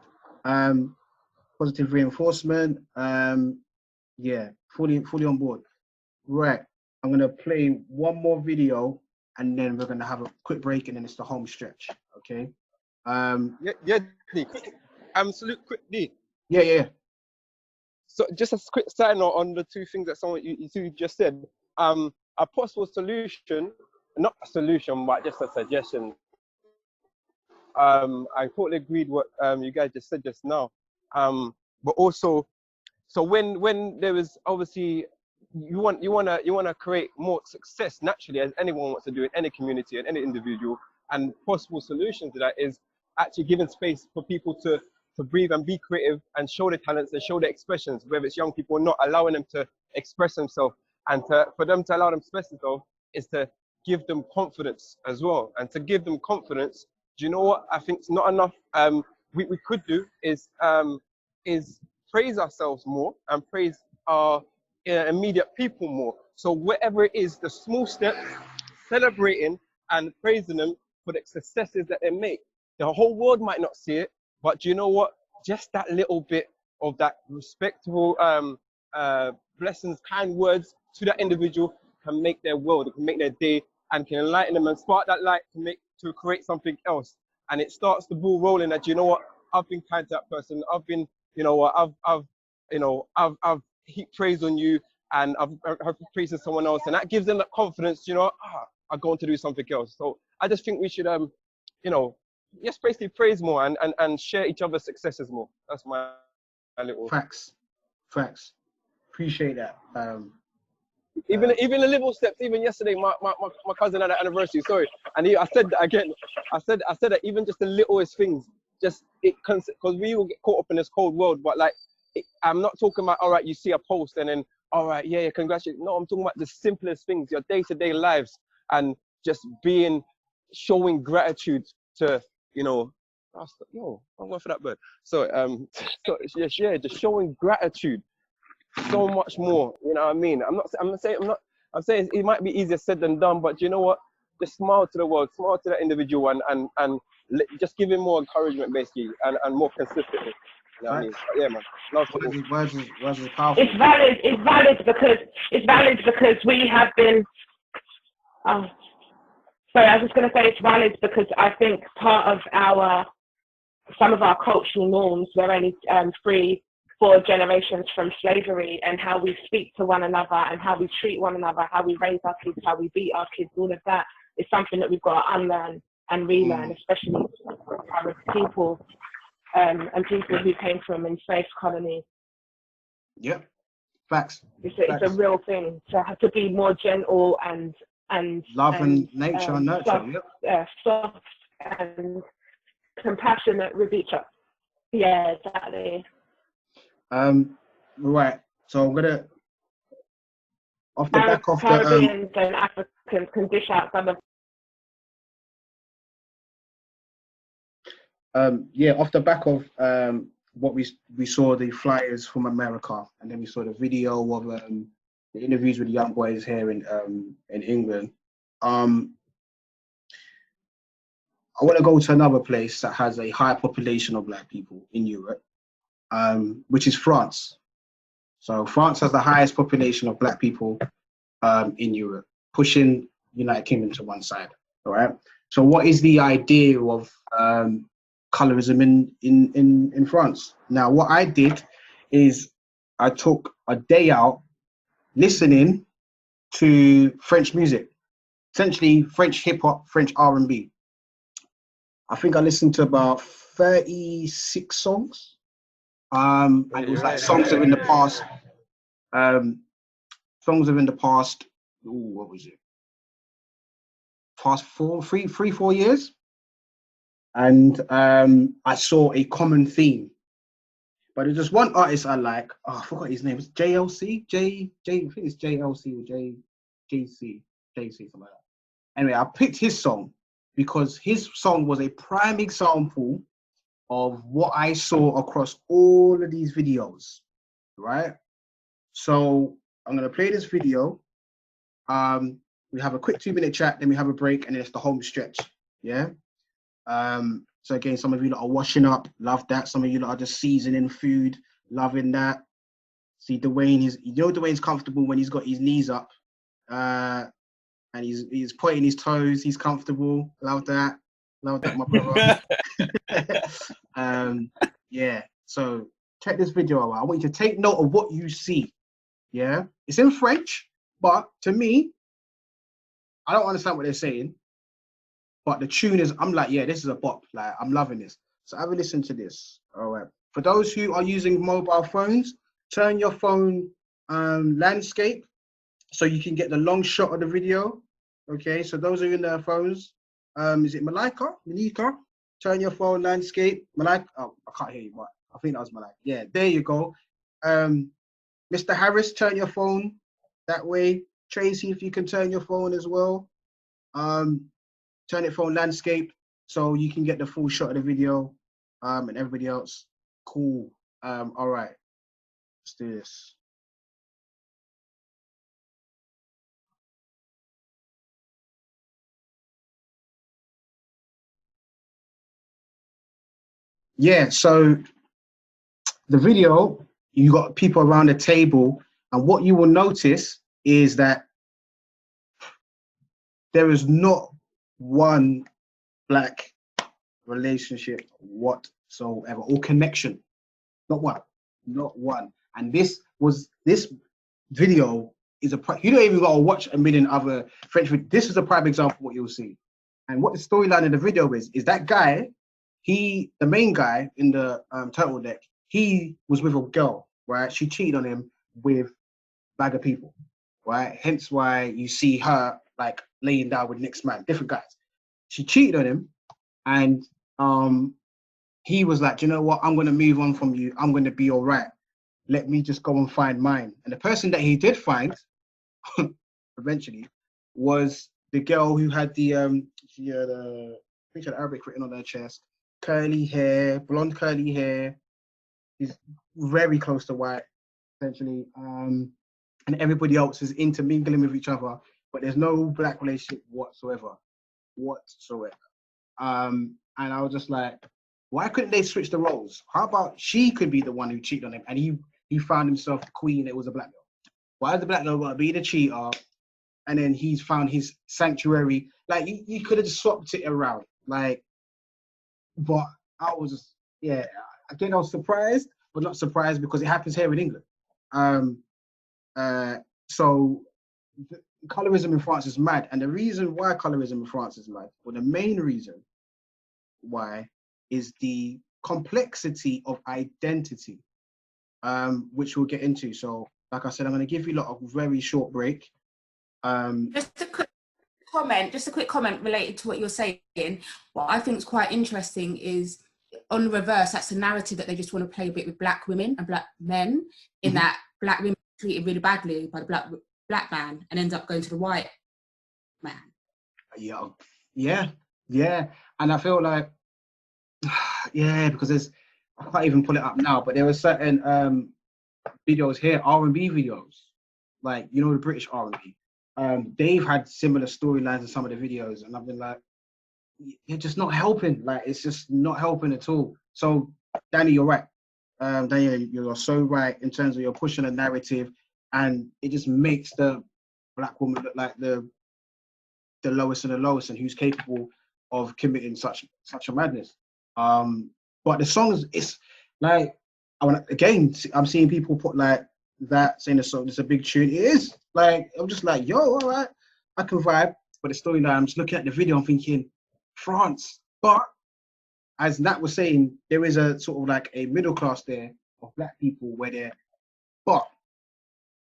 Positive reinforcement. Yeah, fully on board. Right, I'm gonna play one more video, and then we're gonna have a quick break, and then it's the home stretch. Okay. Salute quickly. Yeah. So just a quick side note on the two things that you two just said. A possible solution, not a solution, but just a suggestion. I totally agreed what you guys just said just now. But also, so when there is obviously you wanna create more success naturally, as anyone wants to do in any community and any individual, and possible solutions to that is actually giving space for people to breathe and be creative and show their talents and show their expressions, whether it's young people or not, allowing them to express themselves. And for them to allow them to express themselves is to give them confidence as well. And to give them confidence, do you know what I think it's not enough? We could do is praise ourselves more and praise our immediate people more. So whatever it is, the small steps, celebrating and praising them for the successes that they make. The whole world might not see it, but do you know what? Just that little bit of that respectful blessings, kind words to that individual can make their world, it can make their day, and can enlighten them and spark that light to create something else. And it starts the ball rolling that, you know what? I've been kind to that person. I've been, you know what? I've heaped praise on you, and I've praised someone else, and that gives them that confidence. You know, I'm going to do something else. So I just think we should, just basically praise more and share each other's successes more. That's my little facts. Appreciate that. Even the little steps. Even yesterday, my cousin had an anniversary. Sorry, and I said that again. I said that even just the littlest things, just because we will get caught up in this cold world. But like, I'm not talking about, all right, you see a post and then, all right, yeah, congratulations. No, I'm talking about the simplest things, your day-to-day lives, and just showing gratitude to, I'm going for that bird. So just showing gratitude so much more. You know what I mean? I'm saying it might be easier said than done, but you know what? Just smile to the world, smile to that individual, and just giving more encouragement basically and more consistently. You know what I mean? But yeah, man. Love football. Words is powerful. It's valid because we have been. Sorry, I was just going to say it's valid because I think part of some of our cultural norms were only 3-4 generations from slavery, and how we speak to one another and how we treat one another, how we raise our kids, how we beat our kids, all of that is something that we've got to unlearn and relearn, especially for people and people who came from enslaved colonies. Yep, facts. It's a real thing to have to be more gentle and love and nature and nurture. Soft and compassionate with each other. Yeah, exactly. Right. So I'm gonna off the back of Caribbeans and Africans can dish out some of. Off the back of what we saw the flyers from America, and then we saw the video of the interviews with the young boys here in England. I want to go to another place that has a high population of Black people in Europe, which is France. So France has the highest population of Black people in Europe, pushing United Kingdom to one side. All right. So what is the idea of colorism in France? Now, what I did is I took a day out listening to French music, essentially French hip hop, French R&B. I think I listened to about 36 songs. And it was like songs of in the past. Songs of in the past. Ooh, what was it? Past 4 years. And I saw a common theme. But there's just one artist I like. Oh, I forgot his name. It's JLC? I think it's JLC or JC, something like that. Anyway, I picked his song because his song was a prime example of what I saw across all of these videos, right? So I'm gonna play this video. We have a quick 2-minute chat, then we have a break, and then it's the home stretch, yeah? So again, some of you that are washing up, love that. Some of you that are just seasoning food, loving that. See Dwayne, Dwayne's comfortable when he's got his knees up, and he's pointing his toes, he's comfortable. Love that, my brother. Yeah, so check this video out. I want you to take note of what you see. Yeah, it's in French, but to me, I don't understand what they're saying. But the tune is, I'm like, yeah, this is a bop. Like, I'm loving this. So have a listen to this. All right. For those who are using mobile phones, turn your phone landscape so you can get the long shot of the video. Okay. So those are in their phones. Is it Malika? Turn your phone landscape. Malika. Oh, I can't hear you, but I think that was Malika. Yeah, there you go. Mr. Harris, turn your phone that way. Tracy, if you can turn your phone as well. Turn it phone landscape so you can get the full shot of the video, and everybody else. Cool. All right, let's do this. Yeah, so the video, you got people around the table, and what you will notice is that there is not one Black relationship whatsoever or connection. Not one. And this video is you don't even gotta watch a million other French videos. This is a prime example of what you'll see. And what the storyline of the video is that guy, the main guy in the turtleneck, he was with a girl, right? She cheated on him with a bag of people, right? Hence why you see her like laying down with next man, different guys. She cheated on him, and he was like, you know what? I'm gonna move on from you. I'm gonna be all right. Let me just go and find mine. And the person that he did find, eventually, was the girl who had she had Arabic written on her chest, curly hair, blonde curly hair. She's very close to white, essentially. And everybody else is intermingling with each other, but there's no Black relationship whatsoever. And I was just like, why couldn't they switch the roles? How about she could be the one who cheated on him, and he found himself the queen? It was a black girl. Why is the black girl got to be the cheater? And then he's found his sanctuary. Like, you could have just swapped it around. Like, but I was just, yeah. Again, I was surprised, but not surprised because it happens here in England. So colorism in France is mad. And the reason why colorism in France is mad, or the main reason why, is the complexity of identity, which we'll get into. So, like I said, I'm going to give you a very short break. Just a quick comment related to what you're saying. What I think is quite interesting is, on the reverse, that's a narrative that they just want to play a bit with black women and black men, in that black women are treated really badly by the black man and ends up going to the white man. Yeah. And I feel like, because I can't even pull it up now, but there were certain videos here, R&B videos, like, you know, the British R&B. They've had similar storylines in some of the videos, and I've been like, you're just not helping. Like, it's just not helping at all. So, Danny, you're right. Danny, you're so right in terms of you're pushing a narrative, and it just makes the black woman look like the lowest of the lowest, and who's capable of committing such a madness. But the songs, it's like, I'm seeing people put like that, saying the song is a big tune. It is. Like, I'm just like, yo, all right, I can vibe. But the storyline, I'm just looking at the video, I'm thinking, France. But as Nat was saying, there is a sort of like a middle class there of black people where they're, but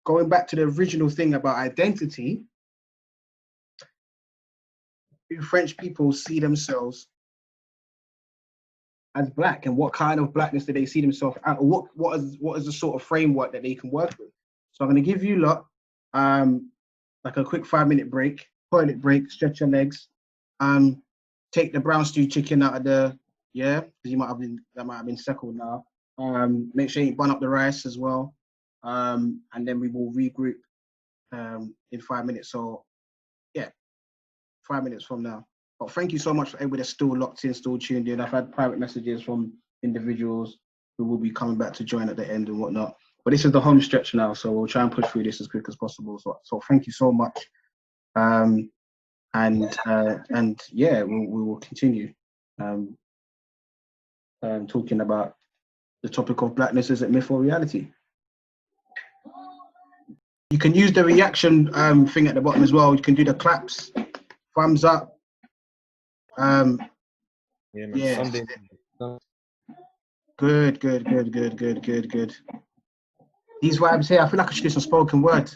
going back to the original thing about identity, French people see themselves as black, and what kind of blackness do they see themselves at, or what is the sort of framework that they can work with? So I'm going to give you like a quick 5-minute break, toilet break, stretch your legs, take the brown stew chicken out of the, because that might have been seckled now. Make sure you bun up the rice as well, and then we will regroup in 5 minutes. So 5 minutes from now. But thank you so much for everybody that's still locked in, still tuned in. I've had private messages from individuals who will be coming back to join at the end and whatnot. But this is the home stretch now, so we'll try and push through this as quick as possible. So thank you so much. And yeah, we will continue talking about the topic of blackness. Is it myth or reality? You can use the reaction thing at the bottom as well. You can do the claps, thumbs up. Sunday. Good. These vibes here, I feel like I should do some spoken word.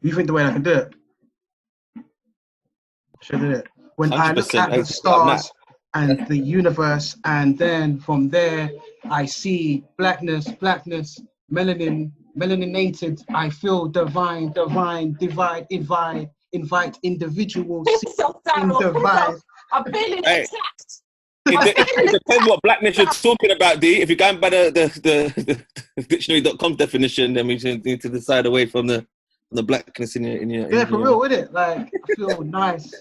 You think the way I can do it? Should do it. When I look at the stars and the universe, and then from there I see blackness, melaninated. I feel divine, divide, invite individuals in divide. I'm feeling attacked. It depends what blackness you're talking about, D. If you're going by the dictionary.com definition, then we need to decide away from the blackness in your. Yeah, for real, with it. Like, I feel nice.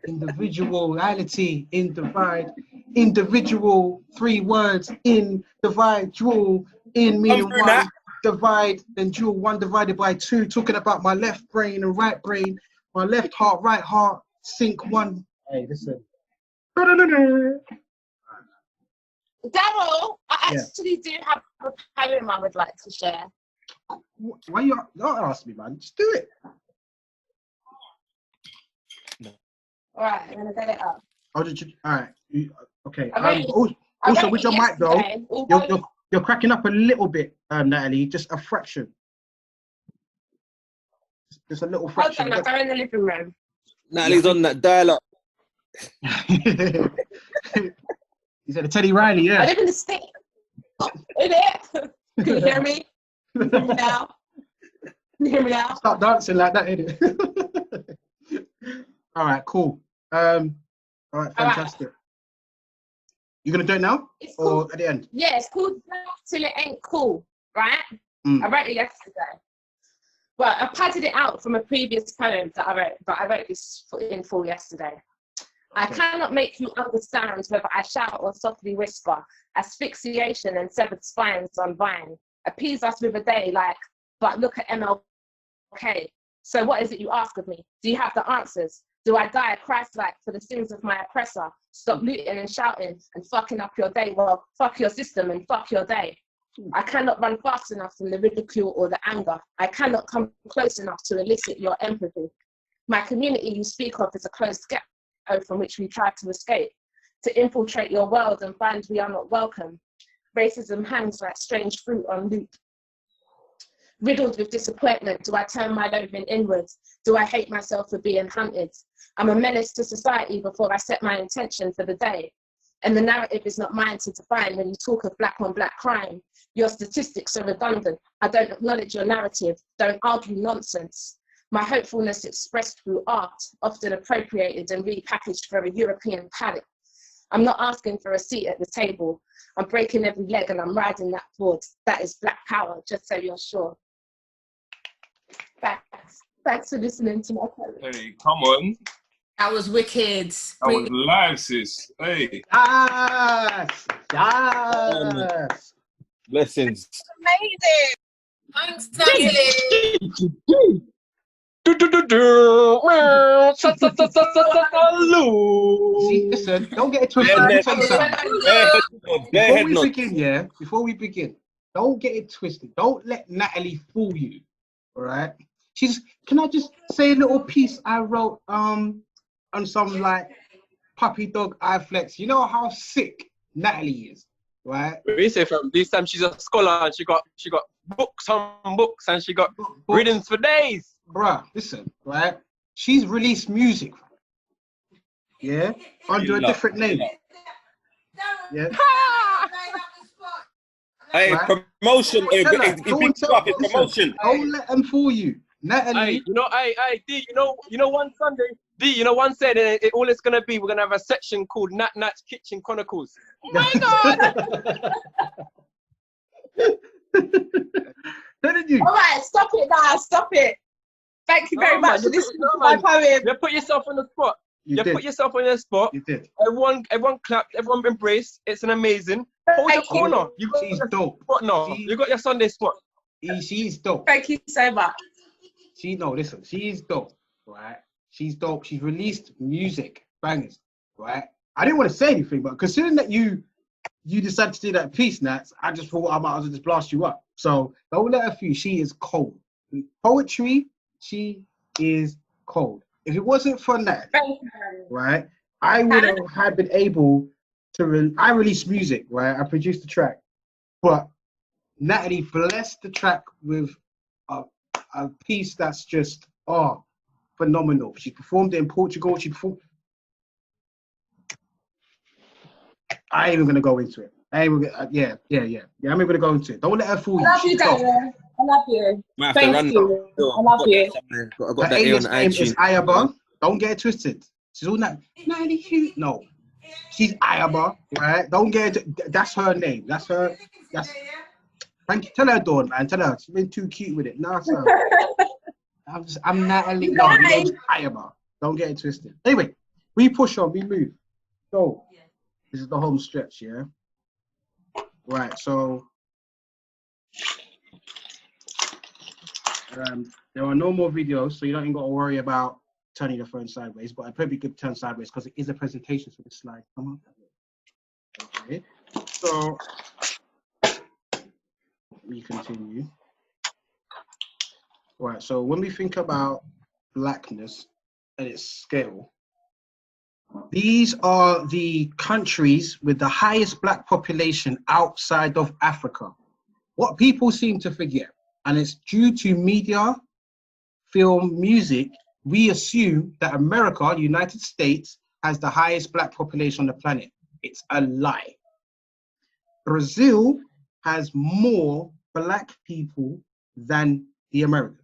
Individuality in divide. Individual, 3 words in divide, dual, in meaning one. That. Divide, then dual, 1 divided by 2. Talking about my left brain and right brain, my left heart, right heart, sync 1. Hey, listen. Darrel, I actually do have a poem I would like to share. Why you not ask me, man? Just do it. No. All right, I'm gonna get it up. All right. Okay. Also, with your mic though, you're cracking up a little bit, Natalie. Just a fraction. Just a little fraction. Okay, I'll go in the living room. Natalie's on that dial-up. He said, "Teddy Riley, yeah." I live in the state. In it. Can you hear me? Can you hear me now? Can you hear me now? Start dancing like that, innit? All right, cool. All right, fantastic. You gonna do it now or at the end? Yeah, it's called Till It Ain't Cool, right? I wrote it yesterday. Well, I padded it out from a previous poem that I wrote, but I wrote this in full yesterday. I cannot make you understand whether I shout or softly whisper, asphyxiation and severed spines on vine. Appease us with a day like, but look at MLK. So what is it you ask of me? Do you have the answers? Do I die Christ-like for the sins of my oppressor? Stop looting and shouting and fucking up your day. Well, fuck your system and fuck your day. I cannot run fast enough from the ridicule or the anger. I cannot come close enough to elicit your empathy. My community you speak of is a closed ghetto from which we try to escape, to infiltrate your world and find we are not welcome. Racism hangs like strange fruit on loop. Riddled with disappointment, do I turn my loathing inwards? Do I hate myself for being hunted? I'm a menace to society before I set my intention for the day. And the narrative is not mine to define when you talk of black on black crime. Your statistics are redundant. I don't acknowledge your narrative. Don't argue nonsense. My hopefulness expressed through art, often appropriated and repackaged for a European palate. I'm not asking for a seat at the table. I'm breaking every leg and I'm riding that board. That is black power, just so you're sure. Thanks for listening to my poem. Hey, come on. That was wicked. That was live, sis. Hey. Yes. Yes. Blessings. Amazing. Thanks, Natalie. See, listen, don't get it twisted. Before we begin, don't get it twisted. Don't let Natalie fool you. All right? Can I just say a little piece I wrote on some like puppy dog eye flex? You know how sick Natalie is, right? We say from this time she's a scholar and she got books on books and she got readings for days. Bruh, listen, right? She's released music, yeah, under a different name. Yeah. Hey, right? promotion. Promotion. Don't let them fool you. Natalie. Hey, D, you know one Sunday, D, you know one Sunday, all it's gonna be, we're gonna have a section called Nat's Kitchen Chronicles. Oh my God! You? All right, stop it now, stop it. Thank you very much for listening to my poem. You put yourself on the spot. You put yourself on the spot. You did. Everyone clapped, everyone embraced. It's an amazing. Hold your corner. She's dope. You got your Sunday spot. She's dope. Thank you so much. Listen, she's dope, right? She's dope. She's released music, bangers, right? I didn't want to say anything, but considering that you decided to do that piece, Nats, I just thought I might as well just blast you up. So don't let her fool. She is cold. Poetry, she is cold. If it wasn't for Nat, right, I would have been able to. I released music, right? I produced the track, but Natalie blessed the track with a piece that's just phenomenal. She performed it in Portugal. I ain't even gonna go into it. I'm even gonna go into it. Don't let her fool you. I love you, Darrel. I love you. Thank you. I love you. I got Her alias name is iTunes. Ayaba. Don't get it twisted. She's all that. No, she's Ayaba, right? Don't get it. That's her name. That's her. Thank you. Tell her, Dawn, man. Tell her. She's been too cute with it. No, sir. I'm Natalie. No, her name's Ayaba. Don't get it twisted. Anyway, we push on. We move. So this is the home stretch, yeah. Right. So there are no more videos, so you don't even got to worry about turning your phone sideways, but I'd probably could turn sideways because it is a presentation for the slide. Come on. Okay. So we continue. Right. So when we think about blackness at its scale, these are the countries with the highest black population outside of Africa. What people seem to forget, and it's due to media, film, music, we assume that America, United States, has the highest black population on the planet. It's a lie. Brazil has more black people than the Americans.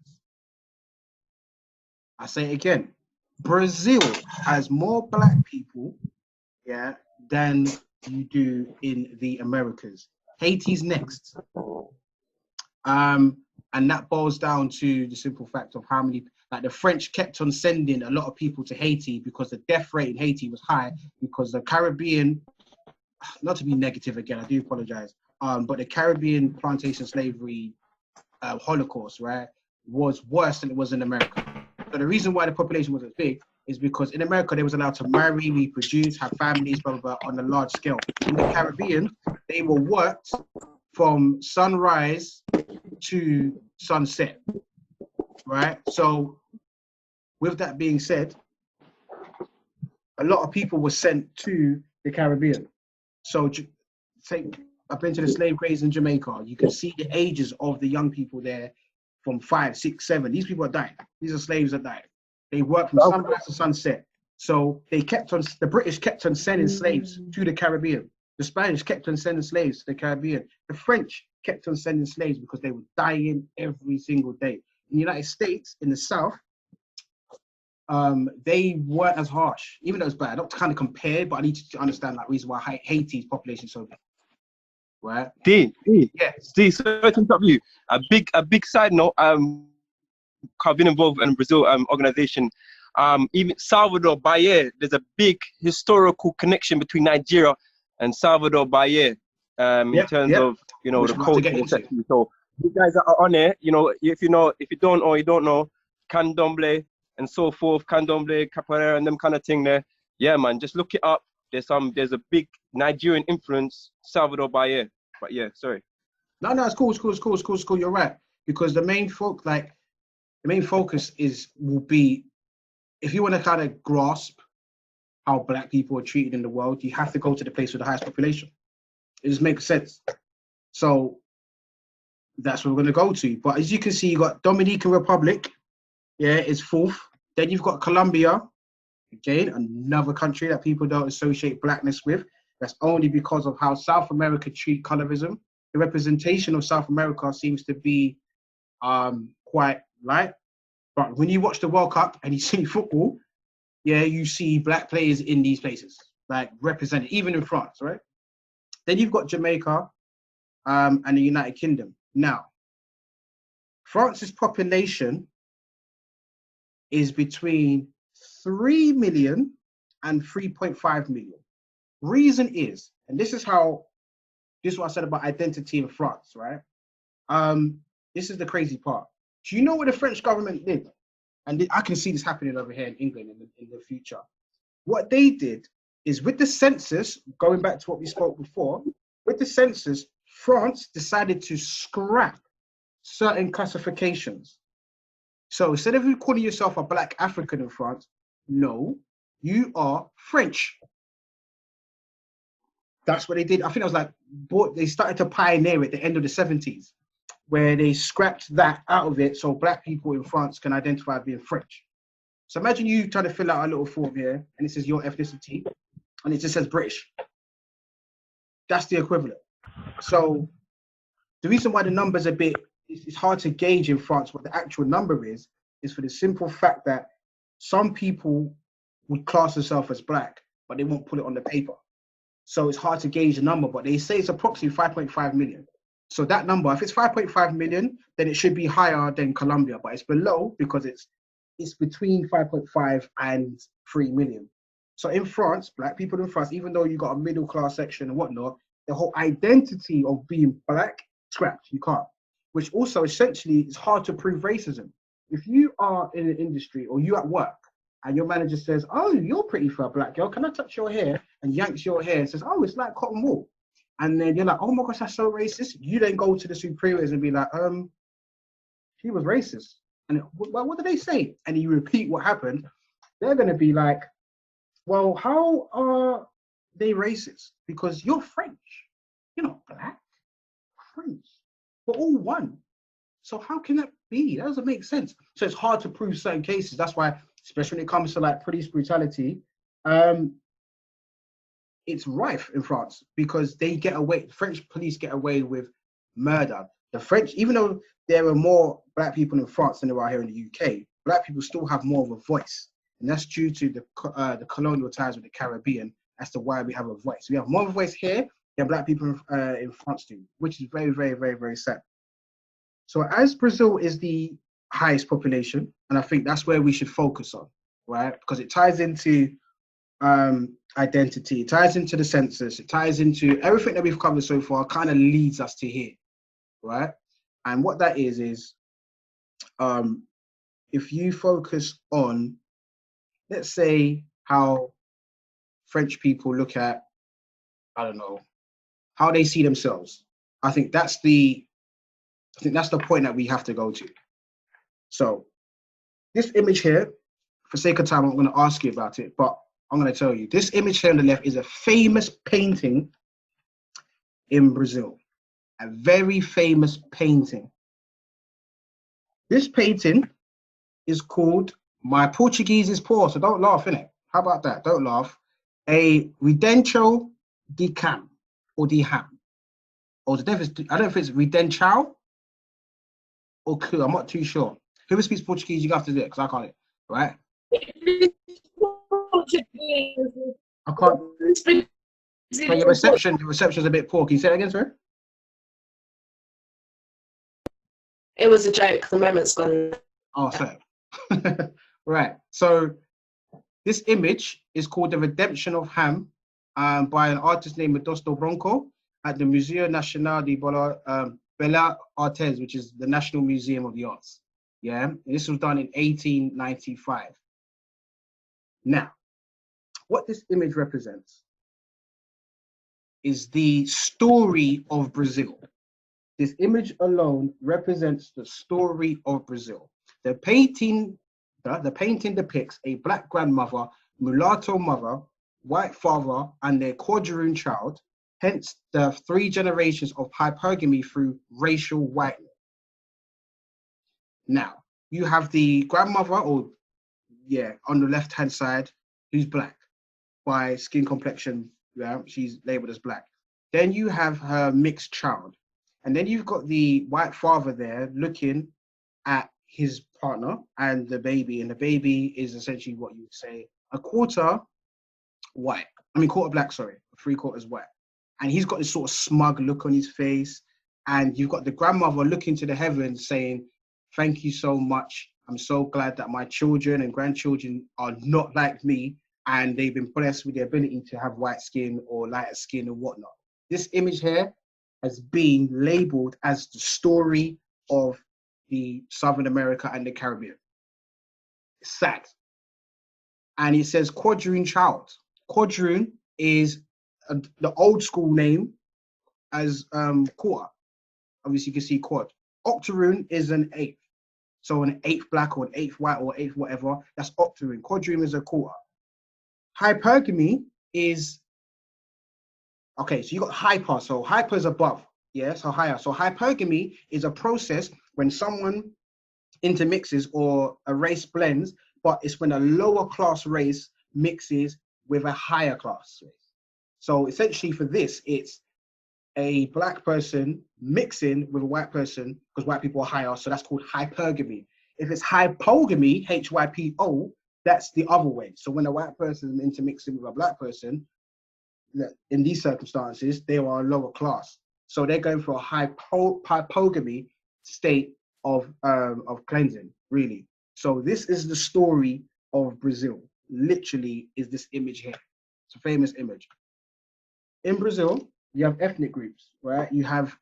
I say it again. Brazil has more black people, yeah, than you do in the Americas. Haiti's next. And that boils down to the simple fact of how many, like the French kept on sending a lot of people to Haiti because the death rate in Haiti was high because the Caribbean, not to be negative again, I do apologize, but the Caribbean plantation slavery Holocaust, right, was worse than it was in America. So the reason why the population wasn't big is because in America, they was allowed to marry, reproduce, have families, blah, blah, blah, on a large scale. In the Caribbean, they were worked from sunrise to sunset, right? So with that being said, a lot of people were sent to the Caribbean. So I've been to the slave graves in Jamaica. You can see the ages of the young people there from 5, 6, 7. These people are dying. These are slaves that died. They work from sunrise to sunset. So the British kept on sending slaves to the Caribbean. The Spanish kept on sending slaves to the Caribbean. The French kept on sending slaves because they were dying every single day. In the United States, in the South, they weren't as harsh, even though it's bad. Not to kind of compare, but I need to understand that reason why Haiti's population is so big. Right? D, sorry to interrupt you. A big side note, I've been involved in Brazil organization. Even Salvador Bahia, there's a big historical connection between Nigeria and Salvador Bahia in terms of, you know, the culture. So you guys are on there, you know, if you don't or you don't know, Candomblé and so forth, Candomblé, Capoeira and them kind of thing there. Yeah, man, just look it up. There's a big Nigerian influence, Salvador Bahia. But yeah, sorry. No, it's cool. You're right. Because the main focus will be, if you want to kind of grasp how Black people are treated in the world, you have to go to the place with the highest population. It just makes sense. So that's what we're going to go to. But as you can see, you got Dominican Republic, is 4th. Then you've got Colombia, again, another country that people don't associate Blackness with. That's only because of how South America treat colorism. The representation of South America seems to be quite light. But when you watch the World Cup and you see football, you see Black players in these places, like represented, even in France, right? Then you've got Jamaica and the United Kingdom. Now, France's population is between 3 million and 3.5 million. Reason is, and this is what I said about identity in France, right? This is the crazy part. Do you know what the French government did? And I can see this happening over here in England in the future. What they did is, with the census, going back to what we spoke before, with the census, France decided to scrap certain classifications. So instead of you calling yourself a Black African in France, no, you are French. That's what they did. I think it was like, they started to pioneer at the end of the 70s, where they scrapped that out of it so Black people in France can identify as being French. So imagine you trying to fill out a little form here, and it says your ethnicity, and it just says British. That's the equivalent. So the reason why the number's it's hard to gauge in France what the actual number is for the simple fact that some people would class themselves as Black, but they won't put it on the paper. So it's hard to gauge the number, but they say it's approximately 5.5 million. So that number, if it's 5.5 million, then it should be higher than Colombia, but it's below because it's between 5.5 and 3 million. So in France, Black people in France, even though you got a middle class section and whatnot, the whole identity of being Black, scrapped, you can't. Which also essentially is hard to prove racism. If you are in an industry or you at work and your manager says, oh, you're pretty for a Black girl, can I touch your hair? And yanks your hair and says, oh, it's like cotton wool. And then you're like, oh my gosh, that's so racist. You then go to the superiors and be like, she was racist. And what did they say? And you repeat what happened. They're going to be like, well, how are they racist? Because you're French. You're not Black. French. We're all one. So how can that be? That doesn't make sense. So it's hard to prove certain cases. That's why, especially when it comes to like police brutality, it's rife in France because French police get away with murder. The French, even though there are more Black people in France than there are here in the UK, Black people still have more of a voice. And that's due to the colonial ties with the Caribbean as to why we have a voice. We have more of a voice here than Black people in France do, which is very, very, very, very sad. So as Brazil is the highest population, and I think that's where we should focus on, right? Because it ties into identity, it ties into the census, it ties into everything that we've covered so far, kind of leads us to here, right? And what that is if you focus on, let's say, how French people look at, I don't know, how they see themselves. I think that's the point that we have to go to. So this image here, for sake of time, I'm going to ask you about it, but I'm going to tell you, this image here on the left is a famous painting in Brazil, a very famous painting. This painting is called, my Portuguese is poor, so don't laugh, innit? How about that? Don't laugh. A Redencio de Cam, or de Ham. Or the difference, I don't know if it's Redencio or Ku, I'm not too sure. Whoever speaks Portuguese, you have to do it, because I can't, right? I can't. So your reception's a bit poor. Can you say that again, sir? It was a joke. The moment's gone. Oh, sorry. Right. So this image is called The Redemption of Ham by an artist named Modesto Bronco at the Museo Nacional de Belas Artes, which is the National Museum of the Arts. Yeah. And this was done in 1895. Now, what this image represents is the story of Brazil. This image alone represents the story of Brazil. The painting depicts a black grandmother, mulatto mother, white father, and their quadroon child, hence the 3 generations of hypergamy through racial whiteness. Now, you have the grandmother, on the left-hand side, who's black by skin complexion. Yeah, she's labeled as black. Then you have her mixed child. And then you've got the white father there looking at his partner and the baby. And the baby is essentially what you would say a quarter white. Quarter black, sorry, 3/4 white. And he's got this sort of smug look on his face. And you've got the grandmother looking to the heavens saying, thank you so much. I'm so glad that my children and grandchildren are not like me. And they've been blessed with the ability to have white skin or lighter skin and whatnot. This image here has been labeled as the story of the Southern America and the Caribbean. It's sad. And it says quadroon child. Quadroon is the old school name as quarter. Obviously, you can see quad. Octoroon is an eighth. So an eighth black or an eighth white or eighth whatever, that's octoroon. Quadroon is a quarter. Hypergamy is, okay, so you got hyper. So hyper is above, yeah, so higher. So hypergamy is a process when someone intermixes or a race blends, but it's when a lower class race mixes with a higher class race. So essentially for this, it's a black person mixing with a white person because white people are higher, so that's called hypergamy. If it's hypogamy, Hypo, that's the other way. So when a white person is intermixing with a black person, in these circumstances, they are a lower class. So they're going for a hypogamy state of cleansing, really. So this is the story of Brazil. Literally is this image here. It's a famous image. In Brazil, you have ethnic groups, right? You have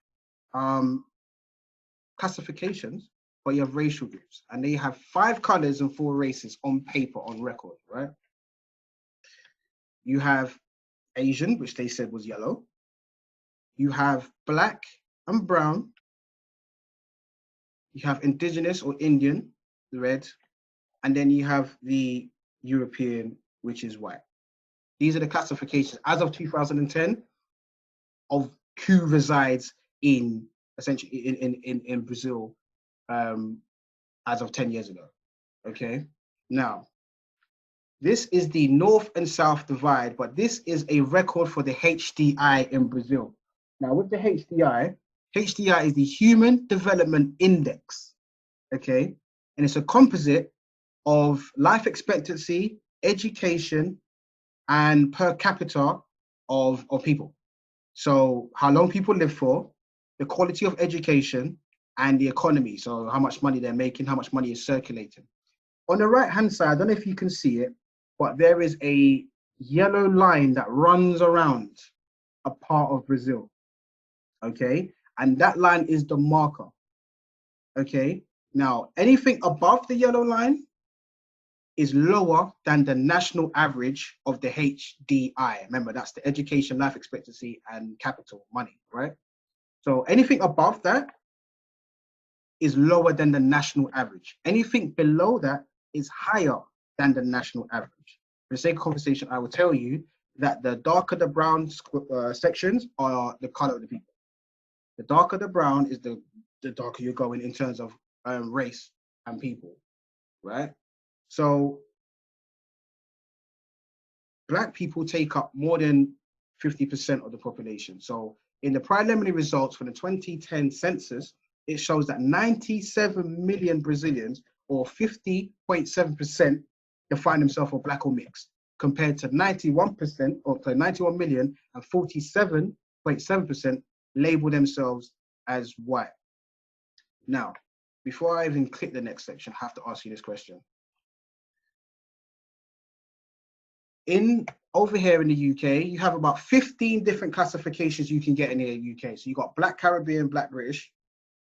classifications, but you have racial groups. And they have 5 colors and 4 races on paper, on record, right? You have Asian, which they said was yellow. You have black and brown. You have indigenous or Indian, the red. And then you have the European, which is white. These are the classifications as of 2010 of who resides in essentially in Brazil as of 10 years ago. Okay. Now, this is the North and South divide, but this is a record for the HDI in Brazil. Now, with the HDI is the Human Development Index. Okay. And it's a composite of life expectancy, education, and per capita of people. So how long people live for, the quality of education, and the economy. So how much money they're making, how much money is circulating. On the right-hand side, I don't know if you can see it, but there is a yellow line that runs around a part of Brazil, okay? And that line is the marker, okay? Now, anything above the yellow line is lower than the national average of the HDI. Remember, that's the education, life expectancy, and capital, money, right? So anything above that is lower than the national average. Anything below that is higher than the national average. For the sake of conversation, I will tell you that the darker the brown sections are the color of the people. The darker the brown is the darker you're going in terms of race and people, right? So Black people take up more than 50% of the population. So in the preliminary results for the 2010 census, it shows that 97 million Brazilians, or 50.7%, define themselves as Black or mixed, compared to 91%, or 91 million and 47.7% label themselves as white. Now, before I even click the next section, I have to ask you this question. Over here in the UK, you have about 15 different classifications you can get in the UK. So you got Black Caribbean, Black British,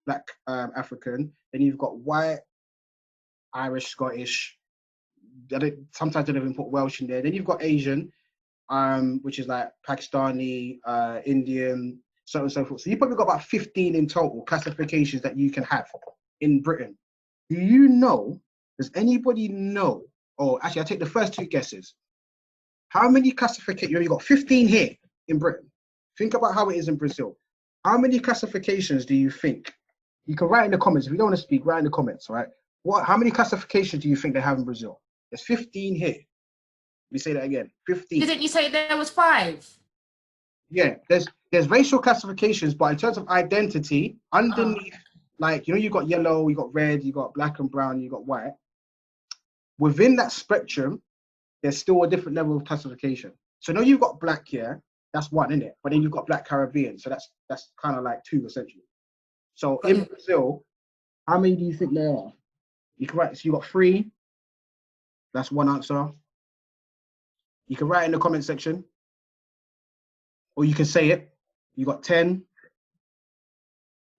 Black African, then you've got white, Irish, Scottish. Sometimes they don't even put Welsh in there. Then you've got Asian, which is like Pakistani, Indian, so on and so forth. So you've probably got about 15 in total classifications that you can have in Britain. Do you know, does anybody know, or actually I'll take the first two guesses. How many classifications, you've got 15 here in Britain. Think about how it is in Brazil. How many classifications do you think? You can write in the comments. If you don't want to speak, write in the comments, right? How many classifications do you think they have in Brazil? There's 15 here. Let me say that again, 15. Didn't you say there was 5? Yeah, there's racial classifications, but in terms of identity, underneath, like, you know, you got yellow, you got red, you got black and brown, you got white. Within that spectrum, there's still a different level of classification. So now you've got Black here, that's one, isn't it? But then you've got Black Caribbean, so that's kind of like 2 essentially. So in Brazil, how many do you think there are? You can write, so you got 3. That's one answer. You can write in the comment section, or you can say it. You got 10.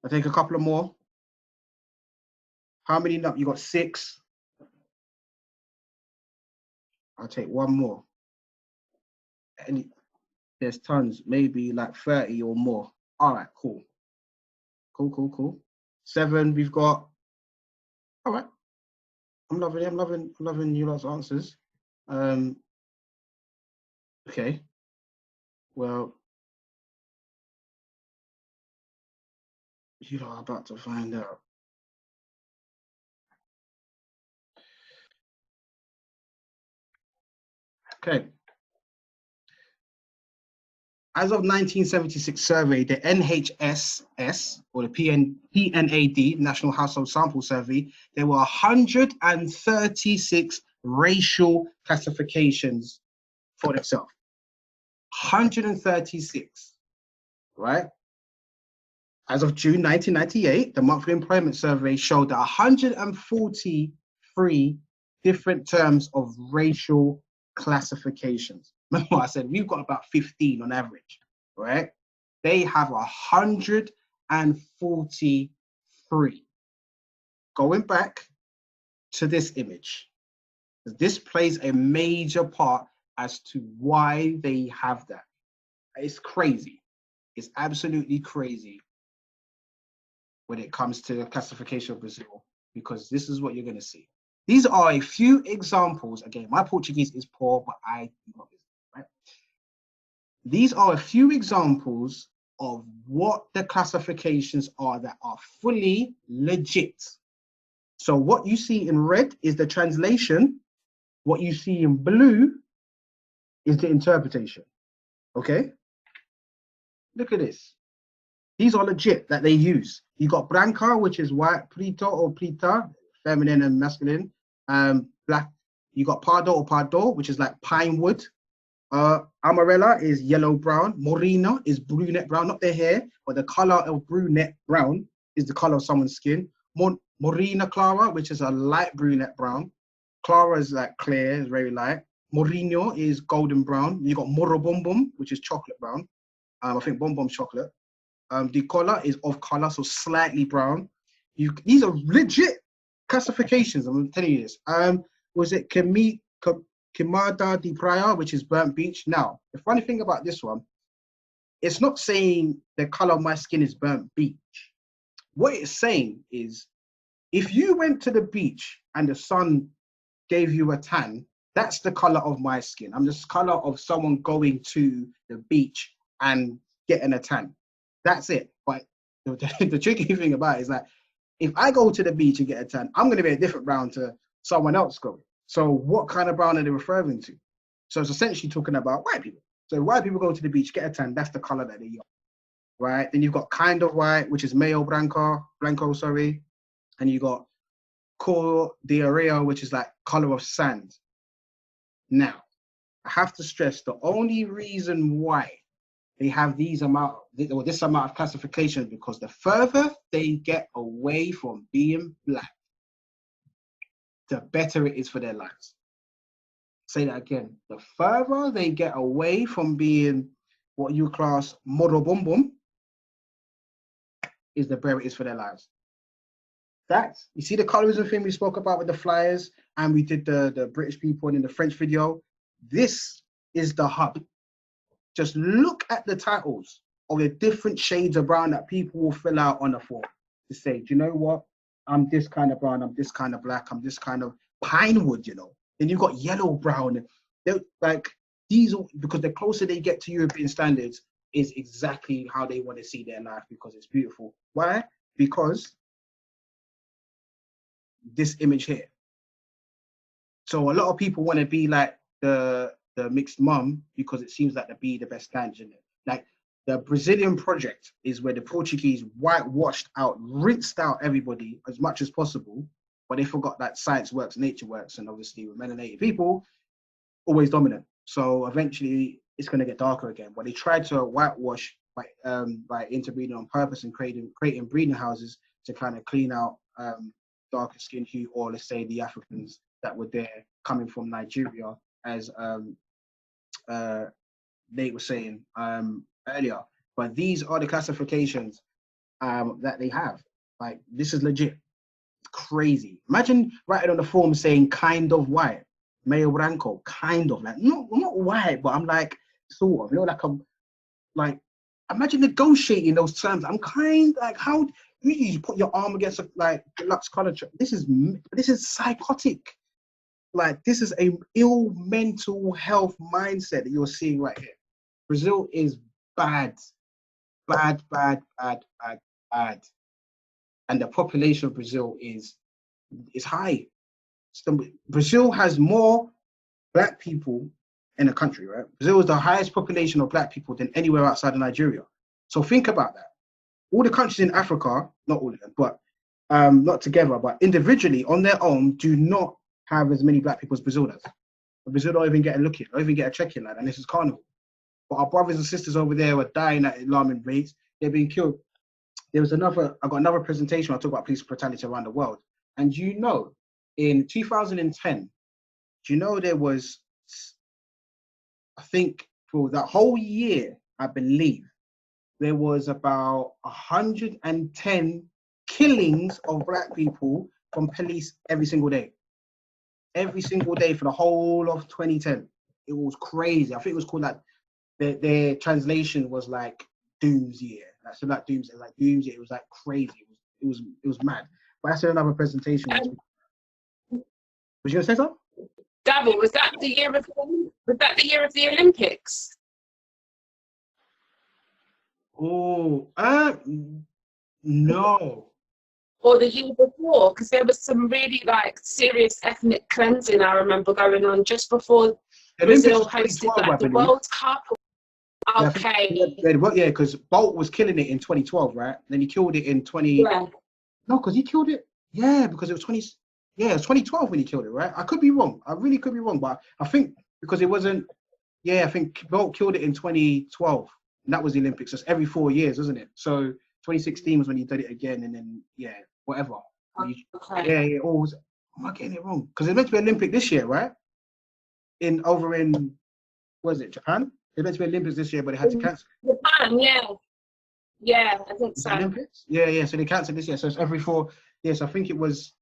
I'll take a couple of more. How many? You got 6. I'll take one more. And there's tons, maybe like 30 or more. All right, cool. Cool. 7, we've got. All right. I'm loving it. I'm loving you lot's answers. Okay. Well, you are about to find out. Okay. As of 1976 survey, the NHSS, or the PNAD, National Household Sample Survey, there were 136 racial classifications for themselves. 136, right? As of June 1998, the monthly employment survey showed that 143 different terms of racial classifications. Remember I said we've got about 15 on average, right? They have 143. Going back to this image, this plays a major part as to why they have that. It's crazy. It's absolutely crazy when it comes to classification of Brazil, because this is what you're going to see. These are a few examples. Again, my Portuguese is poor, but I do not. Right? These are a few examples of what the classifications are that are fully legit. So what you see in red is the translation. What you see in blue is the interpretation. Okay? Look at this. These are legit that they use. You got branca, which is white, prito or preta, feminine and masculine. Black. You got pardo or pardo, which is like pine wood. Amarella is yellow brown. Morena is brunette brown, not the hair, but the color of brunette brown. is the color of someone's skin. Morena clara, which is a light brunette brown. Clara is like clear, is very light. Moreno is golden brown. You got Moro Bom Bom, which is chocolate brown. I think Bom Bom's chocolate. The color is of color, so slightly brown. These are legit classifications. I'm telling you this. Was it Queimada de Praia, which is burnt beach? Now, the funny thing about this one, it's not saying the color of my skin is burnt beach. What it's saying is, if you went to the beach and the sun gave you a tan, that's the color of my skin. I'm just color of someone going to the beach and getting a tan. That's it. But the tricky thing about it is that if I go to the beach and get a tan, I'm going to be a different brown to someone else going. So what kind of brown are they referring to? So it's essentially talking about white people. So white people go to the beach, get a tan, that's the color that they are, right? Then you've got kind of white, which is Mayo Blanco, and you got Cor de Area, which is like color of sand. Now, I have to stress the only reason why they have this amount of classification, because the further they get away from being black, the better it is for their lives. Say that again. The further they get away from being what you class Moro Bom Bom, is the better it is for their lives. That's, you see the colorism thing we spoke about with the flyers, and we did the British people in the French video. This is the hub. Just look at the titles of the different shades of brown that people will fill out on the form to say, do you know what? I'm this kind of brown, I'm this kind of black, I'm this kind of pinewood, you know. Then you've got yellow brown. They're like, these are, because the closer they get to European standards is exactly how they want to see their life, because it's beautiful. Why? Because this image here. So a lot of people want to be like the mixed mum because it seems like to be the best standard, isn't it? Like the Brazilian project is where the Portuguese whitewashed out, rinsed out everybody as much as possible, but they forgot that science works, nature works, and obviously with melanated people, always dominant. So eventually it's going to get darker again. But they tried to whitewash by interbreeding on purpose and creating breeding houses to kind of clean out darker skin hue, or let's say the Africans that were there coming from Nigeria, as Nate was saying earlier. But these are the classifications that they have. Like, this is legit crazy. Imagine writing on the form saying kind of white, Mayo Blanco, kind of, like not white, but I'm like sort of, you know, like I'm like, imagine negotiating those terms. I'm kind, like, how you put your arm against a, like, deluxe color. This is psychotic. Like, this is a ill mental health mindset that you're seeing right here. Brazil is bad. And the population of Brazil is high. Brazil has more black people in the country, right? Brazil is the highest population of black people than anywhere outside of Nigeria. So think about that. All the countries in Africa, not all of them, but not together, but individually on their own, do not have as many black people as Brazil does. But Brazil don't even get a look in, don't even get a check in like that, and this is carnival. But our brothers and sisters over there are dying at alarming rates. They're being killed. I got another presentation. I talk about police brutality around the world. And you know, in 2010, do you know there was, I think for that whole year, I believe, there was about 110 killings of black people from police every single day. Every single day for the whole of 2010. It was crazy. I think it was called, like, their translation was like Doomsday. So like Doomsday, it was like crazy. It was mad. But that's another presentation. Was you gonna say something? Darrel, was that the year of the Olympics? Oh, no. Or the year before, because there was some really like serious ethnic cleansing I remember going on just before Brazil hosted like the World Cup. Okay. Yeah, because Bolt was killing it in 2012, right? Then he killed it in 20. Yeah. No, because he killed it. Yeah, because it was 20. Yeah, it was 2012 when he killed it, right? I could be wrong. I really could be wrong, but I think because it wasn't. Yeah, I think Bolt killed it in 2012, and that was the Olympics. That's every 4 years, isn't it? So 2016 was when he did it again, and then yeah, whatever. Okay. Yeah. Always. Am I getting it wrong? Because it's meant to be Olympic this year, right? Over in, what is it, Japan? It's meant to be Olympics this year, but they had to cancel. Japan, yeah. Yeah, I think so. Olympics? Yeah. So they cancelled this year. So it's every 4 years. I think it was.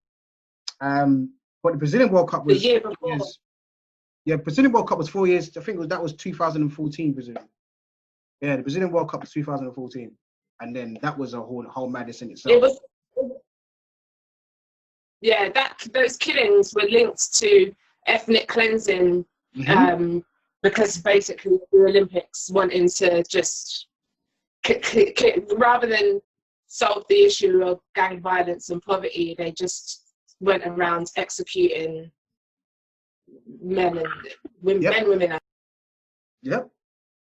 But the Brazilian World Cup was the year before. Yeah, Brazilian World Cup was 4 years. I think that was 2014 Brazilian. Yeah, the Brazilian World Cup was 2014, and then that was a whole madness in itself. It was. Yeah, those killings were linked to ethnic cleansing, because basically the Olympics wanting to just rather than solve the issue of gang violence and poverty, they just went around executing men and women. Yep.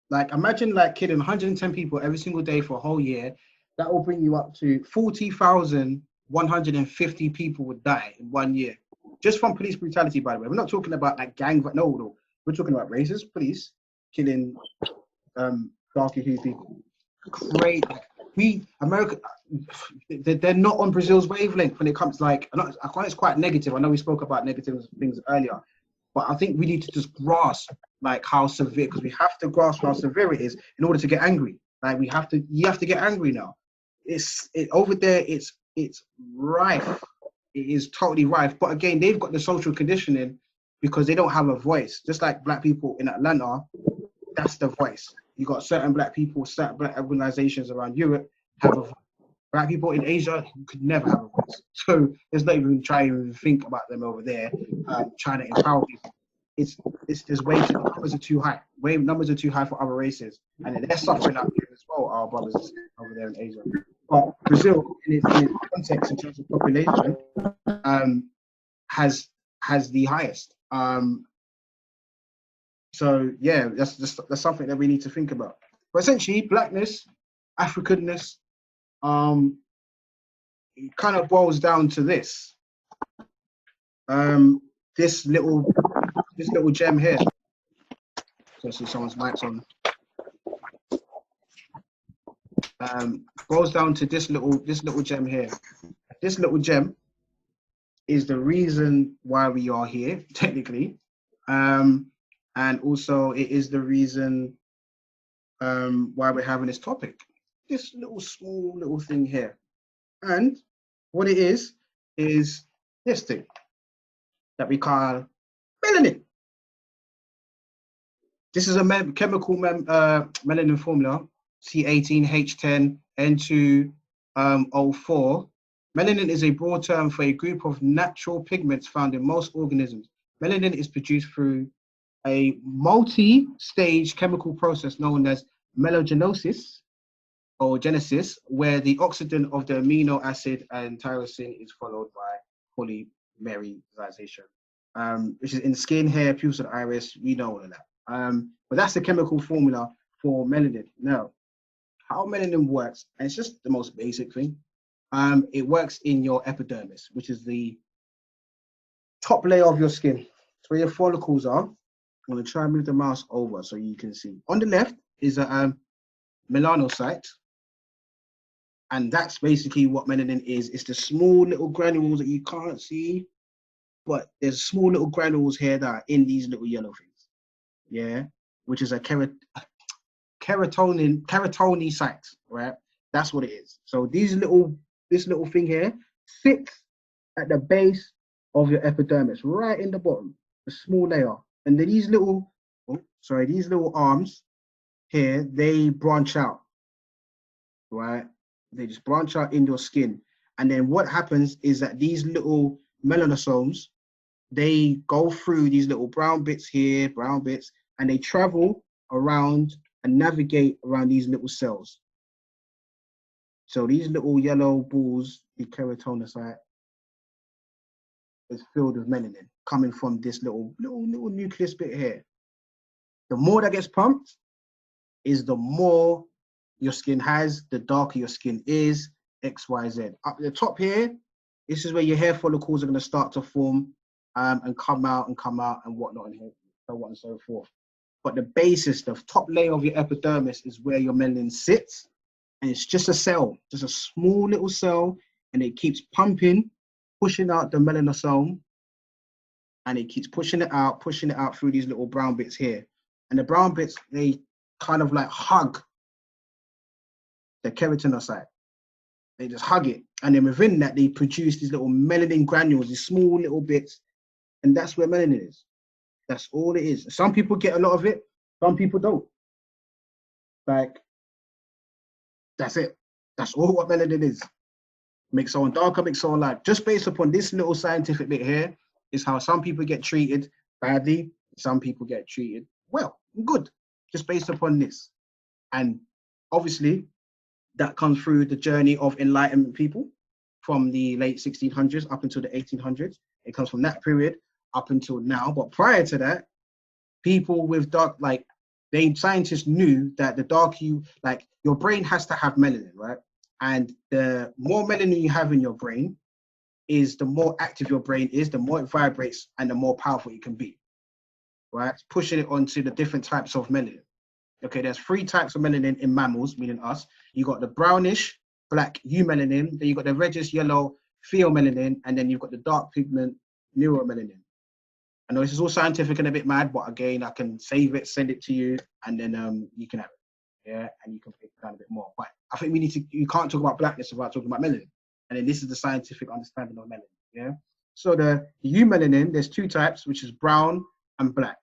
Like imagine like killing 110 people every single day for a whole year. That will bring you up to 40,150 people would die in 1 year. Just from police brutality, by the way. We're not talking about like gang, no. We're talking about racist police killing darker hued people. Great. America, they're not on Brazil's wavelength when it comes like, I find it's quite negative. I know we spoke about negative things earlier, but I think we need to just grasp like how severe, because we have to grasp how severe it is in order to get angry. Like you have to get angry now. Over there, it's rife. It is totally rife. But again, they've got the social conditioning because they don't have a voice. Just like black people in Atlanta, that's the voice. You got certain black people, certain black organizations around Europe have a voice. Black people in Asia could never have a voice. So let's not even try to think about them over there, trying to empower people. There's way too, numbers are too high. Numbers are too high for other races, and they're suffering out here as well. Our brothers over there in Asia. But Brazil, in its context in terms of population, has the highest. So yeah, that's something that we need to think about. But essentially, blackness, Africanness, it kind of boils down to this. This little gem here. So I see someone's mic's on. Boils down to this little gem here. This little gem is the reason why we are here, technically. And also it is the reason why we're having this topic. This small little thing here. And what it is this thing that we call melanin. This is a chemical melanin formula, C18H10N2O4. Melanin is a broad term for a group of natural pigments found in most organisms. Melanin is produced through a multi-stage chemical process known as melanogenesis or genesis, where the oxidant of the amino acid and tyrosine is followed by polymerization, which is in skin, hair, pupils, and iris. We know all of that. But that's the chemical formula for melanin. Now, how melanin works, and it's just the most basic thing. It works in your epidermis, which is the top layer of your skin. It's where your follicles are. I'm going to try and move the mouse over so you can see. On the left is a melanocyte. And that's basically what melanin is. It's the small little granules that you can't see, but there's small little granules here that are in these little yellow things. Yeah, which is a keratinocyte, right? That's what it is. So this little thing here sits at the base of your epidermis, right in the bottom, the small layer. And then these little arms here, they branch out, right? They just branch out in your skin. And then what happens is that these little melanosomes, they go through these little brown bits here, brown bits, and they travel around and navigate around these little cells. So these little yellow balls, the keratinocyte, is filled with melanin coming from this little nucleus bit here. The more that gets pumped is the more your skin has, the darker your skin is, X, Y, Z. Up at the top here, this is where your hair follicles are going to start to form and come out and whatnot, and so on and so forth. But the basis, the top layer of your epidermis is where your melanin sits, And it's just a cell, just a small little cell, and it keeps pumping, pushing out the melanosome, and it keeps pushing it out through these little brown bits here. And the brown bits, they kind of like hug the keratinocyte. They just hug it. And then within that, they produce these little melanin granules, these small little bits. And that's where melanin is. That's all it is. Some people get a lot of it, some people don't. Like, that's it. That's all what melanin is. Makes someone darker, makes someone light. Just based upon this little scientific bit here is how some people get treated badly, some people get treated well, good, just based upon this. And obviously, that comes through the journey of Enlightenment people from the late 1600s up until the 1800s. It comes from that period up until now. But prior to that, people with dark, like, scientists knew that the darker you, like, your brain has to have melanin, right? And the more melanin you have in your brain is the more active your brain is, the more it vibrates, and the more powerful it can be, right? Pushing it onto the different types of melanin. Okay, there's 3 types of melanin in mammals, meaning us. You got the brownish, black eumelanin, then you got the reddish yellow pheomelanin, and then you've got the dark pigment neuromelanin. I know this is all scientific and a bit mad, but again, I can save it, send it to you, and then you can have it, yeah, and you can pick down a bit more. But I think you can't talk about blackness without talking about melanin, and then this is the scientific understanding of melanin, yeah. So the eumelanin, there's 2 types, which is brown and black.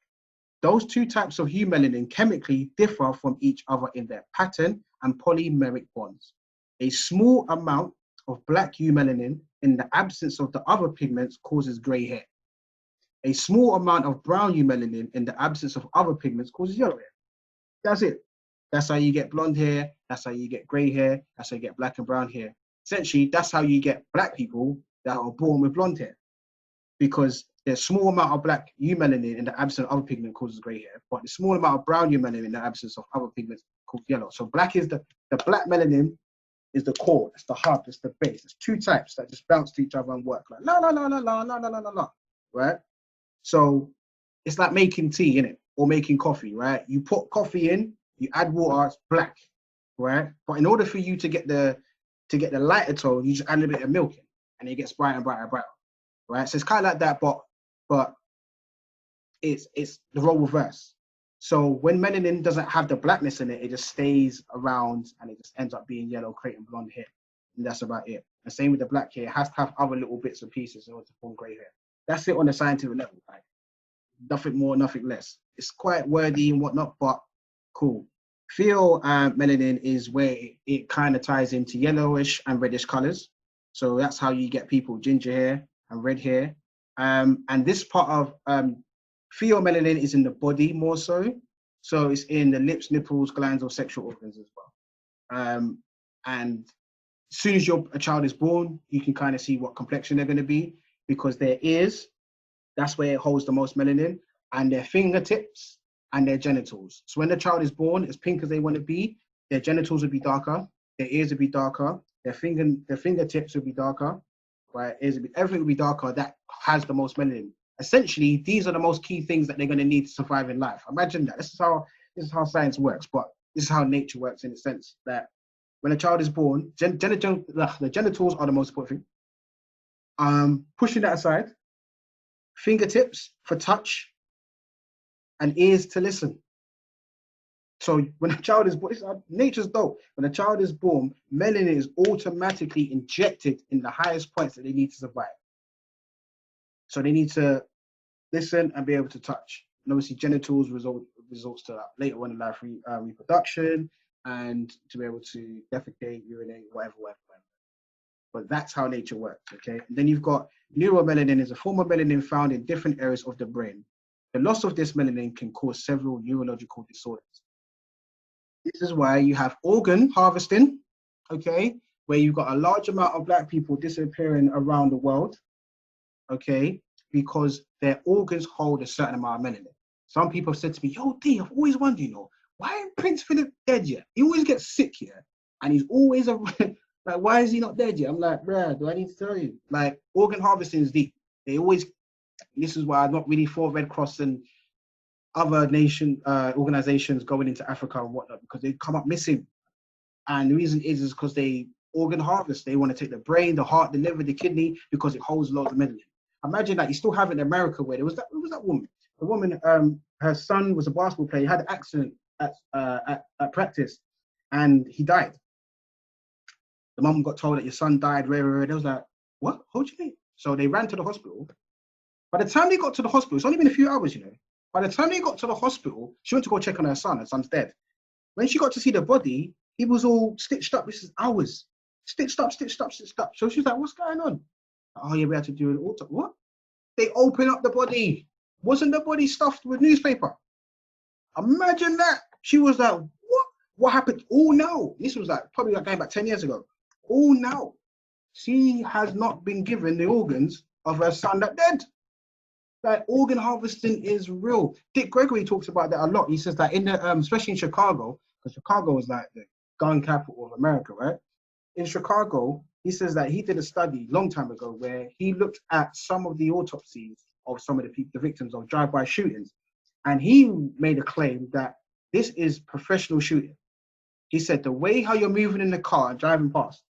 Those 2 types of eumelanin chemically differ from each other in their pattern and polymeric bonds. A small amount of black eumelanin in the absence of the other pigments causes gray hair. A small amount of brown eumelanin in the absence of other pigments causes yellow hair. That's it. That's how you get blonde hair. That's how you get gray hair. That's how you get black and brown hair. Essentially, that's how you get black people that are born with blonde hair, because the small amount of black eumelanin in the absence of other pigment causes gray hair, but the small amount of brown eumelanin in the absence of other pigments causes yellow. So black is the black melanin is the core, it's the hub, it's the base. There's 2 types that just bounce to each other and work like la la la la la la la la la la, right? So it's like making tea, innit? Or making coffee, right? You put coffee in, you add water, it's black, right? But in order for you to get the lighter tone, you just add a little bit of milk in, and it gets brighter and brighter and brighter, right? So it's kind of like that, but it's the role reverse. So when melanin doesn't have the blackness in it, it just stays around and it just ends up being yellow, creating blonde hair, and that's about it. And same with the black hair, it has to have other little bits and pieces in order to form gray hair. That's it on a scientific level, like nothing more, nothing less. It's quite wordy and whatnot, but cool. Pheomelanin is where it kind of ties into yellowish and reddish colors. So that's how you get people ginger hair and red hair. And this part of pheomelanin is in the body more so. So it's in the lips, nipples, glands, or sexual organs as well. And as soon as a child is born, you can kind of see what complexion they're going to be, because their ears, that's where it holds the most melanin, and their fingertips and their genitals. So when the child is born, as pink as they want to be, their genitals will be darker, their ears will be darker, their fingertips will be darker, right? Everything will be darker. That has the most melanin. Essentially, these are the most key things that they're going to need to survive in life. Imagine that. This is how science works, but this is how nature works in the sense that when a child is born, the genitals are the most important thing. Pushing that aside, fingertips for touch, and ears to listen. So when a child is born, nature's dope. When a child is born, melanin is automatically injected in the highest points that they need to survive. So they need to listen and be able to touch. And obviously genitals results to later on in life reproduction, and to be able to defecate, urinate, whatever. But that's how nature works, okay? And then you've got neuromelanin, is a form of melanin found in different areas of the brain. The loss of this melanin can cause several neurological disorders. This is why you have organ harvesting, okay, where you've got a large amount of black people disappearing around the world, okay, because their organs hold a certain amount of melanin. Some people have said to me, yo, D, I've always wondered, why ain't Prince Philip dead yet? He always gets sick here, and he's always like, why is he not dead yet? I'm like, bruh, do I need to tell you? Like, organ harvesting is deep. This is why I'm not really for Red Cross and other organizations going into Africa and whatnot, because they come up missing. And the reason is because they organ harvest. They want to take the brain, the heart, the liver, the kidney, because it holds loads of melanin. Imagine that you still have it in America where there was that woman. The woman, her son was a basketball player. He had an accident at practice, and he died. The mum got told that your son died. They was like, what? What do you mean? So they ran to the hospital. By the time they got to the hospital, it's only been a few hours, you know. By the time they got to the hospital, she went to go check on her son. Her son's dead. When she got to see the body, he was all stitched up. This is hours. Stitched up. So she's like, what's going on? Oh, yeah, we had to do an autopsy. What? They open up the body. Wasn't the body stuffed with newspaper? Imagine that. She was like, what? What happened? Oh, no. This was like probably like going back 10 years ago. Oh, no. She has not been given the organs of her son that dead. Like, organ harvesting is real. Dick Gregory talks about that a lot. He says that in the, especially in Chicago, because Chicago is like the gun capital of America, right? In Chicago, he says that he did a study a long time ago where he looked at some of the autopsies of some of the people, the victims of drive-by shootings. And he made a claim that this is professional shooting. He said the way how you're moving in the car and driving past,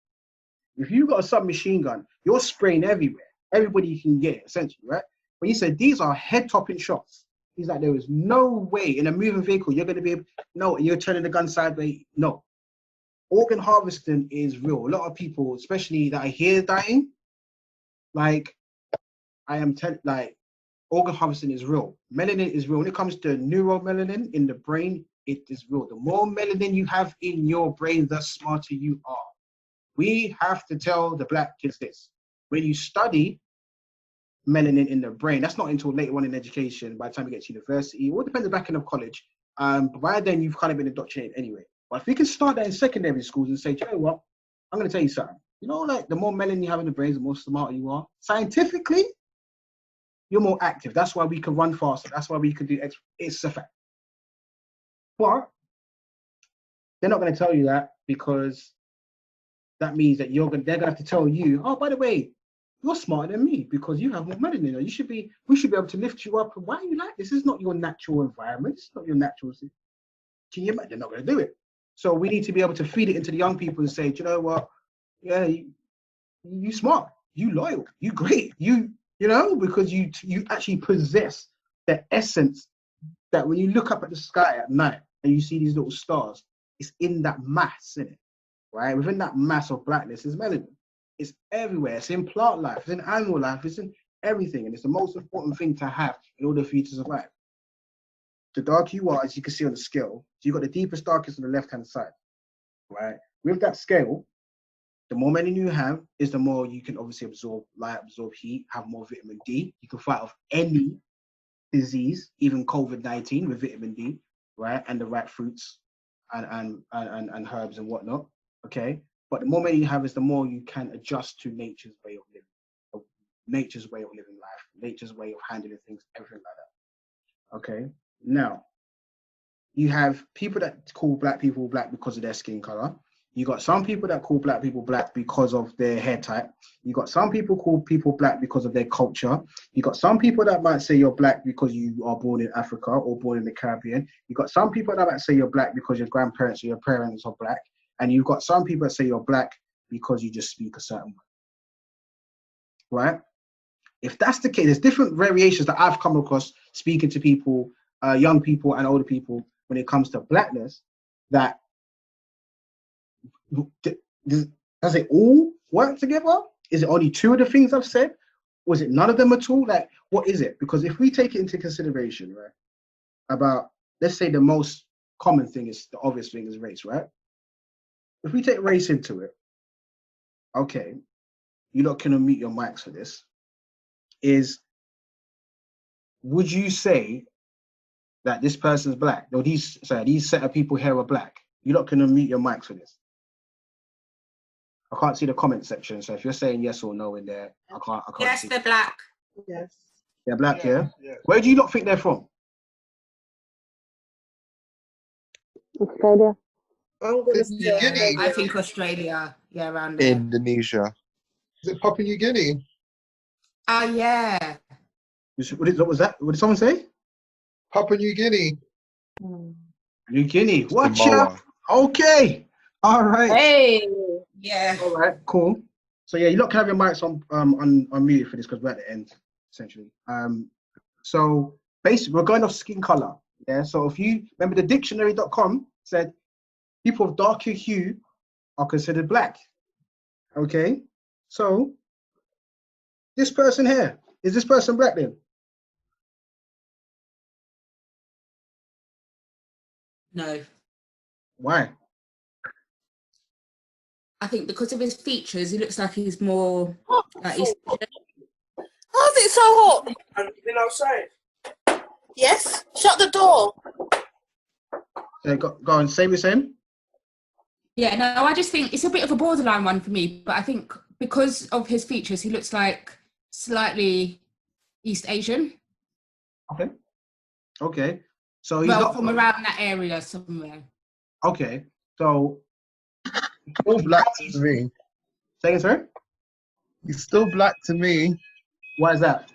if you've got a submachine gun, you're spraying everywhere. Everybody can get it, essentially, right? But he said these are head-topping shots. He's like, there is no way in a moving vehicle you're going to be able, no, and you're turning the gun sideways. No. Organ harvesting is real. A lot of people, especially that I hear dying, like, organ harvesting is real. Melanin is real. When it comes to neuromelanin in the brain, it is real. The more melanin you have in your brain, the smarter you are. We have to tell the black kids this. When you study melanin in the brain, that's not until later on in education, by the time you get to university, it all depends on the back end of college. But by then, you've kind of been indoctrinated anyway. But if we can start that in secondary schools and say, you know what, I'm going to tell you something. You know, like the more melanin you have in the brain, the more smarter you are. Scientifically, you're more active. That's why we can run faster. That's why we can do extra. It's a fact. But they're not going to tell you that because that means that they're going to have to tell you, oh, by the way, you're smarter than me because you have more melanin. We should be able to lift you up. And why are you like this? This is not your natural environment. It's not your natural. Can you imagine? They're not going to do it. So we need to be able to feed it into the young people and say, do you know what? Yeah, you smart, you loyal, you great, you know, because you actually possess the essence that when you look up at the sky at night and you see these little stars, it's in that mass, isn't it? Right? Within that mass of blackness is melanin. It's everywhere. It's in plant life, it's in animal life, it's in everything. And it's the most important thing to have in order for you to survive. The darker you are, as you can see on the scale, so you've got the deepest, darkest on the left-hand side, right? With that scale, the more melanin you have is the more you can obviously absorb light, absorb heat, have more vitamin D. You can fight off any disease, even COVID-19 with vitamin D, right? And the right fruits and herbs and whatnot, okay? But the more melanin you have is the more you can adjust to nature's way of living, nature's way of living life, nature's way of handling things, everything like that, okay? Now, you have people that call black people black because of their skin color. You got some people that call black people black because of their hair type. You got some people call people black because of their culture. You got some people that might say you're black because you are born in Africa or born in the Caribbean. You got some people that might say you're black because your grandparents or your parents are black. And you've got some people that say you're black because you just speak a certain way, right? If that's the case, there's different variations that I've come across speaking to people, young people and older people, when it comes to blackness, that does it all work together? Is it only two of the things I've said? Or is it none of them at all? Like, what is it? Because if we take it into consideration, right, about, let's say the most common thing is, the obvious thing is race, right? If we take race into it, okay, you're not going to mute your mics for this, would you say that this person's black? Or these set of people here are black? You're not going to mute your mics for this. I can't see the comment section, so if you're saying yes or no in there, I can't yes, see. They're black. Yes. They're black, yeah? Where do you not think they're from? Australia. I'm gonna Guinea. I think Australia, yeah, around there. Indonesia. Is it Papua New Guinea? Oh, yeah. What was that? What did someone say? Papua New Guinea. New Guinea. Watch Samoa. out. Okay. All right. Hey. Yeah. All right. Cool. So yeah, you lot can have your mics on mute for this because we're at the end, essentially. So basically, we're going off skin color. Yeah. So if you remember, the dictionary.com said people of darker hue are considered black. Okay. So this person here, is this person black then? No. Why? I think because of his features, he looks like he's more like he's. How's it so hot? I've been outside. Yes? Shut the door. So go on, say the same. Yeah, no, I just think it's a bit of a borderline one for me, but I think because of his features, he looks like slightly East Asian. Okay. Okay. So he's not from around that area somewhere. okay. So Still black to me. Say it, sir. He's still black to me. Why is that?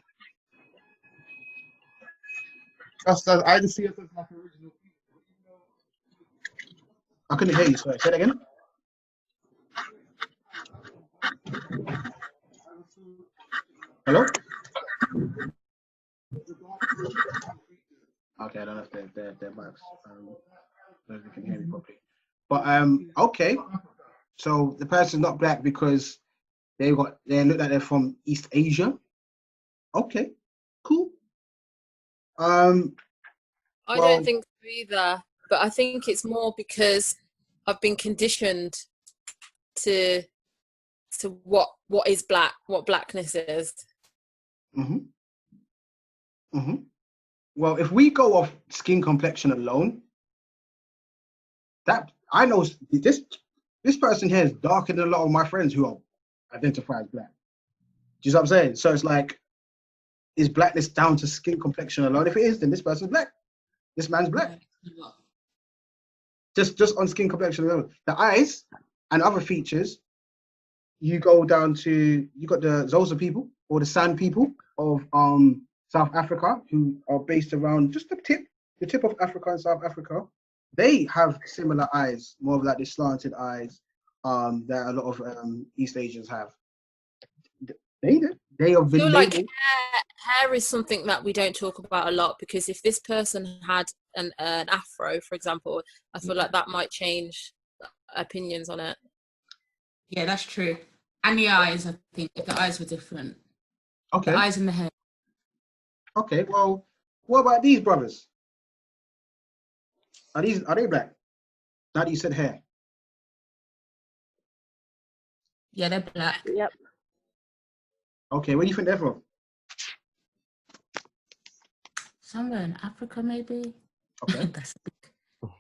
Just as I just see it as like original. I couldn't hear you. Sorry. Say that again. Hello? Okay, I don't know if they're mics. If you can hear me properly. But okay. So the person's not black because they look like they're from East Asia. Okay, cool. I don't think so either, but I think it's more because I've been conditioned to what is black, what blackness is. Well, if we go off skin complexion alone, that I know this person here is darker than a lot of my friends who are identify as black. Do you see what I'm saying? So it's like, is blackness down to skin complexion alone? If it is, then this person's black. This man's black. Just on skin complexion alone. The eyes and other features, you go down to, you got the Xhosa people or the San people of South Africa, who are based around just the tip of Africa and South Africa. They have similar eyes, more of like the slanted eyes that a lot of East Asians have. They have been like labeled. hair is something that we don't talk about a lot, because if this person had an afro, for example, I feel like that might change opinions on it. Yeah, that's true. And the eyes, I think, if the eyes were different. Okay. The eyes and the hair. Okay, well, what about these brothers? Are they black? Now that you said hair. Yeah, they're black. Yep. Okay, where do you think they're from? Somewhere in Africa, maybe. Okay. That's big.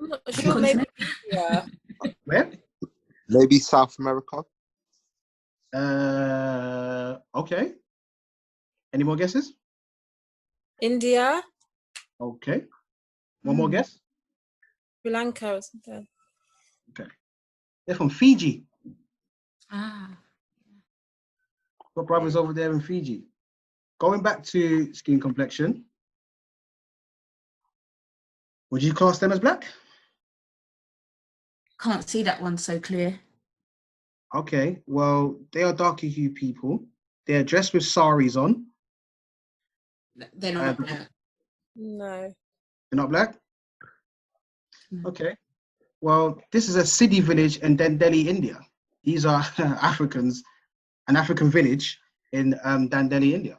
I'm not sure, maybe India. Where? Maybe South America. Okay. Any more guesses? India. Okay. One more guess? Sri Lanka or something. Okay. They're from Fiji. Ah. Got brothers over there in Fiji. Going back to skin complexion, would you class them as black? Can't see that one so clear. Okay, well, they are darker hue people. They're dressed with saris on. They're not black. No. They're not black? Okay. Well, this is a city village in Dandeli, India. These are Africans, an African village in Dandeli, India.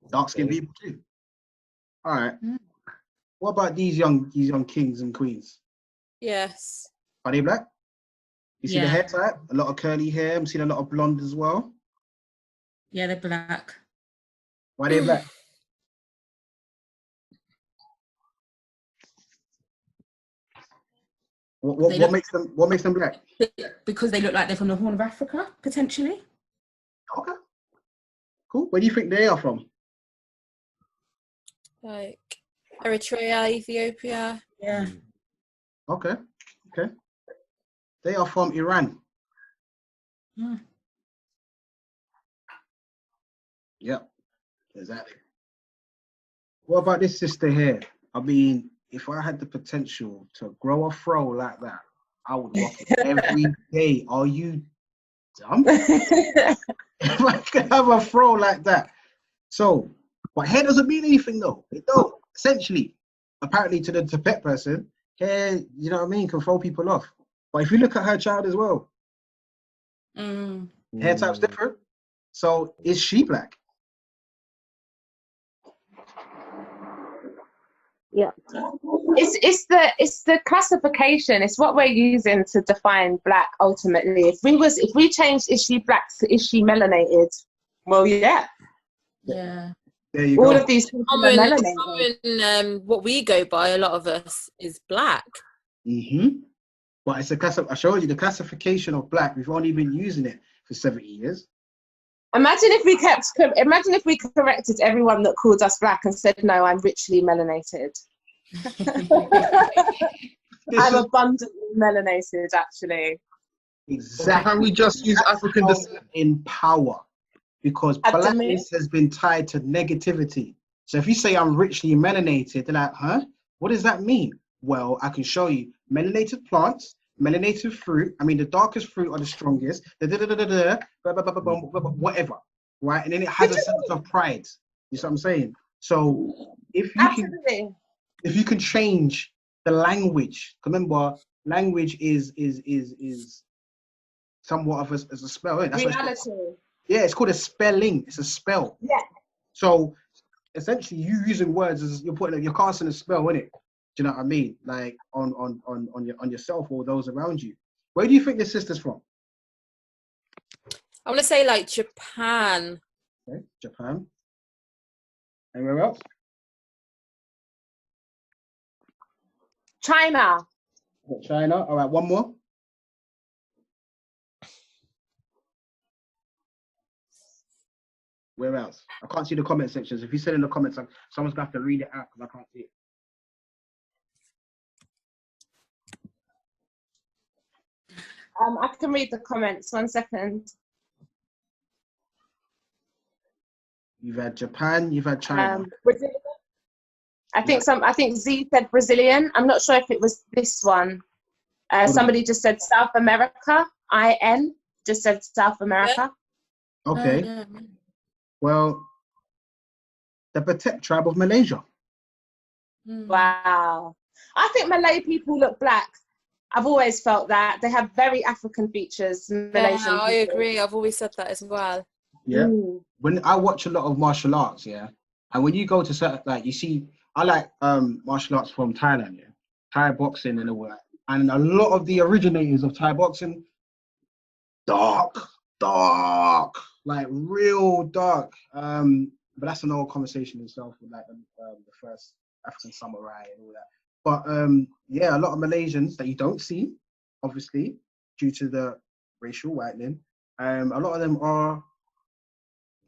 Dark-skinned people too. All right. What about these young kings and queens? Yes. Are they black? You see the Yeah. hair type? A lot of curly hair. I'm seeing a lot of blonde as well. Yeah, they're black. Why are they black? What makes them black? Because they look like they're from the Horn of Africa, potentially. Okay. Cool. Where do you think they are from? Like Eritrea, Ethiopia. Yeah. Okay. Okay. They are from Iran. Hmm. Yep. Exactly. What about this sister here? I mean, if I had the potential to grow a fro like that, I would rock it every day. Are you dumb? If I could have a fro like that. So, but hair doesn't mean anything though. It don't. Essentially, apparently to the pet person, hair, you know what I mean, can throw people off. But if you look at her child as well, hair type's different. So is she black? Yeah. It's the classification. It's what we're using to define black ultimately. If we changed is she black to is she melanated? Well, yeah. Yeah. There you All go. of these people are melanated. Common, what we go by, a lot of us, is black. But it's a I showed you the classification of black. We've only been using it for 70 years. Imagine if we corrected everyone that called us black and said, no, I'm richly melanated. I'm abundantly melanated, actually. Exactly. Can we just use African descent in power? Because blackness has been tied to negativity. So if you say I'm richly melanated, they're like, huh? What does that mean? Well, I can show you melanated plants, melanated fruit. I mean, the darkest fruit are the strongest. Whatever, right? And then it has a sense of pride. You see what I'm saying? So if you can change the language, remember, language is somewhat of a spell. That's reality. It's called a spelling. It's a spell. Yeah. So essentially, you using words as you're casting a spell in it. Do you know what I mean? Like on yourself or those around you. Where do you think this sister's from? I want to say like Japan. Okay, Japan. Anywhere else? China. China. All right, one more. Where else? I can't see the comment sections. If you said in the comments, someone's going to have to read it out because I can't see it. I can read the comments. 1 second. You've had Japan. You've had China. Brazilian. I think Z said Brazilian. I'm not sure if it was this one. Somebody just said South America. IN just said South America. Okay. Well, the Patek tribe of Malaysia. Wow. I think Malay people look black. I've always felt that. They have very African features. Malaysian I people. agree. I've always said that as well. Yeah. When I watch a lot of martial arts, and when you go to certain, like, you see, I like martial arts from Thailand, Thai boxing and all that. And a lot of the originators of Thai boxing, dark, like real dark. But that's an old conversation itself with like the first African samurai and all that. But a lot of Malaysians that you don't see, obviously, due to the racial whitening, a lot of them are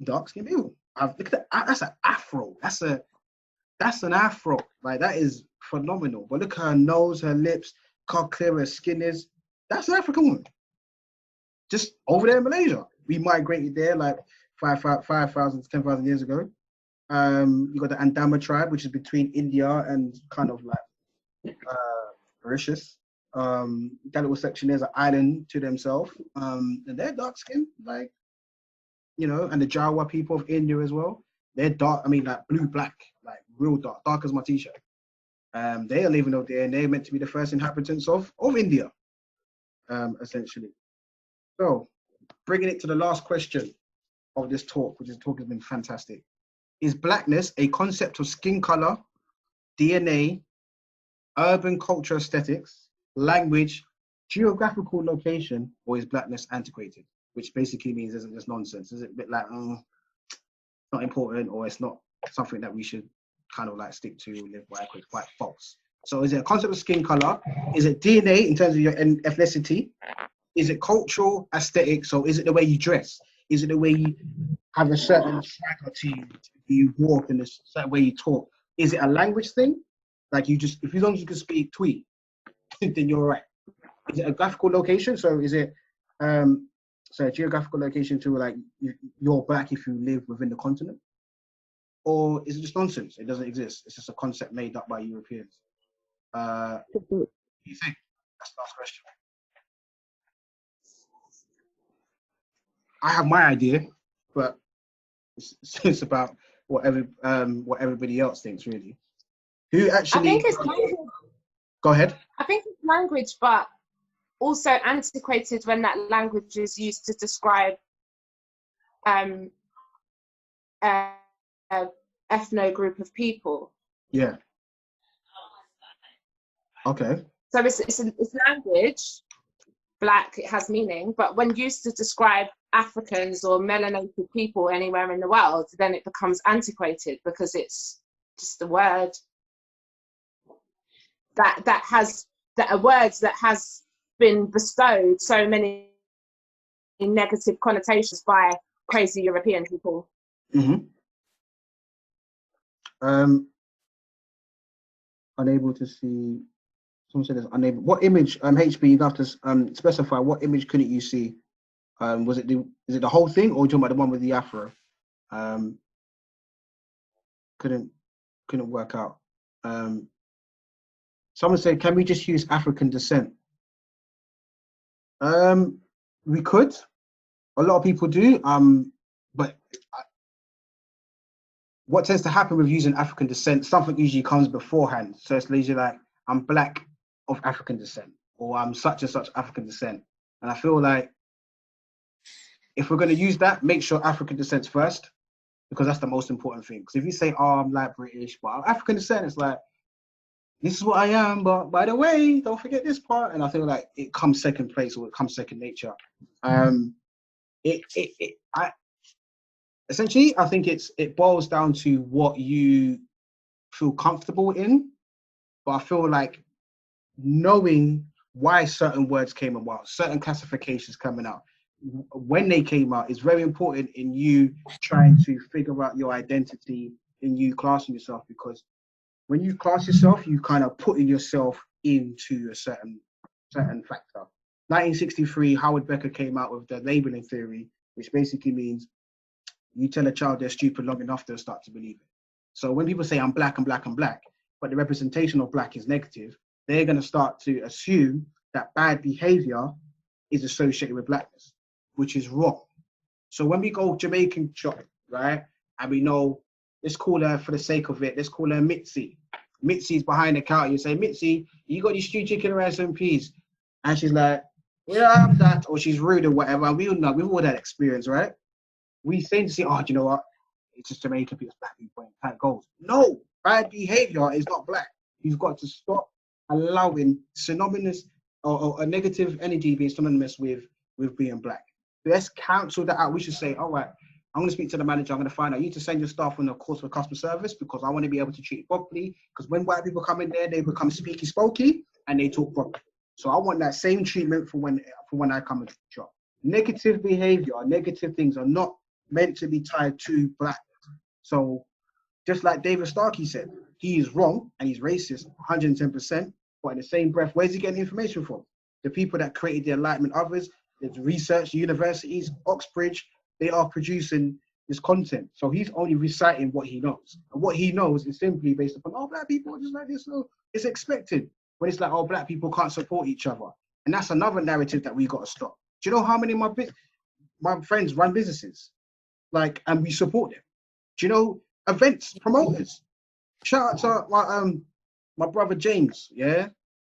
dark-skinned people. Look at that. That's an afro. That's an afro. Like, that is phenomenal. But look at her nose, her lips, how clear her skin is. That's an African woman. Just over there in Malaysia. We migrated there like 5,000 to 10,000 years ago. You got the Andama tribe, which is between India and kind of like Mauritius. That little section there's an island to themselves. And they're dark skinned, like, and the Jawa people of India as well. They're dark, I mean, like blue, black, like real dark as my t-shirt. They are living out there and they're meant to be the first inhabitants of India, essentially. So, bringing it to the last question of this talk, which has been fantastic. Is blackness a concept of skin color, DNA, urban culture aesthetics, language, geographical location, or is blackness antiquated? Which basically means there's nonsense. Is it a bit like, not important, or it's not something that we should kind of like stick to, live by, because it's quite false. So is it a concept of skin color? Is it DNA in terms of your ethnicity? Is it cultural aesthetic? So is it the way you dress? Is it the way you have a certain swagger to you walk and a certain way you talk? Is it a language thing? Like as long as you can speak Twi, then you're right. Is it a graphical location? So is it a geographical location to like you're black if you live within the continent? Or is it just nonsense? It doesn't exist. It's just a concept made up by Europeans. What do you think? That's the last question. I have my idea, but it's about what everybody else thinks, really. Who actually? I think it's language. Go ahead. I think it's language, but also antiquated when that language is used to describe ethno group of people. Yeah. Okay. So it's language, black, it has meaning, but when used to describe Africans or melanated people anywhere in the world, then it becomes antiquated because it's just a word that has been bestowed so many negative connotations by crazy European people. Mm-hmm. Unable to see. Someone said it's unable. What image? HB, you have to specify what image couldn't you see? Is it the whole thing, or are you talking about the one with the afro? Couldn't work out. Someone said, can we just use African descent? We could. A lot of people do. But what tends to happen with using African descent, something usually comes beforehand. So it's usually like, I'm black of African descent, or I'm such and such African descent. And I feel like if we're going to use that, make sure African descent's first, because that's the most important thing. Because if you say, oh, I'm like British, but I'm African descent, it's like, this is what I am, but by the way, don't forget this part. And I feel like it comes second place, or it comes second nature. Essentially, I think it boils down to what you feel comfortable in. But I feel like knowing why certain words came about, certain classifications coming out, when they came out, is very important in you trying to figure out your identity, in you classing yourself, because when you class yourself, you kind of putting yourself into a certain factor. 1963, Howard Becker came out with the labeling theory, which basically means you tell a child they're stupid long enough, they'll start to believe it. So when people say I'm black, I'm black, I'm black, but the representation of black is negative, they're going to start to assume that bad behavior is associated with blackness, which is wrong. So when we go Jamaican shop, right, and we know, let's call her, for the sake of it, let's call her Mitzi. Mitzi's behind the counter. You say, Mitzi, you got these stewed chicken, rice and peas? And she's like, we don't have that, or she's rude or whatever. We all know, we've all that experience, right? We tend to say, oh, do you know what? It's just Jamaican people, it's black people, and that goes. No, bad behavior is not black. You've got to stop allowing synonymous or a negative energy being synonymous with being black. Let's cancel that out. We should say, all right, I'm going to speak to the manager. I'm going to find out. You need to send your staff on a course for customer service, because I want to be able to treat it properly. Because when white people come in there, they become speaky spokey and they talk properly. So I want that same treatment for when I come into the shop. Negative behavior, negative things are not meant to be tied to black. So just like David Starkey said, he is wrong and he's racist 110%. But in the same breath, where's he getting information from? The people that created the Enlightenment, others, there's research, universities, Oxbridge, they are producing this content. So he's only reciting what he knows. And what he knows is simply based upon, oh, black people are just like this. So it's expected. When it's like, oh, black people can't support each other. And that's another narrative that we got to stop. Do you know how many of my friends run businesses? Like, and we support them. Do you know, events, promoters? Shout out to my brother James, yeah?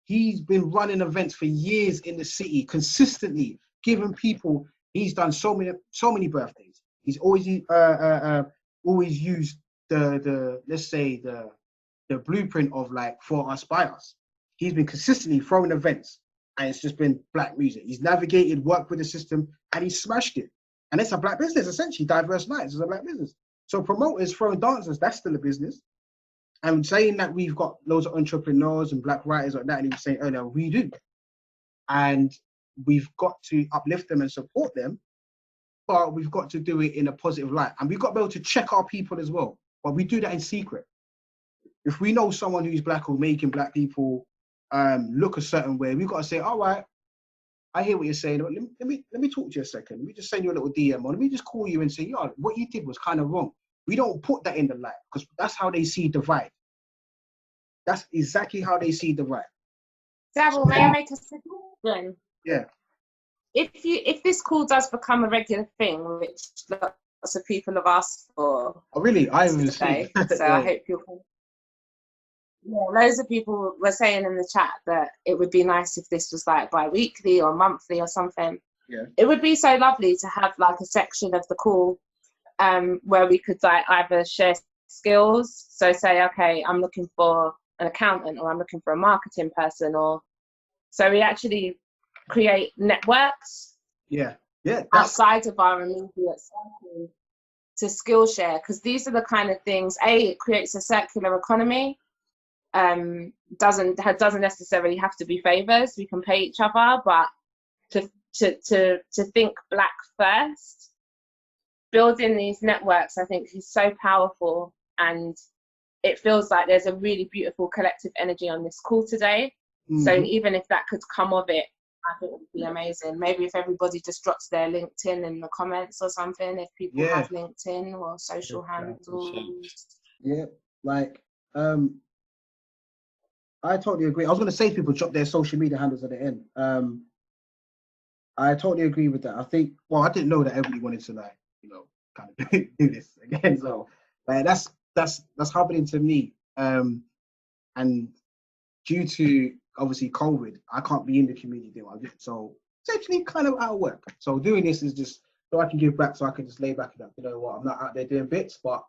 He's been running events for years in the city, consistently giving people, he's done so many birthdays. He's always used the let's say the blueprint of like for us by us. He's been consistently throwing events, and it's just been black music. He's navigated, worked with the system, and he smashed it. And it's a black business, essentially. Diverse Nights is a black business. So promoters throwing dancers, that's still a business. And saying that we've got loads of entrepreneurs and black writers like that, and he was saying earlier, we do. And we've got to uplift them and support them, but we've got to do it in a positive light. And we've got to be able to check our people as well. But we do that in secret. If we know someone who's black or making black people look a certain way, we've got to say, all right, I hear what you're saying. Let me talk to you a second. Let me just send you a little DM, or let me just call you and say, yo, what you did was kind of wrong. We don't put that in the light, because that's how they see divide. That's exactly how they see the right. Darrel, may I make a suggestion? Yeah. If this call does become a regular thing, which lots of people have asked for, Oh, really? I haven't even today, seen. so I hope you'll. Yeah, loads of people were saying in the chat that it would be nice if this was like bi-weekly or monthly or something. Yeah. It would be so lovely to have like a section of the call where we could like either share skills. So say, okay, I'm looking for an accountant, or I'm looking for a marketing person, or so we actually create networks. Yeah. Yeah. Outside of our immediate circle to skill share, because these are the kind of things. It creates a circular economy. Doesn't necessarily have to be favors. We can pay each other, but to think black first, building these networks, I think, is so powerful, and it feels like there's a really beautiful collective energy on this call today. Mm-hmm. So even if that could come of it, I think it would be amazing. Maybe if everybody just drops their LinkedIn in the comments or something, if people have LinkedIn or social handles. Yeah, like I totally agree. I was going to say people drop their social media handles at the end. I totally agree with that. I think, well, I didn't know that everybody wanted to like, kind of do this again. So like, that's happening to me. And due to obviously COVID, I can't be in the community doing what I do. So it's actually kind of out of work. So doing this is just so I can give back, so I can just lay back and like, you know what, I'm not out there doing bits, but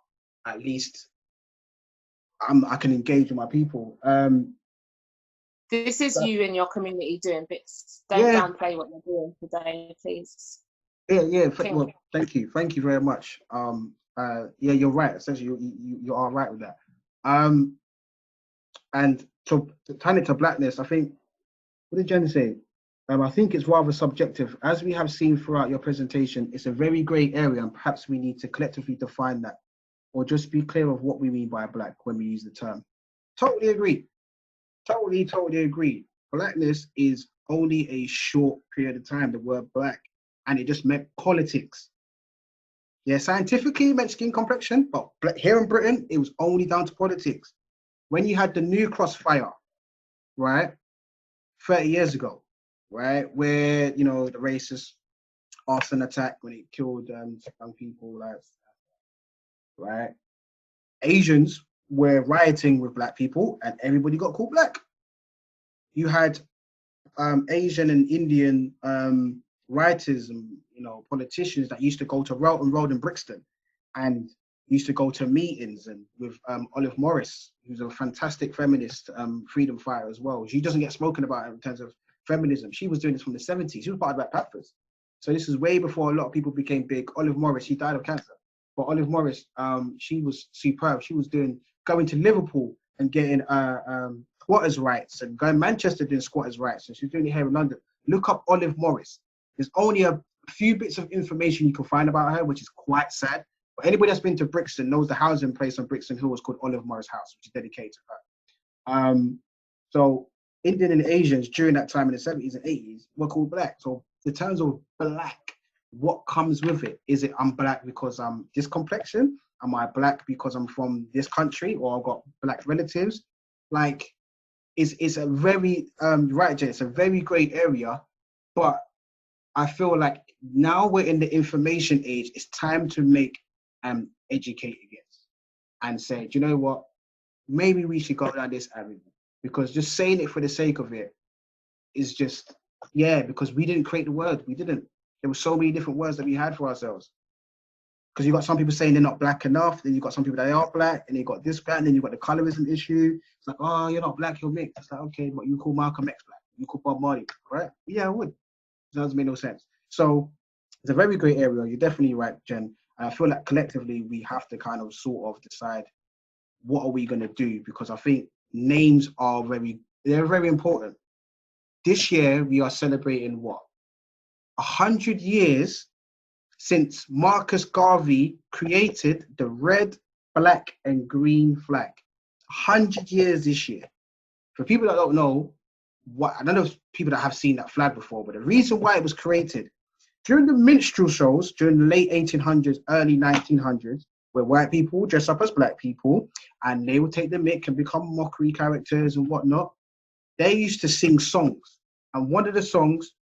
at least I can engage with my people. This is you in your community doing bits. Don't downplay what you're doing today, please. Yeah. Well, thank you very much. Yeah, you're right. Essentially, you are right with that. And to turn it to blackness, I think, what did Jen say? I think it's rather subjective. As we have seen throughout your presentation, it's a very grey area, and perhaps we need to collectively define that, or just be clear of what we mean by black when we use the term. Totally agree. Totally agree. Blackness is only a short period of time, the word black, and it just meant politics. Yeah, scientifically it meant skin complexion, but here in Britain, it was only down to politics. When you had the New Cross fire, right, 30 years ago, right, where, the racist arson attack when it killed young people, right, Asians were rioting with black people and everybody got called black. You had Asian and Indian writers and politicians that used to go to Rolton Road in Brixton and used to go to meetings and with Olive Morris, who's a fantastic feminist freedom fighter as well. She doesn't get spoken about in terms of feminism. She was doing this from the 70s. She was part of Black Panthers. So this is way before a lot of people became big. Olive Morris, she died of cancer. But Olive Morris, she was superb. She was going to Liverpool and getting squatters' rights, and going to Manchester doing squatters' rights. And she's doing it here in London. Look up Olive Morris. There's only a few bits of information you can find about her, which is quite sad. But anybody that's been to Brixton knows the housing place on Brixton Hill was called Olive Morris House, which is dedicated to her. So Indian and Asians during that time in the 70s and 80s were called black. So in terms of black, what comes with it? Is it I'm black because I'm this complexion? Am I black because I'm from this country or I've got black relatives? Like, it's a very, right, Jay, it's a very great area, but I feel like now we're in the information age, it's time to make educate against and say, do you know what? Maybe we should go down this avenue, because just saying it for the sake of it is just, because we didn't create the word. We didn't. There were so many different words that we had for ourselves. Because you got some people saying they're not black enough, then you got some people that they are black, and you got this black, and then you got the colorism issue. It's like, oh, you're not black, you're mixed. It's like, okay, but you call Malcolm X black, you call Bob Marley, right? Yeah, I would. It doesn't make no sense. So it's a very great area. You're definitely right, Jen. And I feel like collectively we have to kind of sort of decide what are we going to do, because I think names are they're very important. This year we are celebrating 100 years since Marcus Garvey created the red, black, and green flag. 100 years this year. For people that don't know, I don't know if people that have seen that flag before, but the reason why it was created, during the minstrel shows, during the late 1800s, early 1900s, where white people dress up as black people and they would take the mick and become mockery characters and whatnot. They used to sing songs, and one of the songs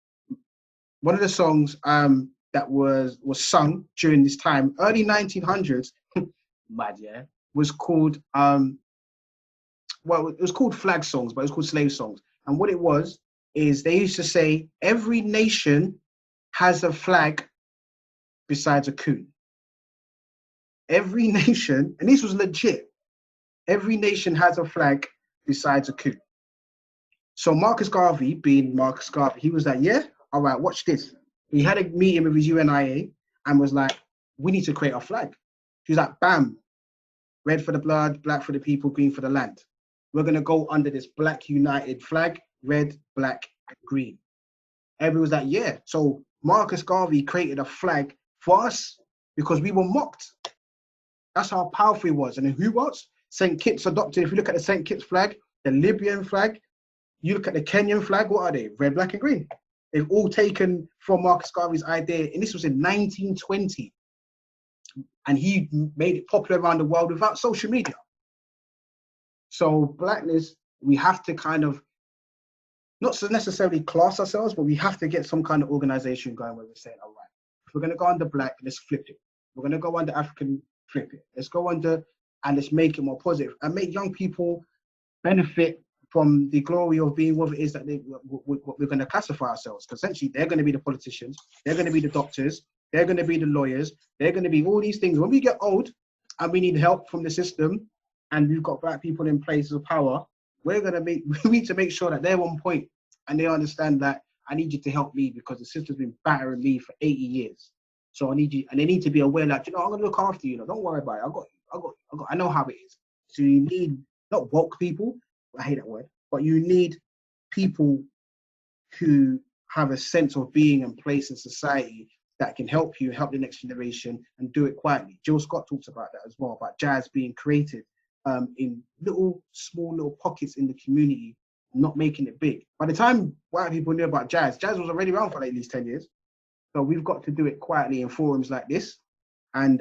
that was sung during this time, early 1900s, mad, yeah, was called well, it was called flag songs, but it was called slave songs. And what it was is they used to say every nation has a flag besides a coon. Every nation, and this was legit, every nation has a flag besides a coon. So Marcus Garvey, being Marcus Garvey, he was like, yeah, all right, watch this. He had a meeting with his UNIA and was like, we need to create a flag. He was like, bam, red for the blood, black for the people, green for the land. We're going to go under this black united flag, red, black, and green. Everyone was like, yeah. So Marcus Garvey created a flag for us because we were mocked. That's how powerful he was. And then who else? St. Kitts adopted. If you look at the St. Kitts flag, the Libyan flag, you look at the Kenyan flag, what are they? Red, black, and green. They've all taken from Marcus Garvey's idea. And this was in 1920. And he made it popular around the world without social media. So Blackness, we have to kind of, not so necessarily class ourselves, but we have to get some kind of organization going where we're saying, all right, if we're going to go under black, let's flip it. We're going to go under African, flip it. Let's go under, and let's make it more positive and make young people benefit from the glory of being what it is that we're going to classify ourselves. Because essentially, they're going to be the politicians, they're going to be the doctors, they're going to be the lawyers, they're going to be all these things. When we get old and we need help from the system, and we've got black people in places of power, we need to make sure that they're on point and they understand that I need you to help me because the system's been battering me for 80 years. So I need you, and they need to be aware that, I'm going to look after you. Don't worry about it. I know how it is. So you need, not woke people, I hate that word, but you need people who have a sense of being and place in society that can help you, help the next generation, and do it quietly. Jill Scott talks about that as well, about jazz being created in small little pockets in the community, not making it big. By the time white people knew about jazz was already around for at least 10 years. So we've got to do it quietly in forums like this. And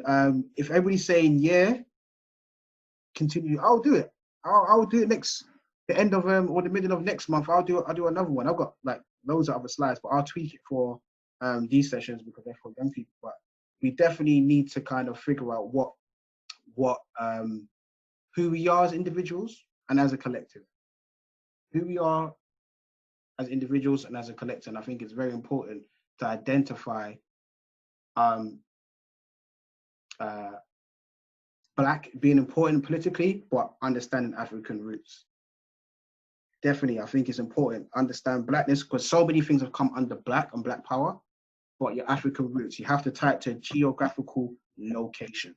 if everybody's saying, yeah, continue, I'll do it. I'll do it the end of or the middle of next month. I'll do another one. I've got like loads of other slides, but I'll tweak it for these sessions because they're for young people. But we definitely need to kind of figure out who we are as individuals and as a collective. Who we are as individuals and as a collective. And I think it's very important to identify black being important politically, but understanding African roots. Definitely, I think it's important to understand blackness because so many things have come under black and black power, but your African roots, you have to tie it to a geographical location.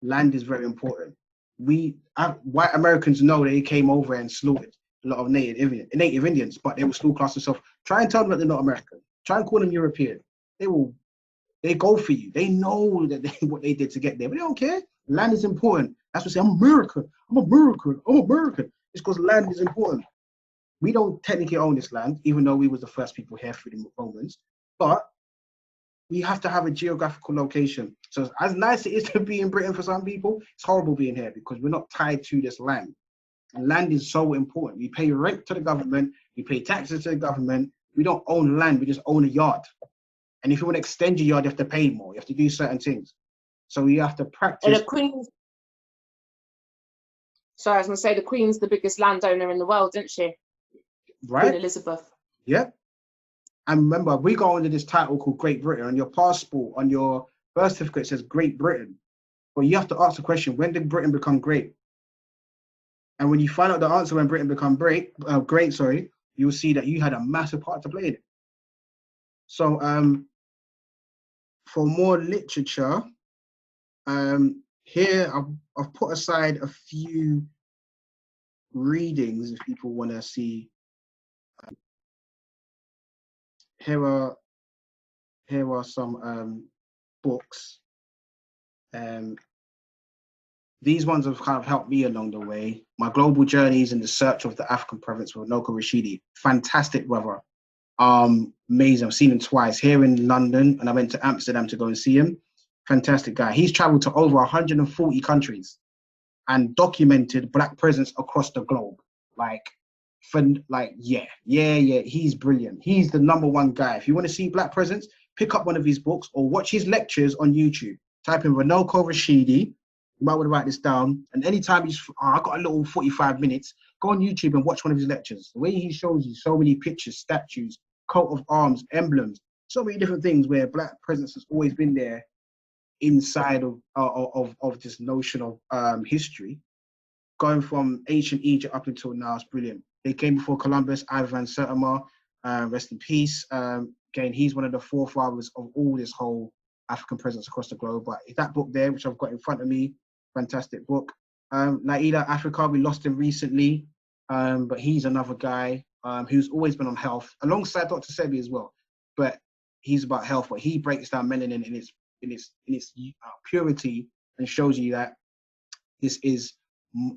Land is very important. White Americans know they came over and slaughtered a lot of Native Indians, but they will still class themselves. Try and tell them that they're not American. Try and call them European. They go for you. They know that what they did to get there, but they don't care. Land is important. That's what they say, I'm American. It's because land is important. We don't technically own this land, even though we was the first people here through the Romans, but we have to have a geographical location. So as nice as it is to be in Britain for some people, it's horrible being here because we're not tied to this land. And land is so important. We pay rent to the government, we pay taxes to the government. We don't own land, we just own a yard. And if you want to extend your yard, you have to pay more. You have to do certain things. So you have to practice. And the Queen's, so I was going to say, the Queen's the biggest landowner in the world, isn't she? Right. Queen Elizabeth. Yeah. And remember, we go under this title called Great Britain. On your passport, on your birth certificate, it says Great Britain. But you have to ask the question, when did Britain become great? And when you find out the answer when Britain become great, you'll see that you had a massive part to play in it. So for more literature, here I've put aside a few readings if people want to see. Here are some books. These ones have kind of helped me along the way. My Global Journeys in the Search of the African Province with Noko Rashidi. Fantastic brother. Amazing. I've seen him twice here in London, and I went to Amsterdam to go and see him. Fantastic guy. He's traveled to over 140 countries and documented Black presence across the globe. Yeah, he's brilliant. He's the #1 guy. If you want to see Black presence, pick up one of his books or watch his lectures on YouTube. Type in Ranoko Rashidi. You might want to write this down. And anytime I've got a little 45 minutes, go on YouTube and watch one of his lectures. The way he shows you so many pictures, statues, coat of arms, emblems, so many different things where Black presence has always been there inside of this notion of history. Going from ancient Egypt up until now, it's brilliant. They came before Columbus, Ivan Sertima, rest in peace. Again, he's one of the forefathers of all this whole African presence across the globe. But that book there, which I've got in front of me, fantastic book. Naida Africa, we lost him recently, but he's another guy who's always been on health, alongside Dr. Sebi as well. But he's about health, but he breaks down melanin in its purity and shows you that this is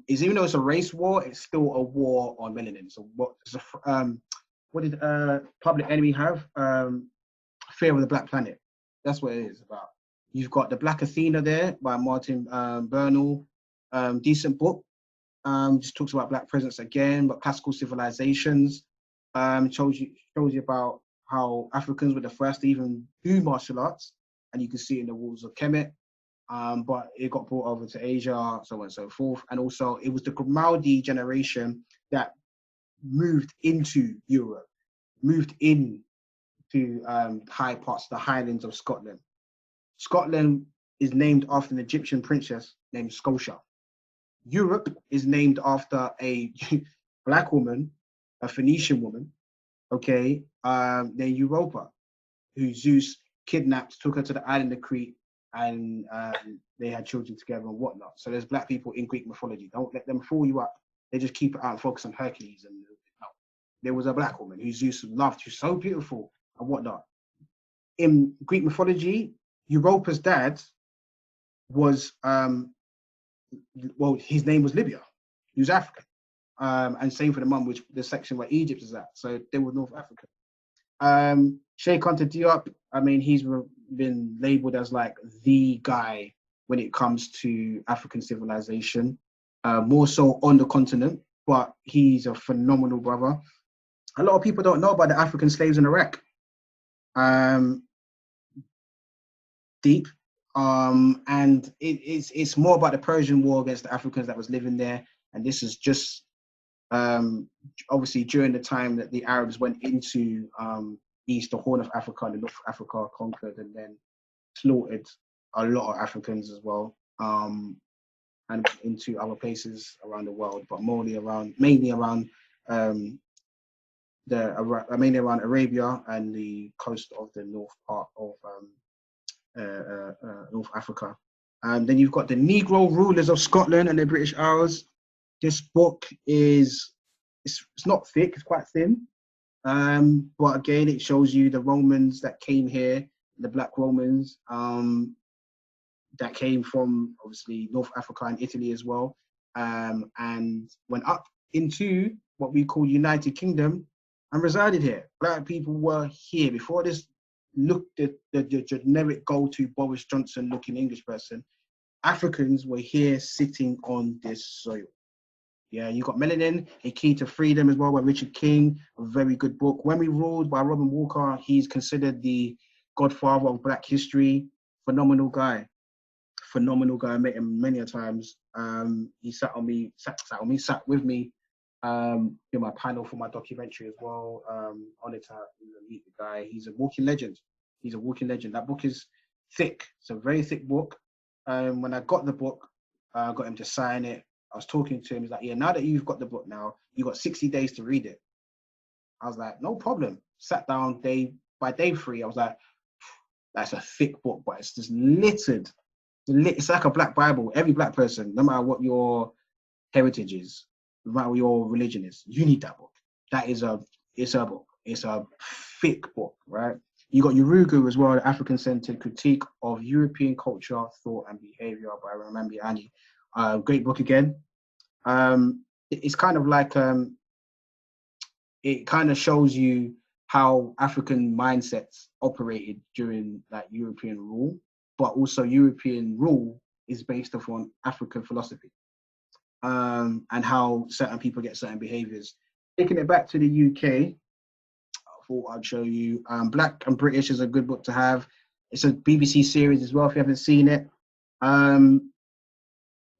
even though it's a race war, it's still a war on melanin. So what did Public Enemy have? Fear of the Black Planet. That's what it is about. You've got The Black Athena there by Martin Bernal. Decent book. Just talks about Black presence again, but classical civilizations. Shows you about how Africans were the first to even do martial arts, and you can see it in the walls of Kemet. But it got brought over to Asia, so on and so forth. And also, it was the Grimaldi generation that moved into Europe, moved into high parts, the Highlands of Scotland. Scotland is named after an Egyptian princess named Scotia. Europe is named after a Black woman, a Phoenician woman, okay, named Europa, who Zeus kidnapped, took her to the island of Crete, and they had children together and whatnot. So there's Black people in Greek mythology. Don't let them fool you up. They just keep it out and focus on Hercules. And no. There was a Black woman who Zeus loved, who's so beautiful and whatnot. In Greek mythology, Europa's dad was, his name was Libya. He was African. And same for the mum, which the section where Egypt is at. So they were North African. Sheikh Anta Diop, I mean, he's been labeled as like the guy when it comes to African civilization, more so on the continent, but he's a phenomenal brother. A lot of people don't know about the African slaves in Iraq. Deep. And it's more about the Persian War against the Africans that was living there. And this is just obviously during the time that the Arabs went into the Horn of Africa and North Africa, conquered and then slaughtered a lot of Africans as well, and into other places around the world, but mainly around Arabia and the coast of the north part of North Africa. Then you've got the Negro rulers of Scotland and the British Isles. This book it's not thick, it's quite thin. But again, it shows you the Romans that came here, the Black Romans that came from obviously North Africa and Italy as well, and went up into what we call United Kingdom and resided here. Black people were here before this. Look, the generic go-to Boris Johnson looking English person. Africans were here sitting on this soil. Yeah, you got Melanin, A Key to Freedom as well by Richard King, a very good book. When We Ruled by Robin Walker, he's considered the godfather of Black history. Phenomenal guy. I met him many a times. He sat with me in my panel for my documentary as well. Honored to meet the guy. He's a walking legend. That book is thick. It's a very thick book. When I got the book, I got him to sign it. I was talking to him. He's like, yeah, now that you've got the book now, you've got 60 days to read it. I was like, no problem. Sat down by day 3. I was like, that's a thick book, but it's just littered. It's like a Black Bible. Every Black person, no matter what your heritage is, no matter what your religion is, you need that book. It's a book. It's a thick book, right? You got Urugu as well, the African-centered critique of European culture, thought, and behavior by Ramambi Ani. Great book again. It's kind of like it kind of shows you how African mindsets operated during that European rule. but also European rule is based upon African philosophy, and how certain people get certain behaviors. Taking it back to the UK, I thought I'd show you. Black and British is a good book to have. It's a BBC series as well, if you haven't seen it.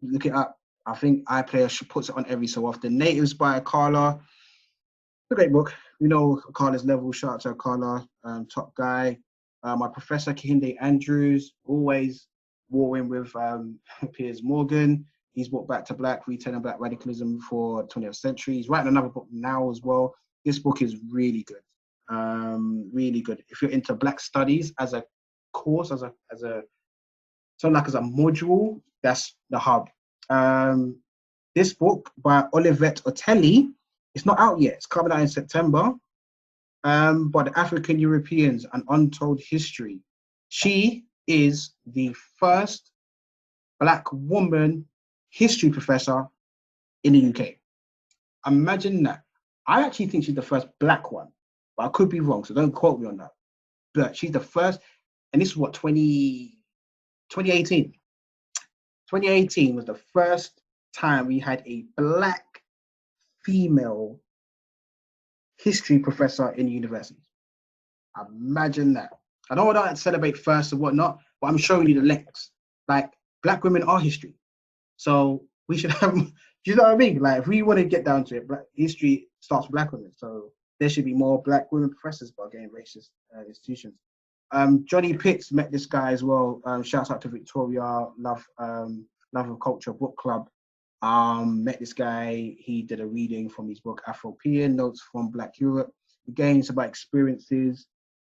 Look it up. I think iPlayer puts it on every so often. Natives by Carla. It's a great book. You know Carla's level. Shout out to Carla, top guy. My professor, Kehinde Andrews, always warring with Piers Morgan. He's brought Back to Black, Retelling Black Radicalism for 20th Century. He's writing another book now as well. This book is really good. Really good. If you're into Black studies as a course, as a module, that's the hub. This book by Olivette Otelli, it's not out yet. It's coming out in September. But the African Europeans, An Untold History. She is the first Black woman history professor in the UK. Imagine that. I actually think she's the first Black one, but I could be wrong, so don't quote me on that. But she's the first, and this is what, 2018. 2018 was the first time we had a Black female history professor in universities. Imagine that. I don't want to celebrate first or whatnot, but I'm showing you the links. Like, Black women are history. So we should have, do you know what I mean? Like, if we want to get down to it, Black history starts with Black women. So there should be more Black women professors, but again, racist institutions. Johnny Pitts met this guy as well. Shouts out to Victoria, Love of Culture Book Club. Met this guy. He did a reading from his book Afro-Pessimism, Notes from Black Europe. Again, it's about experiences,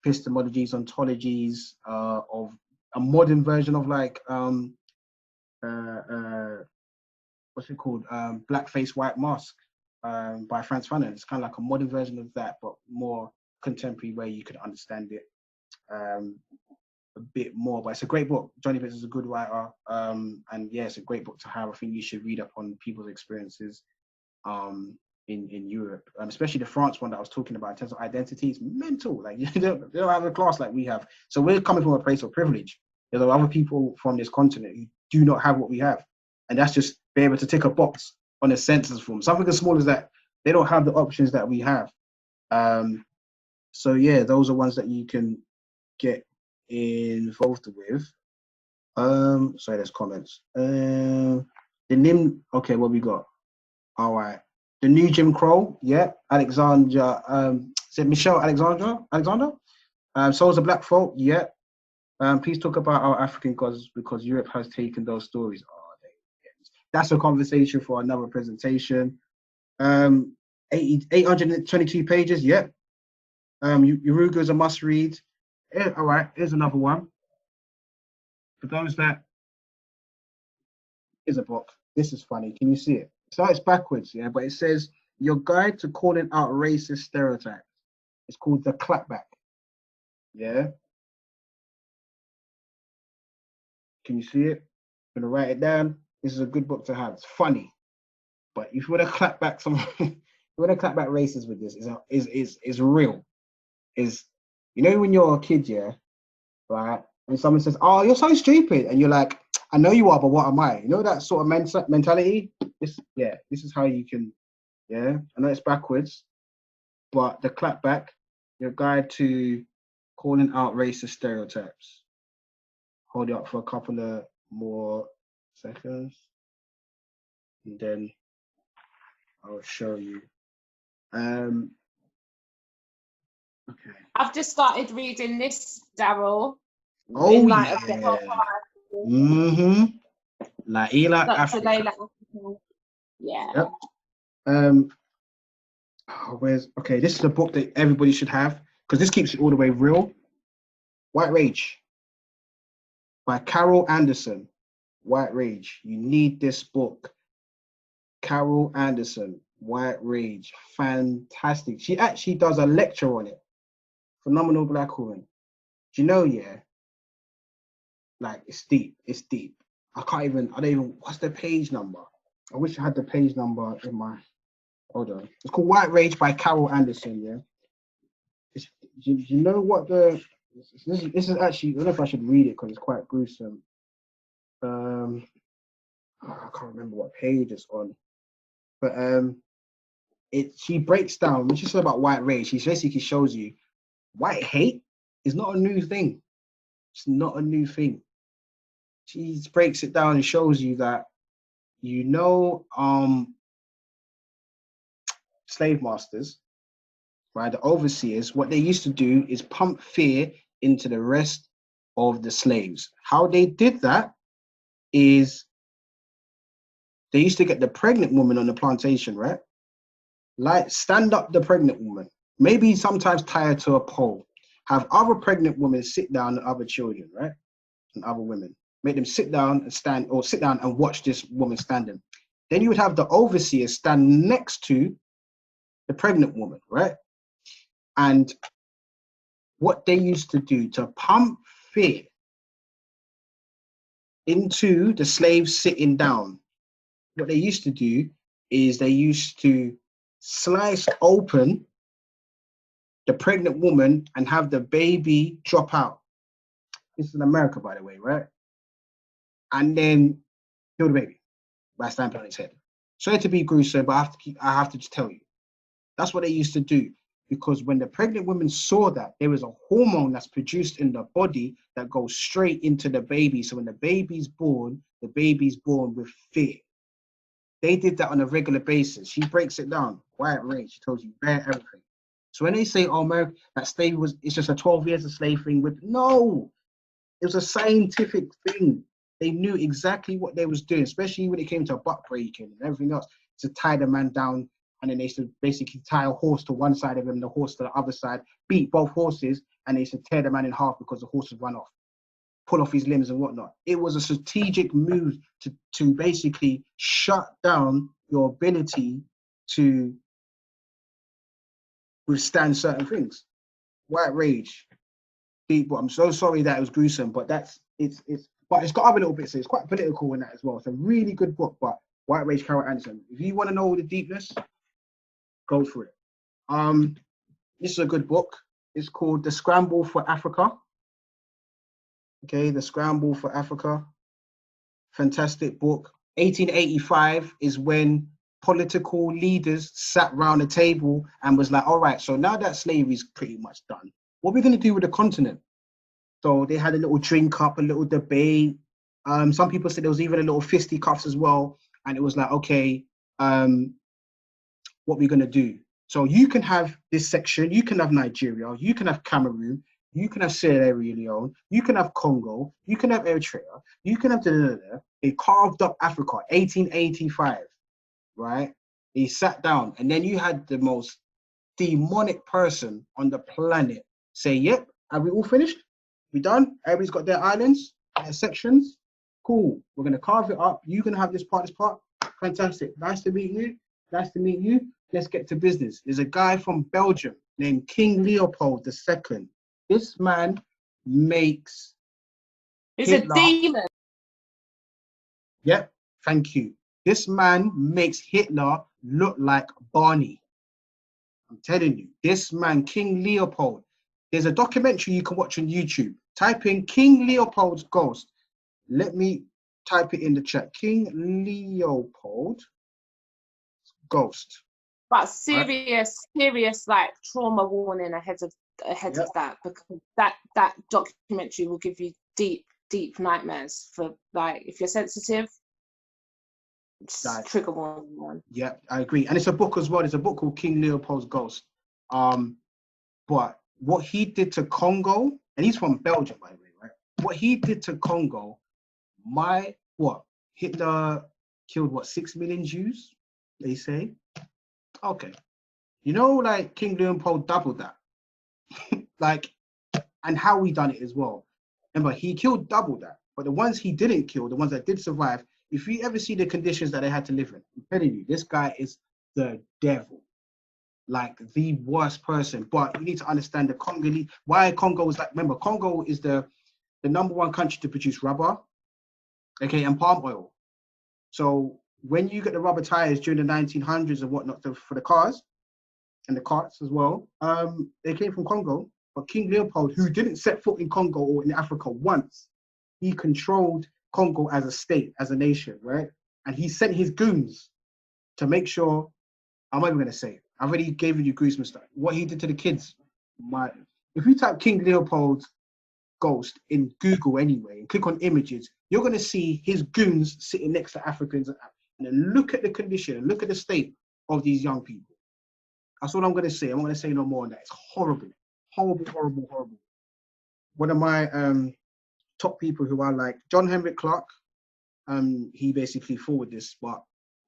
epistemologies, ontologies of a modern version of like what's it called? Blackface White Mask by Frantz Fanon. It's kind of like a modern version of that, but more contemporary, where you could understand it a bit more. But it's a great book. Johnny Pitts is a good writer, and yeah, it's a great book to have. I think you should read up on people's experiences in Europe, especially the France one that I was talking about in terms of identity. It's mental. Like, they don't have a class like we have. So we're coming from a place of privilege. There are other people from this continent who do not have what we have, and that's just be able to tick a box on a census form. Something as small as that. They don't have the options that we have. So yeah, those are ones that you can get involved with. Sorry, there's comments. The NIM, okay, what we got? All right. The New Jim Crow, yeah. Alexandra, is it Michelle Alexander? Souls of Black Folk, yeah. Please talk about our African gods because Europe has taken those stories. Oh, that's a conversation for another presentation. 822 pages, yeah. Urugu is a must read. Yeah, all right, here's another one. For those that, here's a book. This is funny. Can you see it? So it's backwards, yeah, but it says Your Guide to Calling Out Racist Stereotypes. It's called The Clapback. Yeah. Can you see it? I'm gonna write it down. This is a good book to have. It's funny, but if you want to clap back some, if you want to clap back racists with this, is real. Is, you know, when you're a kid, yeah, right? When someone says, "Oh, you're so stupid," and you're like, "I know you are, but what am I?" You know that sort of mentality. This is how you can, yeah. I know it's backwards, but The Clapback, Your Guide to Calling Out Racist Stereotypes. Hold it up for a couple of more seconds, and then I'll show you. Okay. I've just started reading this, Darrel. Oh, in light yeah. of the whole Laila Dr. Africa. Layla Africa. Yeah. Yep. Okay, this is a book that everybody should have because this keeps it all the way real. White Rage by Carol Anderson. White Rage. You need this book. Carol Anderson, White Rage. Fantastic. She actually does a lecture on it. Phenomenal Black woman. Do you know, yeah? Like, it's deep. It's deep. I don't even, what's the page number? I wish I had the page number in my, hold on. It's called White Rage by Carol Anderson, yeah? Do you know what the This is actually, I don't know if I should read it because it's quite gruesome. I can't remember what page it's on, but she breaks down when she says about white rage. She basically shows you white hate is not a new thing. It's not a new thing. She breaks it down and shows you that, slave masters, right, the overseers, what they used to do is pump fear into the rest of the slaves. How they did that is they used to get the pregnant woman on the plantation, right? Like, stand up the pregnant woman, maybe sometimes tie her to a pole, have other pregnant women sit down and other children, right? And other women. Make them sit down and stand, or sit down and watch this woman standing. Then you would have the overseer stand next to the pregnant woman, right? And what they used to do to pump fear into the slaves sitting down, what they used to do is they used to slice open the pregnant woman and have the baby drop out. This is in America, by the way, right? And then kill the baby by stamping on its head. Sorry to be gruesome, but I have to just tell you. That's what they used to do, because when the pregnant women saw that, there is a hormone that's produced in the body that goes straight into the baby. So when the baby's born with fear. They did that on a regular basis. She breaks it down. White rage. She tells you everything. So when they say, oh, America, that slave it's just a 12 years of slave thing, no, it was a scientific thing. They knew exactly what they was doing, especially when it came to butt breaking and everything else, to tie the man down. And then they used to basically tie a horse to one side of him, the horse to the other side, beat both horses, and they used to tear the man in half because the horse would run off, pull off his limbs and whatnot. It was a strategic move to basically shut down your ability to withstand certain things. White rage. But I'm so sorry that it was gruesome, but but it's got other little bits. So it's quite political in that as well. It's a really good book, but White Rage, Carol Anderson. If you want to know the deepness, go for it. This is a good book. It's called The Scramble for Africa. Okay, The Scramble for Africa. Fantastic book. 1885 is when political leaders sat round a table and was like, all right, so now that slavery is pretty much done, what are we going to do with the continent? So they had a little drink up, a little debate. Some people said there was even a little fisticuffs as well. And it was like, okay, what we're going to do. So you can have this section, you can have Nigeria, you can have Cameroon, you can have Sierra Leone, you can have Congo, you can have Eritrea, you can have They carved up Africa, 1885, right? They sat down, and then you had the most demonic person on the planet say, yep, are we all finished? We done? Everybody's got their islands, their sections. Cool. We're going to carve it up. You're going to have this part. Fantastic. Nice to meet you. Nice to meet you. Let's get to business. There's a guy from Belgium named King Leopold II. This man makes Hitler. A demon. Yep. Thank you. This man makes Hitler look like Barney. I'm telling you, this man, King Leopold. There's a documentary you can watch on YouTube. Type in King Leopold's Ghost. Let me type it in the chat. King Leopold Ghost. But serious like trauma warning ahead of that, because that documentary will give you deep nightmares for, like, if you're sensitive. Trigger warning one. Yeah, I agree. And it's a book as well. There's a book called King Leopold's Ghost. But what he did to Congo, and he's from Belgium, by the way, right? What he did to Congo, Hitler killed 6 million Jews, they say. Okay. You know, like, King Leopold doubled that. And how he done it as well. Remember, he killed double that. But the ones he didn't kill, the ones that did survive, if you ever see the conditions that they had to live in, I'm telling you, this guy is the devil. Like, the worst person. But you need to understand the Congolese, why Congo is like, remember, Congo is the #1 country to produce rubber, okay, and palm oil. So when you get the rubber tires during the 1900s and whatnot for the cars and the carts as well, they came from Congo. But King Leopold, who didn't set foot in Congo or in Africa once, he controlled Congo as a state, as a nation, right? And he sent his goons to make sure, I'm not even going to say it. I've already given you goosebumps. What he did to the kids. If you type King Leopold ghost in Google anyway, and click on images, you're going to see his goons sitting next to Africans. And then look at the condition, and look at the state of these young people. That's what I'm going to say. I'm not going to say no more on that. It's horrible. Horrible, horrible, horrible. One of my top people who I like, John Henrik Clark, he basically forwarded this, but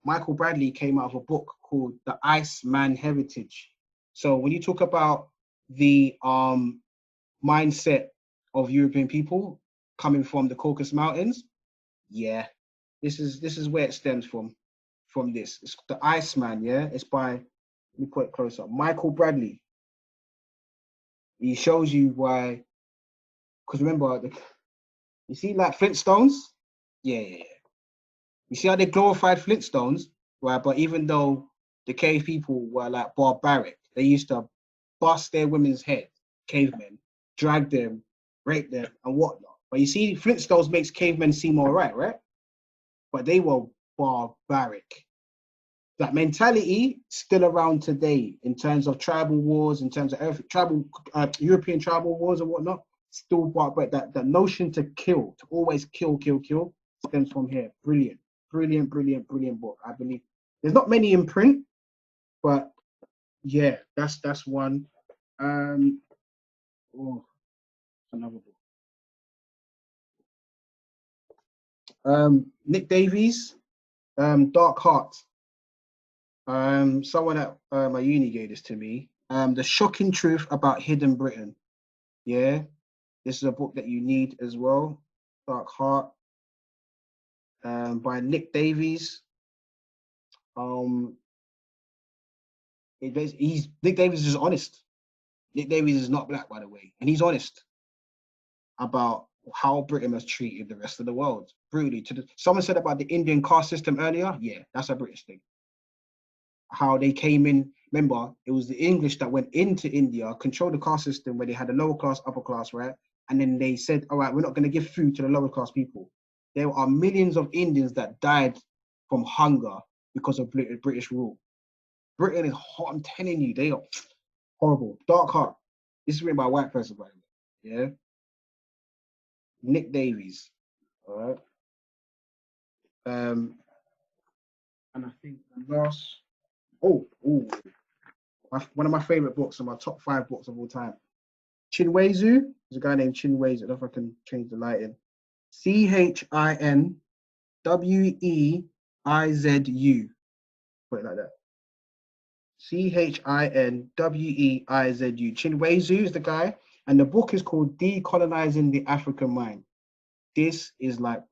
Michael Bradley came out of a book called The Iceman Heritage. So when you talk about the mindset of European people coming from the Caucasus Mountains, yeah, this is where it stems from this. It's The Iceman, yeah? It's by, let me put it closer, Michael Bradley. He shows you why, because remember, you see like Flintstones? Yeah. You see how they glorified Flintstones, right? But even though the cave people were like barbaric, they used to bust their women's head, cavemen, drag them, rape them, and whatnot. But you see, Flintstones makes cavemen seem all right? But they were barbaric. That mentality still around today in terms of tribal wars, in terms of European tribal wars and whatnot. Still barbaric. That notion to kill, to always kill, stems from here. Brilliant book. I believe there's not many in print, but yeah, that's one. Another book. Nick Davies, Dark Heart. Someone at my uni gave this to me. The Shocking Truth About Hidden Britain. Yeah, this is a book that you need as well. Dark Heart. By Nick Davies. Nick Davies is honest. Nick Davies is not black, by the way, and he's honest about how Britain has treated the rest of the world brutally. Someone said about the Indian caste system earlier. Yeah, that's a British thing. How they came in. Remember, it was the English that went into India, controlled the caste system where they had a lower class, upper class, right? And then they said, all right, we're not going to give food to the lower class people. There are millions of Indians that died from hunger because of British rule. Britain is hot. I'm telling you, they are horrible. Dark Heart. This is written by a white person, by the way. Yeah. Nick Davies. All right. And I think the last. One of my favorite books, and my top 5 books of all time. Chinwezu. There's a guy named Chinwezu. I don't know if I can change the lighting. ChinWeizu. Put it like that. ChinWeizu. Chinwezu is the guy, and the book is called Decolonizing the African Mind. This is like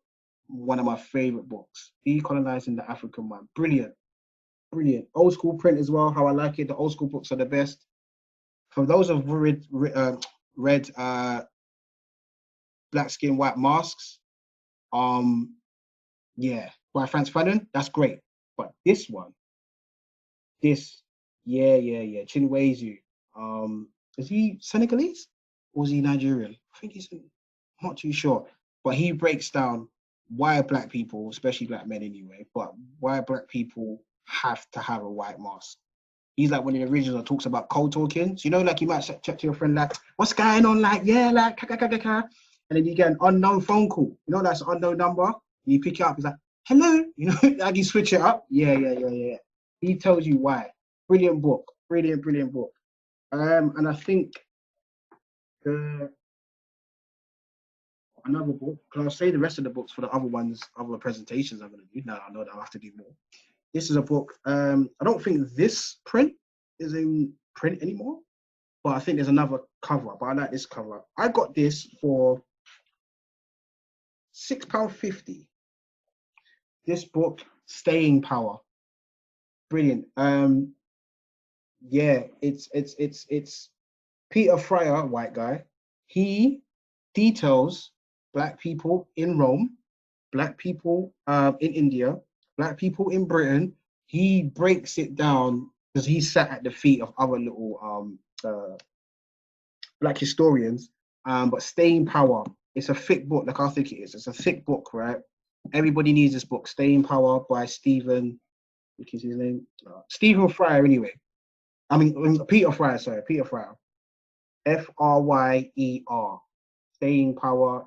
one of my favorite books. Decolonizing the African Mind. Brilliant. Old school print as well. How I like it. The old school books are the best. For those who've read Black Skin, White Masks, yeah, by Frantz Fanon, that's great. But this one, Chinwezu. Is he Senegalese or is he Nigerian? I think he's, I'm not too sure. But he breaks down why black people, especially black men anyway, but why black people have to have a white mask. He's like one of the originals that talks about cold talking. So, you know, like you might chat to your friend, like, what's going on? Like, yeah, like, and then you get an unknown phone call. You know, that's an unknown number. You pick it up, he's like, hello. You know, like you switch it up. Yeah. He tells you why. Brilliant book. Brilliant book. And I think another book, because I'll say the rest of the books for the other ones, other presentations I'm going to do. Now I know that I'll have to do more. This is a book. I don't think this print is in print anymore, but I think there's another cover. But I like this cover. I got this for £6.50. This book, Staying Power. Brilliant. Yeah, it's Peter Fryer, white guy. He details black people in Rome, black people in India, black people in Britain. He breaks it down because he sat at the feet of other little black historians. But Staying Power, it's a thick book, like I think it is. It's a thick book, right? Everybody needs this book, Staying Power by Stephen, what is his name? Stephen Fryer, anyway. Peter Fryer, sorry, Peter Fryer. Fryer. Staying Power.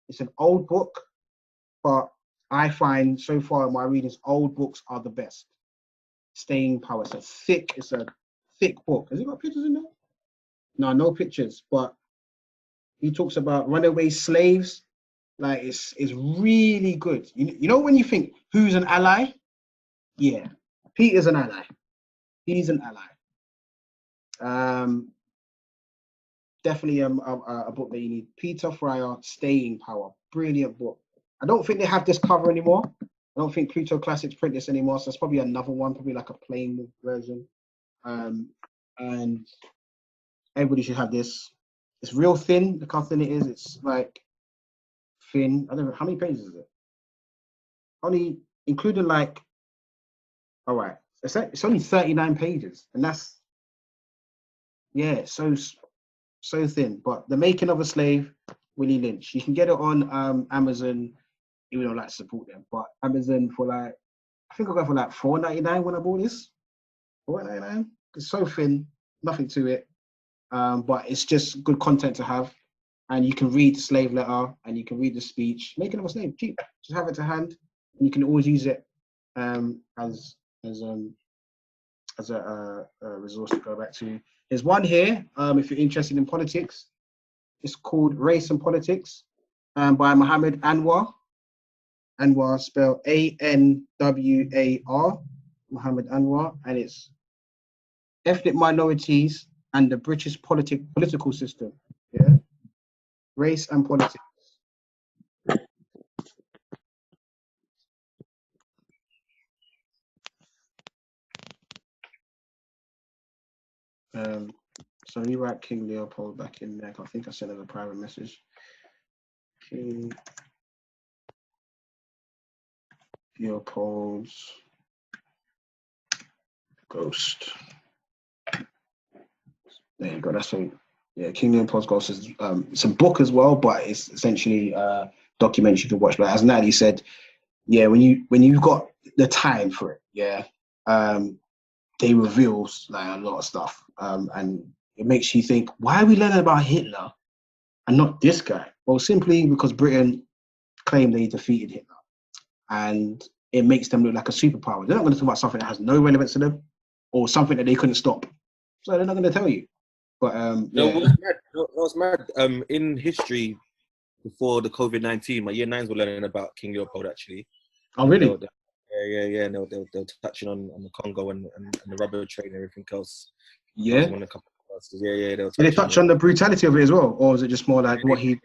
It's an old book, but I find so far in my readings, old books are the best. Staying Power. It's a thick book. Has it got pictures in there? No, no pictures, but he talks about runaway slaves. Like it's really good. You know when you think who's an ally? Yeah, Peter's an ally. He's an ally. Definitely a book that you need. Peter Fryer, Staying Power. Brilliant book. I don't think they have this cover anymore. I don't think Pluto Classics print this anymore, so it's probably another one, probably like a plain version. And everybody should have this. It's real thin. Look how thin it is. It's like thin. I don't know how many pages is it. Only including like. All right, it's only 39 pages, and that's so thin. But The Making of a Slave, Willie Lynch. You can get it on Amazon. Even though I like to support them, but Amazon for like, I think I got it for like $4.99 when I bought this. $4.99. It's so thin, nothing to it, but it's just good content to have, and you can read the slave letter and you can read the speech. Making of a Slave, cheap. Just have it to hand, and you can always use it as a resource to go back to. There's one here, if you're interested in politics. It's called Race and Politics, by Muhammad Anwar. Anwar, spelled Anwar, Muhammad Anwar, and it's ethnic minorities and the British political system. Yeah, Race and Politics. So you write King Leopold back in there. I think I sent him a private message. King Leopold's Ghost. There you go. That's a King Leopold's Ghost is it's a book as well, but it's essentially a documentary you can watch. But as Natalie said, yeah, when you've got the time for it, yeah, they reveal like a lot of stuff, and it makes you think, why are we learning about Hitler and not this guy? Well, simply because Britain claimed they defeated Hitler, and it makes them look like a superpower. They're not going to talk about something that has no relevance to them or something that they couldn't stop. So they're not going to tell you. But No, what's mad? In history, before the COVID-19, my year 9s were learning about King Leopold actually. Oh, really? Yeah. And they were touching on the Congo and the rubber trade and everything else. Yeah. Yeah. Did they touch on the brutality of it as well, or was it just more like what he? No,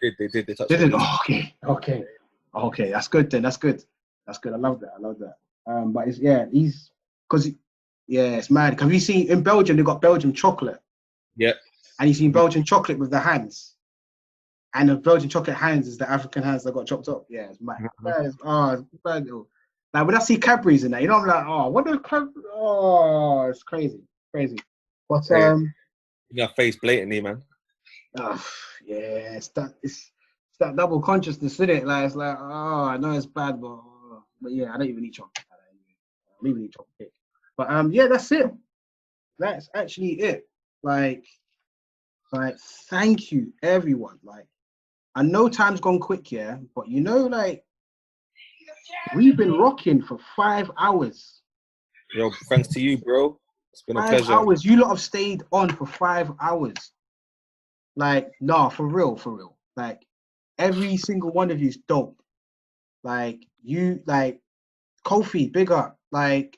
they did. They touched. They did. Oh, okay. That's good then. That's good. I love that. But it's it's mad. Have you seen in Belgium? They got Belgian chocolate. Yeah. And you seen Belgian chocolate with the hands, and the Belgian chocolate hands is the African hands that got chopped up. Yeah, it's mad. It's bad. Like when I see Cadbury's in there, I'm like, oh, what the Cadbury? Oh, it's crazy. But your face blatantly, man. It's that double consciousness, isn't it? Like it's like, oh, I know it's bad, but yeah, I don't even eat chocolate. I don't even eat chocolate. But that's it. That's actually it. Like, thank you, everyone. Like, I know time's gone quick, yeah, but like, we've been rocking for 5 hours. Yo, thanks to you, bro. It's been a 5 pleasure. hours. You lot have stayed on for 5 hours. Like, nah, for real. Like, every single one of you is dope. Like, you, like, Kofi, big up. Like,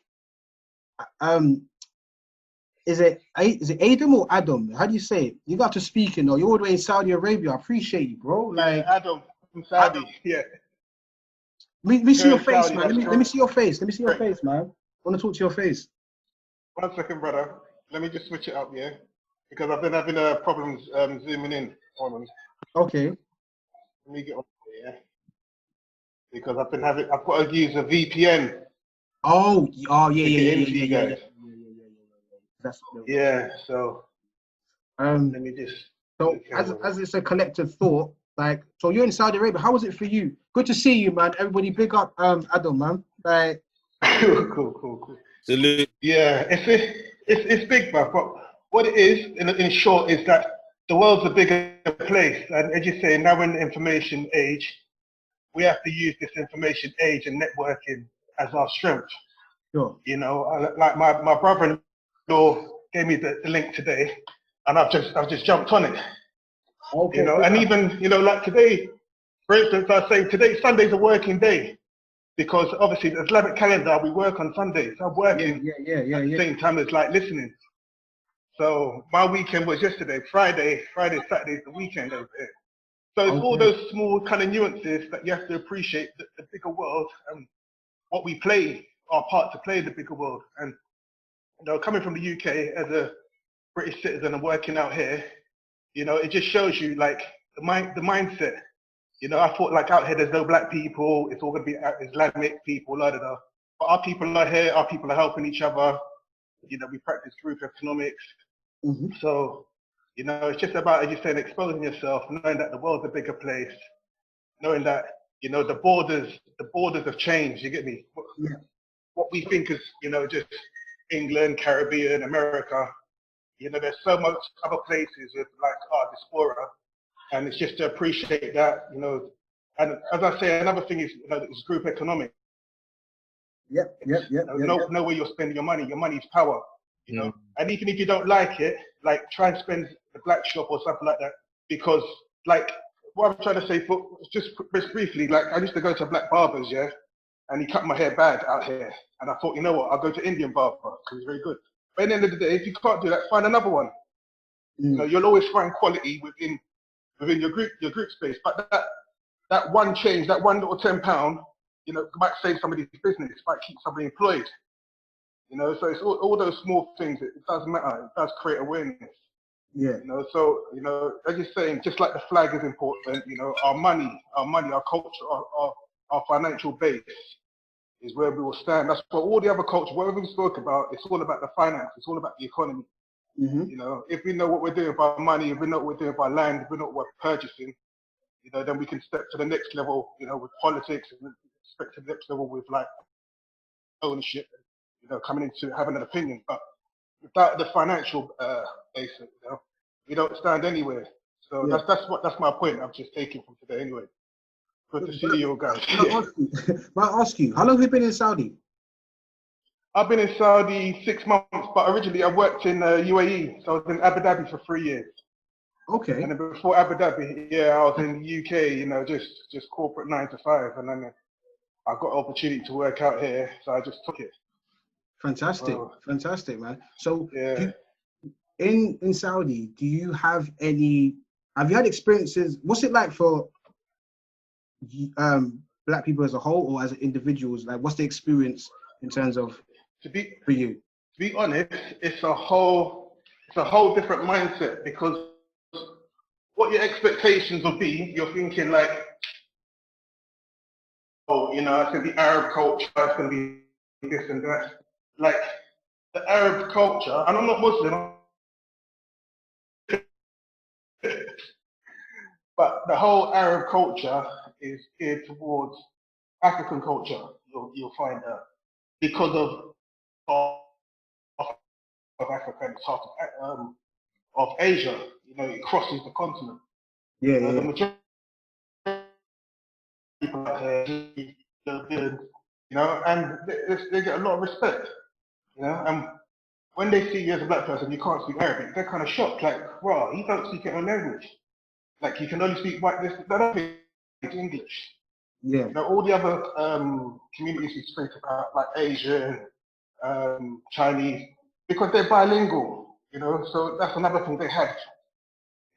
is it Adam or Adam? How do you say it? You got to speak, you're all the way in Saudi Arabia. I appreciate you, bro. Like, Adam from Saudi. Yeah. Let me see your face, man. Let me see your face. Let me see your face, man. I want to talk to your face. 1 second, brother. Let me just switch it up, yeah? Because I've been having problems zooming in on. Okay. Let me get on here, yeah? Because I've got to use a VPN. Oh, yeah. Yeah, so let me just So as it's a collective thought, like, so you're in Saudi Arabia. How was it for you? Good to see you, man. Everybody, big up Adam, man. Like, cool. Salute. Yeah, it's big, man. But what it is, in short, is that the world's a bigger place, and as you say, now we're in the information age, we have to use this information age and networking as our strength. Sure. You know, like my brother-in-law gave me the link today, and I've just jumped on it. Okay. You know, and even, you know, like today, for instance, I say today Sunday's a working day, because obviously the Islamic calendar, we work on Sundays. So I'm working at the same time as like listening. So my weekend was yesterday, Friday, Saturday's the weekend over here. So it's all those small kind of nuances that you have to appreciate the bigger world and what we play, our part to play in the bigger world. And, you know, coming from the UK as a British citizen and working out here, you know, it just shows you like the mindset. You know, I thought like out here there's no black people, it's all gonna be Islamic people, But our people are here, our people are helping each other. You know, we practice group economics. So, you know, it's just about, as you said, exposing yourself, knowing that the world's a bigger place, knowing that, you know, the borders have changed, you get me? What we think is, you know, just England, Caribbean, America, you know, there's so much other places with like our diaspora, and it's just to appreciate that, you know. And as I say, another thing is, you know, it's group economics. Know where you're spending your money. Your money's power, you know. And even if you don't like it, like try and spend the black shop or something like that, because like what I'm trying to say, for just briefly, like I used to go to black barbers, yeah, and he cut my hair bad out here, and I thought, you know what, I'll go to Indian barber because he's very good. But at the end of the day, if you can't do that, find another one. You know, you'll always find quality within your group space. But that one change, that one little £10, you know, might save somebody's business, might keep somebody employed. You know, so it's all those small things. It does matter. It does create awareness. Yeah. You know, so, you know, as you're saying, just like the flag is important, you know, our money, our culture, our financial base is where we will stand. That's what all the other culture, whatever we spoke about, it's all about the finance, it's all about the economy. You know, if we know what we're doing with our money, if we know what we're doing with our land, if we know what we're purchasing, you know, then we can step to the next level, you know, with politics, and step to the next level with like ownership, you know, coming into having an opinion. But without the financial base, you know, we don't stand anywhere. So that's my point. I'm just taking from today anyway. Good to see you guys. May I ask you, how long have you been in Saudi? I've been in Saudi 6 months, but originally I worked in UAE, so I was in Abu Dhabi for 3 years. Okay. And then before Abu Dhabi, yeah, I was in the UK, you know, just corporate 9 to 5, and then I got an opportunity to work out here, so I just took it. Fantastic, fantastic, man. So in Saudi, do you have have you had experiences? What's it like for black people as a whole or as individuals? Like, what's the experience in terms of for you? To be honest, it's a whole different mindset, because what your expectations will be, you're thinking like, oh, you know, it's going to be Arab culture, it's going to be this and that. Like, the Arab culture, and I'm not Muslim, but the whole Arab culture is geared towards African culture, you'll find out, because of Africa and part of Asia. You know, it crosses the continent. Yeah, The majority of people out here, you know, and they get a lot of respect. You know, and when they see you as a black person, you can't speak Arabic, they're kind of shocked. Like, wow, you don't speak your own language. Like, you can only speak white. They don't speak English. Yeah. You know, all the other communities we speak about, like Asian, Chinese, because they're bilingual, you know, so that's another thing they have,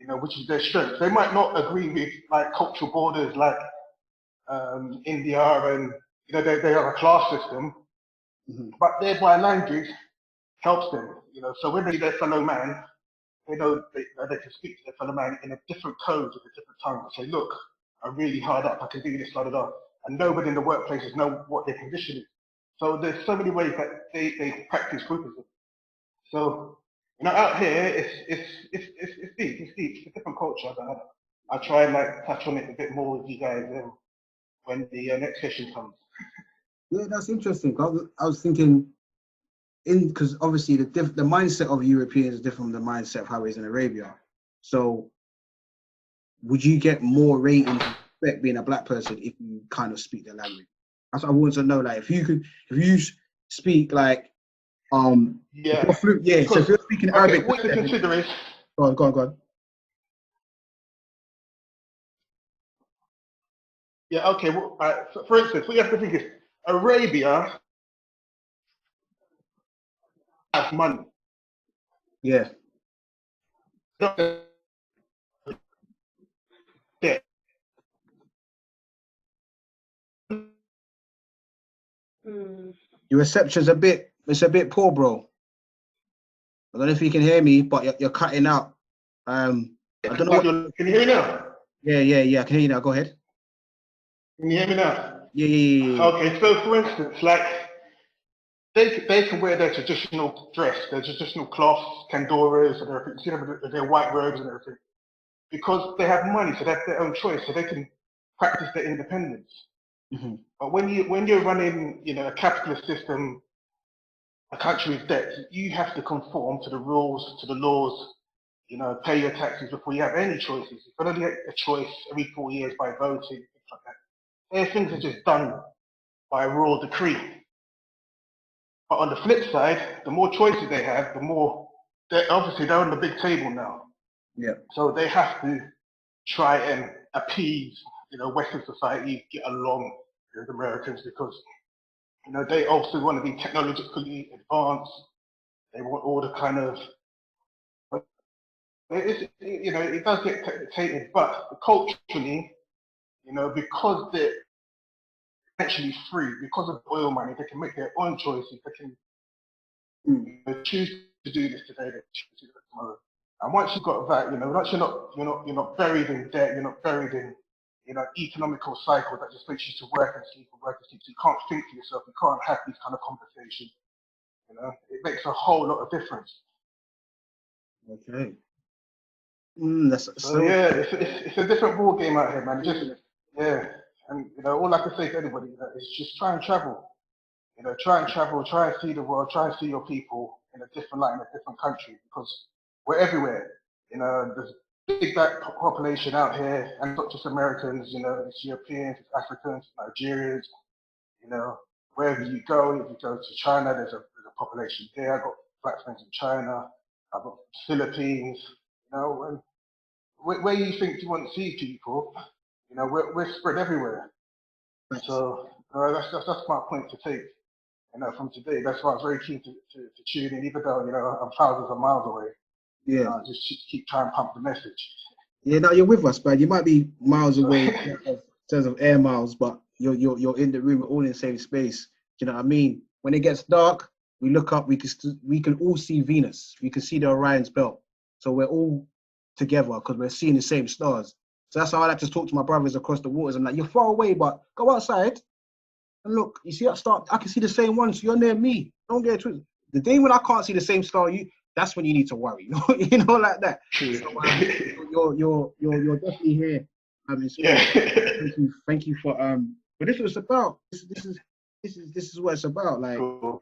you know, which is their strength. They might not agree with like cultural borders like India, and, you know, they have a class system, but their bilanguage helps them, you know, so when they see their fellow man, they know they can speak to their fellow man in a different code, with a different tongue, and say, look, I'm really hard up, I can do this, and nobody in the workplaces know what their condition is. So there's so many ways that they practice groupism. So You know, out here, it's deep. It's deep. It's a different culture. But I'll try and like touch on it a bit more with you guys when the next session comes. Yeah, that's interesting. I was thinking, because obviously the mindset of Europeans is different from the mindset of how it is in Arabia. So, would you get more ratings and respect being a black person if you kind of speak their language? That's what I want to know. Like, if you speak like Yeah. So if you're speaking Arabic, what to consider is. Go on. Yeah. Okay. Well, for instance, what you have to think is Arabia has money. Yeah. Yeah. Your reception's a bit poor, bro. I don't know if you can hear me, but you're cutting out. I don't know. Can you hear me now? Yeah. I can hear you now. Go ahead. Can you hear me now? Yeah. Okay. So, for instance, like they can wear their traditional dress, their traditional cloths, candoras, and everything. See them with their white robes and everything, because they have money, so they have their own choice, so they can practice their independence. Mm-hmm. But when you're running, a capitalist system, a country with debt, you have to conform to the rules, to the laws. Pay your taxes before you have any choices. You can only get a choice every 4 years by voting, things like that. Things are just done by royal decree. But on the flip side, the more choices they have, the more they're on the big table now. Yeah. So they have to try and appease, Western society, get along with Americans, because they also want to be technologically advanced. They want all the kind of, it does get dictated, but culturally, because they're actually free, because of oil money, they can make their own choices. They can choose to do this today, they choose to do that tomorrow. And once you've got that, once you're not buried in debt, you're not buried in economical cycle that just makes you to work and sleep and work and sleep. So you can't think to yourself, you can't have these kind of conversations. It makes a whole lot of difference. Okay. So yeah, it's a different ball game out here, man. And all I can say to anybody is just try and travel. Try and travel, try and see the world, try and see your people in a different light, in a different country, because we're everywhere. There's a big black population out here, and not just Americans, it's Europeans, it's Africans, Nigerians, wherever you go, if you go to China, there's a population there. I've got black friends in China, I've got Philippines, and where you think you want to see people, we're spread everywhere. So that's my point to take. From today, that's why I was very keen to tune in, even though I'm thousands of miles away. Yeah. Just keep trying to pump the message. Yeah, now you're with us, man. You might be miles away in terms of air miles, but you're in the room, we're all in the same space. Do you know what I mean? When it gets dark, we look up, we can all see Venus. We can see the Orion's belt. So we're all together because we're seeing the same stars. So that's how I like to talk to my brothers across the waters. I'm like, you're far away, but go outside. And look, you see that star? I can see the same one, so you're near me. Don't get it twisted. The day when I can't see the same star, that's when you need to worry. Like that. So, you're definitely here. Thank you for But this is what it's about. This is what it's about. Like, so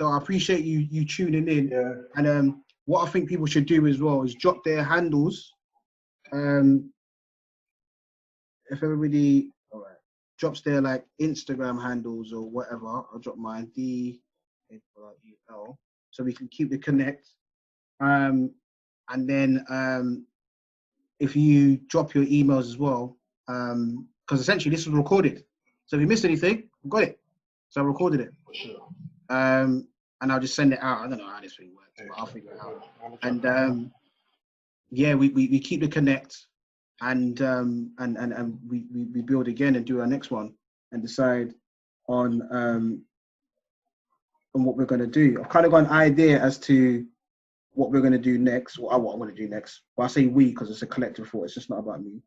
I appreciate you tuning in. Yeah. And what I think people should do as well is drop their handles. If everybody drops their like Instagram handles or whatever, I'll drop mine, DALL, so we can keep the connect. And then if you drop your emails as well, because essentially this was recorded. So if you missed anything, I've got it. So I recorded it. For sure. And I'll just send it out. I don't know how this thing works, but I'll figure it out. And yeah, we keep the connect. And we build again and do our next one and decide on what we're going to do. I've kind of got an idea as to what we're going to do next, what I'm going to do next. But I say we because it's a collective thought. It's just not about me.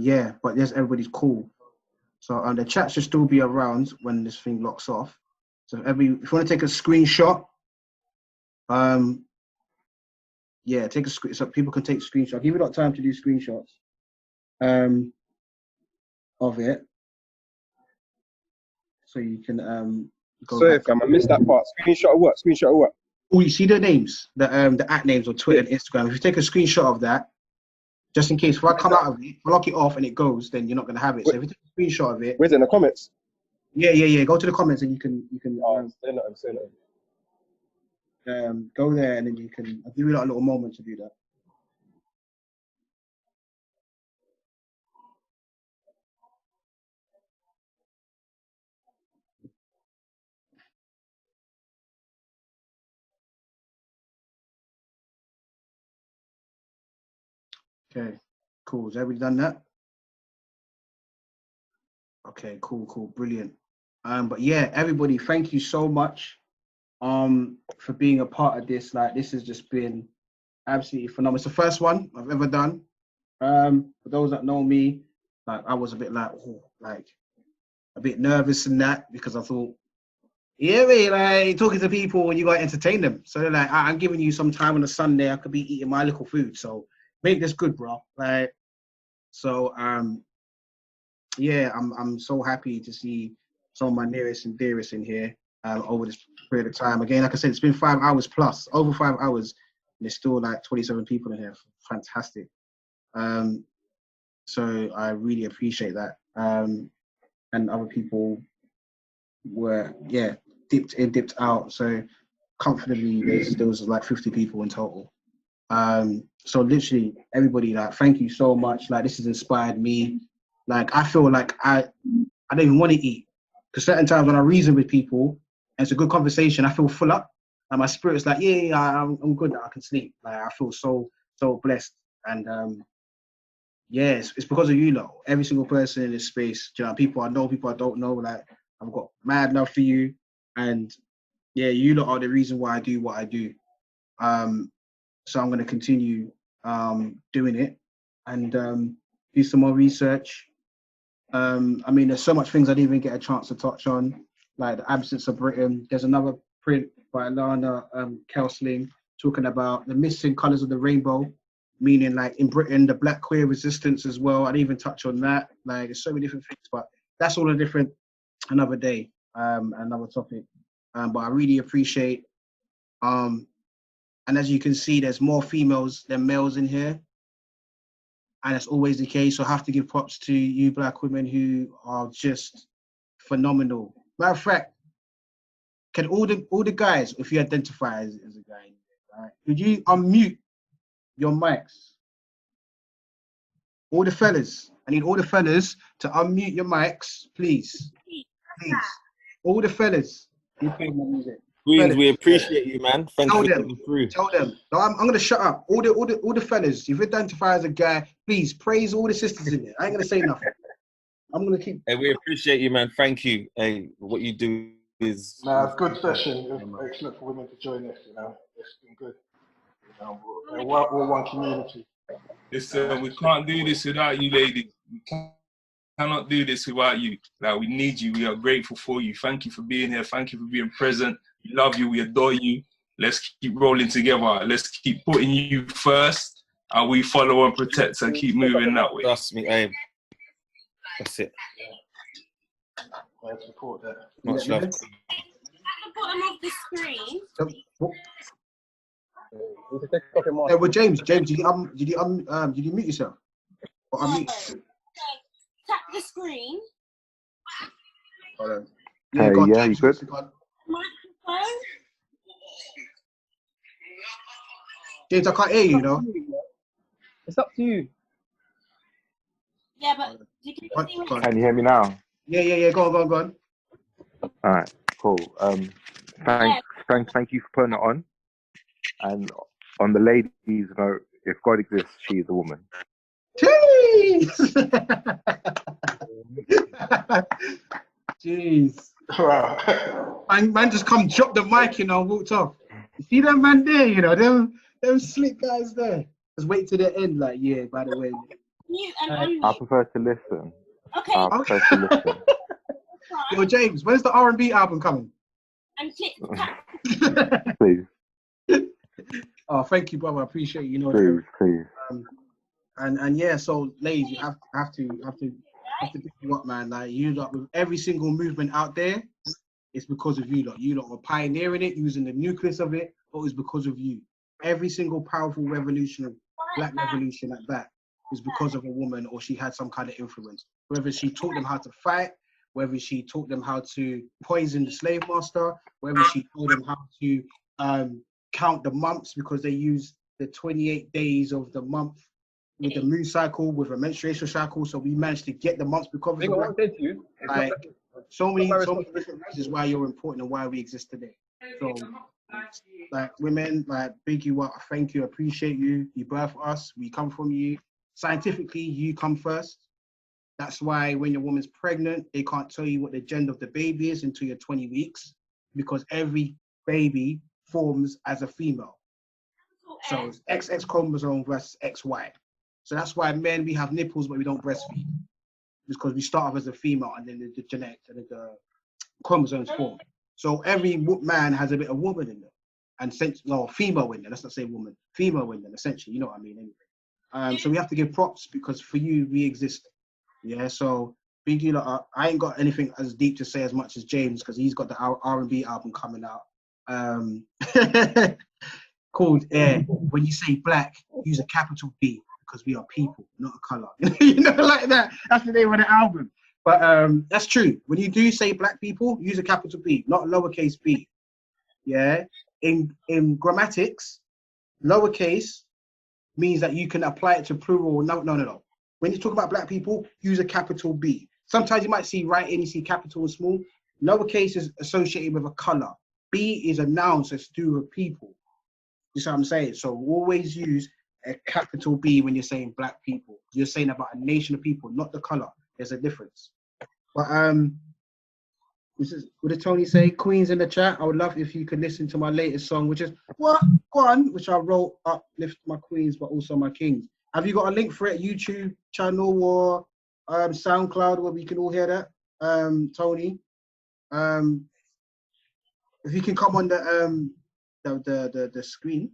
Yeah, but yes, everybody's cool. So the chat should still be around when this thing locks off. So if you want to take a screenshot, yeah, take a screen so people can take screenshots. Give you a lot of time to do screenshots of it, so you can go Sorry, back. fam, I missed that part. Screenshot of what? Screenshot of what? Oh, you see the names, the at names on Twitter and Instagram. If you take a screenshot of that, just in case if I come out of it, lock it off and it goes, then you're not gonna have it. So if you take a screenshot of it, where's it in the comments? Yeah. Go to the comments and you can say that. Go there and then you can. I'll give you like a little moment to do that. Okay, cool. Has everybody done that? Okay, cool, brilliant. But yeah, everybody, thank you so much for being a part of this. Like, this has just been absolutely phenomenal. It's the first one I've ever done. For those that know me, like I was a bit like, a bit nervous and that, because I thought, yeah, mate, like talking to people and you gotta entertain them. So they're like, I'm giving you some time on a Sunday. I could be eating my little food, so make this good, bro. Like, so yeah, I'm so happy to see some of my nearest and dearest in here over this period of time. Again, like I said, it's been 5 hours plus, over 5 hours, and there's still like 27 people in here. Fantastic. So I really appreciate that. And other people were, yeah, dipped in, dipped out. So comfortably, there was like 50 people in total. So literally everybody, like, thank you so much. Like, this has inspired me. Like, I feel like I don't even want to eat, because certain times when I reason with people and it's a good conversation, I feel full up and my spirit's like, yeah, I'm good now, I can sleep. Like, I feel so blessed. And yes, it's because of you lot. Every single person in this space, you know, people I know, people I don't know, like, I've got mad love for you. And yeah, you lot are the reason why I do what I do. So I'm going to continue doing it and do some more research. I mean, there's so much things I didn't even get a chance to touch on, like The Absence of Britain. There's another print by Lana Kelsling talking about the missing colours of the rainbow, meaning like in Britain, the Black queer resistance as well. I didn't even touch on that. Like, there's so many different things, but that's all another day, another topic. But I really appreciate, and as you can see, there's more females than males in here. And that's always the case. So I have to give props to you Black women who are just phenomenal. Matter of fact, can all the guys, if you identify as a guy, right, could you unmute your mics? All the fellas. I need all the fellas to unmute your mics, please. Please. All the fellas. Queens, we appreciate you, man. Thank you for coming through. Tell them. No, I'm gonna shut up. All the fellas, if you identify as a guy, please praise all the sisters in there. I ain't gonna say nothing. I'm gonna keep. Hey, we appreciate you, man. Thank you. Hey, what you do is. No, it's a good session. It was excellent for women to join us. You know, it's been good. You know, we're all one community. Listen, we can't do this without you, ladies. We cannot do this without you. Like, we need you. We are grateful for you. Thank you for being here. Thank you for being present. We love you. We adore you. Let's keep rolling together. Let's keep putting you first, and we follow and protect and keep moving that way. Trust me, Abe. That's it. I support that. Much love. At the bottom of the screen. Well, James, did you mute yourself? Or unmute? Tap the screen. Hold on. Hey, go on, yeah, James, you good? Microphone. James, I can't hear you, you know. It's up to you. Yeah, but you can see what Can you hear me now? Yeah. Go on. All right, cool. Thank you for putting it on. And on the ladies' note, if God exists, she is a woman. Jeez. Wow. Man just come drop the mic, you know, and walked off. You see that man there, you know, them slick guys there. Just wait to the end, like, yeah, by the way. mute and I prefer to listen. Okay. Yo, James, when's the R&B album coming? Please. Oh, thank you, brother. I appreciate you. Please. And yeah, so ladies, you have to pick you up, man. Like you lot with every single movement out there, it's because of you lot. You lot were pioneering it, using the nucleus of it, but it was because of you. Every single powerful revolution, black revolution like that, is because of a woman, or she had some kind of influence. Whether she taught them how to fight, whether she taught them how to poison the slave master, whether she taught them how to count the months, because they use the 28 days of the month with the moon cycle, with a menstruation cycle. So we managed to get the months because of the like so many different reasons why you're important and why we exist today. So like women, like big you up, thank you, appreciate you. You birth us, we come from you. Scientifically, you come first. That's why when your woman's pregnant, they can't tell you what the gender of the baby is until you're 20 weeks, because every baby forms as a female. So it's XX chromosome versus XY. So that's why men, we have nipples, but we don't breastfeed. Because we start off as a female and then the genetics and the chromosomes form. So every man has a bit of woman in them. And female in them, let's not say woman, female in them, essentially, you know what I mean, anyway. So we have to give props because for you, we exist. Yeah, so big deal. I ain't got anything as deep to say as much as James, because he's got the R&B album coming out. Called When You Say Black, use a capital B, because we are people, not a color. You know, like that. That's the name of the album. But that's true. When you do say black people, use a capital B, not a lowercase b. Yeah. In grammatics, lowercase means that you can apply it to plural. No. When you talk about black people, use a capital B. Sometimes you might see writing, you see capital and small. Lowercase is associated with a color. B is a noun, so it's to do with people. You see what I'm saying? So always use a capital B when you're saying black people. You're saying about a nation of people, not the color. There's a difference. But what did Tony say? Queens in the chat. I would love if you could listen to my latest song, which is What One, which I wrote uplift my queens, but also my kings. Have you got a link for it? YouTube channel or SoundCloud where we can all hear that? Tony, if you can come on the screen,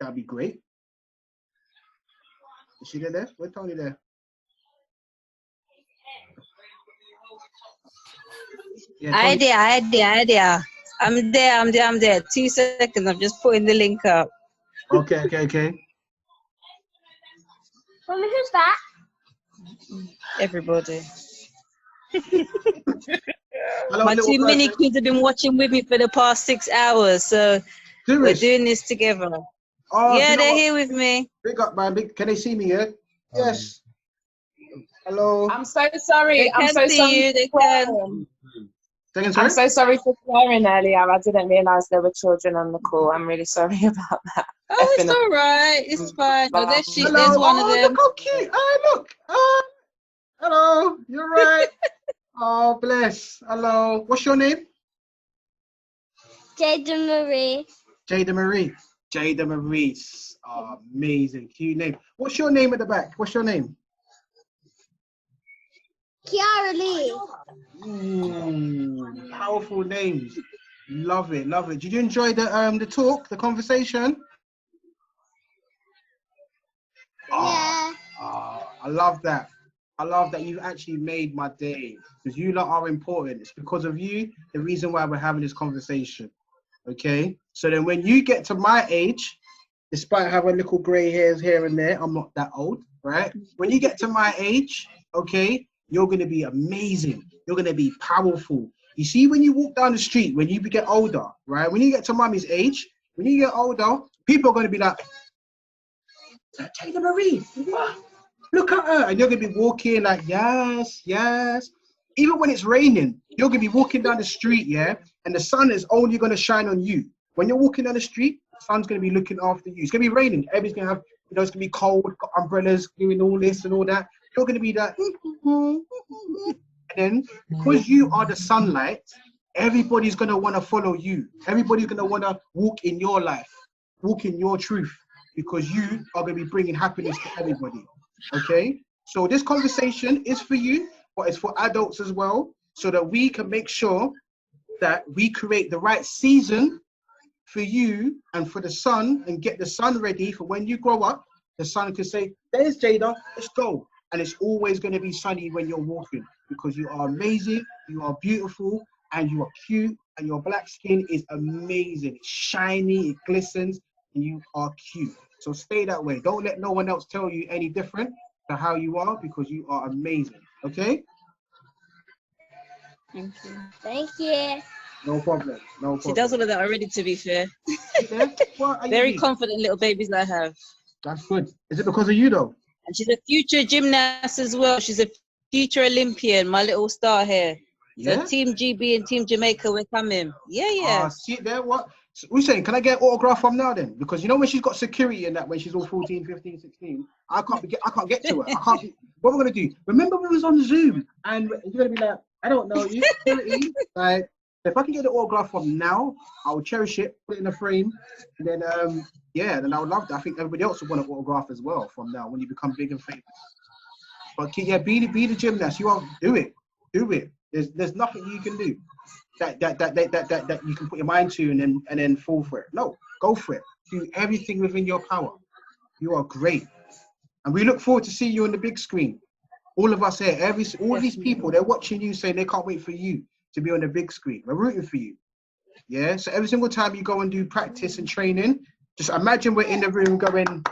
that'd be great. Is she there? Where's Tony there? Yeah, idea. I'm there. 2 seconds. I'm just putting the link up. Okay. Mommy, who's that? Everybody. My two mini kids have been watching with me for the past 6 hours, so we're doing this together. Oh, yeah, they're here with me. Big up, man. Can they see me? Yeah. Yes. Hello. I'm so sorry. I'm so sorry. They can. I'm so sorry for swearing earlier. I didn't realise there were children on the call. I'm really sorry about that. Oh, it's all right. It's fine. Oh, there's one of them. Look how cute. Oh, look. Hello. You're right. Oh, bless. Hello. What's your name? Jada Marie. Jada Marie. Jada Marie. Oh, amazing. Cute name. What's your name at the back? What's your name? Kiara Lee. Powerful names. Love it. Did you enjoy the talk, the conversation? Yeah. I love that. I love that you actually made my day, because you lot are important. It's because of you, the reason why we're having this conversation. Okay? So then when you get to my age, despite having little gray hairs here and there, I'm not that old, right? When you get to my age, okay, you're going to be amazing. You're going to be powerful. You see, when you walk down the street, when you get older, right? When you get to mommy's age, when you get older, people are going to be like, Jada Marie, look at her. And you're going to be walking like, yes. Even when it's raining, you're going to be walking down the street, yeah? And the sun is only going to shine on you. When you're walking down the street, the sun's going to be looking after you. It's going to be raining. Everybody's going to have, it's going to be cold, got umbrellas, doing all this and all that. You're going to be that. And then, because you are the sunlight, everybody's going to want to follow you. Everybody's going to want to walk in your life, walk in your truth, because you are going to be bringing happiness to everybody. Okay? So this conversation is for you, but it's for adults as well, so that we can make sure that we create the right season for you and for the son, and get the son ready for when you grow up. The son can say, there's Jada, let's go. And it's always going to be sunny when you're walking, because you are amazing, you are beautiful, and you are cute, and your black skin is amazing. It's shiny, it glistens, and you are cute. So stay that way. Don't let no one else tell you any different to how you are, because you are amazing. Okay? Thank you. Thank you. No problem. No problem. She does all of that already, to be fair. Yeah? What are you Very doing? confident little babies I have. That's good. Is it because of you though? And she's a future gymnast as well. She's a future Olympian, my little star here. Yeah? So Team GB and Team Jamaica, we're coming. Yeah. See there, what? So we're saying, can I get an autograph from now then? Because you know when she's got security and that, when she's all 14, 15, 16, I can't get to her. What am I gonna do? Remember we was on Zoom and you're gonna be like, I don't know you, security. Like, if I can get the autograph from now, I will cherish it, put it in a frame, and then then I would love that. I think everybody else would want an autograph as well from now when you become big and famous. But yeah, be the gymnast. You are do it. There's nothing you can do that you can put your mind to and then fall for it. No, go for it. Do everything within your power. You are great, and we look forward to seeing you on the big screen. All of us here, all these people, they're watching you, saying they can't wait for you to be on the big screen. We're rooting for you. Yeah. So every single time you go and do practice and training, just imagine we're in the room going,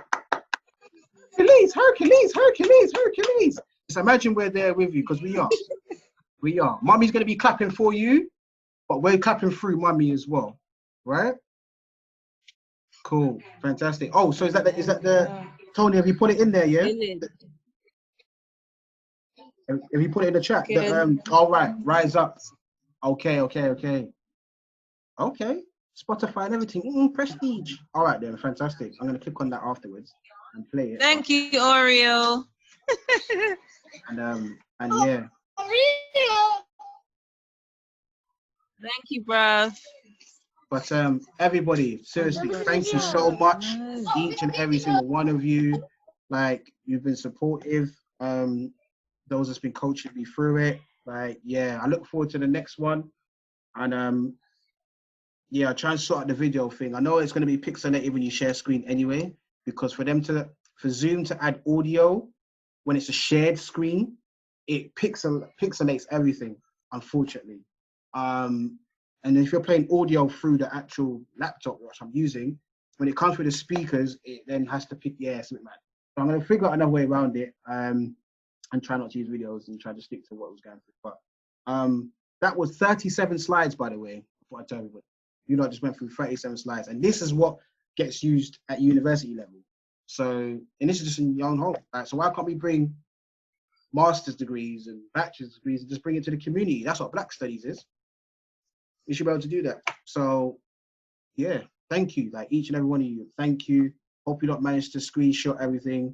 Hercules. Just imagine we're there with you, because we are. We are. Mummy's going to be clapping for you, but we're clapping through Mummy as well, right? Cool, fantastic. Oh, so is that the Tony? Have you put it in there? Yeah. Have you put it in the chat? All right, rise up. Okay. Spotify and everything. Prestige. All right then, fantastic. I'm going to click on that afterwards and play it. Thank you, Oreo. and yeah. Thank you, bruv. But everybody, seriously, thank you so much, each and every single one of you. Like, you've been supportive. Those that's been coaching me through it. Like, yeah, I look forward to the next one. And yeah, I'll try and sort out the video thing. I know it's going to be pixelated when you share screen anyway, because for Zoom to add audio when it's a shared screen, it pixelates everything, unfortunately. And if you're playing audio through the actual laptop, which I'm using, when it comes with the speakers, it then has to pick, something like that. So I'm going to figure out another way around it, and try not to use videos and try to stick to what was going through. But that was 37 slides, by the way, before I tell everybody. You know, I just went through 37 slides, and this is what gets used at university level. So, and this is just in your own home. So why can't we bring master's degrees and bachelor's degrees and just bring it to the community? That's what Black Studies is. We should be able to do that. So, yeah, thank you, like each and every one of you. Thank you. Hope you don't manage to screenshot everything,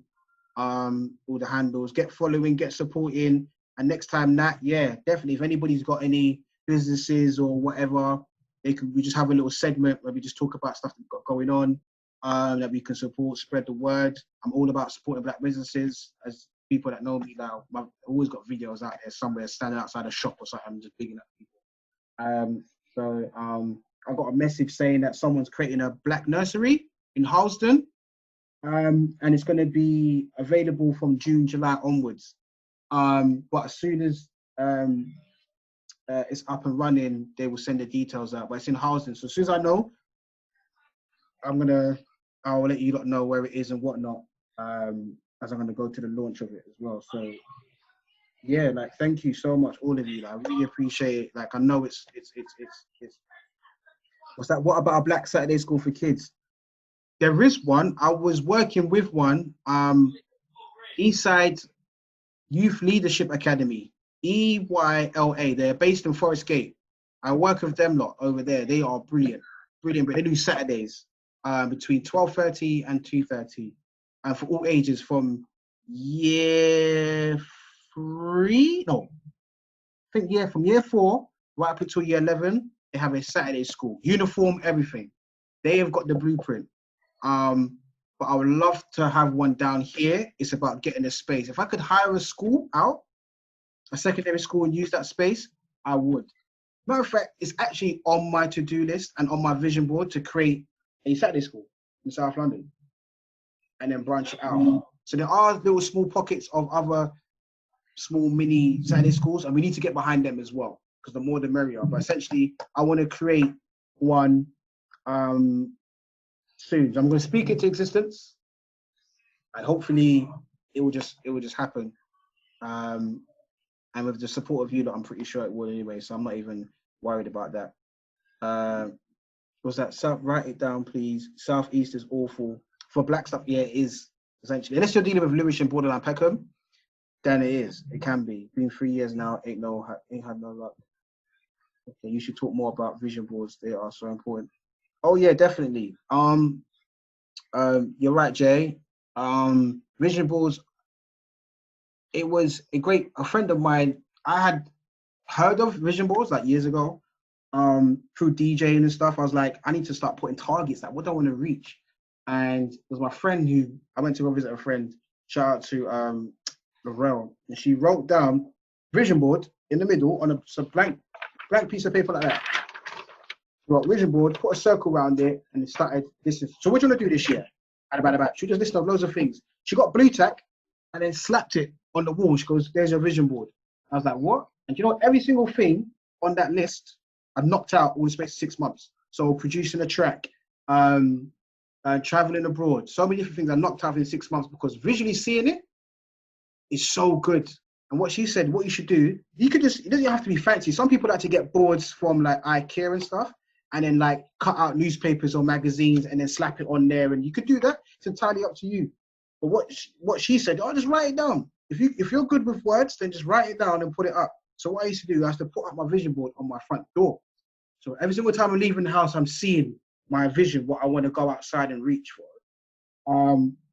all the handles. Get following, get supporting, and next time definitely. If anybody's got any businesses or whatever, we just have a little segment where we just talk about stuff that's got going on, that we can support, spread the word. I'm all about supporting Black businesses. As people that know me now, I've always got videos out there somewhere, standing outside a shop or something, just bigging up people. So I got a message saying that someone's creating a Black nursery in Harlesden, and it's going to be available from June, July onwards. But as soon as it's up and running, they will send the details out. But it's in Harlesden, so as soon as I know, I'll let you lot know where it is and whatnot, as I'm going to go to the launch of it as well. So yeah, like, thank you so much, all of you. Like, I really appreciate it. Like, I know it's what's that? What about a Black Saturday School for kids? There is one. I was working with one, Eastside Youth Leadership Academy, EYLA. They're based in Forest Gate. I work with them lot over there. They are brilliant, but they do Saturdays between 12:30 and 2:30, and for all ages from year 3. No, I think from year 4 right up until year 11. They have a Saturday school, uniform, everything. They have got the blueprint. But but I would love to have one down here. It's about getting a space. If I could hire a school out, a secondary school, and use that space, I would. Matter of fact, it's actually on my to-do list and on my vision board to create a Saturday school in South London and then branch it out. So there are little small pockets of other small mini Saturday schools, and we need to get behind them as well, because the more the merrier. But essentially, I want to create one soon. So I'm going to speak into existence, and hopefully it will just happen. And with the support of you, I'm pretty sure it will anyway. So I'm not even worried about that. Was that South? Write it down, please. Southeast is awful for black stuff. Yeah, it is essentially. Unless you're dealing with Lewisham, borderline Peckham, then it is. It can be. Been 3 years now. Ain't had no luck. Okay, you should talk more about vision boards. They are so important. Oh yeah, definitely. You're right, Jay. Vision boards. It was a friend of mine. I had heard of vision boards like years ago, through DJing and stuff. I was like, I need to start putting targets. Like, what do I want to reach? And it was my friend who I went to go visit a friend. Shout out to Darrel, and she wrote down vision board in the middle on a blank piece of paper like that. She wrote vision board, put a circle around it, and it started. So what do you want to do this year? She just listed off loads of things. She got blue tack and then slapped it on the wall. She goes, "There's your vision board." I was like, "What?" And you know, every single thing on that list, I've knocked out all the space 6 months. So producing a track, traveling abroad, so many different things I knocked out in 6 months because visually seeing it is so good. And what she said, what you should do, it doesn't have to be fancy. Some people like to get boards from like IKEA and stuff, and then like cut out newspapers or magazines and then slap it on there. And you could do that. It's entirely up to you. But what she said, just write it down. If you're good with words, then just write it down and put it up. So what I used to do, I used to put up my vision board on my front door. So every single time I'm leaving the house, I'm seeing my vision, what I want to go outside and reach for.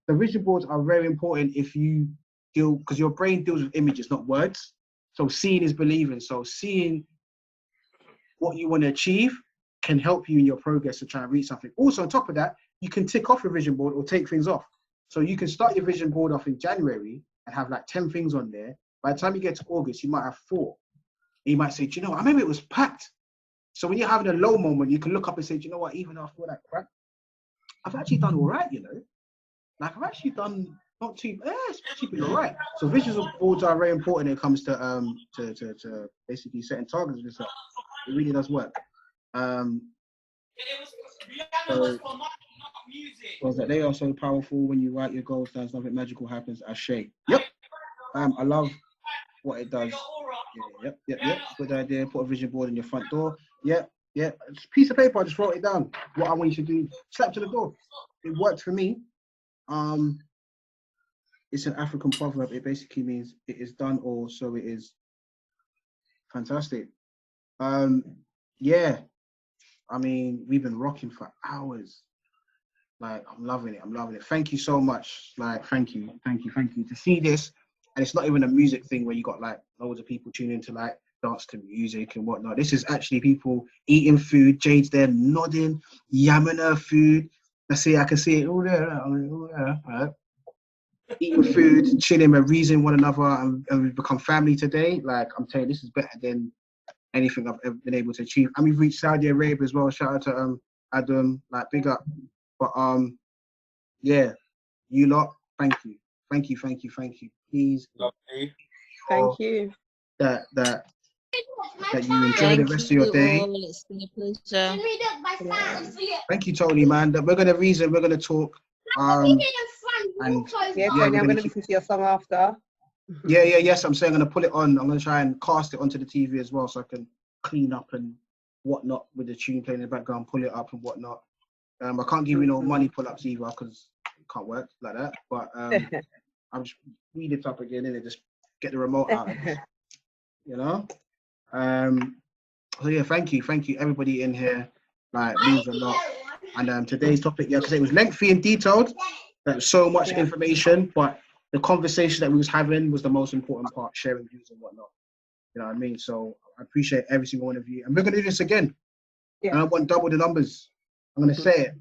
The vision boards are very important if you deal, because your brain deals with images, not words. So seeing is believing. So seeing what you want to achieve can help you in your progress to try and reach something. Also, on top of that, you can tick off your vision board or take things off. So you can start your vision board off in January and have like 10 things on there. By the time you get to August, you might have 4. And you might say, do you know, I remember it was packed. So when you're having a low moment, you can look up and say, do you know what, even after all that crap, I've actually done all right, you know. Like I've actually done not too, it's actually been all right. So vision boards are very important when it comes to basically setting targets and stuff. It really does work. Was that they are so powerful when you write your goals down, something magical happens. Ashay. Yep. I love what it does. Yep. Good idea. Put a vision board in your front door. Yep. It's a piece of paper. I just wrote it down. What I want you to do. Slap to the door. It worked for me. It's an African proverb. It basically means it is done or so it is. Fantastic. Yeah. I mean, we've been rocking for hours. Like, I'm loving it. Thank you so much. Like, thank you. To see this, and it's not even a music thing where you got like loads of people tuning in to like dance to music and whatnot. This is actually people eating food. Jade's there nodding, yamming her food. I can see it all there. Right? Eating food, chilling, and reasoning one another, and we've become family today. Like, I'm telling you, this is better than anything I've ever been able to achieve. And we've reached Saudi Arabia as well. Shout out to Adam, like, big up. But yeah, you lot, thank you. Please, Thank you. That you enjoy the rest of your day. It's been a pleasure. Thank you, Tony, man. That we're gonna talk. And yeah, Tony, I'm gonna listen to your song after. Yes. I'm saying I'm gonna put it on. I'm gonna try and cast it onto the TV as well, so I can clean up and whatnot with the tune playing in the background, pull it up and whatnot. I can't give you no money pull-ups either because it can't work like that. But I'm just read it up again and just get the remote out. You know. So yeah, thank you everybody in here. Like, means a lot. And today's topic, because it was lengthy and detailed. There was so much information, but the conversation that we was having was the most important part, sharing views and whatnot. You know what I mean? So I appreciate every single one of you, and we're gonna do this again. Yeah. And I want double the numbers. I'm going to say it.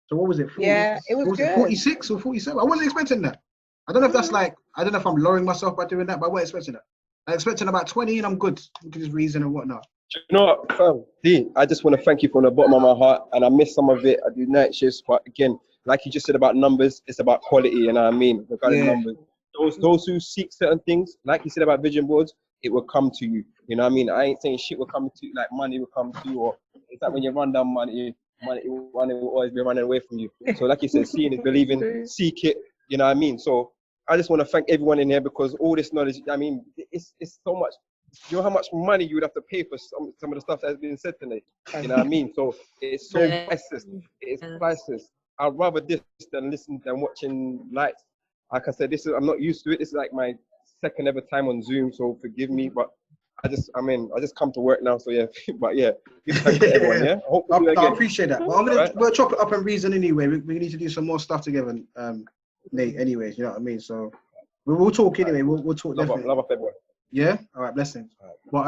So what was it? 40, Yeah, it was good. 46 or 47? I wasn't expecting that. I don't know if that's like, I don't know if I'm lowering myself by doing that, but I wasn't expecting that. I expecting about 20 and I'm good. Look at his reason and whatnot. You know what, fam? D, I just want to thank you from the bottom of my heart, and I miss some of it. I do night shifts, but again, like you just said about numbers, it's about quality, you know what I mean? Regarding numbers. Those who seek certain things, like you said about vision boards, it will come to you. You know what I mean? I ain't saying shit will come to you, like money will come to you, or it's like when you run down money will always be running away from you. So like you said, seeing is believing, seek it, you know what I mean? So I just want to thank everyone in here, because all this knowledge, I mean, it's so much. Do you know how much money you would have to pay for some of the stuff that has been said tonight? You know what I mean? So it's so priceless. It's priceless. I'd rather this than watching lights. Like I said, I'm not used to it. This is like my second ever time on Zoom, so forgive me. But I just come to work now, so yeah. But yeah, give thanks to everyone. Yeah, I appreciate that. Well, we'll chop it up and reason anyway. We need to do some more stuff together, Nate. Anyways, you know what I mean. So we'll talk anyway. We'll talk definitely. Love up everyone. Yeah. All right. Blessings. But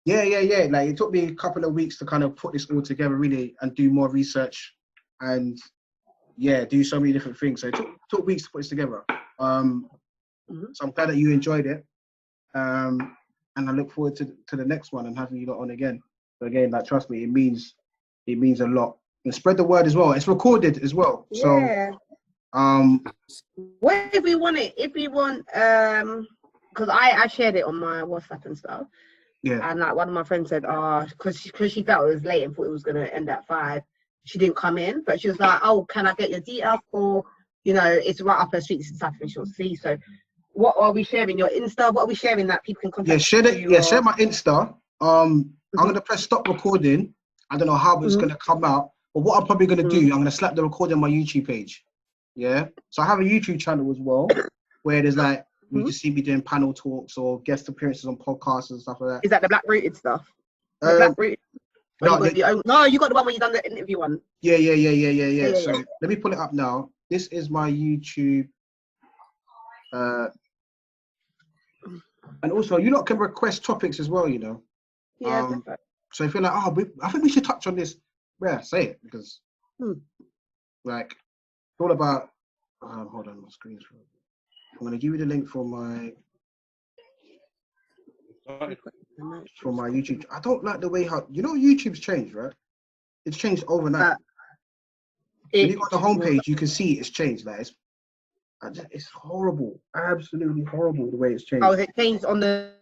yeah. Like it took me a couple of weeks to kind of put this all together, really, and do more research, and do so many different things. So it took weeks to put this together. So I'm glad that you enjoyed it. And I look forward to the next one and having you lot on again. So again, like trust me, it means a lot. And spread the word as well. It's recorded as well. Yeah. So what if we want it? If we want because I shared it on my WhatsApp and stuff. Yeah. And like one of my friends said, because she felt it was late and thought it was gonna end at 5. She didn't come in, but she was like, "Oh, can I get your details?" Or, it's right up her street. This is something she'll see. So, what are we sharing? Your Insta? What are we sharing that people can contact? Yeah, share it. Yeah, share my Insta. I'm gonna press stop recording. I don't know how it's gonna come out, but what I'm probably gonna do, I'm gonna slap the recording on my YouTube page. Yeah. So I have a YouTube channel as well, where there's like you can see me doing panel talks or guest appearances on podcasts and stuff like that. Is that the Black Rooted stuff? The Black Rooted. No, you got the one where you done the interview one. Yeah. So let me pull it up now. This is my YouTube. And also, you lot can request topics as well, Yeah. So if you're like, I think we should touch on this. Yeah, say it, because like it's all about. Hold on, my screen's full. I'm gonna give you the link for my YouTube. I don't like the way how YouTube's changed, right? It's changed overnight. When you go on the homepage, you can see it's changed. Like it's horrible, absolutely horrible the way it's changed. Oh, it changed on the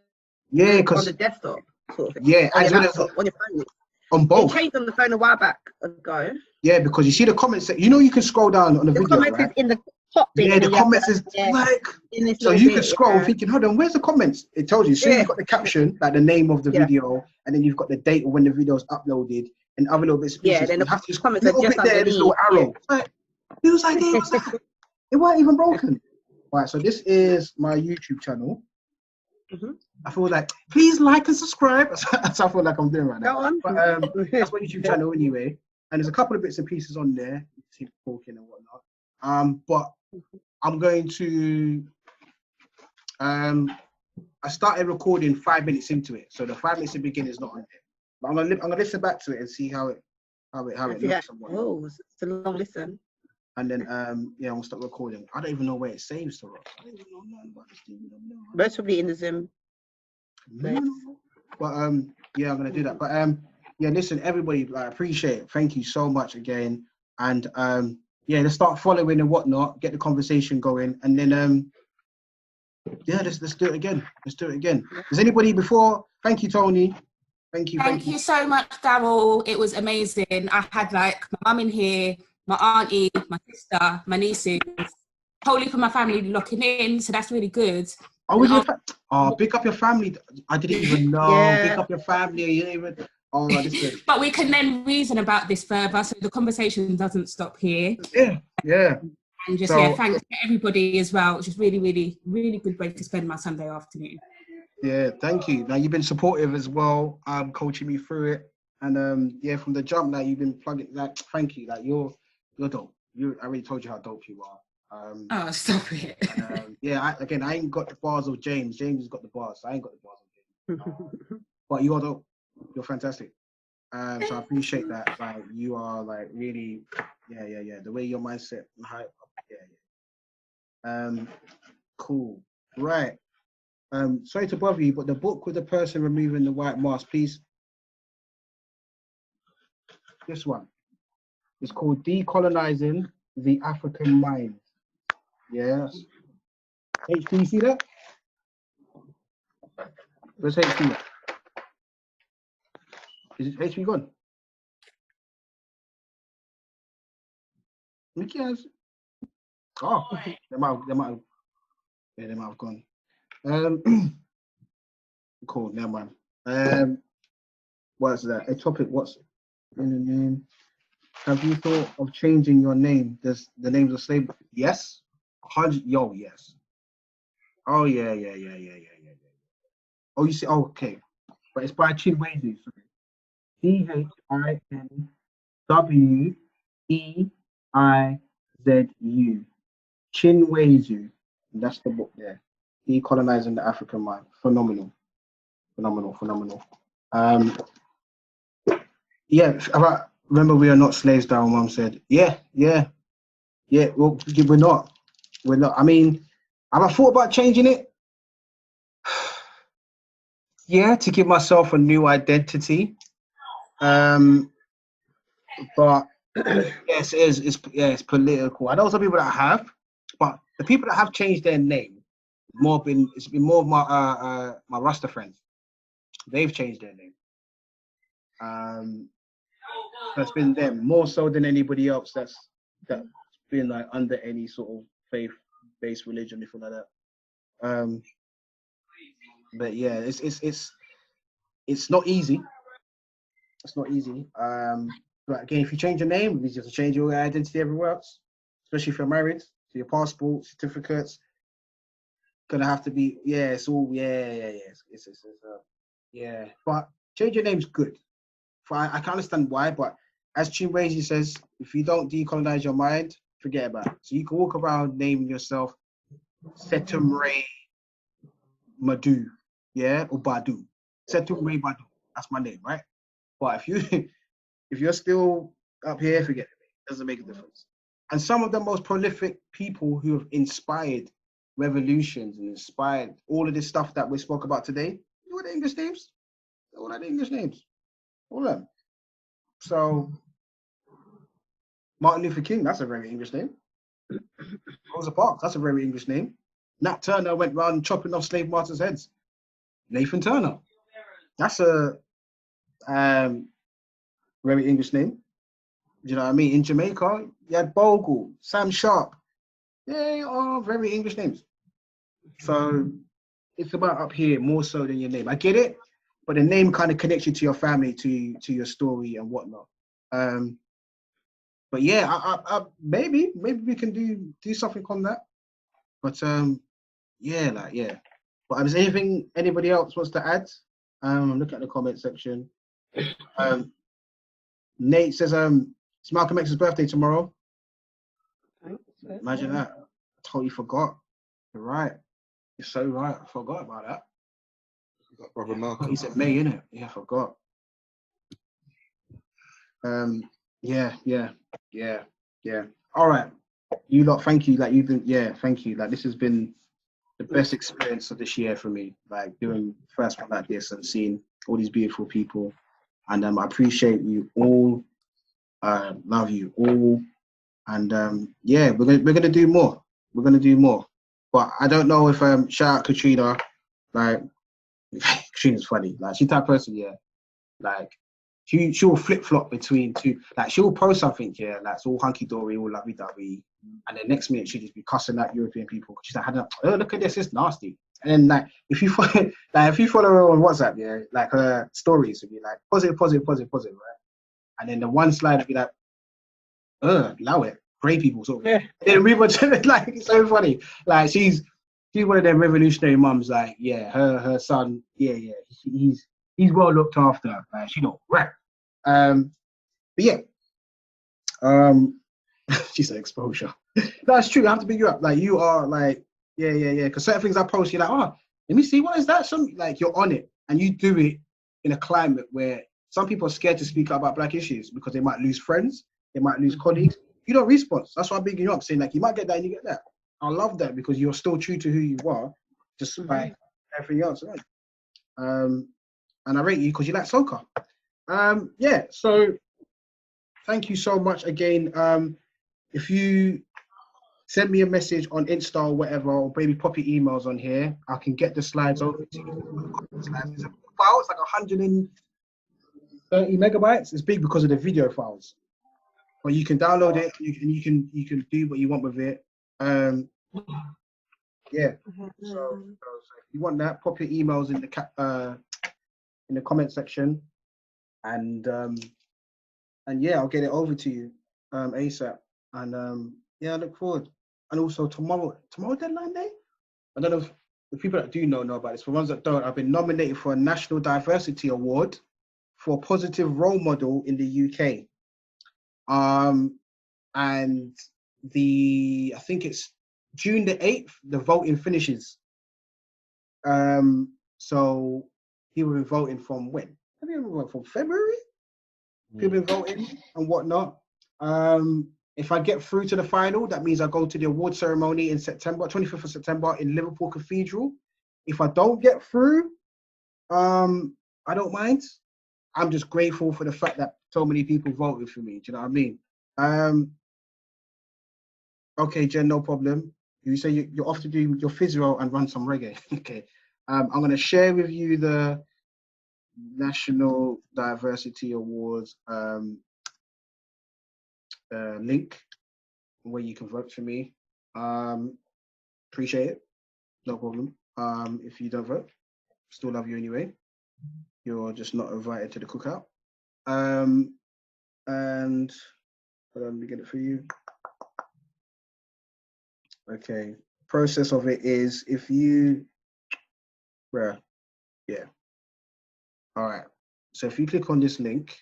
on the desktop sort of thing. Yeah, on as your well as laptop, on your phone. On both. It changed on the phone a while back ago. Yeah, because you see the comments. You can scroll down on the video, comments right? is in the top bit. Yeah, the comments is like. So you can scroll thinking, hold on, where's the comments? It tells you. So you've got the caption, like the name of the video, and then you've got the date of when the video is uploaded, and other little bits. Yeah, then you have to just comments are just there, this little arrow. Like, it was like, it was that. It wasn't even broken. Right, so this is my YouTube channel. I feel like, please like and subscribe. That's what I feel like I'm doing right now. Go on. But that's my YouTube channel anyway. And there's a couple of bits and pieces on there. You can see talking and whatnot. But I'm going to I started recording 5 minutes into it. So the 5 minutes in the beginning is not on there. But I'm gonna listen back to it and see how it looks. Oh, it's a long listen. And then I'm gonna start recording. I don't even know where it saves to. I don't even know nothing about this thing. Most probably in the Zoom. But I'm gonna do that. But listen, everybody, I appreciate it. Thank you so much again. And let's start following and whatnot, get the conversation going, and then let's do it again. Let's do it again. Does anybody before? Thank you, Tony. Thank you. Thank you so much, Darrel. It was amazing. I had like my mum in here, my auntie, my sister, my nieces, wholly for my family locking in. So that's really good. Pick up your family. I didn't even know. Pick up your family. You didn't even. But we can then reason about this further, so the conversation doesn't stop here. Yeah. And just thanks to everybody as well. It's just really, really, really good way to spend my Sunday afternoon. Yeah, thank you. Now you've been supportive as well, coaching me through it, and from the jump, now you've been plugging. Like, thank you. Like you're dope. I already told you how dope you are. Stop it. And, I ain't got the bars of James. James has got the bars. So I ain't got the bars of James. But you are dope. You're fantastic. So I appreciate that. Like you are like really, yeah. The way your mindset, yeah. Cool. Right. Sorry to bother you, but the book with the person removing the white mask, please. This one. It's called Decolonizing the African Mind. Yes. HP, you see that? Where's HP? Is it HP gone? Mickey has. Oh, they might have gone. Cool, never mind. What's that? A topic, what's in the name? Have you thought of changing your name? Does the names of slave? Yes. 100. Yo, yes. Oh yeah. Oh, you see? Oh, okay. But it's by Chinwezu. CHINWEIZU. Chinwezu. That's the book there. Decolonizing the African Mind. Phenomenal. Yeah, remember we are not slaves, Darrel Mum said. Yeah. Well, we're not. I mean, have I thought about changing it? Yeah, to give myself a new identity. But yes, it's political. I know some people that have, but the people that have changed their name, it's been more of my Rasta friends. They've changed their name. It's been them more so than anybody else that's been like under any sort of faith-based religion, anything like that. But yeah, it's not easy. It's not easy. But again, if you change your name, you have to change your identity everywhere else, especially if you're married. So your passport, certificates, gonna have to be. Yeah, it's all. Yeah. Yeah. But change your name's good. I can understand why, but as Chinwezu says, if you don't decolonize your mind, forget about it. So you can walk around naming yourself Setum Ray Madu, yeah, or Badu. Setum Ray Badu. That's my name, right? But if you're still up here, forget it. It doesn't make a difference. And some of the most prolific people who have inspired revolutions and inspired all of this stuff that we spoke about today, you know the English names? All the English names. All of them. So Martin Luther King, that's a very English name. Rosa Parks, that's a very English name. Nat Turner went around chopping off slave masters' heads. Nathan Turner, that's a very English name. Do you know what I mean? In Jamaica, you had Bogle, Sam Sharp. They are very English names. So it's about up here more so than your name. I get it, but the name kind of connects you to your family, to your story and whatnot. But yeah, I maybe we can do something on that. But yeah. But is anything anybody else wants to add? Look at the comment section. Nate says it's Malcolm X's birthday tomorrow. Imagine that. I totally forgot. You're right. You're so right. I forgot about that. Brother Malcolm. He said May, innit? Yeah, I forgot. Yeah. All right. You lot, thank you. Like you've been, thank you. Like this has been the best experience of this year for me. Like doing first one like this and seeing all these beautiful people. And I appreciate you all. Love you all. And we're gonna do more. We're gonna do more. But I don't know if shout out Katrina. Like Katrina's funny. Like she's that person, yeah. Like she'll flip flop between two. Like she'll post something, yeah, like it's all hunky dory, all lovey dovey, and the next minute she'll just be cussing at European people. She's like, oh look at this, it's nasty. And then like if you follow her on WhatsApp, yeah, like her stories would be like positive, right? And then the one slide would be like, allow it, grey people sort of. Yeah. Then we would like it's so funny. Like she's one of them revolutionary mums. Like her son, he's well looked after. Like she don't rap. But yeah. She said exposure. That's true. I have to big you up. Like you are like yeah. Because certain things I post, you're like, oh, let me see what is that. Some like you're on it and you do it in a climate where some people are scared to speak out about Black issues because they might lose friends, they might lose colleagues. You don't response. That's why I'm bigging you up, saying like you might get that and you get that. I love that because you're still true to who you are, despite everything else. Right? And I rate you because you like soca. Yeah. So thank you so much again. If you send me a message on Insta or whatever, or maybe pop your emails on here, I can get the slides over to you. It's like 130 megabytes. It's big because of the video files. But you can download it. You can do what you want with it. Yeah. So if you want that, pop your emails in the comment section, and yeah, I'll get it over to you ASAP. And yeah, I look forward. And also tomorrow deadline day. I don't know if the people that do know about this. For ones that don't, I've been nominated for a National Diversity Award for a positive role model in the UK. And I think it's June the 8th, the voting finishes. So people have been voting from when? Have you been voting from February? People have been voting and whatnot. If I get through to the final, that means I go to the award ceremony in September, 25th of September in Liverpool Cathedral. If I don't get through, I don't mind. I'm just grateful for the fact that so many people voted for me. Do you know what I mean? Okay, Jen, no problem. You say you're off to do your physio and run some reggae. Okay. I'm going to share with you the National Diversity Awards link where you can vote for me. Appreciate it. No problem. If you don't vote, still love you anyway. You're just not invited to the cookout. And hold on, let me get it for you. Okay. Process of it is if you, yeah. All right. So if you click on this link,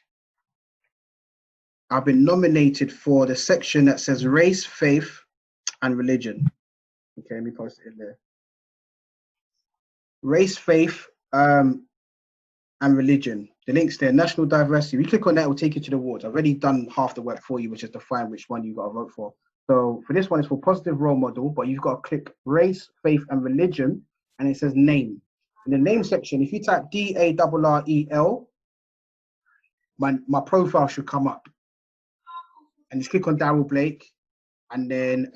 I've been nominated for the section that says race, faith, and religion. Okay, let me post it in there. Race, faith, and religion. The link's there, national diversity. If you click on that, it will take you to the awards. I've already done half the work for you, which is to find which one you've got to vote for. So for this one, it's for positive role model, but you've got to click race, faith, and religion, and it says name. In the name section, if you type DARREL, my profile should come up. And just click on Darrel Blake, and then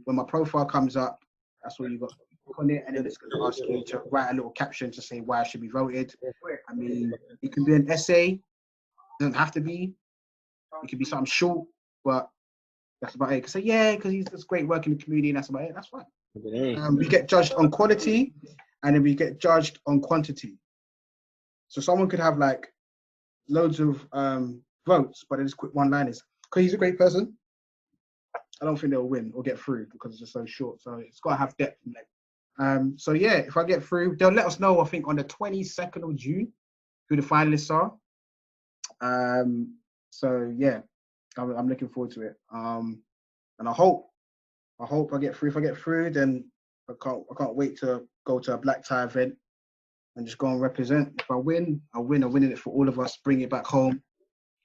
when my profile comes up, that's all you got. Click on it, and then it's going to ask you to write a little caption to say why I should be voted. I mean, it can be an essay. It doesn't have to be. It could be something short, but that's about it. You can say, yeah, because he's just great work in the community, and that's about it. That's fine. We get judged on quality, and then we get judged on quantity. So someone could have like loads of votes, but they just quick one-liners. Because he's a great person, I don't think they'll win or get through because it's just so short. So it's got to have depth and length. So yeah, if I get through, they'll let us know, I think, on the 22nd of June who the finalists are. So yeah, I'm looking forward to it. And I hope I get through. If I get through, then I can't wait to go to a black tie event and just go and represent. If I win, I'm winning it for all of us, bring it back home.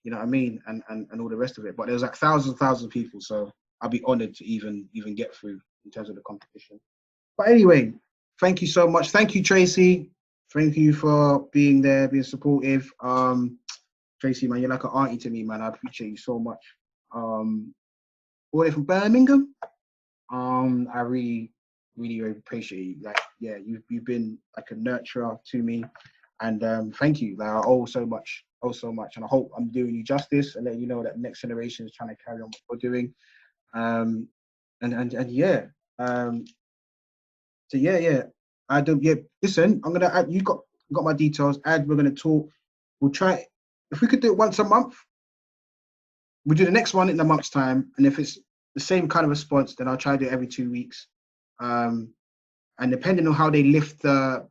You know what I mean? And all the rest of it. But there's like thousands of people, so I'll be honored to even get through in terms of the competition. But anyway, thank you so much. Thank you, Tracy. Thank you for being there, being supportive. Tracy, man, you're like an auntie to me, man. I appreciate you so much. All the way from Birmingham. I really appreciate you. Like, yeah, you've been like a nurturer to me. And thank you. Like, I owe so much, and I hope I'm doing you justice and let you know that the next generation is trying to carry on what we're doing. And yeah. So yeah. Listen, I'm gonna add. You got my details. We're gonna talk. We'll try. If we could do it once a month, we'll do the next one in a month's time. And if it's the same kind of response, then I'll try to do it every 2 weeks. And depending on how they lift the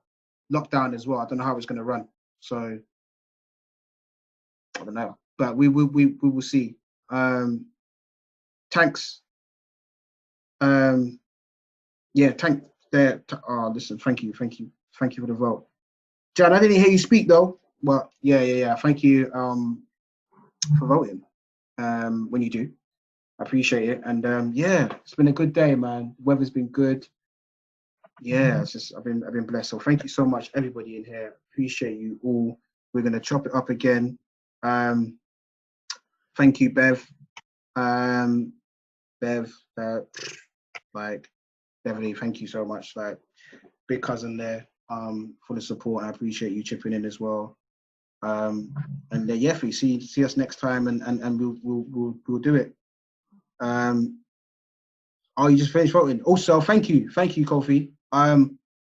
lockdown as well, I don't know how it's going to run. So I don't know, but we will see. Tanks. Yeah, tank there. Listen, thank you for the vote. Jan, I didn't hear you speak though. Well, yeah. Thank you for voting. When you do, I appreciate it. And yeah, it's been a good day, man. Weather's been good. Yeah, it's just I've been blessed. So thank you so much, everybody in here. Appreciate you all. We're gonna chop it up again. Thank you, Bev. Bev, like Beverly, thank you so much. Like big cousin there, for the support. I appreciate you chipping in as well. And yeah, if you see us next time, and we'll do it. Oh, you just finished voting. Also, thank you, Kofi.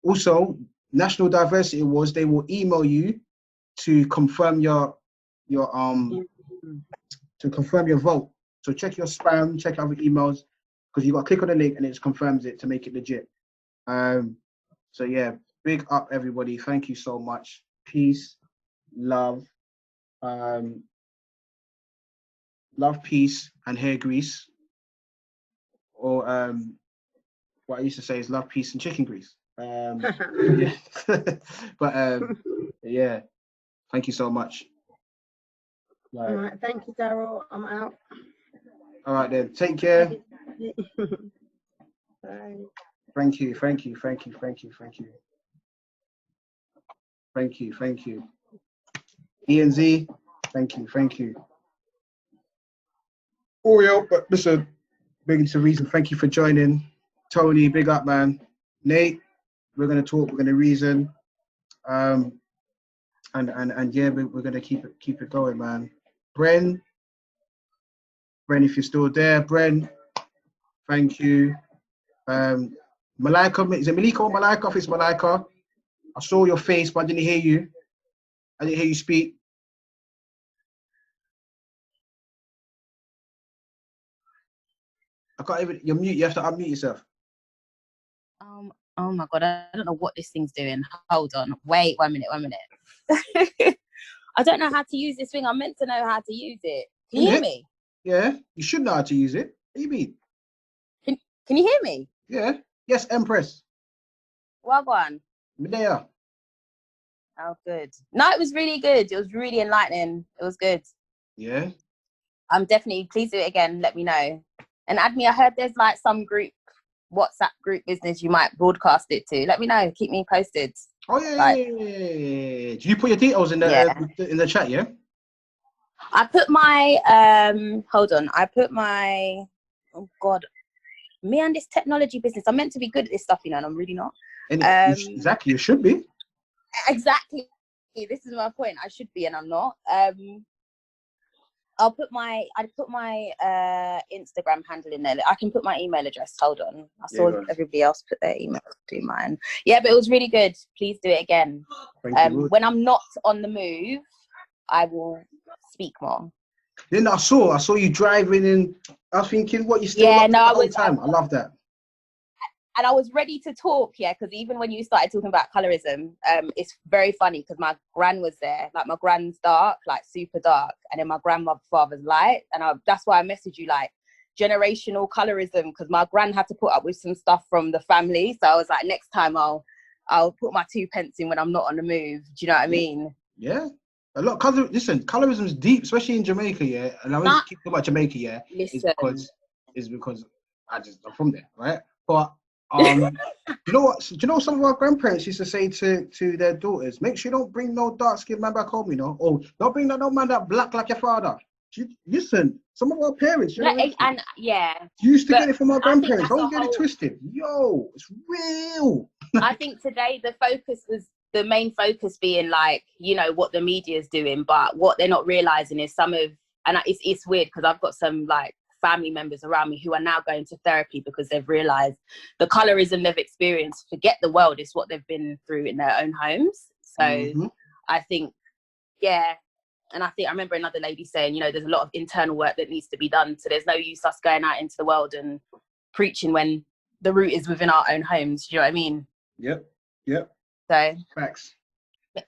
Also, National Diversity Awards, they will email you to confirm your vote. So check your spam, check other emails, because you got to click on the link and it just confirms it to make it legit. So yeah, big up everybody. Thank you so much. Peace, love, love, peace, and hair grease. Or what I used to say is love, peace, and chicken grease. Yeah. But yeah, thank you so much. All right, thank you, Darrel. I'm out. All right then, take care. Bye. Thank you. ENZ, thank you. Oreo, but listen, big into reason, thank you for joining. Tony, big up, man. Nate, we're gonna talk, we're gonna reason. And yeah, we're gonna keep it going, man. Bren, if you're still there, Bren, thank you. Malika, is it Malika or Malika? If it's Malika, I saw your face, but I didn't hear you. I didn't hear you speak. I can't even. You're mute. You have to unmute yourself. Oh my God, I don't know what this thing's doing. Hold on. Wait, one minute. I don't know how to use this thing. I'm meant to know how to use it. Can you hear me? Yeah, you should know how to use it. What do you mean? Can you hear me? Yeah. Yes, Empress. Wagwan. Medea. Oh, good. No, it was really good. It was really enlightening. It was good. Yeah. I'm definitely, please do it again. Let me know. And add me. I heard there's like some group, WhatsApp group business you might broadcast it to. Let me know. Keep me posted. Oh yeah. Did you put your details in the chat? Yeah. I put my hold on. I put my oh God. Me and this technology business. I'm meant to be good at this stuff, you know, and I'm really not. Exactly, you should be. Exactly. This is my point. I should be, and I'm not. I put my Instagram handle in there. I can put my email address. Hold on. I saw everybody else put their email. Do mine. Yeah, but it was really good. Please do it again. When I'm not on the move, I will speak more. Then I saw you driving, and I was thinking, what, you still the whole time? I love that. And I was ready to talk, because even when you started talking about colorism, it's very funny because my gran was there. Like, my gran's dark, like super dark, and then my grandfather's light. And that's why I messaged you, like, generational colorism, because my gran had to put up with some stuff from the family. So I was like, next time I'll put my 2 pence in when I'm not on the move. Do you know what I mean? Yeah. A lot of colorism is deep, especially in Jamaica, yeah. And I always keep talking about Jamaica, yeah. Is because I'm from there, right? But you know what? Do you know some of our grandparents used to say to their daughters, make sure you don't bring no dark skinned man back home, you know, or don't bring no man that black like your father. Listen, some of our parents, used to get it from our grandparents. Don't get it twisted. Yo, it's real. I think today the main focus being like, you know, what the media is doing, but what they're not realizing is it's weird because I've got some like family members around me who are now going to therapy because they've realized the colorism they've experienced, forget the world, it's what they've been through in their own homes. So I think, and I remember another lady saying, you know, there's a lot of internal work that needs to be done. So there's no use us going out into the world and preaching when the root is within our own homes. Do you know what I mean? Yep. So facts. But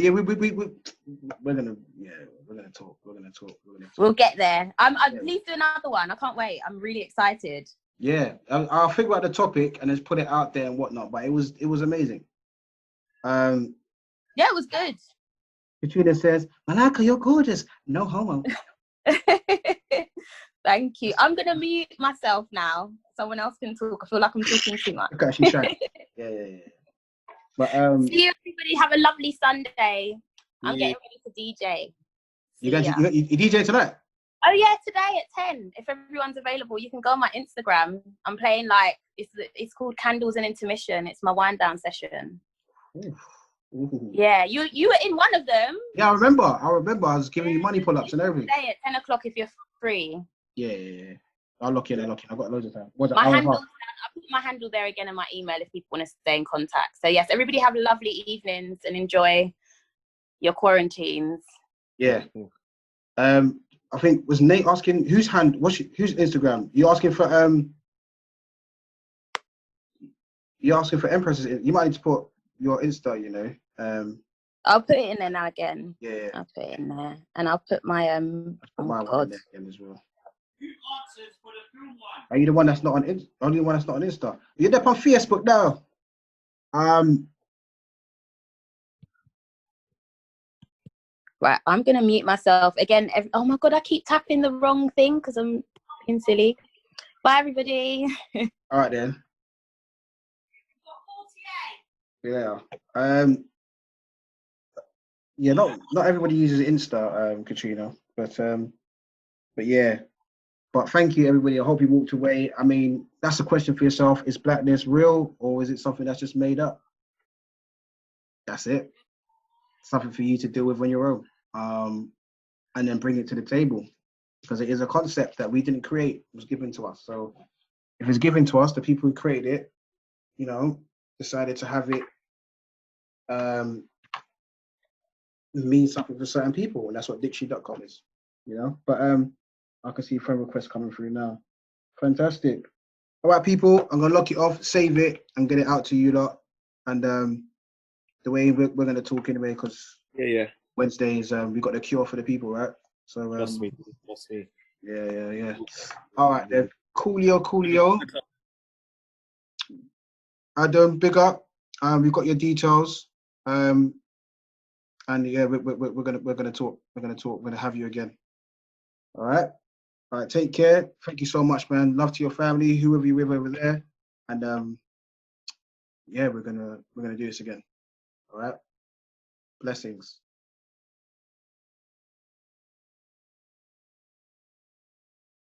yeah, we're gonna talk. We'll get there. Please do another one. I can't wait. I'm really excited. Yeah, I'll figure out the topic and just put it out there and whatnot. But it was amazing. Yeah, it was good. Katrina says, Malaka, you're gorgeous. No homo. Thank you. I'm gonna mute myself now. Someone else can talk. I feel like I'm talking too much. Look at she's shy. Yeah. But see you, everybody. Have a lovely Sunday. I'm getting ready to DJ. You DJ tonight? Oh yeah, today at 10. If everyone's available, you can go on my Instagram. I'm playing like it's called Candles and Intermission. It's my wind down session. Ooh. Yeah, you were in one of them. Yeah, I remember. I was giving you money pull-ups and everything. Today at 10 o'clock if you're free. Yeah. I'll lock in. I've got loads of time. I put my handle there again in my email if people want to stay in contact. So yes, everybody have lovely evenings and enjoy your quarantines. Yeah. I think was Nate asking whose Instagram? You asking for you're asking for Empress's. You might need to put your Insta, you know. I'll put it in there now again. Yeah. I'll put it in there. And I'll put my one in there again as well. Are you the one that's not on only one that's not on Insta? You're up on Facebook now. Right, I'm gonna mute myself again. Oh my god, I keep tapping the wrong thing because I'm being silly. Bye everybody. All right then. Yeah. Yeah, not everybody uses Insta, Katrina, but yeah. But thank you everybody. I hope you walked away. I mean, that's a question for yourself. Is blackness real or is it something that's just made up? That's it. Something for you to deal with on your own. And then bring it to the table. Because it is a concept that we didn't create, it was given to us. So if it's given to us, the people who created it, you know, decided to have it mean something for certain people, and that's what dictionary.com is, you know. But I can see friend requests coming through now. Fantastic. All right, people, I'm gonna lock it off, save it, and get it out to you lot. And the way we're gonna talk anyway, because Wednesdays we got the cure for the people, right? So Trust me. Yeah. All right then. Coolio. Adam, big up. We've got your details. And yeah, we're gonna talk. We're gonna have you again. All right. Take care. Thank you so much, man. Love to your family, whoever you with over there. And yeah, we're gonna do this again. All right. Blessings.